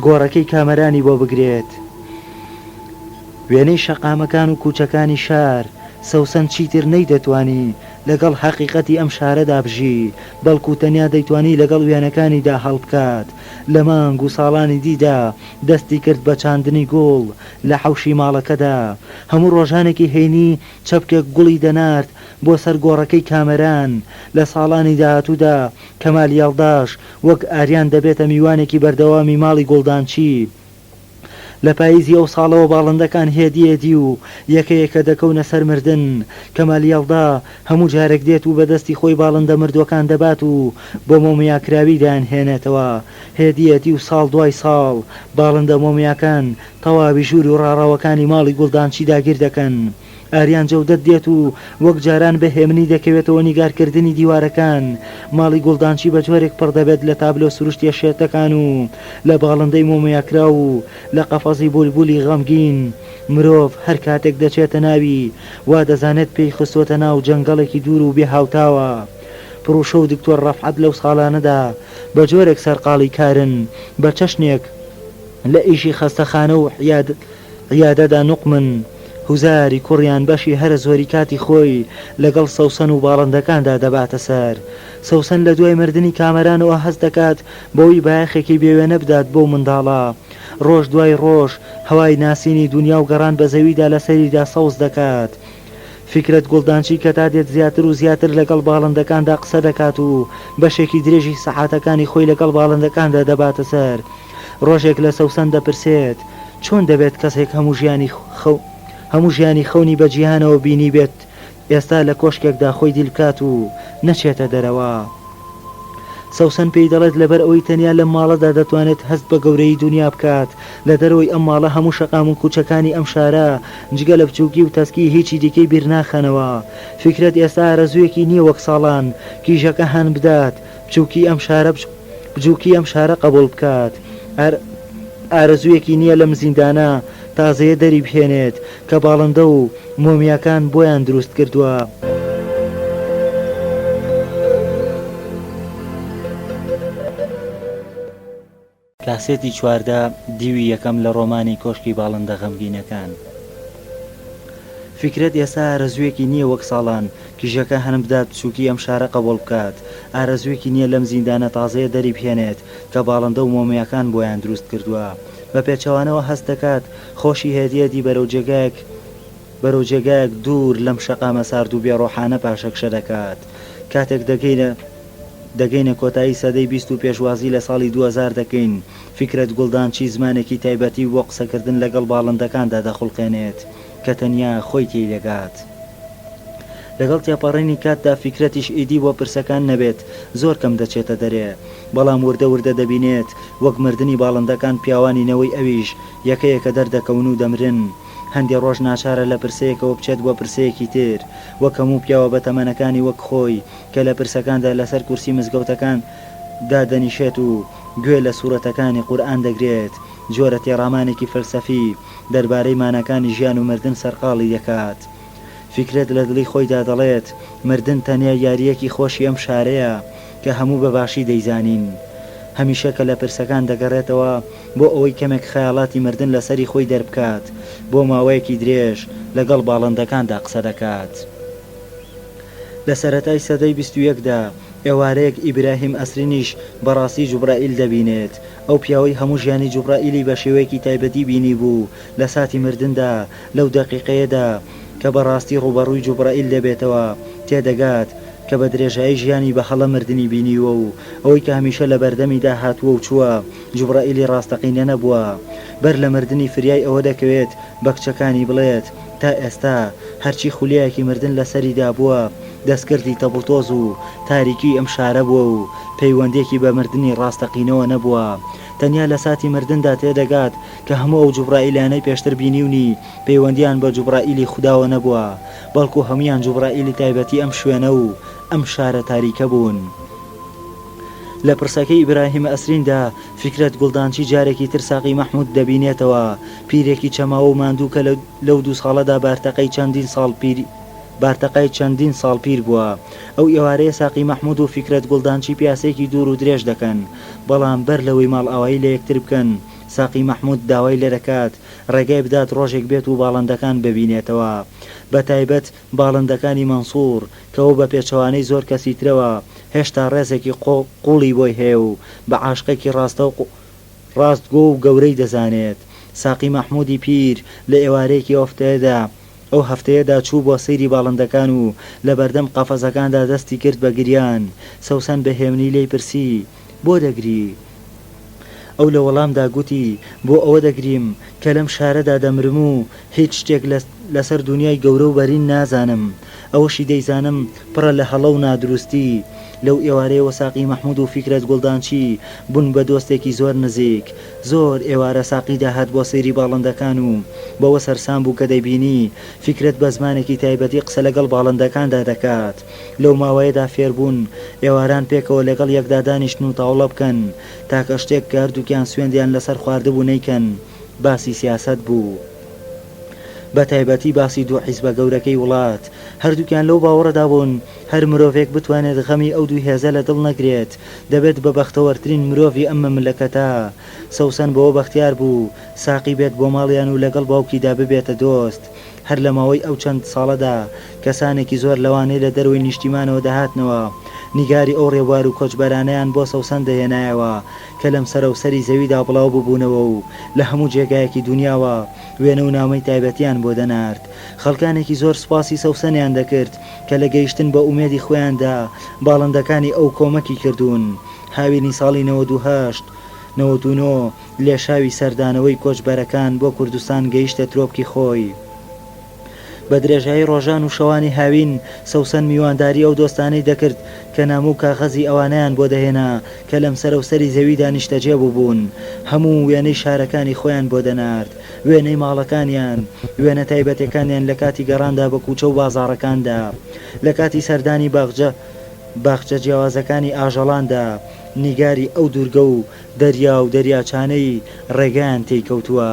گۆڕەکەی کامەرانی بۆ بگرێت. وێنەی شەقامەکان و کوچەکانی شار. سەوسن چیتر نەیدەتوانی لەگەڵ حەقیقەتی ئەم شارەدا بژی، بەڵکو تەنیا دەیتوانی لەگەڵ وێنەکانیدا هەڵبکات. لە مانگ و ساڵانی دیدا دەستی کرد بە چاندنی گوڵ لە حەوشی ماڵەکەدا. هەموو ڕۆژانێکی هەینی چەپکێک گوڵی دەنارد بۆ سەر گۆڕەکەی کامەران. لە ساڵانی داهاتوودا کەمال یاڵداش وەک ئاریان دەبێتە میوانێکی بەردەوامی ماڵی گوڵدانچی. لە پاییزی ئەو ساڵەوە باڵندەکان هێدیێدی و یەکەیەکە دەکەونە سەر مردن. کەمال یاڵدا هەموو جارێک دێت و بەدەستی خۆی باڵندە مردوەکان دەبات و بۆ مۆمیاکراوی دایانهێنێتەوە. هێدیەتی و ساڵ دوای ساڵ باڵندە مۆمیاکان تەواوی ژوور و ڕاڕاوەکانی ماڵی گوڵدانچی داگیر دەکەن. ئاریان جەودەت دێت و وەک جاران بەهێمنی دەکەوێتەوە نیگارکردنی دیوارەکان. ماڵی گوڵدانچی بە جۆرێک پڕ دەبێت لە تابلۆ سروشتیە شێتەکان و لە باڵندەی مۆمیاکرا و لە قەفەزی بولبولی غەمگین. مرۆڤ هەر کاتێک دەچێتە ناوی وا دەزانێت پێی خستوەتە ناو جەنگەڵێکی دوور و بێ هاوتاوە. پڕوشە و دکتۆر ڕەفعەت لەو ساڵانەدا بە جۆرێک سەرقاڵی کارن. بە چەشنێک لە ئیشی خەستەخانە و عیادەدا نوقمن. هوزاری کوڕیان بەشی هەرە زۆری کاتی خۆی لەگەڵ سەوسن و باڵندەکاندا دەباتە سەر. سەوسن لە دوای مردنی کامەرانەوە هەست دەکات بەوەی بایەخێکی بێوێنە بدات بۆ منداڵە. ڕۆژ دوای ڕۆژ هەوای ناسینی دنیا و گەڕان بە زەویدا لەسەریدا سەوز دەکات. فکرت گوڵدانچی کە تا دێت زیاتر و زیاتر لەگەڵ باڵندەکاندا قسە دەکات و بەشێکی درێژی سەعاتەکانی خۆی لەگەڵ باڵندەکاندا دەباتە سەر. ڕۆژێک لە سەوسن دەپرسێت چۆن دەبێت کەسێک هەموو ژیانی خەونی بە جیهانەوە بینی بێت ئێستا لە کۆشکێکدا خۆی دیلکات و نەچێتە دەرەوە. سەوسن پێی دەڵێت لەبەر ئەوەی تەنیا لەم ماڵەدا دەتوانێت هەست بە گەورەی دنیا بکات. لە دەرەوەی ئەم ماڵە هەموو شەقام و کوچەکانی ئەم شارە جگە لە بچووکی و تەسکی هیچی دیکەی بیر ناخەنەوە. فکرت ئێستا ئارەزوویەکی نییە وەک ساڵان کیژەکە هەن بدات بچووکی ئەم شارە قبول بکات. ئارەزوویەکی نییە لەم زیندانە تازەیە دەری بهێنێت کە باڵندە و مۆمیاکان بۆیان دروست کردووە. کاسێتی 14 دیوی یەکەم لە ڕۆمانی کۆشکی باڵندە غەمگینەکان. فکرت ئێستا ئارەزوویەکی نییە وەک ساڵان کیژەکە هەن بدات بچووکی ئەم شارە قبول بکات. ئارەزوویەکی نییە لەم زیندانە تازەیە دەری بهێنێت کە باڵندە و مۆمیاکان بۆیان دروست کردووە. بە پێچەوانەوە هەست دەکات خۆشی هێدیەتی بەرەو جێگایەک دوور لەم شەقامە سارد و بێڕۆحانە پاشەکشە دەکات. کاتێک دەگەینە کۆتایی سەدەی 20 و پێشوازی لە ساڵی 2000 دەکەین. فکرت گوڵدانچی زمانێکی تایبەتی بۆ قسەکردن لەگەڵ باڵندەکاندا دەخڵقێنێت کە تەنیا خۆی تێی دەگات. لەگەڵ تێپەڕینی کاتدا فکرەتیش ئیدی بۆ پرسەکان نەبێت زۆر کەم دەچێتە دەرێ، بەڵام وردە دەبینێت وەک مردنی باڵندەکان پیاوانینەوەی ئەویش یەکەیەکە دەردەکەون و دەمرن. هەندێک ڕۆژ ناچارە لە پرسەیەکەوە بچێت بۆ پرسەیەکی تر، وەک هەموو پیاوە بە تەمەنەکانی وەک خۆی کە لە پرسەکاندا لەسەر کورسی مزگەوتەکان دادەنیشێت و گوێ لە سوورەتەکانی قورئان دەگرێت. جۆرە تێڕامانێکی فەلسەفی دەربارەی مانەکانی ژیان و مردن سەرقاڵی دەکات. فکرت لە دڵی خۆیدا دەڵێت مردن تەنیا یاریەکی خۆشی ئەم شارەیە کە هەموو بەباشی دەیزانین. هەمیشە کە لە پرسەکان دەگەڕێتەوە بۆ ئەوەی کەمێک خەیاڵاتی مردن لەسەری خۆی دەربکات، بۆ ماوەیەکی درێژ لەگەڵ باڵندەکاندا قسە دەکات. لە سەرەتای سەدەی 21دا ئێوارەیەک ئیبراهیم ئەسرینیش بەڕاستی جوبرائیل دەبینێت. ئەو پیاوەی هەموو ژیانی جوبرائیلی بە شێوەیەکی تایبەتی بینی بوو لە ساتی مردندا لەو دەقیقەیەدا کە بەڕاستی ڕوبەڕووی جوبرائیل دەبێتەوە تێدەگات کە بە درێژایی ژیانی بە هەڵە مردنی بینیوە و ئەوەی کە هەمیشە لە بەردەمیدا هاتووە و چووە جوبرائیلی ڕاستەقینە نەبووە. بەر لە مردنی فریای ئەوە دەکەوێت بە کچەکانی بڵێت تا ئێستا هەرچی خولیایەکی مردن لەسەریدا بووە دەستکردی تەبوتۆز و تاریکی ئەم شارە بووە و پەیوەندێکی بە مردنی ڕاستەقینەوە نەبووە. تەنیا لە ساتی مردندا تێدەگات کە هەموو ئەو جوبرائیلانەی پێشتر بینیونی پەیوەندیان بە جوبرائیلی خودداوە نەبووە، بەڵکو هەمویان جوبرائیلی تایبەتی ئەم شوێنە و ئەم شارە تاریکە بوون. لە پرسەکەی ئیبراهیم ئەسریندا فیکرەت گوڵدانچی جارێکی تر ساقی مەحموود دەبینێتەوە، پیرێکی چەماوە و ماندوو کە لەو 2 ساڵەدا بارتەقەی چەندین ساڵ پیر بووە. ئەو ئێوارەیە ساقی مەحموود و فیکرەت گوڵدانچی پیاسێکی دوور و درێژ دەکەن، بەڵام بەر لەوەی ماڵ ئاوایی لە یەکتر بکەن ساقی مەحموود داوای لێ دەکات ڕێگای بدات ڕۆژێک بێت و باڵندەکان ببینێتەوە، بە تایبەت باڵندەکانی مەنسوور کەەوە بە پێچەوانەی زۆر کەسی ترەوە هێشتا ڕێزێکی قوڵی بۆی هەیە و بە عاشقێکی ڕاستگۆ و گەورەی دەزانێت. ساقی مەحموودی پیر لە ئێوارەیەکی ئەو هەفتەیەدا چوو بۆ سەیری باڵندەکان و لە بەردەم قەفەزەکاندا دەستی کرد بە گریان. سەوسەن بە هێمنی لێی پرسی: بۆ دەگری؟ ئەو لە وەڵامدا گوتی: بۆ ئەوە دەگریم کە لەم شارەدا دەمرم و هیچ شتێک لەسەر دنیای گەورە و بەرین نازانم، ئەوەشی دەیزانم پڕە لە هەڵە و نادروستی. لەو ئێوارەیەوە ساقی مەحموود و فیکرەت گوڵدانچی بوون بە دۆستێکی زۆر نزیک. زۆر ئێوارە ساقی داهات بۆ سەیری باڵندەکان و بەوە سەرسام بوو کە دەیبینی فیکرەت بە زمانێکی تایبەتی قسە لەگەڵ باڵندەکاندا دەکات. لەو ماوەیەدا فێربوون ئێواران پێکەوە لەگەڵ یەکدا دانیشتن و تاوڵە بکەن تاکە شتێک کە هەردووکیان سوێندیان لەسەر خواردبوو نەیکەن. باسی سیاسەت بوو، بە تایبەتی باسی دوو حیزبە گەورەکەی وڵات. هەردووکیان لەو باوەڕەدا بوون هەر مرۆڤێک بتوانێت غەمی ئەو دوو هێزە لە دڵ نەگرێت، دەبێت بە بەختەوەرترین مرۆڤی ئەم مملەکەتە. سەوسەن بەوە بەختیار بوو ساقی بێت بۆ ماڵیان و لەگەڵ باوکیدا ببێتە دۆست. هەر لە ماوەی ئەو چەند ساڵەدا کەسانێکی زۆر لەوانەی لە دەروی نیشتیمانەوە دەهاتنەوە نیگاری ئەو ڕێبوار و کۆچبەرانەیان بۆ سەوسەن دەهێنایەوە کە لەم سەرە و سەری زەویدا بڵاو ببوونەوە و لە هەموو جێگایەکی دنیاوە وێنە و نامەی تایبەتیان بۆ دەنارد. خەڵکانێکی زۆر سوپاسی سەوسەنیان دەکرد کە لە گەیشتن بە ئومێدی خۆیاندا باڵندەکانی ئەو کۆمەکی کردوون. هاوینی ساڵی 98 لێشاوی سەردانەوەی کۆچبەرەکان بۆ کوردستان گەیشتە ترۆپکی خۆی. بە درێژایی ڕۆژان و شەوانی هاوین سەوسەن میوانداری ئەو دۆستانەی دەکرد کە نام و کاغەزی ئەوانیان بۆ دەهێنا کە لەم سەرە و سەری زەویدا نیشتەجێ بوون. هەموو وێنەی شارەکانی خۆیان بۆ دەنارد، وێنەی ماڵەکانیان، وێنە تایبەتەکانیان لە کاتی گەڕاندا بە کوچە و بازاڕەکاندا، لە کاتی سەردانی باخچە جیاوازەکانی ئاژەڵاندا. نیگاری ئەو دوورگە و دەریا و دەریاچانەی ڕێگەیان تێکەوتووە.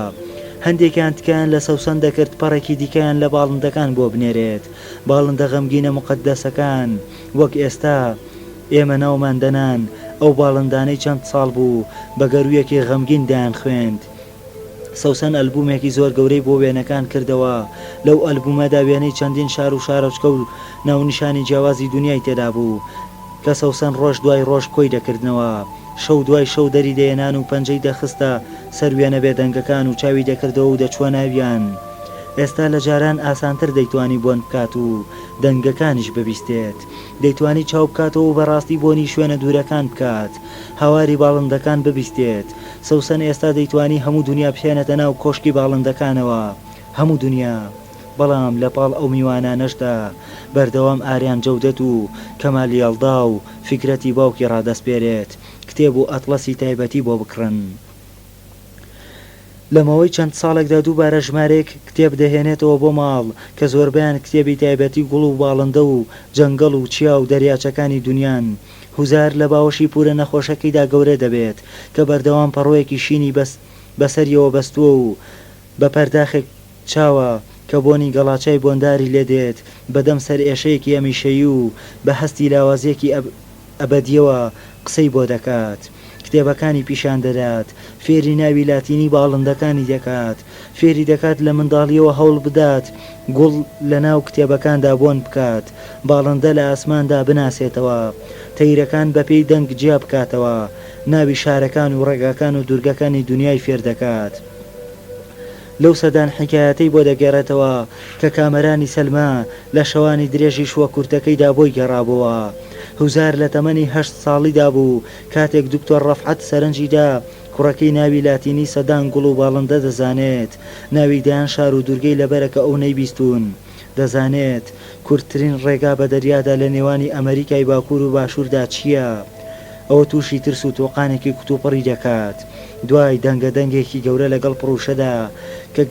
هەندێکیان تکیان لە سەوسەن دەکرد پەڕێکی دیکەیان لە باڵندەکان بۆ بنێرێت. باڵندە غەمگینە مقدەسەکان وەک ئێستا ئێمە ناومان دەنان. ئەو باڵندانەی چەند ساڵ بوو بە گەرویەکی غەمگین دایان خوێند. سەوسەن ئەلبومێکی زۆر گەورەی بۆ وێنەکان کردەوە. لەو ئەلبومەدا وێنەی چەندین شار و شارۆچکە و ناونیشانی جیاوازی دنیای تێدا بوو کە سەوسەن ڕۆژ دوای ڕۆژ کۆی دەکردنەوە. شەو دوای شەو دەری دەێنان و پەنجەی دەخستە سەر وێنە بێدەنگەکان و چاوی دەکردەوە و دەچوە ناویان. ئێستا لە جاران ئاسانتر دەیتوانی بۆن بکات و دەنگەکانیش ببیستێت. دەیتوانی چاو بکاتەوە و بەڕاستی بۆنی شوێنە دوورەکان بکات، هاواری باڵندەکان ببیستێت. سەوسەن ئێستا دەیتوانی هەموو دنیا بهێنێتە ناو کۆشکی باڵندەکانەوە، هەموو دنیا. بەڵام لە پاڵ ئەو میوانانەشدا بەردەوام ئاریان جەودەت و کەمالی هەڵدا و فیکرەتی باوکی ڕادەسپێرێت کتێب و ئەتڵەسی تایبەتی بۆ بکڕن. لەمەوەی چەند ساڵێکدا دووبارە ژمارەیەک کتێب دەهێنێتەوە بۆ ماڵ کە زۆربیان کتێبی تایبەتی گوڵ و باڵندە و جەنگەڵ و چیا و دەریاچەکانی دنیان. هوزار لە باوەشی پورە نەخۆشەکەیدا گەورە دەبێت کە بەردەوام پەڕۆیەکی شینی بەسەریەوە بەستووە و بە پەرداخێک چاوە کە بۆنی گەڵاچای بۆنداری لێ دێت بەدەم سەر ئێشەیەکی ئەمیشەیی و بە هەستی لاوازیەکی ئەبەدیەوە قسەی بۆ دەکات. کتێبەکانی پیشان دەدات، فێری ناوی لاتینی باڵندەکانی دەکات، فێری دەکات لە منداڵیەوە هەوڵ بدات گوڵ لە ناو کتێبەکاندا بۆن بکات، باڵندە لە ئاسماندا بناسێتەوە، تەیرەکان بەپێی دەنگ جیا بکاتەوە، ناوی شارەکان و ڕێگاکان و دوورگەکانی دنیای فێر دەکات. لەو سەدان حکایەتەی بۆ دەگێڕێتەوە کە کامەرانی سەلما لە شەوانی درێژی شووە کورتەکەیدا بۆی گەڕابەوە. هوزار لە تەمەنی 8 ساڵیدا بوو کاتێک دکتۆر ڕەفعەت سەرنجیدا کوڕەکەی ناوی لاتینی سەدان گوڵ و باڵندە دەزانێت، ناوی دایان شار و دوورگەی لەبەرەکە ئەو نەیبیستون. دەزانێت کورتترین ڕێگا بە دەریادا لە نێوانی ئەمریکای باکوور و باشووردا چییە؟ ئەوە تووشی ترس و تۆقانێکی کتوپڕی دەکات. دوای دەنگەدەنگێکی گەورە لەگەڵ پڕوشەدا کە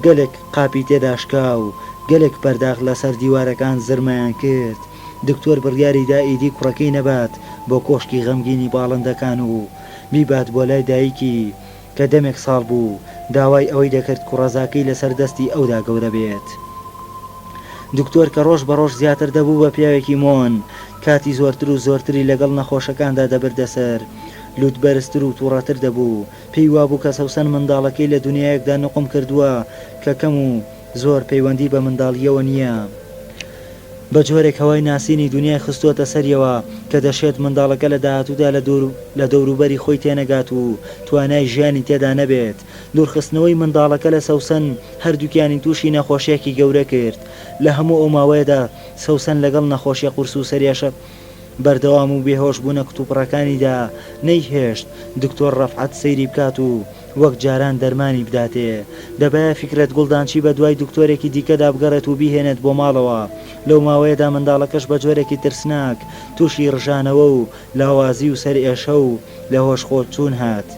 گەلێک قاپی تێداشکا و گەلێک پەرداخ لەسەر دیوارەکان زرمایان کرد. دکتۆر بڕیاریدا ئیدی کوڕەکەی نەبات بۆ کۆشکی غەمگینی باڵندەکان و بیبات بۆ لای دایکی کە دەمێک ساڵ بوو داوای ئەوەی دەکرد کوڕەزاکەی لەسەر دەستی ئەودا گەورە بێت. دکتۆر کە ڕۆژ بە ڕۆژ زیاتر دەبوو بە پیاوێکی مۆن، کاتی زۆرتر و زۆرتری لەگەڵ نەخۆشەکاندا دەبردەسەر، لوتبەرزتر و تووڕەتر دەبوو. پێی وابوو کە سەوسن منداڵەکەی لە دنیایەکدا نقم کردووە کە کەم و زۆر پەیوەندی بە منداڵیەوە نییە. بە جۆرێک هەوای ناسینی دنیای خستۆتە سەریەوە کە دەشێت منداڵەکە لە داهاتوودا لە دەوروبەری خۆی تێنەگات و توانای ژیانی تێدا نەبێت. دوورخستنەوەی منداڵەکە لە سەوسن هەردووکیانی تووشی نەخۆشیەکی گەورە کرد. لە هەموو ئەو ماوەیەدا سەوسن لەگەڵ نەخۆشیە قورس و سەریاشە بەردەوام و بێهۆش بوونە کتوپڕەکانیدا نەیهێشت دکتۆر ڕەفعەت سەیری بکات و وەک جاران دەرمانی بداتێ. دەبایە فکرەت گوڵدانچی بە دوای دکتۆرێکی دیکەدا بگەڕێت و بیهێنێت بۆ ماڵەوە. لەو ماوەیەدا منداڵەکەش بە جۆرێکی ترسناک تووشی ڕژانەوە و لاوازی و سەر ئێشە و لە هۆش خۆچوون هات.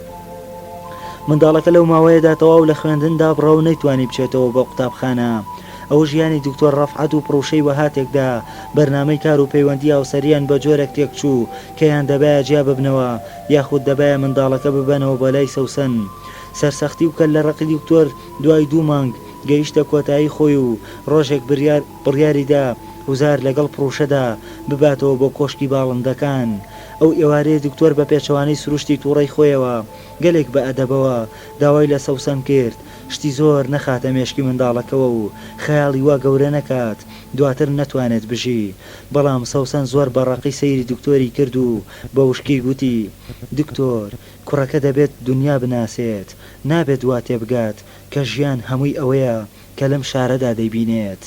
منداڵەکە لەو ماوەیەدا تەواو لە خوێندندا بڕە و نەیتوانی بچێتەوە بۆ قوتابخانە. ئەوە ژیانی دکتۆر ڕەفعەت و پڕوشەی وەهاتێکدا بەرنامەی کار و پەیوەندی هاوسەریان بە جۆرێک تێکچوو کەیان دەبایە جیا ببنەوە یاخود دەبایە منداڵەکە ببەنەوە بە لای سەوسن. سەرسەختی و کەل لە ڕقی دکتۆر دوای 2 مانگ گەیشتە کۆتایی خۆی و ڕۆژێک بڕیاریدا وزار لەگەڵ پڕوشەدا بباتەوە بۆ کۆشکی باڵندەکان. ئەو ئێوارەیە دکتۆر بە پێچەوانەی سروشتی تووڕەی خۆیەوە گەلێک بە ئەدەبەوە داوای لە سەوسن کرد شتی زۆر نەخاتە مێشکی منداڵەکەەوە و خەیاڵی وا گەورە نەکات دواتر نەتوانێت بژی. بەڵام سەوسن زۆر بەڕقی سەیری دکتۆری کرد و بە وشکی گوتی: دکتۆر، کوڕەکە دەبێت دنیا بناسێت، نابێت دواتێ بگات کە ژیان هەمووی ئەوەیە کە لەم شارەدا دەیبینێت.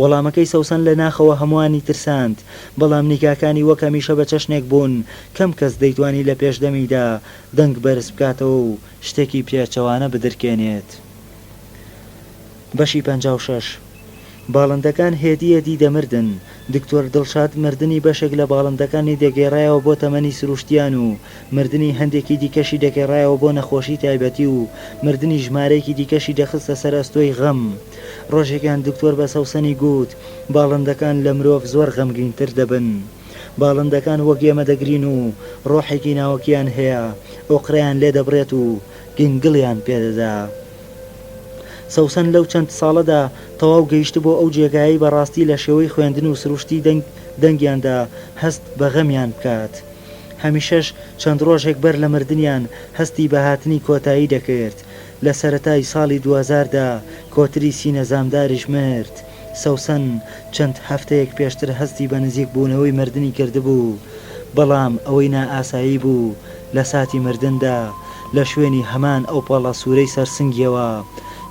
وەڵامەکەی سەوسن لە ناخەوە هەمووانی ترساند، بەڵام نیگاکانی وەک هەمیشە بە چەشنێک بوون. کەم کەس دەیتوانی لە پێشدەمیدا دەنگ بەرز بکاتەوە و شتێکی پێچەوانە بدرکێنێت. بەشی 56 باڵندەکان هێدی دەمردن. دکتۆر دڵشاد مردنی بەشێک لە باڵندەکانی دەگێڕایەوە بۆ تەمەنی سروشتیان و مردنی هەندێکی دیکەشی دەگێڕایەوە بۆ نەخۆشی تایبەتی و مردنی ژمارەیەکی دیکەشی دەخستە سەر ئەستۆی غەم. ڕۆژێکیان دکتۆر بە سەوسنی گوت باڵندەکان لە مرۆڤ زۆر غەمگینتر دەبن. باڵندەکان وەک ئێمە دەگرین و ڕۆحێکی ناوەکیان هەیە، ئۆقرەیان لێ دەبڕێت و گنگڵیان پێدەدا. سەوسن لەو چەند ساڵەدا تەواو گەیشت بۆ ئەو جێگایی بەڕاستی لە شێوەی خوێندن و سروشتی دەنگیاندا هەست بە غەمیان بکات. هەمیشەش چەند ڕۆژێک بەر لە مردنیان هەستی بە هاتنی کۆتایی دەکرد. لە سەرەتای ساڵی 2000دا کۆتری سینەزامداریش مرد. سەوسن چەند هەفتەیەک پێشتر هەستی بە نزیک بوونەوەی مردنی کردبوو، بەڵام ئەوەی نائاسایی بوو لە ساتی مردندا لە شوێنی هەمان ئەو پەڵە سوورەی سەرسنگیەوە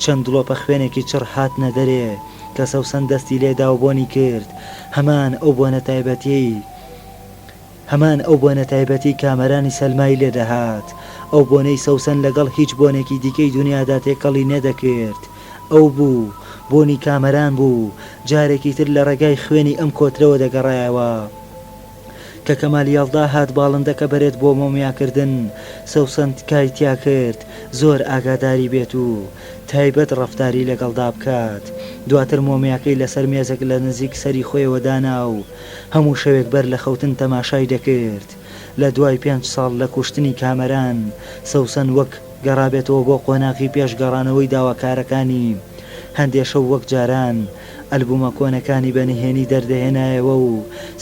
چەند دڵۆپە خوێنێکی چڕ هاتنە دەرێ کە سەوسن دەستی لێدا و بۆنی کرد. هەمان ئەو بۆنە تایبەتی کامەرانی سەلمای لێدەهات. ئەو بۆنەی سەوسن لەگەڵ هیچ بۆنێکی دیکەی دنیادا تێکەڵی نەدەکرد. ئەو بوو بۆنی کامەران بوو، جارێکی تر لە ڕێگای خوێنی ئەم کۆترەوە دەگەڕایەوە. کە کەمالیاڵدا هات باڵندەکە بەرێت بۆ مۆمیاکردن، سەوسن تکایتیا کرد زۆر ئاگاداری بێت و تایبەت ڕەفتاری لەگەڵدا بکات. دواتر مۆمیاکەی لەسەر مێزێک لە نزیک سەری خۆیەوە دانا و هەموو شەوێک بەر لە خەوتن تەماشای دەکرد. لە دوای 5 ساڵ لە کوشتنی کامەران، سەوسن وەک گەڕابێتەوە بۆ قۆناغی پێشگەڕانەوەی داواکارەکانی. هەندێشە وەک جاران ئەلبومە کۆنەکانی بەنهێنی دەردەهێنایەوە و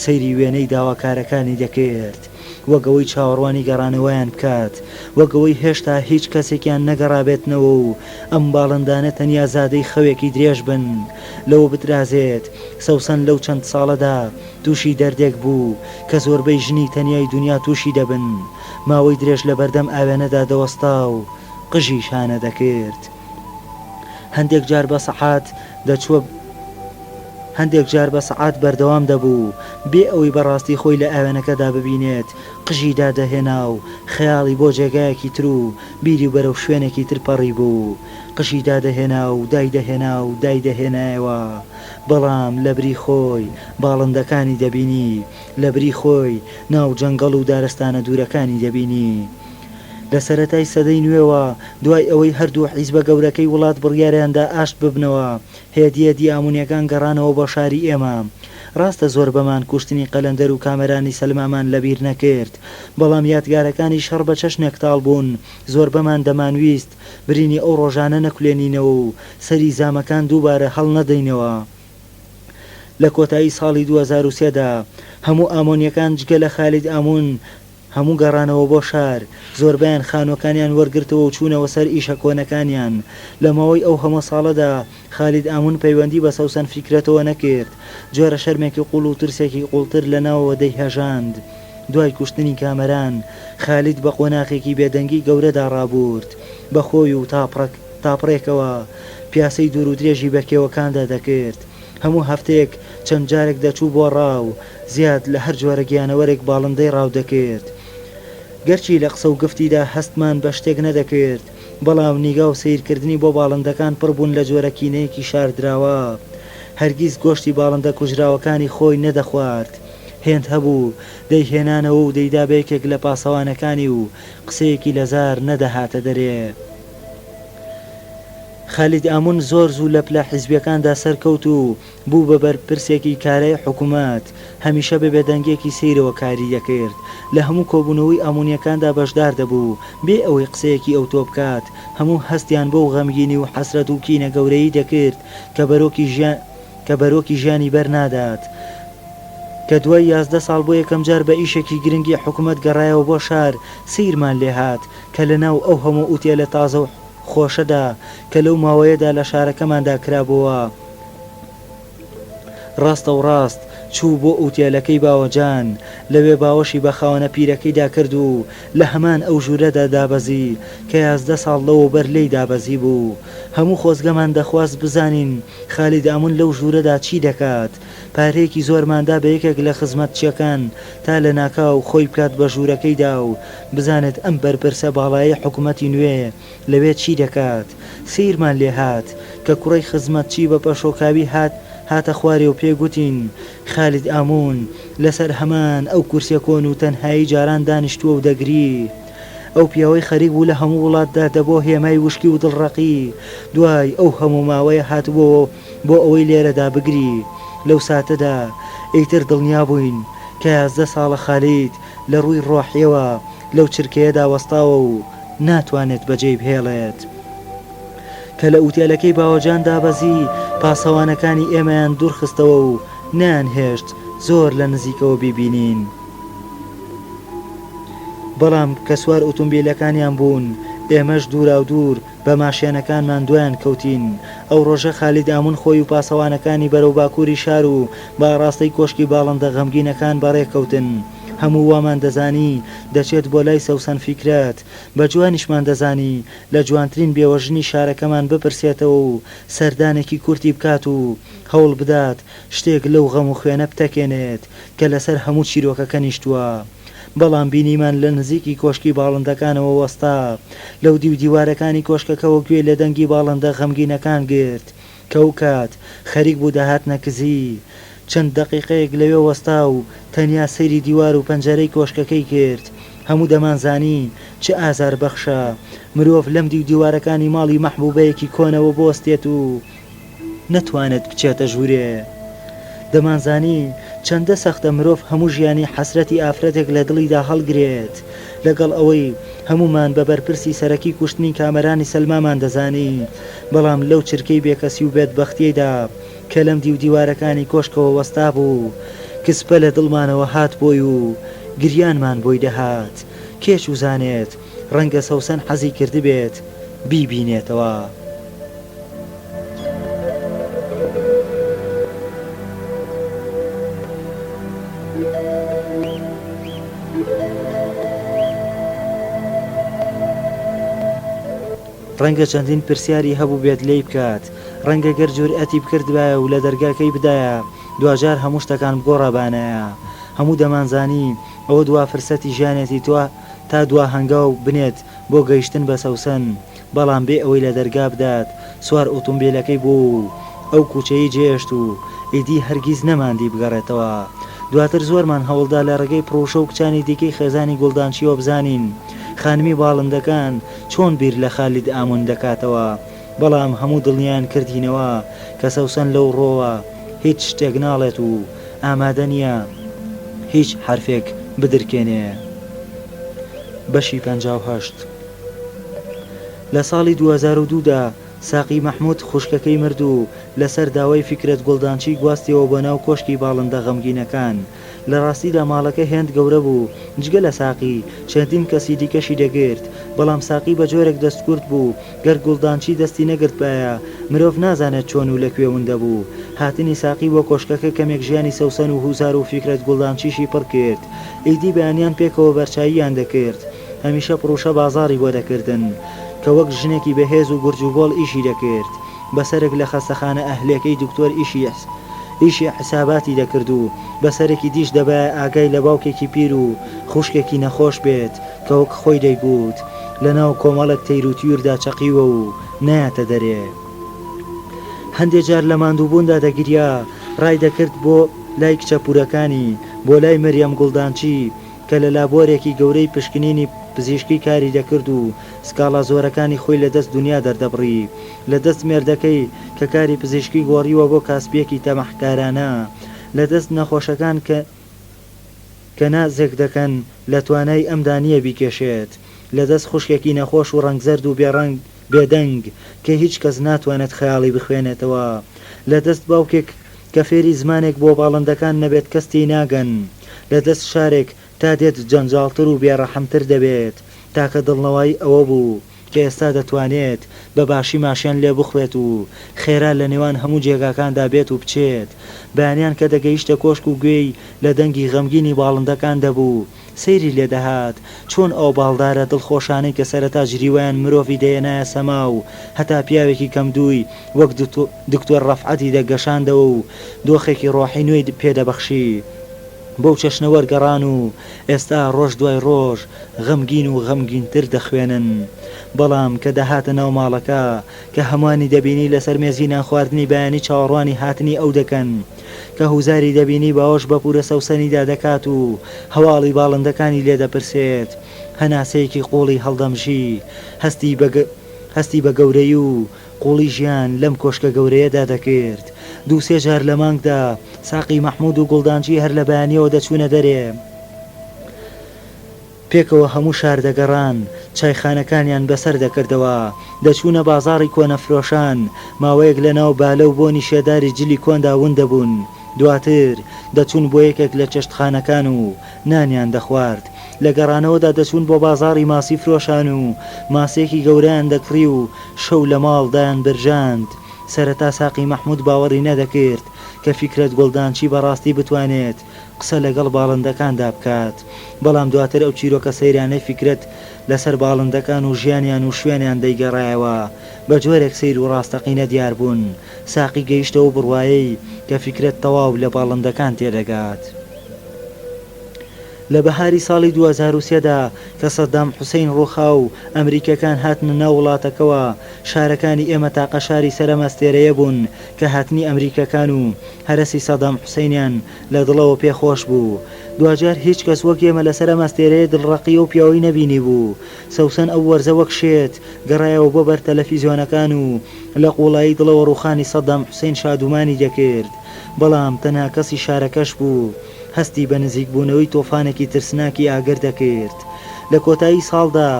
سەیری وێنەی داواکارەکانی دەکرد، وەگەوەی چاوەڕوانی گەڕانەوەیان بکات، وەگەوەی هێشتا هیچ کەسێکیان نەگەڕابێتنەوە و ئەم باڵندانە تەنیا زادەی خەوێکی درێژ بن لەوە بترازێت. سەوسن لەو چەند ساڵەدا تووشی دەردێک بوو کە زۆربەی ژنی تەنیای دنیا تووشی دەبن. ماوەی درێژ لە بەردەم ئاوێنەدا دەوەستا و قژی شانە دەکرد. هەندێک جار بە سەحات هەندێک جار بە سەعات بەردەوام دەبوو بێ ئەوەی بەڕاستی خۆی لە ئاوێنەکەدا ببینێت. قژی دادەهێنا و خەیاڵی بۆ جێگایەکی تر و بیری بەرەو شوێنێکی تر پەڕی بوو. قژی دادەهێنا و دایدەهێنا و دایدەهێنایەوە، بەڵام لە بری خۆی باڵندەکانی دەبینی، لە بری خۆی ناو جەنگەڵ و دارستانە دوورەکانی دەبینی. لە سەرەتای سەدەی نوێوە دوای ئەوەی هەردوو حیزبە گەورەکەی وڵات بڕیاریاندا ئاشت ببنەوە، هێدیەتی ئامونیەکان گەڕانەوە بۆ شاری ئێمە. ڕاستە زۆر بەمان کوشتنی قەلەندەر و کامەرانی سەلمامان لەبیر نەکرد، بەڵام یادگارەکانی شەڕ بە چەشنێک تاڵ بوون. زۆر بەمان دەمانویست برینی ئەو ڕۆژانە نەکولێنینەوە و سەری زامەکان دووبارە هەڵ نەدەینەوە. لە کۆتایی ساڵی 2003دا هەموو ئامۆنیەکان جگە لە خالید ئامون هەموو گەڕانەوە بۆ شار. زۆربیان خانۆکانیان وەرگرتەوە و چوونەوە سەر ئیشە کۆنەکانیان. لەمەوەی ئەو هەموو ساڵەدا خالید ئامون پەیوەندی بە سەوسەن فیکرەتەوە نەکرد، جۆرە شەرمێکی قوڵ و ترسێکی قوڵتر لەناوەوە دەیهێژاند. دوای کوشتنی کامەران خالید بە قۆناغێکی بێدەنگی گەورەدا ڕابورد، بە خۆی و تاپڕێکەوە پیاسەی دوور و درێژی بە کێوەکاندا دەکرد. هەموو هەفتەیەک چەند جارێک دەچوو بۆ ڕاو، زیاد لە هەر جۆرە گیانەوەرێک باڵندەی ڕاو دەکرد. گەرچی لە قسە و گفتیدا هەستمان بە شتێک نەدەکرد، بەڵام نیگا و سیرکردنی بۆ باڵندەکان پڕبوون لە جۆرەکینەیەکی شاردراوە. هەرگیز گۆشتی باڵندە کوژراوەکانی خۆی نەدەخوارد. هێند هەبوو دەیهێنانەوە و دەیدا بەیەکێک لە پاسەوانەکانی و قسەیەکی لەزار نەدەهاتە دەرێ. خالید ئامون زۆر زوو لە پلە حیزبیەکاندا سەرکەوت و بوو بە بەرپرسێکی کارای حکوومەت. هەمیشە بە بێدەنگێکی سیرەوە کاری دەکرد، لە هەموو کۆبوونەوەی ئامونیەکاندا بەشدار دەبوو بێ ئەوەی قسەیەکی ئەو تۆ بکات. هەموو هەستیان بۆ غەمگینی و حەسرەت و کینە گەورەی دەکرد کە بەرۆکی ژیانی بەرنادات. کە دوای 11 ساڵ بۆ یەکەم جار بە ئیشێکی گرنگی حکوومەت گەڕایەوە بۆ شار، سیرمان لێهات کە لەناو ئەو هەموو ئوتێلە تازە و خۆشەدا کە لەو ماوەیەدا لە شارەکەماندا کرابەوە. ڕاستە و ڕاست چوو بۆ ئوتێلەکەی باوەجان، لەوێ باوەشی بە خاوەنە پیرەکەیدا کرد و لە هەمان ئەو ژوورەدا دابەزی کە 11 ساڵ لەوە بەر لێی دابەزی بوو. هەموو خۆزگەمان دەخواست بزانین خالید ئامون لەو ژوورەدا چی دەکات. پارەیەکی زۆرماندا بە یەکێک لە خزمەتچیەکان تا لە ناکاو خۆی بکات بە ژوورەکەیدا و بزانێت ئەم بەرپرسە باڵایی حکوومەتی نوێ لەوێ چی دەکات. سیرمان لێهات کە کوڕی خزمەتچی بە پەشۆکاوی هاتە خوارێ و پێگوتین خالید ئامون لەسەر هەمان ئەو کورسیە کۆن و تەنهایی جاران دانیشتووە و دەگری. ئەو پیاوەی خەریک بوو لە هەموو وڵاتدا دەبۆ هێمای وشکی و دڵڕەقی. دوای ئەو هەموو ماوەیە هاتبووە بۆ ئەوەی لێرەدا بگری. لەو ساتەدا ئیتر دڵنیا بووین کە 11 ساڵە خالید لە ڕووی ڕۆحیەوە لەو چرکەیەدا وەستاوە و ناتوانێت بەجێی بهێڵێت. کە لە ئوتێلەکەی باوەجان دابەزی، پاسەوانەکانی ئێمەیان دوورخستەوە و نانهێشت زۆر لە نزیکەوە بیبینین. بەڵام کە سوار ئۆتۆمبیلەکانیان بوون، ئێمەش دوورا و دوور بە ماشێنەکانمان دویان کەوتین. ئەو ڕۆژە خالید ئامون خۆی و پاسەوانەکانی بەرەو باکووری شار و باڕاستەی کۆشکی باڵندە غەمگینەکان بەڕێکەوتن. هەموو وامان دەزانی دەچێت بۆ لای سەوسەن فیکرەت، بە جوانیشمان دەزانی لە جوانترین بێوەژنی شارەکەمان بپرسێتەوە و سەردانێکی کورتی بکات و هەوڵ بدات شتێک لەو غەم و خوێنە بتەکێنێت کە لەسەر هەموو چیرۆکەکە نیشتووە. بەڵام بینیمان لە نزیکی کۆشکی باڵندەکانەوە وەستا. لەو دیوارەکانی کۆشکەکەەوە گوێ لە دەنگی باڵندە غەمگینەکان گرت کە ئەو کات خەریک بوو داهات نەکزی. چەند دەقیقەیەک لەوێ وەستا و تەنیا سەیری دیوار و پەنجەرەی کۆشکەکەی کرد. هەموو دەمانزانی چه ئازار بەخشە مرۆڤ لەم دیوارەکانی ماڵی مەحبوبەیەکی کۆنەوە بۆستێت و نەتوانێت بچێتە ژوورێ. دەمانزانی چەندە سەختە مرۆڤ هەموو ژیانی حەسرەتی ئافرەتێک لە دڵیدا هەڵگرێت. لەگەڵ ئەوەی هەمومان بە بەرپرسی سەرەکی کوشتنی کامەرانی سەلمامان دەزانی، بەڵام لەو چرکەی بێکەسی و بێدبەختیەدا کە لەم دیوارەکانی کۆشکەوە وەستا بوو، کسپە لە دڵمانەوە هات بۆی و گریانمان بۆی دەهات. کێچ و زانێت ڕەنگە سەوسەن حەزی کردبێت بیبینێتەوە. ڕەنگە چەندین پرسیاری هەبوو بێت لێی بکات، ڕەنگە گەر جورئەتی بکردبایە و لە دەرگاکەی بدایە دوجار هەموو شتەکان بگۆڕەبانەیە. هەموو دەمانزانی ئەوە دوا فرسەتی ژیانێتی تۆ تا دوا هەنگاو بنێت بۆ گەیشتن بە سەوسن، بەڵام بێ ئەوەی لە دەرگا بدات سوار ئۆتۆمبیلەکەی بوو ئەو کوچەی جێشت و ئیدی هەرگیز نەماندی بگەڕێتەوە. دواتر زۆرمان هەوڵدا لە ڕێگەی پرۆشە و کچانی دیکەی خێزانی گوڵدانچیەوە بزانین خانمی باڵندەکان چۆن بیر لە خالید ئامون دەکاتەوە، بەڵام هەموو دڵنیان کردینەوە کە سەوسن لەو ڕۆوە هیچ شتێک ناڵێت و ئامادە نییە هیچ حرفێک بدرکێنێ. بەشی 58 لە ساڵی 2002دا ساقی مەحموود خوشکەکەی مرد و لەسەر داوای فیکرەت گوڵدانچی گواستیەوە بۆ ناو کۆشکی باڵندە غەمگینەکان. لە ڕاستیدا ماڵەکە هێند گەورە بوو، جگە لە ساقی چەندین کەسی دیکەشی دەگرت، بەڵام ساقی بە جۆرێک دەستکورد بوو گەر گوڵدانچی دەستی نەگرت بایە مرۆڤ نازانێت چۆن و لەکوێ وندە بوو. هاتنی ساقی بۆ کۆشکەکە کەمێک ژیانی سەوسن و هوزار و فیکرەت گوڵدانچیشی پڕ کرد. ئیدی بەیانیان پێکەوە بەرچاییان دەکرد، هەمیشە پرۆشە بازاڕی بۆ دەکردن کە وەک ژنێکی بەهێز و گورج و بۆڵ ئیشی دەکرد. بەسەرێک لە خەستەخانە ئەهلەکەی دکتۆر ئیشی حساباتی دەکرد و بەسەرێکی دیش دەبایە ئاگای لە باوکێکی پیر و خوشکێکی نەخۆش بێت کە وەک خۆی دەیگوت لە ناو کۆمەڵک تەیر و تیوردا چەقیوە و نایەتە دەرێ. هەندێک جار لە ماندووبووندا دەگریا، ڕای دەکرد بۆ لای کچە پورەکانی، بۆ لای مەریەم گوڵدانچی کە لە لابۆرێکی گەورەی پشکنینی پزیشکی کاری دەکرد و سکاڵا زۆرەکانی خۆی لە دەست دنیا دەردەبڕی. لە دەست مێردەکەی کە کاری پزیشکی گۆڕیوە بۆ کاسبیەکی تەمەحکارانە، لە دەست نەخۆشەکان کە نازێک دەکەن لە توانای ئەمدانیە بیکێشێت، لە دەست خوشکێکی نەخۆش و ڕەنگزەرد و بێڕەنگ بێدەنگ کە هیچ کەس ناتوانێت خەیاڵی بخوێنێتەوە، لە دەست باوکێک کە فێری زمانێک بۆ باڵندەکان نەبێت کەستی ناگەن، لە دەست شارێک تا دێت جەنجاڵتر و بێڕەحەمتر دەبێت، تاکە دڵنەوەی ئەوە بوو کە ئێستا دەتوانێت بە باشی ماشێن لێ بخوێت و خێرا لە نێوان هەموو جێگاکاندا بێت و بچێت. بەیانیان کە دەگەیشتە کۆشک و گوێی لە دەنگی غەمگینی باڵندەکان دەبوو، سەیری لێدەهات چۆن ئەو باڵدارە دڵخۆشانەی کە سەرەتا ژریویان مرۆڤی دەیەنایە سەما و هەتا پیاوێکی کەمدووی وەک دکتۆر ڕەفعەتی دەگەشاندەوە و دۆخێکی ڕۆحی نوێی پێدەبەخشی بەو چەشنەوەرگەڕان و ئێستا ڕۆژ دوای ڕۆژ غەمگین و غەمگینتر دەخوێنن. بەڵام کە دەهاتە ناو ماڵەکە کە هەمووانی دەبینی لەسەر مێزی نانخواردنی بەیانی چاوەڕوانی هاتنی ئەو دەکەن، کە هوزاری دەبینی باوەش بە پورە سەوسەنیدا دەکات و هەواڵی باڵندەکانی لێ دەپرسێت، هەناسەیەکی قوڵی هەڵدەمژی هەستی بە گەورەی و قوڵی ژیان لەم کۆشکە گەورەیەدا دەکرد. دوو سێ جار لە مانگدا ساقی مەحموود و گوڵدانچی هەر لە بەیانیەوە دەچوونە دەرێ، پێکەوە هەموو شار دەگەڕان، چایخانەکانیان بەسەر دەکردەوە، دەچوونە بازاڕی کۆنەفرۆشان، ماوەیەک لە ناو بالە و بۆنی شێداری جلی کۆندا ون دەبوون، دواتر دەچوون بۆ یەکێک لە چەشتخانەکان و نانیان دەخوارد. لە گەڕانەوەدا دەچوون بۆ بازاڕی ماسی فرۆشان و ماسێکی گەوریان دەکڕی و شەو لە ماڵدایان برژاند. سەرەتا ساقی مەحموود باوەڕی نەدەکرد کە فیکرەت گوڵدانچی بەڕاستی بتوانێت قسە لەگەڵ باڵندەکاندا بکات، بەڵام دواتر ئەو چیرۆکە سەیرانەی فیکرەت لەسەر باڵندەکان و ژیانیان و شوێنیان دەیگەڕایەوە بە جۆرێک سیر و ڕاستەقینە دیار بوون. ساقی گەیشتەوە بڕوایەی کە فیکرەت تەواو لە باڵندەکان تێدەگات. لە بەهاری ساڵی 2003دا کە سەدام حوسەین ڕووخا و ئەمریکەکان هاتنە ناو وڵاتەکەوە، شارەکانی ئێمە تاقە شاری سەرمەستێرەیە بوون کە هاتنی ئەمریکەکان و هەرسی سەدام حوسەینیان لە دڵەوە پێخۆش بوو. دوجار هیچ کەس وەک ئێمە لە سەرمەستێرەیە دڵڕەقی و پیاوەی نەبینی بوو. سەوسن ئەو وەرزە وەک شێت گەڕایەوە بۆ بەر تەلەڤیزیۆنەکان و لە قوڵایی دڵەوە ڕووخانی سەدام حوسەین شادومانی دەکرد، بەڵام تەنها کەسی شارەکەش بوو هەستی بە نزیکبوونەوەی تۆفانێکی ترسناکی ئاگر دەکرد. لە کۆتایی ساڵدا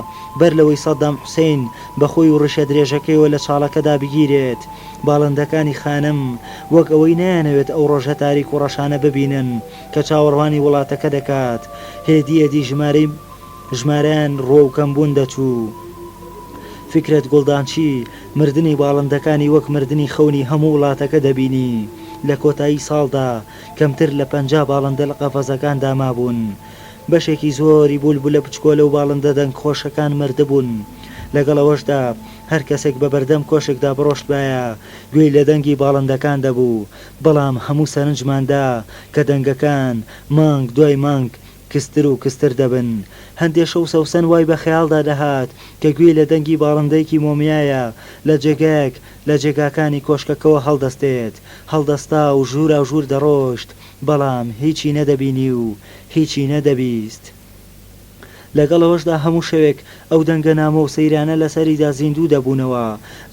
بەر لەوەی سەدام حوسەین بەخۆی و ڕشە درێژەکەیەوە لە چاڵەکەدا بگیرێت، باڵندەکانی خانم وەک ئەوەی نایانەوێت ئەو ڕۆژە تاریک و ڕەشانە ببینن کە چاوەڕوانی وڵاتەکە دەکات، هێدی ژمارەیان ڕۆوکەمبوون دەچوو. فیکرەت گوڵدانچی مردنی باڵندەکانی وەک مردنی خەونی هەموو وڵاتەکە دەبینی. لە کۆتایی ساڵدا کەمتر لە 50 باڵندە لە قەفەزەکاندا مابوون. بەشێکی زۆری بولبولە بچکۆلە و باڵندە دەنگ خۆشەکان مردبوون. لەگەڵەوەشدا هەر کەسێک بە بەردەم کۆشێکدا بڕۆشت بایە گوێی لە دەنگی باڵندەکان دەبوو، بەڵام هەموو سەرنجماندا کە دەنگەکان مانگ دوای مانگ کستر و کستر دەبن. هەندێک شەو سەوسن وای بە خەیاڵدا دەهات کە گوێی لە دەنگی باڵندەیەکی مۆمیایە لە جێگایەک لە جێگاکانی کۆشکەکەەوە هەڵدەستێت، هەڵدەستا و ژوورا و ژوور دەڕۆشت، بەڵام هیچی نەدەبینی و هیچی نەدەبیست. لەگەڵەوەشدا هەموو شەوێک ئەو دەنگە نامە و سەیرانە لەسەریدا زیندوو دەبوونەوە.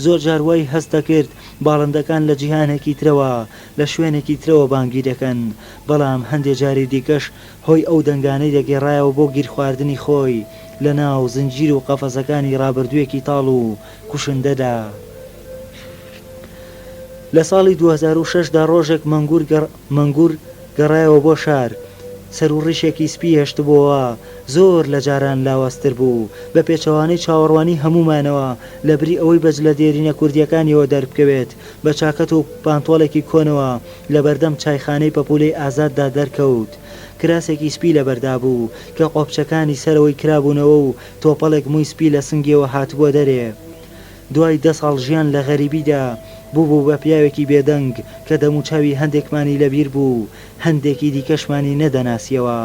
زۆر جار وای هەست دەکرد باڵندەکان لە جیهانێکی ترەوە لە شوێنێکی ترەوە بانگی دەکەن، بەڵام هەندێک جاری دیکەش هۆی ئەو دەنگانەی دەگێڕایەوە بۆ گیر خواردنی خۆی لە ناو زنجیر و قەفەسەکانی ڕابردوویەکی تاڵ و کوشندەدا. لە ساڵی 2006دا ڕۆژێک مەنگور گەڕایەوە بۆ شار، سەر و ڕیشێکی سپی هێشتبووەوە، زۆر لە جاران لاوەستر بوو، بە پێچەوانەی چاوەڕوانی هەمومانەوە لە بری ئەوەی بەج لە دێرینە کوردیەکانیەوە دەربکەوێت بە چاکەت و پانتۆڵێکی کۆنەوە لە بەردەم چایخانەی پەپولەی ئازاددا دەرکەوت. کراسێکی سپی لەبەردا بوو کە قۆپچەکانی سەرەوەی کرابوونەوە و تۆپەڵێک مووی سپی لە سنگیەوە هاتبووە دەرێ. دوای 10 ساڵ ژیان لە غەریبیدا بوو بە پیاوێکی بێدەنگ کە دەموچاوی هەندێکمانی لەبیر بوو، هەندێکی دیکەشمانی نەدەناسیەوە.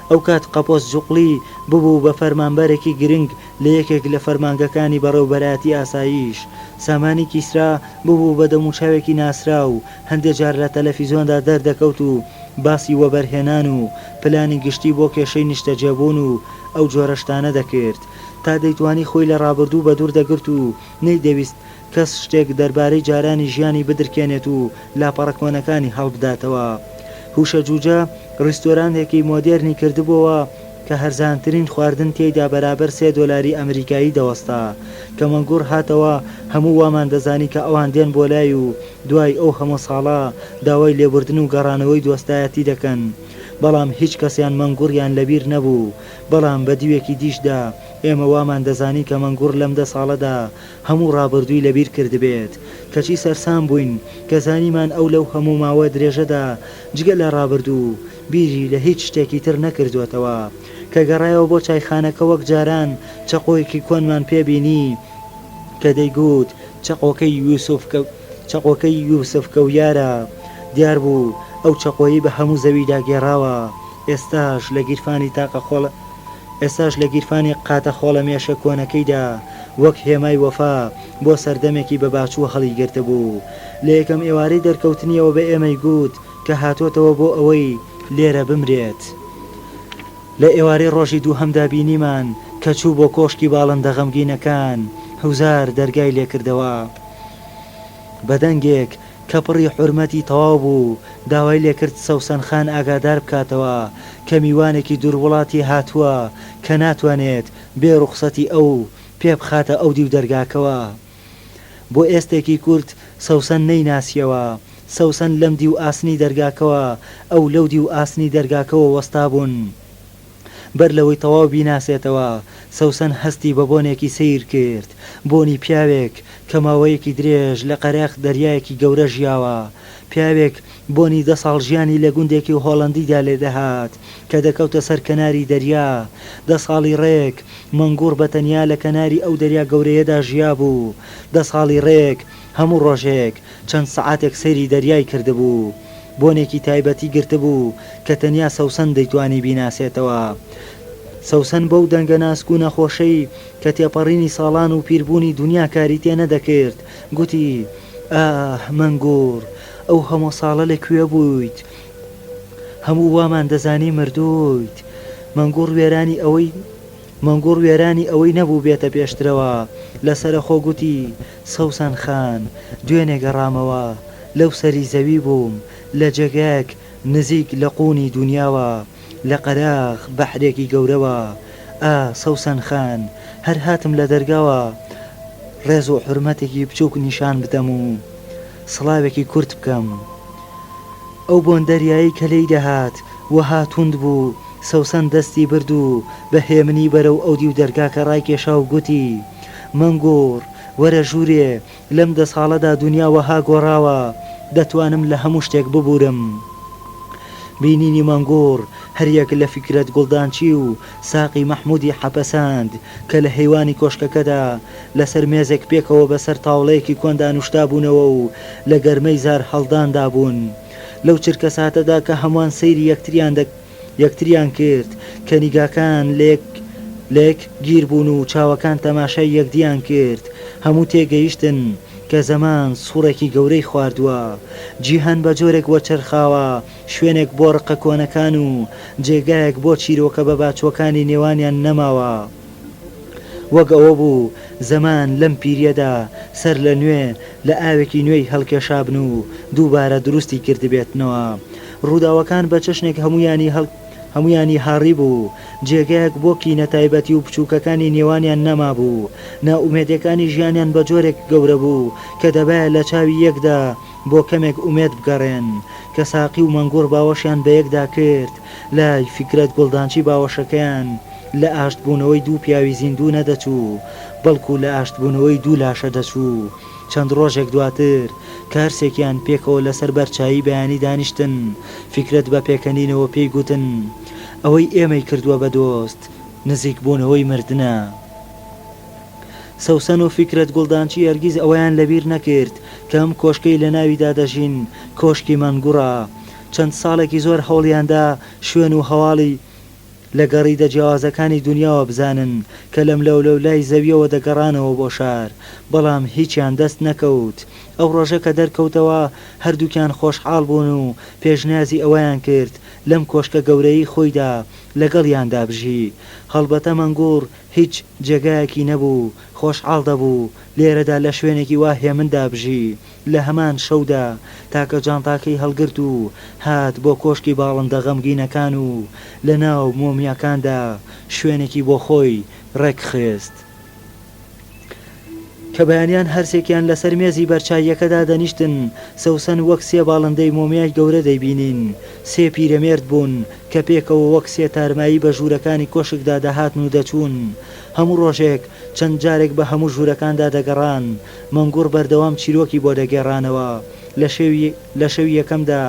ئەو کات قەپۆس جوقلی ببوو بە فەرمانبەرێکی گرنگ لە یەکێک لە فەرمانگەکانی بەڕێوەبەرایەتی ئاسایش. سامانی کیسرا ببوو بە دەموچاوێکی ناسرا و هەندێک جار لە تەلەڤیزۆندا دەردەکەوت و باسی وەبەرهێنان و پلانی گشتی بۆ کێشەی نیشتەجێبوون و ئەو جۆرەشتانە دەکرد، تا دەیتوانی خۆی لە ڕابردوو بە دوور دەگرت و نەیدەویست کەس شتێک دەربارەی جارانی ژیانی بدرکێنێت و لاپەڕەکۆنەکانی هەڵبداتەوە. هوشە جوجە ڕیستۆرانێکی مۆدێرنی کردبووەوە کە هەرزانترین خواردن تێیدا بەرابەر $3 ئەمریکایی دەوەستا، کە مەنگوڕ هاتەوە هەموو وامان دەزانی کە ئەوان دێن بۆ لای و دوای ئەو هەموو ساڵە داوای لێبوردن و گەڕانەوەی دۆستایەتی دەکەن، بەڵام هیچ کەسیان مەنگوڕیان لەبیر نەبوو. بەڵام بە دیوێکی دیشدا ئێمە وامان دەزانی کە مەنگوڕ لەم 10 ساڵەدا هەموو ڕابردووی لەبیر کردبێت، کەچی سەرسام بووین کە زانیمان ئەو لەو هەموو ماوە درێژەدا جگە لە ڕابردوو بیری لە هیچ شتێکی تر نەکردوێتەوە، کە گەڕایەوە بۆ چایخانەکە وەک جاران چەقۆیەکی کۆنمان پێبینی کە دەیگوت چەقۆکەی یوسف کەویارە. دیار بوو ئەو چەقۆیی بە هەموو زەویدا گێڕاوە، ئێستاش لە گیرفانی قاتە خۆڵە مێشە کۆنەکەیدا وەک هێمای وەفا بۆ سەردەمێکی بە باچوو هەڵی گرتە بوو. لە یەکەم ئێوارەی دەرکەوتنیەوە بە ئێمەی گوت کە هاتۆتەوە بۆ ئەوەی لێرە بمرێت. لە ئێوارەی ڕۆژی دووهەمدا بینیمان کە چوو بۆ کۆشکی باڵندە غەمگینەکان، هەوزار دەرگای لێکردەوە بە دەنگێک کە پڕی حورمەتی تەواو بوو، داوای لێکرد سەوسەن خان ئاگادار بکاتەوە کە میوانێکی دووروڵاتی هاتووە کە ناتوانێت بێ ڕوخسەتی ئەو پێ بخاتە ئەو دیو دەرگاکەوە. بۆ ئێستێکی کورت سەوسەن نەیناسیەوە، سەوسەن لەم دیو ئاسنی دەرگاکەوە ئەو لەو دیو ئاسنی دەرگاکەوە وەستا بوون. بەر لەوەی تەواو بیناسێتەوە سەوسەن هەستی بە بۆنێکی سیر کرد، بۆنی پیاوێک کە ماوەیەکی درێژ لە قەرێخ دەریایەکی گەورە ژیاوە، پیاوێک بۆنی 10 ساڵ ژیانی لە گوندێکی هۆڵەندیدا لێدەهات کە دەکەوتە سەر کەناری دەریا. 10 ساڵی ڕێک مەنگوڕ بە تەنیا لە کەناری ئەو دەریا گەورەیەدا ژیا بوو. 10 ساڵی ڕێک هەموو ڕۆژێک چەند سەعاتێک سەیری دەریای کردبوو. بۆنێکی تایبەتی گرتبوو کە تەنیا سەوسەن دەیتوانی بیناسێتەوە. سەوسەن بەو دەنگە ناسک و نەخۆشەی کە تێپەڕینی ساڵان و پیربوونی دنیا کاری تێ نەدەکرد گوتی: مەنگوڕ، ئەو هەموو ساڵە لەکوێ بوویت؟ هەموو وامان دەزانی مردوویت. مەنگوڕ وێرانی ئەوەی نەبوو بێتە پێشترەوە. لەسرە خۆ گوتی: سەوسەن خان، دوێنێ گەڕامەوە، لەو سەری زەوی بووم لە جێگایەک نزیک لە قوونی دنیاوە، لە قەراغ بەحرێکی گەورەوە. سەوسەن خان، هەر هاتم لە دەرگاوە ڕێز و حورمەتێکی بچووک نیشان بدەم و سڵاوێکی کورت بکەم. ئەو بۆن دەریایی کە لێی دەهات وەها توند بوو. سەوسەن دەستی برد و بە هێمنی بەرەو ئەو دیو دەرگاکە ڕایکێشا و گوتی: مەنگوڕ، وەرە ژوورێ، لەم 10 ساڵەدا دنیا وەها گۆڕاوە، دەتوانم لە هەموو شتێک ببورم. بینینی مەنگۆڕ هەریەک لە فیکرەت گوڵدانچی و ساقی مەحمودی حەپەساند کە لە هەیوانی کۆشکەکەدا لەسەر مێزێک پێکەوە بەسەر تاوڵەیەکی کۆندا نوشتا بوونەوە و لە گەرمەی زار هەڵداندا بوون. لەو چرکە ساتەدا کە هەمووان سەیری یەکتریان کرد کە نیگاکان لێک گیر بوون و چاوەکان تەماشای یەکدیان کرد، هەموو تێگەیشتن کە زەمان سوڕێکی گەورەی خواردووە. جیهان بە جۆرێک وە چرخاوە، شوێنێک بۆ ڕقە کۆنەکان و جێگایەک بۆ چیرۆکە بە باچۆکانی نێوانیان نەماوە. وەک ئەوە بوو زەمان لەم پیرەدا سەر لە نوێ لە ئاوێکی نوێی هەڵکێشابن و دووبارە دروستی کردبێتنەوە. ڕووداوەکان بە چەشنێک هەمویانی هاڕی بوو، جێگایەک بۆ کینە تایبەتی و بچووکەکانی نێوانیان نەما بوو. ناومێدەکانی ژیانیان بە جۆرێک گەورە بوو کە دەبایە لە چاوی یەکدا بۆ کەمێک ئومێد بگەڕێن کە ساقی و مەنگۆڕ باوەشیان بە یەکدا کرد. لای فیکرەت گوڵدانچی باوەشەکەیان لە ئاشتبوونەوەی دوو پیاوی زیندوو نەدەچوو، بەڵکو لە ئاشتبوونەوەی دوو لاشە دەچوو. چەند ڕۆژێک دواتر کارسێکیان پێکەوە لەسەر بەرچایی بەیانی دانیشتن. فیکرەت بە پێکەنینەوە پێی گوتن ئەوەی ئێمەی کردووە بە دۆست نزیک بوونەوەی مردنە. سەوسەن و فیکرەت گوڵدانچی هەرگیز ئەوەیان لەبیر نەکرد کە ئەم کۆشکەی لە ناویدا دەژین کۆشکی مەنگوڕە. چەند ساڵێکی زۆر هەوڵیاندا شوێن و هەواڵی لە گەڕی دەجیاوازەکانی دنیاوە بزانن کە لەم لەولای زەویەوە دەگەڕانەوە بۆ شار، بەڵام هیچیان دەست نەکەوت. ئەو ڕۆژە کە دەرکەوتەوە هەردووکیان خۆشحاڵ بوون و پێشنیازی ئەوەیان کرد لەم کۆشکە گەورەی خۆیدا لەگەڵیاندا بژی. هەڵبەتە مەنگۆڕ هیچ جێگایەکی نەبوو، خۆشحاڵ دەبوو لێرەدا لە شوێنێکی وا هێمندا بژی. لە هەمان شەودا تاکە جانتاکەی هەڵگرت و هات بۆ کۆشکی باڵندە غەمگینەکان و لە ناو مۆمیاکاندا شوێنێکی بۆ خۆی ڕێک خست کە بەیانیان هەرسێکیان لەسەر مێزی بەرچاییەکەدا دەنیشتن. سەوسەن وەک سێ باڵندەی مۆمیای گەورە دەیبینین، سێ پیرەمێرد بوون کە پێکەوە وەک سێ تارمایی بە ژوورەکانی کۆشکدا دەهاتن و دەچوون. هەموو ڕۆژێک چەند جارێک بە هەموو ژوورەکاندا دەگەڕان. مەنگۆڕ بەردەوام چیرۆکی بۆ دەگێڕانەوە. لە شەوی یەکەمدا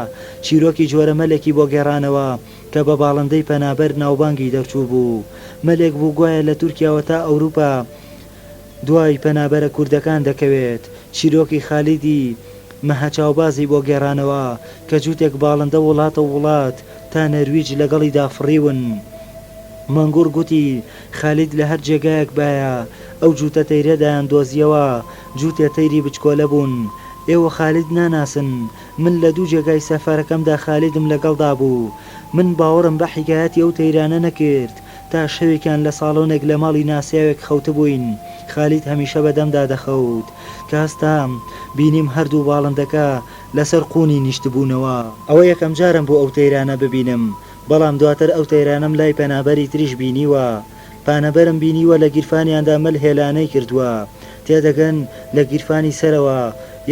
چیرۆکی جۆرە مەلێکی بۆ گێڕانەوە کە بە باڵندەی پەنابەر ناوبانگی دەرچوو بوو. مەلێک بوو گوایە لە تورکیاوە تا ئەوروپا دوای پەنابەرە کوردەکان دەکەوێت. چیرۆکی خالیدی مەهەچاوبازی بۆ گێڕانەوە کە جووتێک باڵندە وڵاتە وڵات تا نەرویج لەگەڵی دافڕیون. مەنگۆڕ گوتی خالید لە هەر جێگایەک باە ئەو جووتە تەیرەدایان دۆزیەوە، جووتێ تەیری بچکۆلە بوون. ئێوە خالید ناناسن، من لە دوو جێگای سەفەرەکەمدا خالیدم لەگەڵدا بوو. من باوەڕم بە حیکایەتی ئەو تەیرانە نەکرد تا شەوێکیان لە ساڵۆنێک لە ماڵی ناسیاوێک خەوتە بووین. خالید هەمیشە بەدەمدا دەخەوت کە هەستام بینیم هەردوو باڵندەکە لەسەر قوونی نیشتبوونەوە. ئەوە یەکەم جارم بۆ ئەو تەیرانە ببینم، بەڵام دواتر ئەو تەیرانم لای پەنابەری تریش بینیوە. پانەبەرم بینیوە لە گیرفانیاندا مەل هێلانەی کردووە، تێدەگەن لە گیرفانی سەرەوە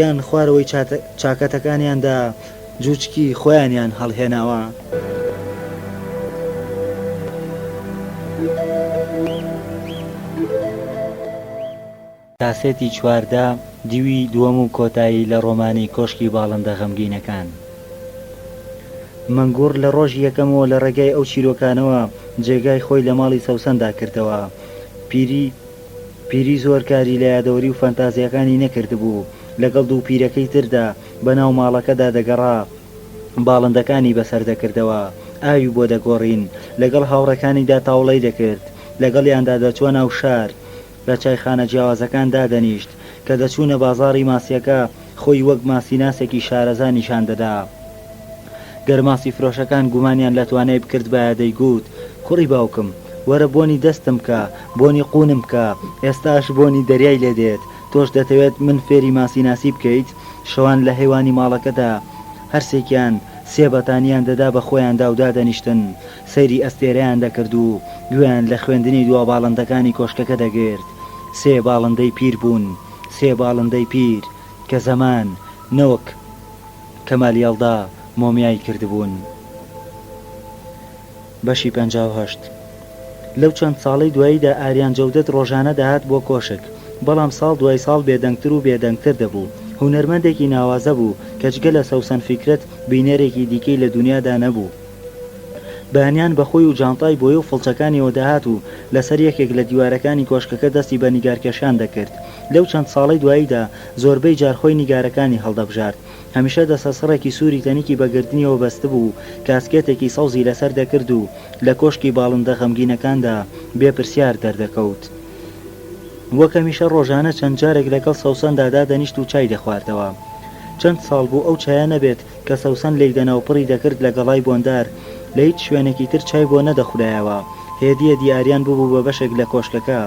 یان خوارەوەی چاکەتەکانیاندا جوچکی خۆیانیان هەڵهێناوە. کاسێتی چواردە دیوی دووەم و کۆتایی لە ڕۆمانی کۆشکی باڵندە غەمگینەکان. مەنگۆڕ لە ڕۆژی یەکەمەوە لە ڕێگای ئەو چیرۆکانەوە جێگای خۆی لە ماڵی سەوسەندا کردەوە. پیری زۆر کاری لە یادەوەری و فەنتازیەکانی نەکردبوو. لەگەڵ دوو پیرەکەی تردا بەناو ماڵەکەدا دەگەڕا، باڵندەکانی بەسەر دەکردەوە، ئاوی بۆ دەگۆڕین، لەگەڵ هاوڕەکانیدا تاوڵەی دەکرد، لەگەڵیاندا دەچوە ناو شار، لە چایخانە جیاوازەکاندا دەنیشت کە دەچوونە بازاڕی ماسیەکە خۆی وەک ماسیناسێکی شارەزا نیشان دەدا. گەرماسی فرۆشەکان گومانیان لە توانای بکرد بە دەیگوت کوڕی باوکم وەرە بۆنی دەستم کە، بۆنی قونم کە، ئێستاش بۆنی دەریای لێ دێت، تۆش دەتەوێت من فێری ماسیناسی بکەیت. شەوان لە هەیوانی ماڵەکەدا هەرسێکیان سێ بەتانیان دەدا بە خۆیاندا و دادەنیشتن، سەیری ئەستێرەیان دەکرد و گوێیان لە خوێندنی دوا باڵندەکانی کۆشکەکە دەگرت. سێ باڵندەی پیر بوون، سێ باڵندەی پیر کە زەمان نەوەک کەمالیەڵدا مۆمیای کردبوون. بەشی 58 لەو چەند ساڵی دواییدا ئاریان جەودەت ڕۆژانە دەهات بۆ کۆشک، بەڵام ساڵ دوای ساڵ بێدەنگتر و بێدەنگتر دەبوو. هونەرمەندێکی ناوازە بوو کە جگە لە سەوسەن فیکرەت بینەرێکی دیکەی لە دنیادا نەبوو. بەیانیان بەخۆی و جانتای بۆیە و فڵچەکانیەوە داهات و لەسەر یەکێک لە دیوارەکانی کۆشکەکە دەستی بە نیگارکێشان دەکرد. لەو چەند ساڵەی دواییدا زۆربەی جارخۆی نیگارەکانی هەڵدەبژارد. هەمیشە دەسەسڕێکی سووری تەنیکی بەگردنیەوە بەستە بوو، کاسکێتێکی سەوزی لەسەر دەکرد و لە کۆشکی باڵندە غەمگینەکاندا بێپرسیار دەردەکەوت. وەک هەمیشە ڕۆژانە چەند جارێک لەگەڵ سەوسەندا دادەنیشت و چای دەخواردەوە. چەند ساڵ بوو ئەو چایە نەبێت کە سەوسەن لێی دەناوپڕی دەکرد لە گەڵای بۆندار، لە هیچ شوێنێکی تر چای بۆ نەدەخولایەوە. هێدیە دیاریان بوو بە بەشێک لە کۆشکەکە.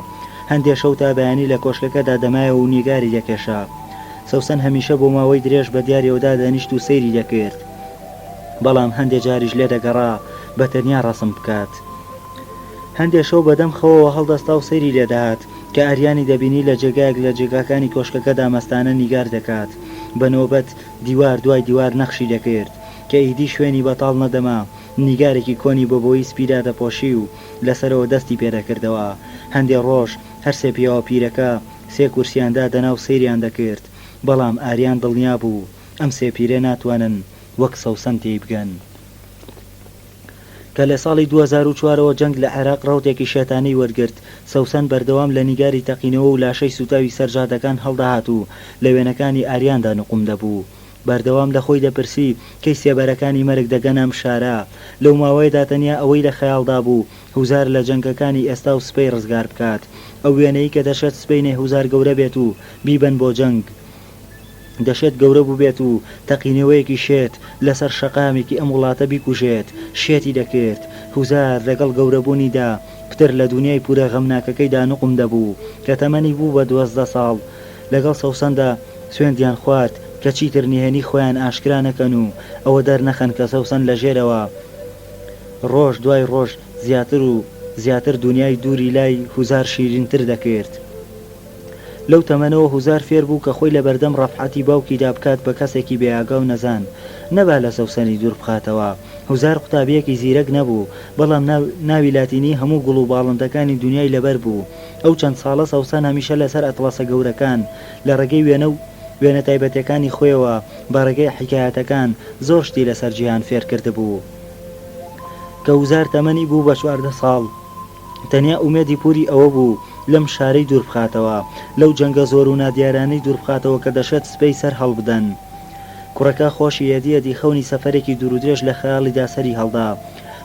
هەندێک شەو تا بەیانی لە کۆشکەکەدا دەمایە و نیگاری دەکێشا. سەوسەن هەمیشە بۆ ماوەی درێژ بە دیارەوەدا دەنیشت و سەیری دەکرد، بەڵام هەندێک جاریش لێ دەگەڕا بە تەنیا ڕەسم بکات. هەندێک شەو بەدەم خەوەوە هەڵدەستا و سەیری لێداهات کە ئاریانی دەبینی لە جێگایەک لە جێگاکانی کۆشکەکەدا مەستانە نیگار دەکات. بە نۆبەت دیوار دوای دیوار نەخشی دەکرد کە ئیدی شوێنی بەتاڵ نەدەما. نیگارێکی کۆنی بۆ بۆی سپیدا دەپۆشی و لەسەرەوە دەستی پێدەکردەوە. هەندێک ڕۆژ هەر سێ پیاوە پیرەکە سێ کورسیاندا دەناو سەیریان دەکرد، بەڵام ئاریان دڵنیا بوو ئەم سێ پیرە ناتوانن وەک سەوسەن تێی بگەن. کە لە ساڵی 2004ەوە جەنگ لە عێراق ڕەوتێکی شێتانی وەرگرت، سەوسەن بەردەوام لە نیگاری تەقینەوە و لاشەی سوتاوی سەرجادەکان هەڵداهات و لە وێنەکانی ئاریاندا نقوم دەبوو. بەردەوام لە خۆی دەپرسی کەی سێبەرەکانی مەرگ دەگەنە ئەم شارە. لەو ماوەیەدا تەنیا ئەوەی لە خەیاڵدا بوو هوزار لە جەنگەکانی ئێستا و سپەی ڕزگار بکات، ئەو وێنەی کە دەشێت سپەینێ هوزار گەورە بێت و بیبەن بۆ جەنگ. دەشێت گەورە بوو بێت و تەقینەوەیەکی شێت لەسەر شەقامێکی ئەم وڵاتە بیکوژێت، شێتی دەکرد. هوزار لەگەڵ گەورەبوونیدا پتر لە دنیای پورە غەمناکەکەیدا نقم دەبوو کە تەمەنی بوو بە 12 ساڵ. لەگەڵ سەوسەندا سوێندیان خوارد کە چیتر نهێنی خۆیان ئاشکرا نەکەن و ئەوە دەرنەخەن کە سەوسەن لە ژێرەوە ڕۆژ دوای ڕۆژ زیاتر و زیاتر دنیای دووری لای هوزار شیرینتر دەکرد. لەو تەمەنەوە هوزار فێر بوو کە خۆی لە بەردەم ڕەفعەتی باوکیدا بکات بە کەسێکی بێئاگا و نەزان، نەبا لە سەوسەنی دوور بخاتەوە. هوزار قوتابیەکی زیرەک نەبوو، بەڵام ناوی لاتینی هەموو گوڵ و باڵندەکانی دنیای لەبەر بوو. ئەو چەند ساڵە سەوسەن هەمیشە لەسەر ئەتڵەسە گەورەکان لە ڕێگەی وێنە تایبەتەکانی خۆیەوە بە ڕێگەی حکایەتەکان زۆر شتی لەسەر جیهان فێر کرده بوو. کە هوزار تەمەنی بوو بە 14 ساڵ تەنیا ئومێدی پوری ئەوە بوو لەم شارەی دوور بخاتەوە، لەو جەنگە زۆر و نادیارانەی دوور بخاتەوە کە دەشێت سپەی سەر هەڵبدەن. کوڕەکە خۆشی هێدیەدی خەونی سەفەرێکی دوور و درێژ لە خەیاڵیدا سەری هەڵدا.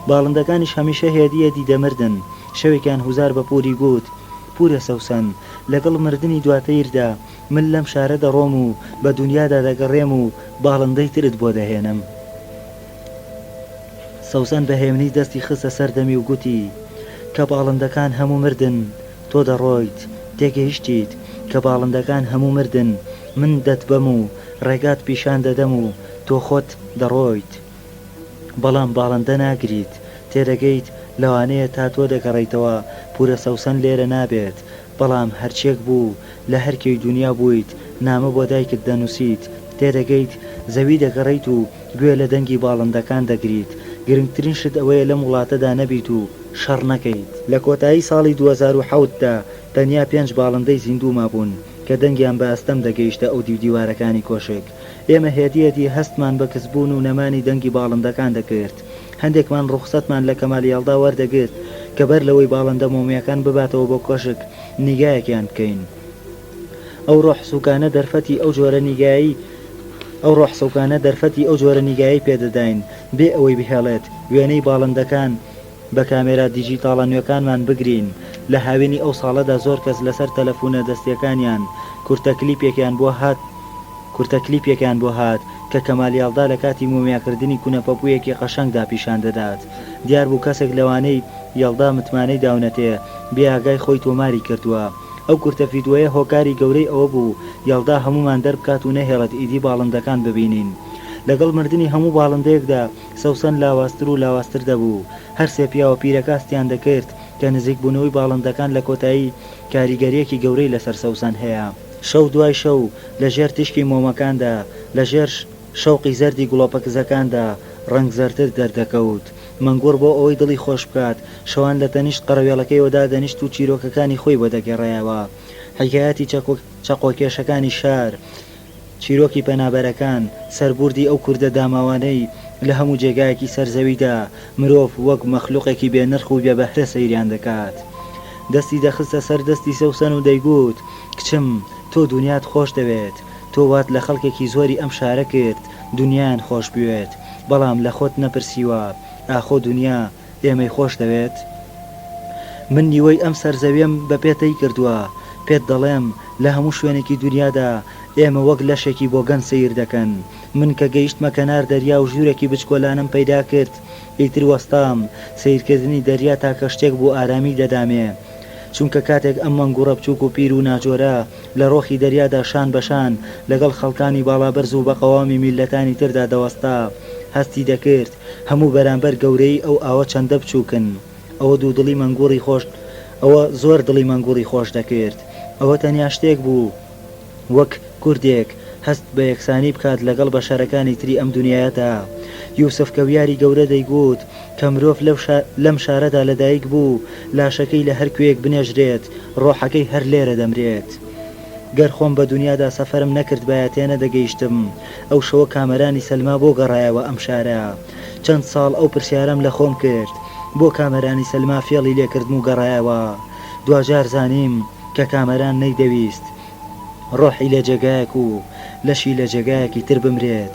باڵندەکانیش هەمیشە هێدیەدی دەمردن. شەوێکیان هوزار بە پوری گوت: پورە سەوسەن، لەگەڵ مردنی دواتەیردا من لەم شارە دەڕۆم و بە دنیادا دەگەڕێم و باڵندەی ترت بۆ دەهێنم. سەوسەن بە هێمنی دەستی خستە سەر دەمی و گوتی: کە باڵندەکان هەموو مردن تۆ دەڕۆیت، تێگەیشتیت کە باڵندەکان هەموو مردن، من دەتبەم و ڕێگات پیشان دەدەم و تۆ خۆت دەڕۆیت، بەڵام باڵندە ناگریت. تێدەگەیت لەوانەیە تا تۆ دەگەڕیتەوە پورە سەوسەن لێرە نابێت، بەڵام هەرچێک بوو لە هەرکەی دنیا بوویت نامە بۆ دایکت دەنووسیت. تێدەگەیت زەوی دەگەڕیت و گوێ لە دەنگی باڵندەکان دەگریت. گرنگترین شت ئەوەیە لەم وڵاتەدا نەبیت و شەڕ نەکەیت. لە کۆتایی ساڵی 2007دا تەنیا 5 باڵندەی زیندوو مابوون کە دەنگیان بە ئەستەم دەگەیشتە ئەو دیوارەکانی کۆشک. ئێمە هێدیەتی هەستمان بە کەسبوون و نەمانی دەنگی باڵندەکان دەکرد. هەندێکمان ڕوخسەتمان لە کەمالیاڵدا وەردەگرت کە بەر لەوەی باڵندە مۆمیەکان بباتەوە بۆ کۆشک نیگایەکیان بکەین. ئەو ڕۆحسوکانە دەرفەتی ئەو جۆرە نیگایی پێدەداین بێ ئەوەی بهێڵێت وێنەی باڵندەکان بە کامێرا دیجیتاڵە نوێکانمان بگرین. لە هاوێنی ئەو ساڵەدا زۆر کەس لەسەر تەلەفۆنە دەستیەکانیان کورتەکلیپێکیان بۆ هات کە کەمالیاڵدا لە کاتی مومیاکردنی کوونەپەپوویەکی قەشەنگدا پیشان دەدات. دیار بوو کەسێک لەوانەی یەڵدا متمانەی داونەتێ بێئاگای خۆی تۆماری کردووە. ئەو کورتە ڤیدیۆیە هۆکاری گەورەی ئەوە بوو یەڵدا هەمومان دەربکات و نەهێڵێت ئیدی باڵندەکان ببینین. لەگەڵ مردنی هەموو باڵندەیەکدا سەوسەن لاواستر و لاواستر دەبوو. هەر سێ پیاوە پیرەکاستیان دەکرد کە نزیک بوونەوەی باڵندەکان لە کۆتایی کاریگەریەکی گەورەی لەسەر سەوسەن هەیە. شەو دوای شەو لە ژێر تشکی مۆمەکاندا لە ژێر شەوقی زەردی گوڵۆپەکزەکاندا ڕەنگ زەردتر دەردەکەوت. مەنگوڕ بۆ ئەوەی دڵی خۆش بکات شەوان لە تەنیشت قەرەوێڵەکەیەوەدا دەنیشت و چیرۆکەکانی خۆی بۆ دەگەڕایەوە. حیکایەتی چەقۆکێشەکانی شار، چیرۆکی پەنابەرەکان، سەربوردی ئەو کوردە داماوانەی لە هەموو جێگایەکی سەرزەویدا مرۆڤ وەک مەخلوقێکی بێنرخ و بێبەهرە سەیریان دەکات. دەستی دەخستە سەر دەستی سەوسن و دەیگوت: کچم، تۆ دنیات خۆش دەوێت، تۆ وات لە خەڵکێکی زۆری ئەم شارە کرد دنیایان خۆش بوێت، بەڵام لە خۆت نەپرسیوە ئاخۆ دنیا ئێمەی خۆش دەوێت؟ من نیوەی ئەم سەرزەویم بە پێتەی کردووە، پێت دەڵێم لە هەموو شوێنێکی دنیادا ئێمە وەک لەشێکی بۆ گەن سیر دەکەن. من کە گەیشتمە کەنار دەریا و ژوورێکی بچکۆلانم پەیدا کرد، ئیتر وەستام سیرکردنی دەریا تا کە شتێک بۆ ئارامی دەدامێ، چونکە کاتێک ئەم مەنگوڕە بچووک و پیر و ناجۆرە لە ڕۆخی دەریادا شان بەشان لەگەڵ خەڵکانی باڵابەرز و بە قەوامی میلەتانی تردا دەوەستا، هەستی دەکرد هەموو بەرامبەر گەورەی ئەو ئاوە چەندە بچووکن. ئەوە دوو دڵی مەنگوڕی خۆش، ئەوە زۆر دڵی مەنگوڕی خۆش دەکرد. ئەوە تەنیا شتێک بوو وەک کوردێک هەست بە یەکسانی بکات لەگەڵ بەشارەکانی تری ئەم دنیاەدا. یوسف کەویاری گەورە دەیگوت کە مرۆڤ لەم شارەدا لەدایک بوو لاشەکەی لە هەر کوێیەک بنێژرێت، ڕۆحەکەی هەر لێرە دەمرێت. گەر خۆم بە دنیادا سەفەرم نەکرد بایەتێنە دەگەیشتم ئەو شەوە کامەرانی سەلما بۆ گەڕایەوە ئەم شارە. چەند ساڵ ئەو پرسیارەم لە خۆم کرد بۆ کامەرانی سەلما فێڵی لێکردم و گەڕایەوە. دوجار زانیم کە کامەران نەیدەویست ڕۆحی لە جێگایەک و لەشی لە جێگایەکی تر بمرێت.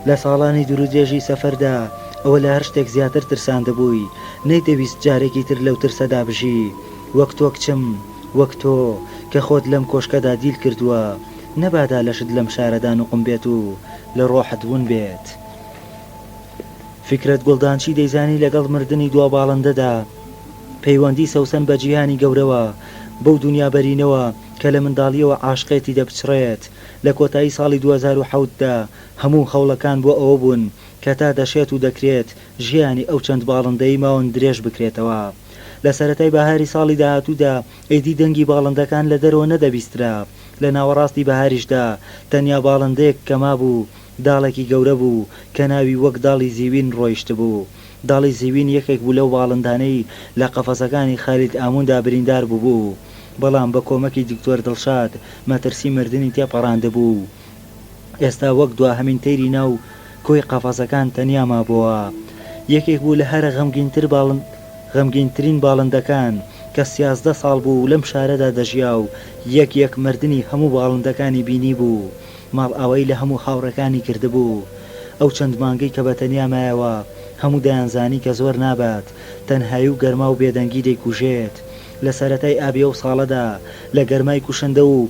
لە ساڵانی دوورودێژی سەفەردا ئەوە لە هەر شتێک زیاتر ترسان دەبووی، نەیدەویست جارێکی تر لەو ترسەدا بژی. وەک تۆ کچم، وەک تۆ کە خۆت لەم کۆشکەدا دیل کردووە، نەبادا لەشت لەم شارەدا نوقم بێت و لە ڕۆحت ون بێت. فکرەت گوڵدانچی دەیزانی لەگەڵ مردنی دوا باڵندەدا پەیوەندی سەوسن بە جیهانی گەورەوە بەو دنیا بەرینەوە کە لە منداڵیەوە عاشقێتی دەپچڕێت. لە کۆتایی ساڵی 2007دا هەموو هەوڵەکان بۆ ئەوە بوون کە تا دەشێت و دەکرێت ژیانی ئەو چەند باڵندەی ماون درێژ بکرێتەوە. لە سەرەتای بەهاری ساڵی داهاتوودا ئەیدی دەنگی باڵندەکان لە دەرەوە نەدەبیسترا. لە ناوەڕاستی بەهاریشدا تەنیا باڵندەیەک کەما بوو، داڵێکی گەورە بوو کە ناوی وەک داڵی زیوین ڕۆیشت بوو. داڵی زیوین یەکێک بوو لەو باڵندانەی لە قەفەسەکانی خالید ئاموندا بریندار بوو، بەڵام بە کۆمەکی دکتۆر دڵشاد مەترسی مردنی تێپەڕاندەبوو. ئێستا وەک دواهەمین تەیری ناو کۆی قەفەسەکان تەنیا مابووە. یەکێک بوو لە هەرە غەمگینترین باڵندەکان کە 13 ساڵ بوو لەم شارەدا دەژیا و یەک مردنی هەموو باڵندەکانی بینی بوو. ماڵ ئەوەی لە هەموو هاوڕەکانی کردبوو. ئەو چەند مانگەی کە بەتەنیا مایەوە هەموو دەیانزانی کە زۆر نابات، تەنهایی و گەرما و بێدەنگی دەیکوژێت. لە سەرەتای ئابی ئەو ساڵەدا لە گەرمای کوشندە و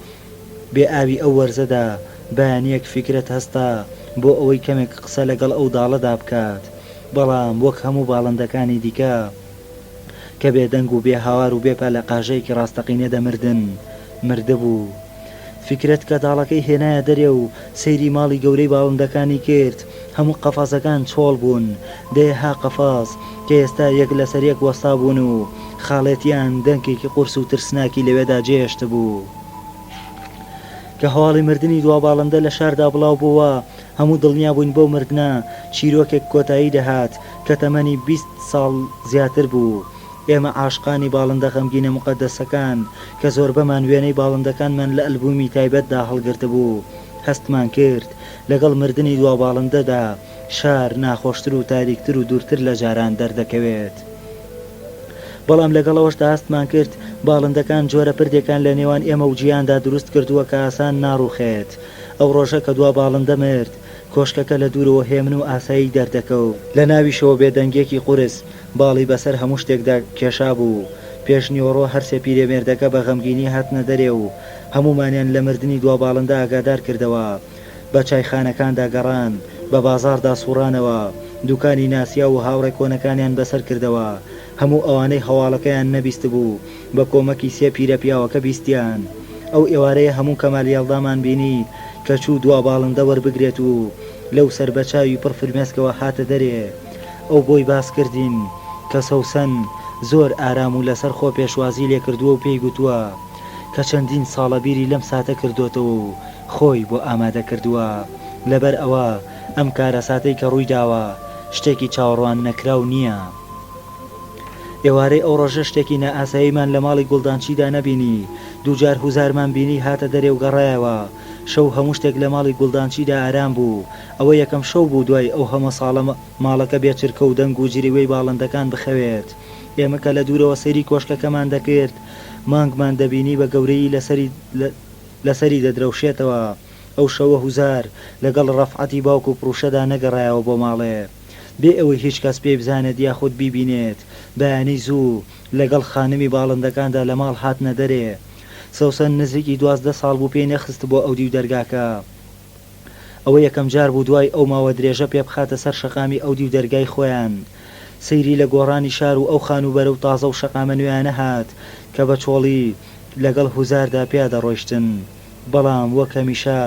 بێ ئاوی ئەو وەرزەدا بەیانیەک فکرت هەستا بۆ ئەوەی کەمێک قسە لەگەڵ ئەو داڵەدا بکات، بەڵام وەک هەموو باڵندەکانی دیکە کە بێدەنگ و بێ هاوار و بێپە لە قاژەیەکی ڕاستەقینە دەمردن مردبوو. فکرت کە داڵەکەی هێنایە دەرێ و سەیری ماڵی گەورەی باڵندەکانی کرد. هەموو قەفازەکان چۆڵ بوون، دێها قەفاز کە ئێستا یەک لەسەر یەک وەستا بوون و خاڵێتیان دەنگێکی قورس و ترسناکی لەوێدا جێهێشت بوو. کە هەواڵی مردنی دوا باڵندە لە شاردا بڵاو بووە، هەموو دڵنیا بووین بۆ مردنە چیرۆکێک کۆتایی دەهات کە تەمەنی 20 ساڵ زیاتر بوو. ئێمە عاشقانی باڵندە غەمگینە مقەدەسەکان کە زۆر بەمان وێنەی باڵندەکانمان لە ئەلبومی تایبەتدا هەڵگرتە بوو، هەستمان کرد لەگەڵ مردنی دوا باڵندەدا شار ناخۆشتر و تاریکتر و دوورتر لە جاران دەردەکەوێت. بەڵام لەگەڵەوەشدا هەستمان کرد باڵندەکان جۆرە پردێکان لە نێوان ئێمە و جیاندا دروست کردووە کە ئاسان ناڕوخێت. ئەو ڕۆژە کە دوا باڵندە مرد، کۆشکەکە لە دوورەوە هێمن و ئاسایی دەردەکەوت. لە ناویشەوە بێدەنگێکی قورس باڵی بەسەر هەموو شتێکدا کێشا بوو. پێشنیوەڕۆ هەرسێ پیرەمێردەکە بە غەمگینی هاتنە دەرێ و هەمومانیان لە مردنی دوا باڵندە ئاگادار کردەوە. بە چایخانەکاندا گەڕان، بە بازاڕدا سوڕانەوە، دوکانی ناسیا و هاوڕێ کۆنەکانیان بەسەر کردەوە. هەموو ئەوانەی هەواڵەکەیان نەبیست بوو بە کۆمەکی سێ پیرە پیاوەکە بیستیان. ئەو ئێوارەیە هەموو کەمالیاڵدامان بینی کە چوو دوا باڵندە وەربگرێت و لەو سەربەچاوی پڕ فرمێسکەوە هاتە دەرێ. ئەو بۆی باس کردین کە سەوسن زۆر ئارام و لەسەر خۆ پێشوازی لێ کردووە و پێی گوتووە کە چەندین ساڵە بیری لەم ساتە کردوتەوە و خۆی بۆ ئامادە کردووە. لەبەر ئەوە ئەم کارە ساتەی کە ڕووی داوە شتێکی چاوەڕوان نەکراو نییە. ئێوارەی ئەو ڕۆژە شتێکی نائاساییمان لە ماڵی گوڵدانچیدا نەبینی. دووجار هوزارمان بینی هاتە دەرێ و گەڕایەوە. شەو هەموو شتێک لە ماڵی گوڵدانچیدا ئارام بوو. ئەوە یەکەم شەو بوو دوای ئەو هەمە ساڵە ماڵەکە بێچرکە و دەنگ و جریوەی باڵندەکان بخەوێت. ئێمە کە لە دوورەوە سەیری کۆشکەکەمان دەکرد مانگمان دەبینی بە گەورەی لەسەری دەدرەوشێتەوە. ئەو شەوە هوزار لەگەڵ ڕەفعەتی باوک و پڕوشەدا نەگەڕایەوە بۆ ماڵێ بێ ئەوەی هیچ کەس پێ بزانێت یاخود بیبینێت. بەیانەی زوو لەگەڵ خانمی باڵندەکاندا لە ماڵ هاتنە دەرێ. سەوسن نزیکی 12 ساڵ بوو پێی نەخست بۆ ئەو دیو دەرگاکە. ئەوە یەکەم جار بوو دوای ئەو ماوە درێژە پێ بخاتە سەر شەقامی ئەو دیو دەرگای خۆیان. سەیری لە گۆڕانی شار و ئەو خانوبەرە و تازە و شەقامە نوێیانە هات کە بە چۆڵی لەگەڵ هوزاردا پیادەڕۆیشتن. بەڵام وەک هەمیشە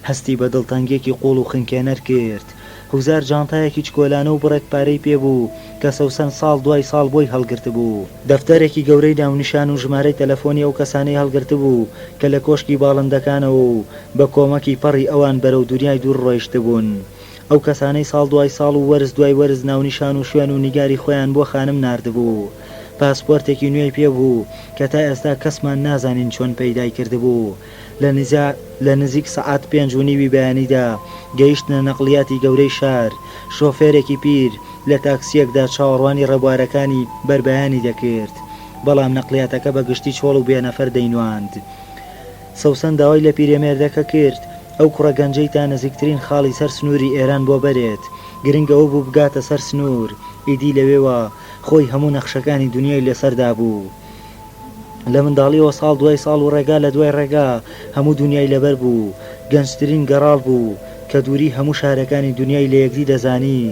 هەستی بە دڵتەنگێکی قوڵ و خنکێنەر کرد. هوزار جانتایەکی چکۆلانە و بڕێک پارەی پێبوو کە سەوسن ساڵ دوای ساڵ بۆی هەڵگرت بوو. دەفتەرێکی گەورەی ناونیشان و ژمارەی تەلەفۆنی ئەو کەسانەی هەڵگرت بوو کە لە کۆشکی باڵندەکانەوە و بە کۆمەکی پەڕی ئەوان بەرەو دنیای دوور ڕۆیشت بوون. ئەو کەسانەی ساڵ دوای ساڵ و وەرز دوای وەرز ناونیشان و شوێن و نیگاری خۆیان بۆ خانم ناردبوو. پاسپۆرتێکی نوێی پێبوو کە تا ئێستا کەسمان نازانین چۆن پەیدای کردبوو. لە نزیک سەعات 5:30 بەیانیدا گەیشتنە نەقلیاتی گەورەی شار. شۆفێرێکی پیر لە تاکسیەکدا چاوەڕوانی ڕێبوارەکانی بەربەیانی دەکرد، بەڵام نەقلیاتەکە بە گشتی چۆڵ و بێنەفەر دەینواند. سەوسن داوای لە پیرەمێردەکە کرد ئەو کوڕە گەنجەی تا نزیکترین خاڵی سەر سنووری ئێران بۆ بەرێت. گرنگەوە بوو بگاتە سەر سنوور. ئیدی لەوێوە خۆی هەموو نەخشەکانی دنیای لەسەردا بوو. لە منداڵیەوە ساڵ دوای ساڵ و ڕێگا لە دوای ڕێگا هەموو دنیای لەبەر بوو. گەنجترین گەڕاڵ بوو کە دووری هەموو شارەکانی دنیای لە یەکدی دەزانی.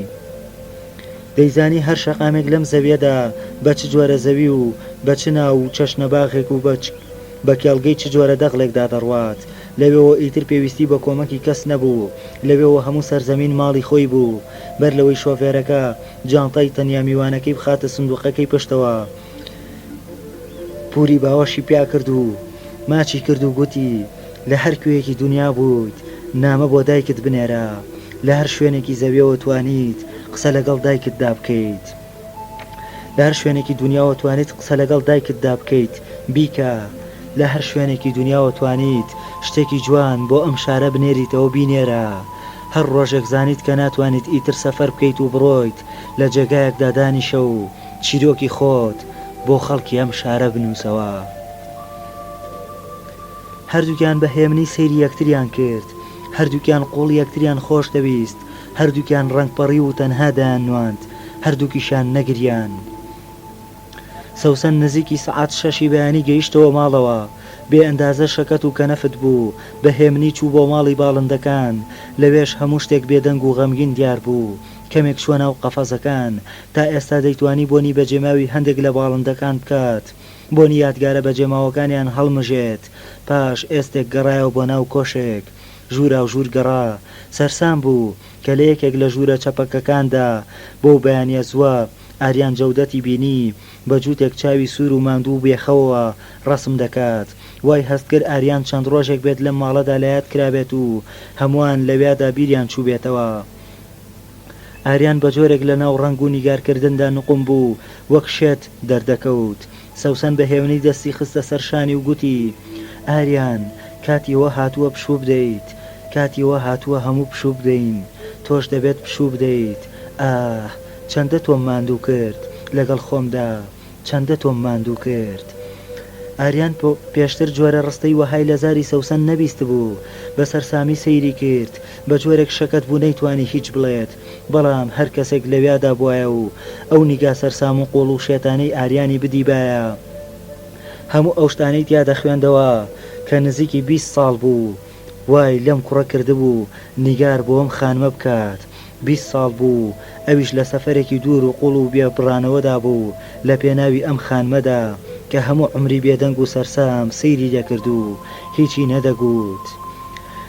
دەیزانی هەر شەقامێک لەم زەویەدا بە چ جۆرە زەوی و بە چ ناو و چەشنە باغێک و بە کێڵگەی چ جۆرە دەغڵێکدا دەڕوات. لەوێەوە ئیتر پێویستی بە کۆمەکی کەس نەبوو. لەوێەوە هەموو سەرزەمین ماڵی خۆی بوو. بەر لەوەی شۆفێرەکە جانتای تەنیا میوانەکەی بخاتە سندوقەکەی پشتەوە. پوری باوەشی پیا کرد و ماچی کرد و گوتی لە هەر کوێیەکی دنیا بوویت نامە بۆ دایکت بنێرە. لە هەر شوێنێکی زەویەوە توانیت قسە لەگەڵ دایکتدا بکەیت. لە هەر شوێنێکی دنیاوە توانیت قسە لەگەڵ دایکتدا بکەیت بیکە. لە هەر شوێنێکی دنیاوە توانیت شتێکی جوان بۆ ئەم شارە بنێریتەوە بینێرە. هەر ڕۆژێک زانیت کە ناتوانیت ئیتر سەفەر بکەیت و بڕۆیت لە جێگایەکدا دانیشە و چیرۆکی خۆت بۆ خەڵکی ئەم شارە بنووسەوە. هەردووکیان بە هێمنی سەیری یەکتریان کرد. هەردووکیان قوڵ یەکتریان خۆش دەویست. هەردووکیان ڕەنگپەڕی و تەنها دایانواند. هەردووکیشان نەگریان. سەوسن نزیکی سەعات 6 بەیانی گەیشتەوە ماڵەوە. بێ ئەندازە شەکەت و کەنەفت بوو. بە هێمنی چوو بۆ ماڵی باڵندەکان. لەوێش هەموو شتێک بێدەنگ و غەمگین دیار بوو. کەمێک چوە ناو قەفەزەکان تا ئێستا دەیتوانی بۆنی بەجێماوی هەندێک لە باڵندەکان بکات. بۆنی یادگارە بەجێماوەکانیان هەڵمژێت. پاش ئێستێک گەڕایەوە بۆ ناو کۆشێک. ژوورا و ژوور گەڕا. سەرسام بوو کە لە یەکێک لە ژوورە چەپەکەکاندا بۆ بەیانیە زووە ئاریان جەودەتی بینی بە جووتێک چاوی سوور و ماندوو بێخەوە ڕەسم دەکات. وای هەست کرد ئاریان چەند ڕۆژێک بێت لەم ماڵەدا لایەت کرابێت و هەمووان لەوێدا بیریان چوو بێتەوە. ئاریان بە جۆرێک لە ناو ڕنگ و نیگارکردندا نقم بوو وەک شێت دەردەکەوت. سەوسن بە هێونی دەستی خستە سەرشانی و گوتی ئاریان کاتیەوە هاتووە پشوو بدەیت. کاتیەوە هاتووە هەموو پشوو بدەین. تۆش دەبێت پشوو بدەیت. ئاه چەندە تۆم ماندوو کرد لەگەڵ خۆمدا. چەندە تۆم ماندوو کرد. ئاریان پێشتر جۆرە ڕستەی وەهای لە زاری سەوسن نەبیست بوو. بە سەرسامی سەیری کرد. بە جۆرێک شەکەت بوو نەیتوانی هیچ بڵێت. بەڵام هەر کەسێک لەوێدا بووایە و ئەو نیگا سەرسام و قوڵ و شێتانەی ئاریانی بدیبایە. هەموو ئەو شتانەی تیا دەخوێندەوە کە نزیکی 20 ساڵ بوو. وای لەم کوڕە کردبوو نیگار بۆم خانمە بکات. 20 ساڵ بوو ئەویش لە سەفەرێکی دوور و قوڵ و بێبڕانەوەدا بوو لە پێناوی ئەم خانمەدا کە هەموو عمری بێدەنگ و سەرسام سەیری دەکرد و هیچی نەدەگوت.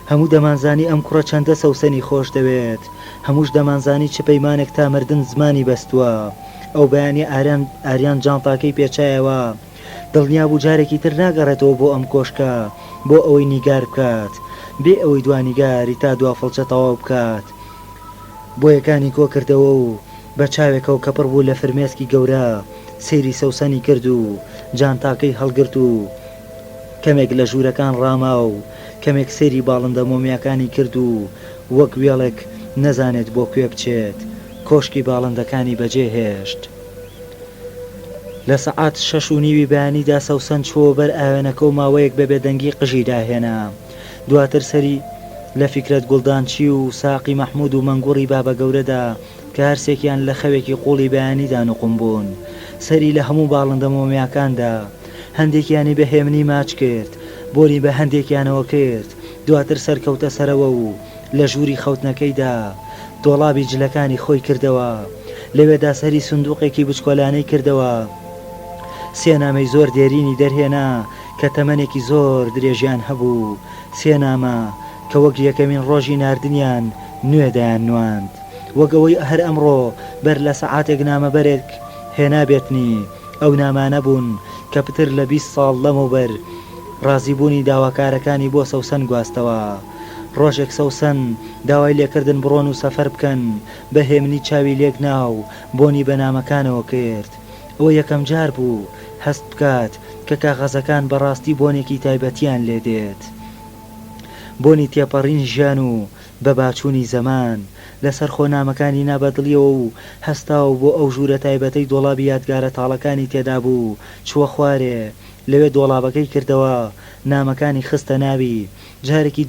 هەموو دەمانزانی ئەم کوڕە چەندە سەوسنی خۆش دەوێت. هەمووش دەمانزانی چ پەیمانێک تا مردن زمانی بەستووە. ئەو بەیانی ئاریان جانتاکەی پێچایەوە. دڵنیا بوو جارێکی تر ناگەڕێتەوە بۆ ئەم کۆشکە بۆ ئەوەی نیگار بکات بێ ئەوەی دوانیگاری تا دوا فڵچە تەواو بکات. بۆ یەکانی کۆ کردەوە و بە چاوێکە و کەپڕ بوو لە فرمێسکی گەورە سەیری سەوسنی کرد و جانتاکەی هەڵگرت و کەمێک لە ژوورەکان ڕاما و کەمێک سێری باڵندە مۆمیاکانی کرد و وەک وێڵێک نەزانێت بۆ کوێ بچێت کۆشکی باڵندەکانی بەجێ هێشت. لە سەعات 6:30 بەیانیدا سەوسەن چووە بەر ئاوێنەکە و ماوەیەک بە بێدەنگی قژی داهێنا. دواتر سەری لە فیکرەت گوڵدانچی و ساقی مەحموود و مەنگوڕی بابە گەورەدا کە هەرسێکیان لە خەوێکی قوڵی بەیانیدا نوقم بوون سەری لە هەموو باڵندە مۆمیاکاندا هەندێکیانی بە هێمنی ماچ کرد بۆری بە هەندێکیانەوە کرد دواتر سەرکەوتە سەرەوە و لە ژووری خەوتنەکەیدا دۆڵابی جلەکانی خۆی کردەوە لەوێدا سەری سندوقێکی بچکۆلانەی کردەوە سێنامەی زۆر دێرینی دەرهێنا کە تەمەنێکی زۆر درێژیان هەبوو سێنامە کە وەک یەکەمین ڕۆژی ناردنیان نوێدایان نواند وەک ئەوەی هەر ئەمڕۆ بەر لە سەعاتێک نامەبەرێک هێنابێتنی ئەو نامانە بوون کە پتر لە 20 ساڵ لەمەوبەر ڕازیبوونی داواکارەکانی بۆ سەوسەن گواستەوە. ڕۆژێک سەوسەن داوای لێکردن بڕۆن و سەفەر بکەن بە هێمنی چاوی لێک ناو بۆنی بەنامەکانەوە کرد. ئەوە یەکەم جار بوو هەست بکات کە کاغەزەکان بەڕاستی بۆنێکی تایبەتیان لێ دێت. بۆنی تێپەڕین ژیان و بە باچوونی زەمان لەسەر خۆنامەکانی نابەدڵیەوە و هەستاو بۆ ئەو ژوورە تایبەتەی دۆڵابی یادگارە تاڵەکانی تێدا بوو چووە خوارێ لەوێ دۆڵابەکەی کردەوە نامەکانی خستە ناوی جارێکی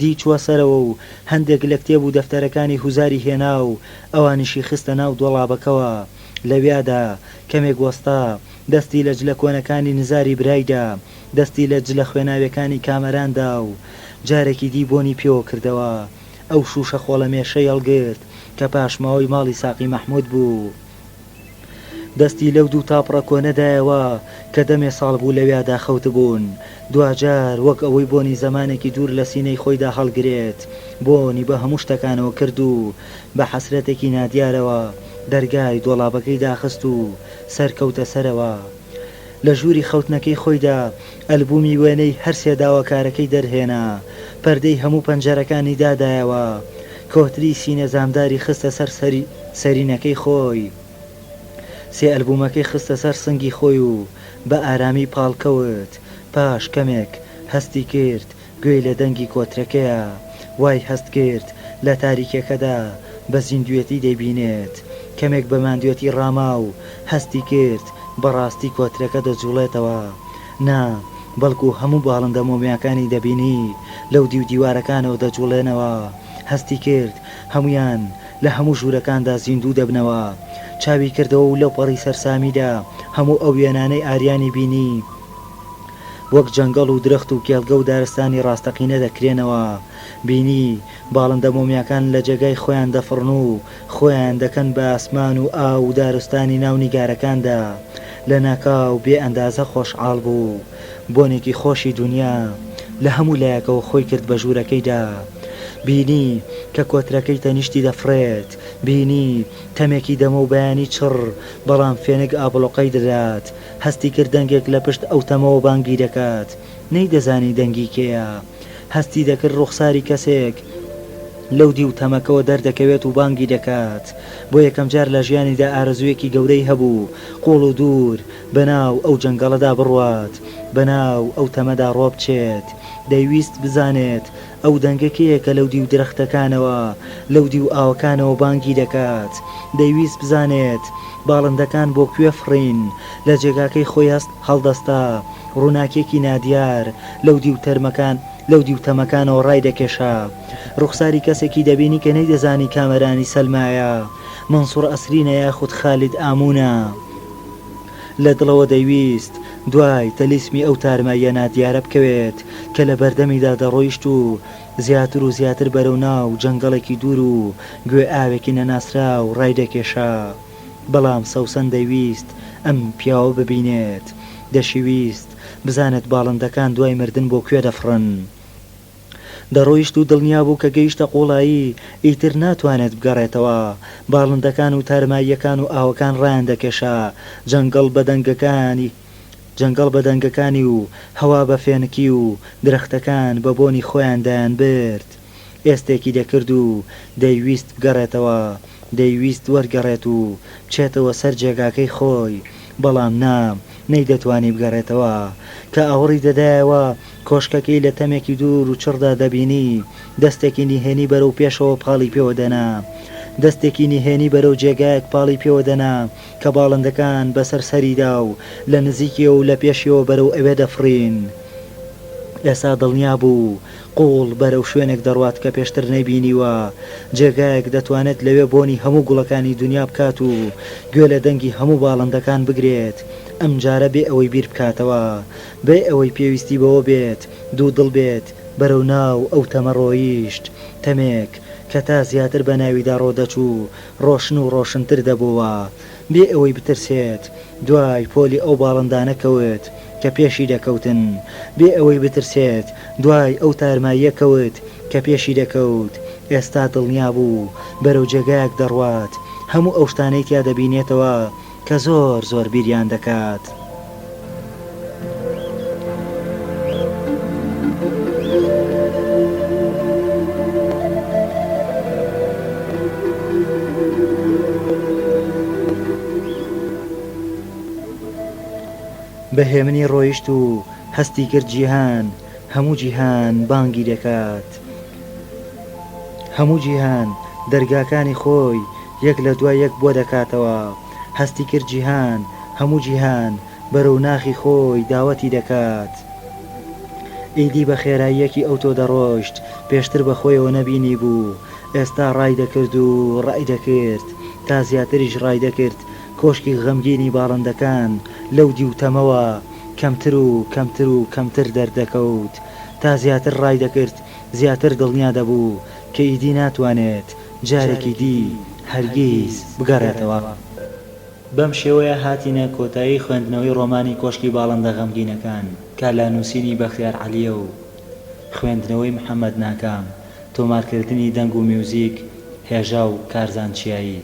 دی چووە سەرەوە و هەندێک لە کتێب و دەفتەرەکانی هوزاری هێنا و ئەوانیشی خستە ناو دۆڵابەکەوە لەوێدا کەمێک وەستا دەستی لە جلە کۆنەکانی نزاری برایدا دەستی لە جلە خوێناویەکانی کامەراندا و جارێکی دی بۆنی پێوە کردەوە ئەو شوشە خۆڵەمێشەی هەڵگرت کە پاشماوەی ماڵی ساقی مەحموود بوو دەستی لەو دوو تاپڕە کۆنەدایەوە کە دەمێ ساڵ بوو لەوێدا خەوت بوون دوجار وەک ئەوەی بۆنی زەمانێکی دوور لە سینەی خۆیدا هەڵگرێت بۆنی بە هەموو شتەکانەوە کرد و بە حەسرەتێکی نادیارەوە دەرگای دۆڵابەکەی داخست و سەرکەوتە سەرەوە لە ژووری خەوتنەکەی خۆیدا ئەلبومی وێنەی هەرسێ داواکارەکەی دەرهێنا پەردەی هەموو پەنجەرەکانی دادایەوە کۆتری سینە زامداری خستە سەر سەرینەکەی خۆی سێ ئەلبومەکەی خستە سەر سنگی خۆی و بە ئارامی پاڵکەوت پاش کەمێک هەستی کرد گوێی لە دەنگی کۆترەکەیە وای هەست کرد لە تاریکەکەدا بە زیندوێتی دەیبینێت کەمێک بە ماندوێتی ڕاما و هەستی کرد بەڕاستی کۆترەکە دەجوڵێتەوە نا بەڵکو هەموو باڵندە مۆمیاکانی دەبینی لەو دیو دیوارەکانەوە دەجوڵێنەوە هەستی کرد هەمویان لە هەموو ژوورەکاندا زیندوو دەبنەوە چاوی کردەوە و لەو پەڕی سەرسامیدا هەموو ئەو وێنانەی ئاریانی بینی وەک جەنگەڵ و درەخت و کێڵگە و دارستانی ڕاستەقینە دەکرێنەوە بینی باڵندە مۆمیاکان لە جێگای خۆیان دەفڕن و خۆیان دەکەن بە ئاسمان و ئاو و دارستانی ناو نیگارەکاندا لە ناکاو بێ ئەندازە خۆشحاڵ بوو بۆنێکی خۆشی دنیا لە هەموو لایەکەوە خۆی کرد بە ژوورەکەیدا بینی کە کۆترەکەی تەنیشتی دەفرێت بینی تەمێکی دەمە و بەیانی چڕ بەڵام فێنێک ئابڵۆقەی دەدات هەستی کرد دەنگێک لە پشت ئەو تەمەوە بانگی دەکات نەیدەزانی دەنگی کێیە هەستی دەکرد ڕوخساری کەسێک لەو دی و تەمەکەوە دەردەکەوێت و بانگی دەکات بۆ یەکەم جار لە ژیانیدا ئارەزوویەکی گەورەی هەبوو قوڵ و دوور بەناو ئەو جەنگەڵەدا بڕوات بەناو ئەو تەمەدا ڕۆ بچێت دەیویست بزانێت ئەو دەنگەکەیە کە لەو دی و درەختەکانەوە لەو دی و ئاوەکانەوە بانگی دەکات دەیویست بزانێت باڵندەکان بۆ کوێ فڕین لە جێگاکەی خۆی هەست هەڵدەستا ڕووناکێکی نادیار لەو دی و تەرمەکان لەو دی و تەمەکانەوە ڕای دەکێشا ڕوخساری کەسێکی دەبینی کە نەیدەزانی کامەرانی سەلمایە منسوور ئەسرینە یاخود خالید ئامونە لە دڵەوە دەیویست دوای تەلیسمی ئەو تارمایە نادیارە بکەوێت کە لە بەردەمیدا دەڕۆیشت و زیاتر و زیاتر بەرەو ناو جەنگەڵێکی دوور و گوێ ئاوێکی نەناسرا و ڕای دەکێشا بەڵام سەوسەن دەیویست ئەم پیاوە ببینێت دەشیویست بزانێت باڵندەکان دوای مردن بۆ کوێ دەفڕن دەڕۆیشت و دڵنیا بوو کە گەیشتە قوڵایی ئیتر ناتوانێت بگەڕێتەوە باڵندەکان و تارماییەکان و ئاوەکان ڕایان دەکێشا جەنگەڵ بە دەنگەکانی و هەوا بە فێنکی و درەختەکان بە بۆنی خۆیان دایان برد ئێستێکی دەکرد و دەیویست بگەڕێتەوە دەیویست وەرگەڕێت و بچێتەوە سەر جێگاکەی خۆی بەڵام نا نەیدەتوانی بگەڕێتەوە کە ئەوڕی دەدایەوە کۆشکەکەی لە تەمێکی دوور و چڕدا دەبینی دەستێکی نیهێنی بەرەو پێشەوە پاڵی پێوە دەنا دەستێکی نیهێنی بەرەو جێگایەک پاڵی پێوە دەنا کە باڵندەکان بەسەر سەریدا و لە نزیکیەوە و لە پێشیەوە بەرەو ئەوێ دەفرین ئێستا دڵنیا بوو قوڵ بەرەو شوێنێک دەڕوات کە پێشتر نەیبینیوە جێگایەک دەتوانێت لەوێ بۆنی هەموو گوڵەکانی دنیا بکات و گوێ لە دەنگی هەموو باڵندەکان بگرێت ئەم جارە بێ ئەوەی بیر بکاتەوە بێ ئەوەی پێویستی بەوە بێت دوو دڵ بێت بەرەو ناو ئەو تەمە ڕۆیشت تەمێک کە تا زیاتر بە ناویدا ڕۆدەچوو ڕۆشن و ڕۆشنتر دەبووە بێ ئەوەی بترسێت دوای پۆلی ئەو باڵندانە کەوت کە پێشی دەکەوتن بێ ئەوەی بترسێت دوای ئەو تارماییە کەوت کە پێشی دەکەوت ئێستا دڵنیا بوو بەرەو جێگایەک دەڕوات هەموو ئەو شتانەی تیا دەبینێتەوە کە زۆر زۆر بیریان دەکات بەهێمنی ڕۆیشت و هەستی کرد جیهان هەموو جیهان بانگی دەکات هەموو جیهان دەرگاکانی خۆی یەک لە دوای یەک بۆ دەکاتەوە هەستی کرد جیهان هەموو جیهان بەرەو ناخی خۆی داوەتی دەکات ئیدی بە خێراییەکی ئەو تۆ دەڕۆشت پێشتر بە خۆیەوە نەبینی بوو ئێستا ڕای دەکرد و ڕای دەکرد تا زیاتریش ڕای دەکرد کۆشکی غەمگینی باڵندەکان لەو دیوتەمەوە کەمتر و کەمتر و کەمتر دەردەکەوت تا زیاتر ڕای دەکرد زیاتر دڵنیا دەبوو کە ئیدی ناتوانێت جارێکی دی هەرگیز بگەڕێتەوە بەم شێوەیە هاتینە کۆتایی خوێندنەوەی ڕۆمانی کۆشکی باڵندە غەمگینەکان کە لە نووسینی بەختیار عەلیە و خوێندنەوەی محەممەد ناکام تۆمارکردنی دەنگ و میوزیک هێژا و کارزان چیایی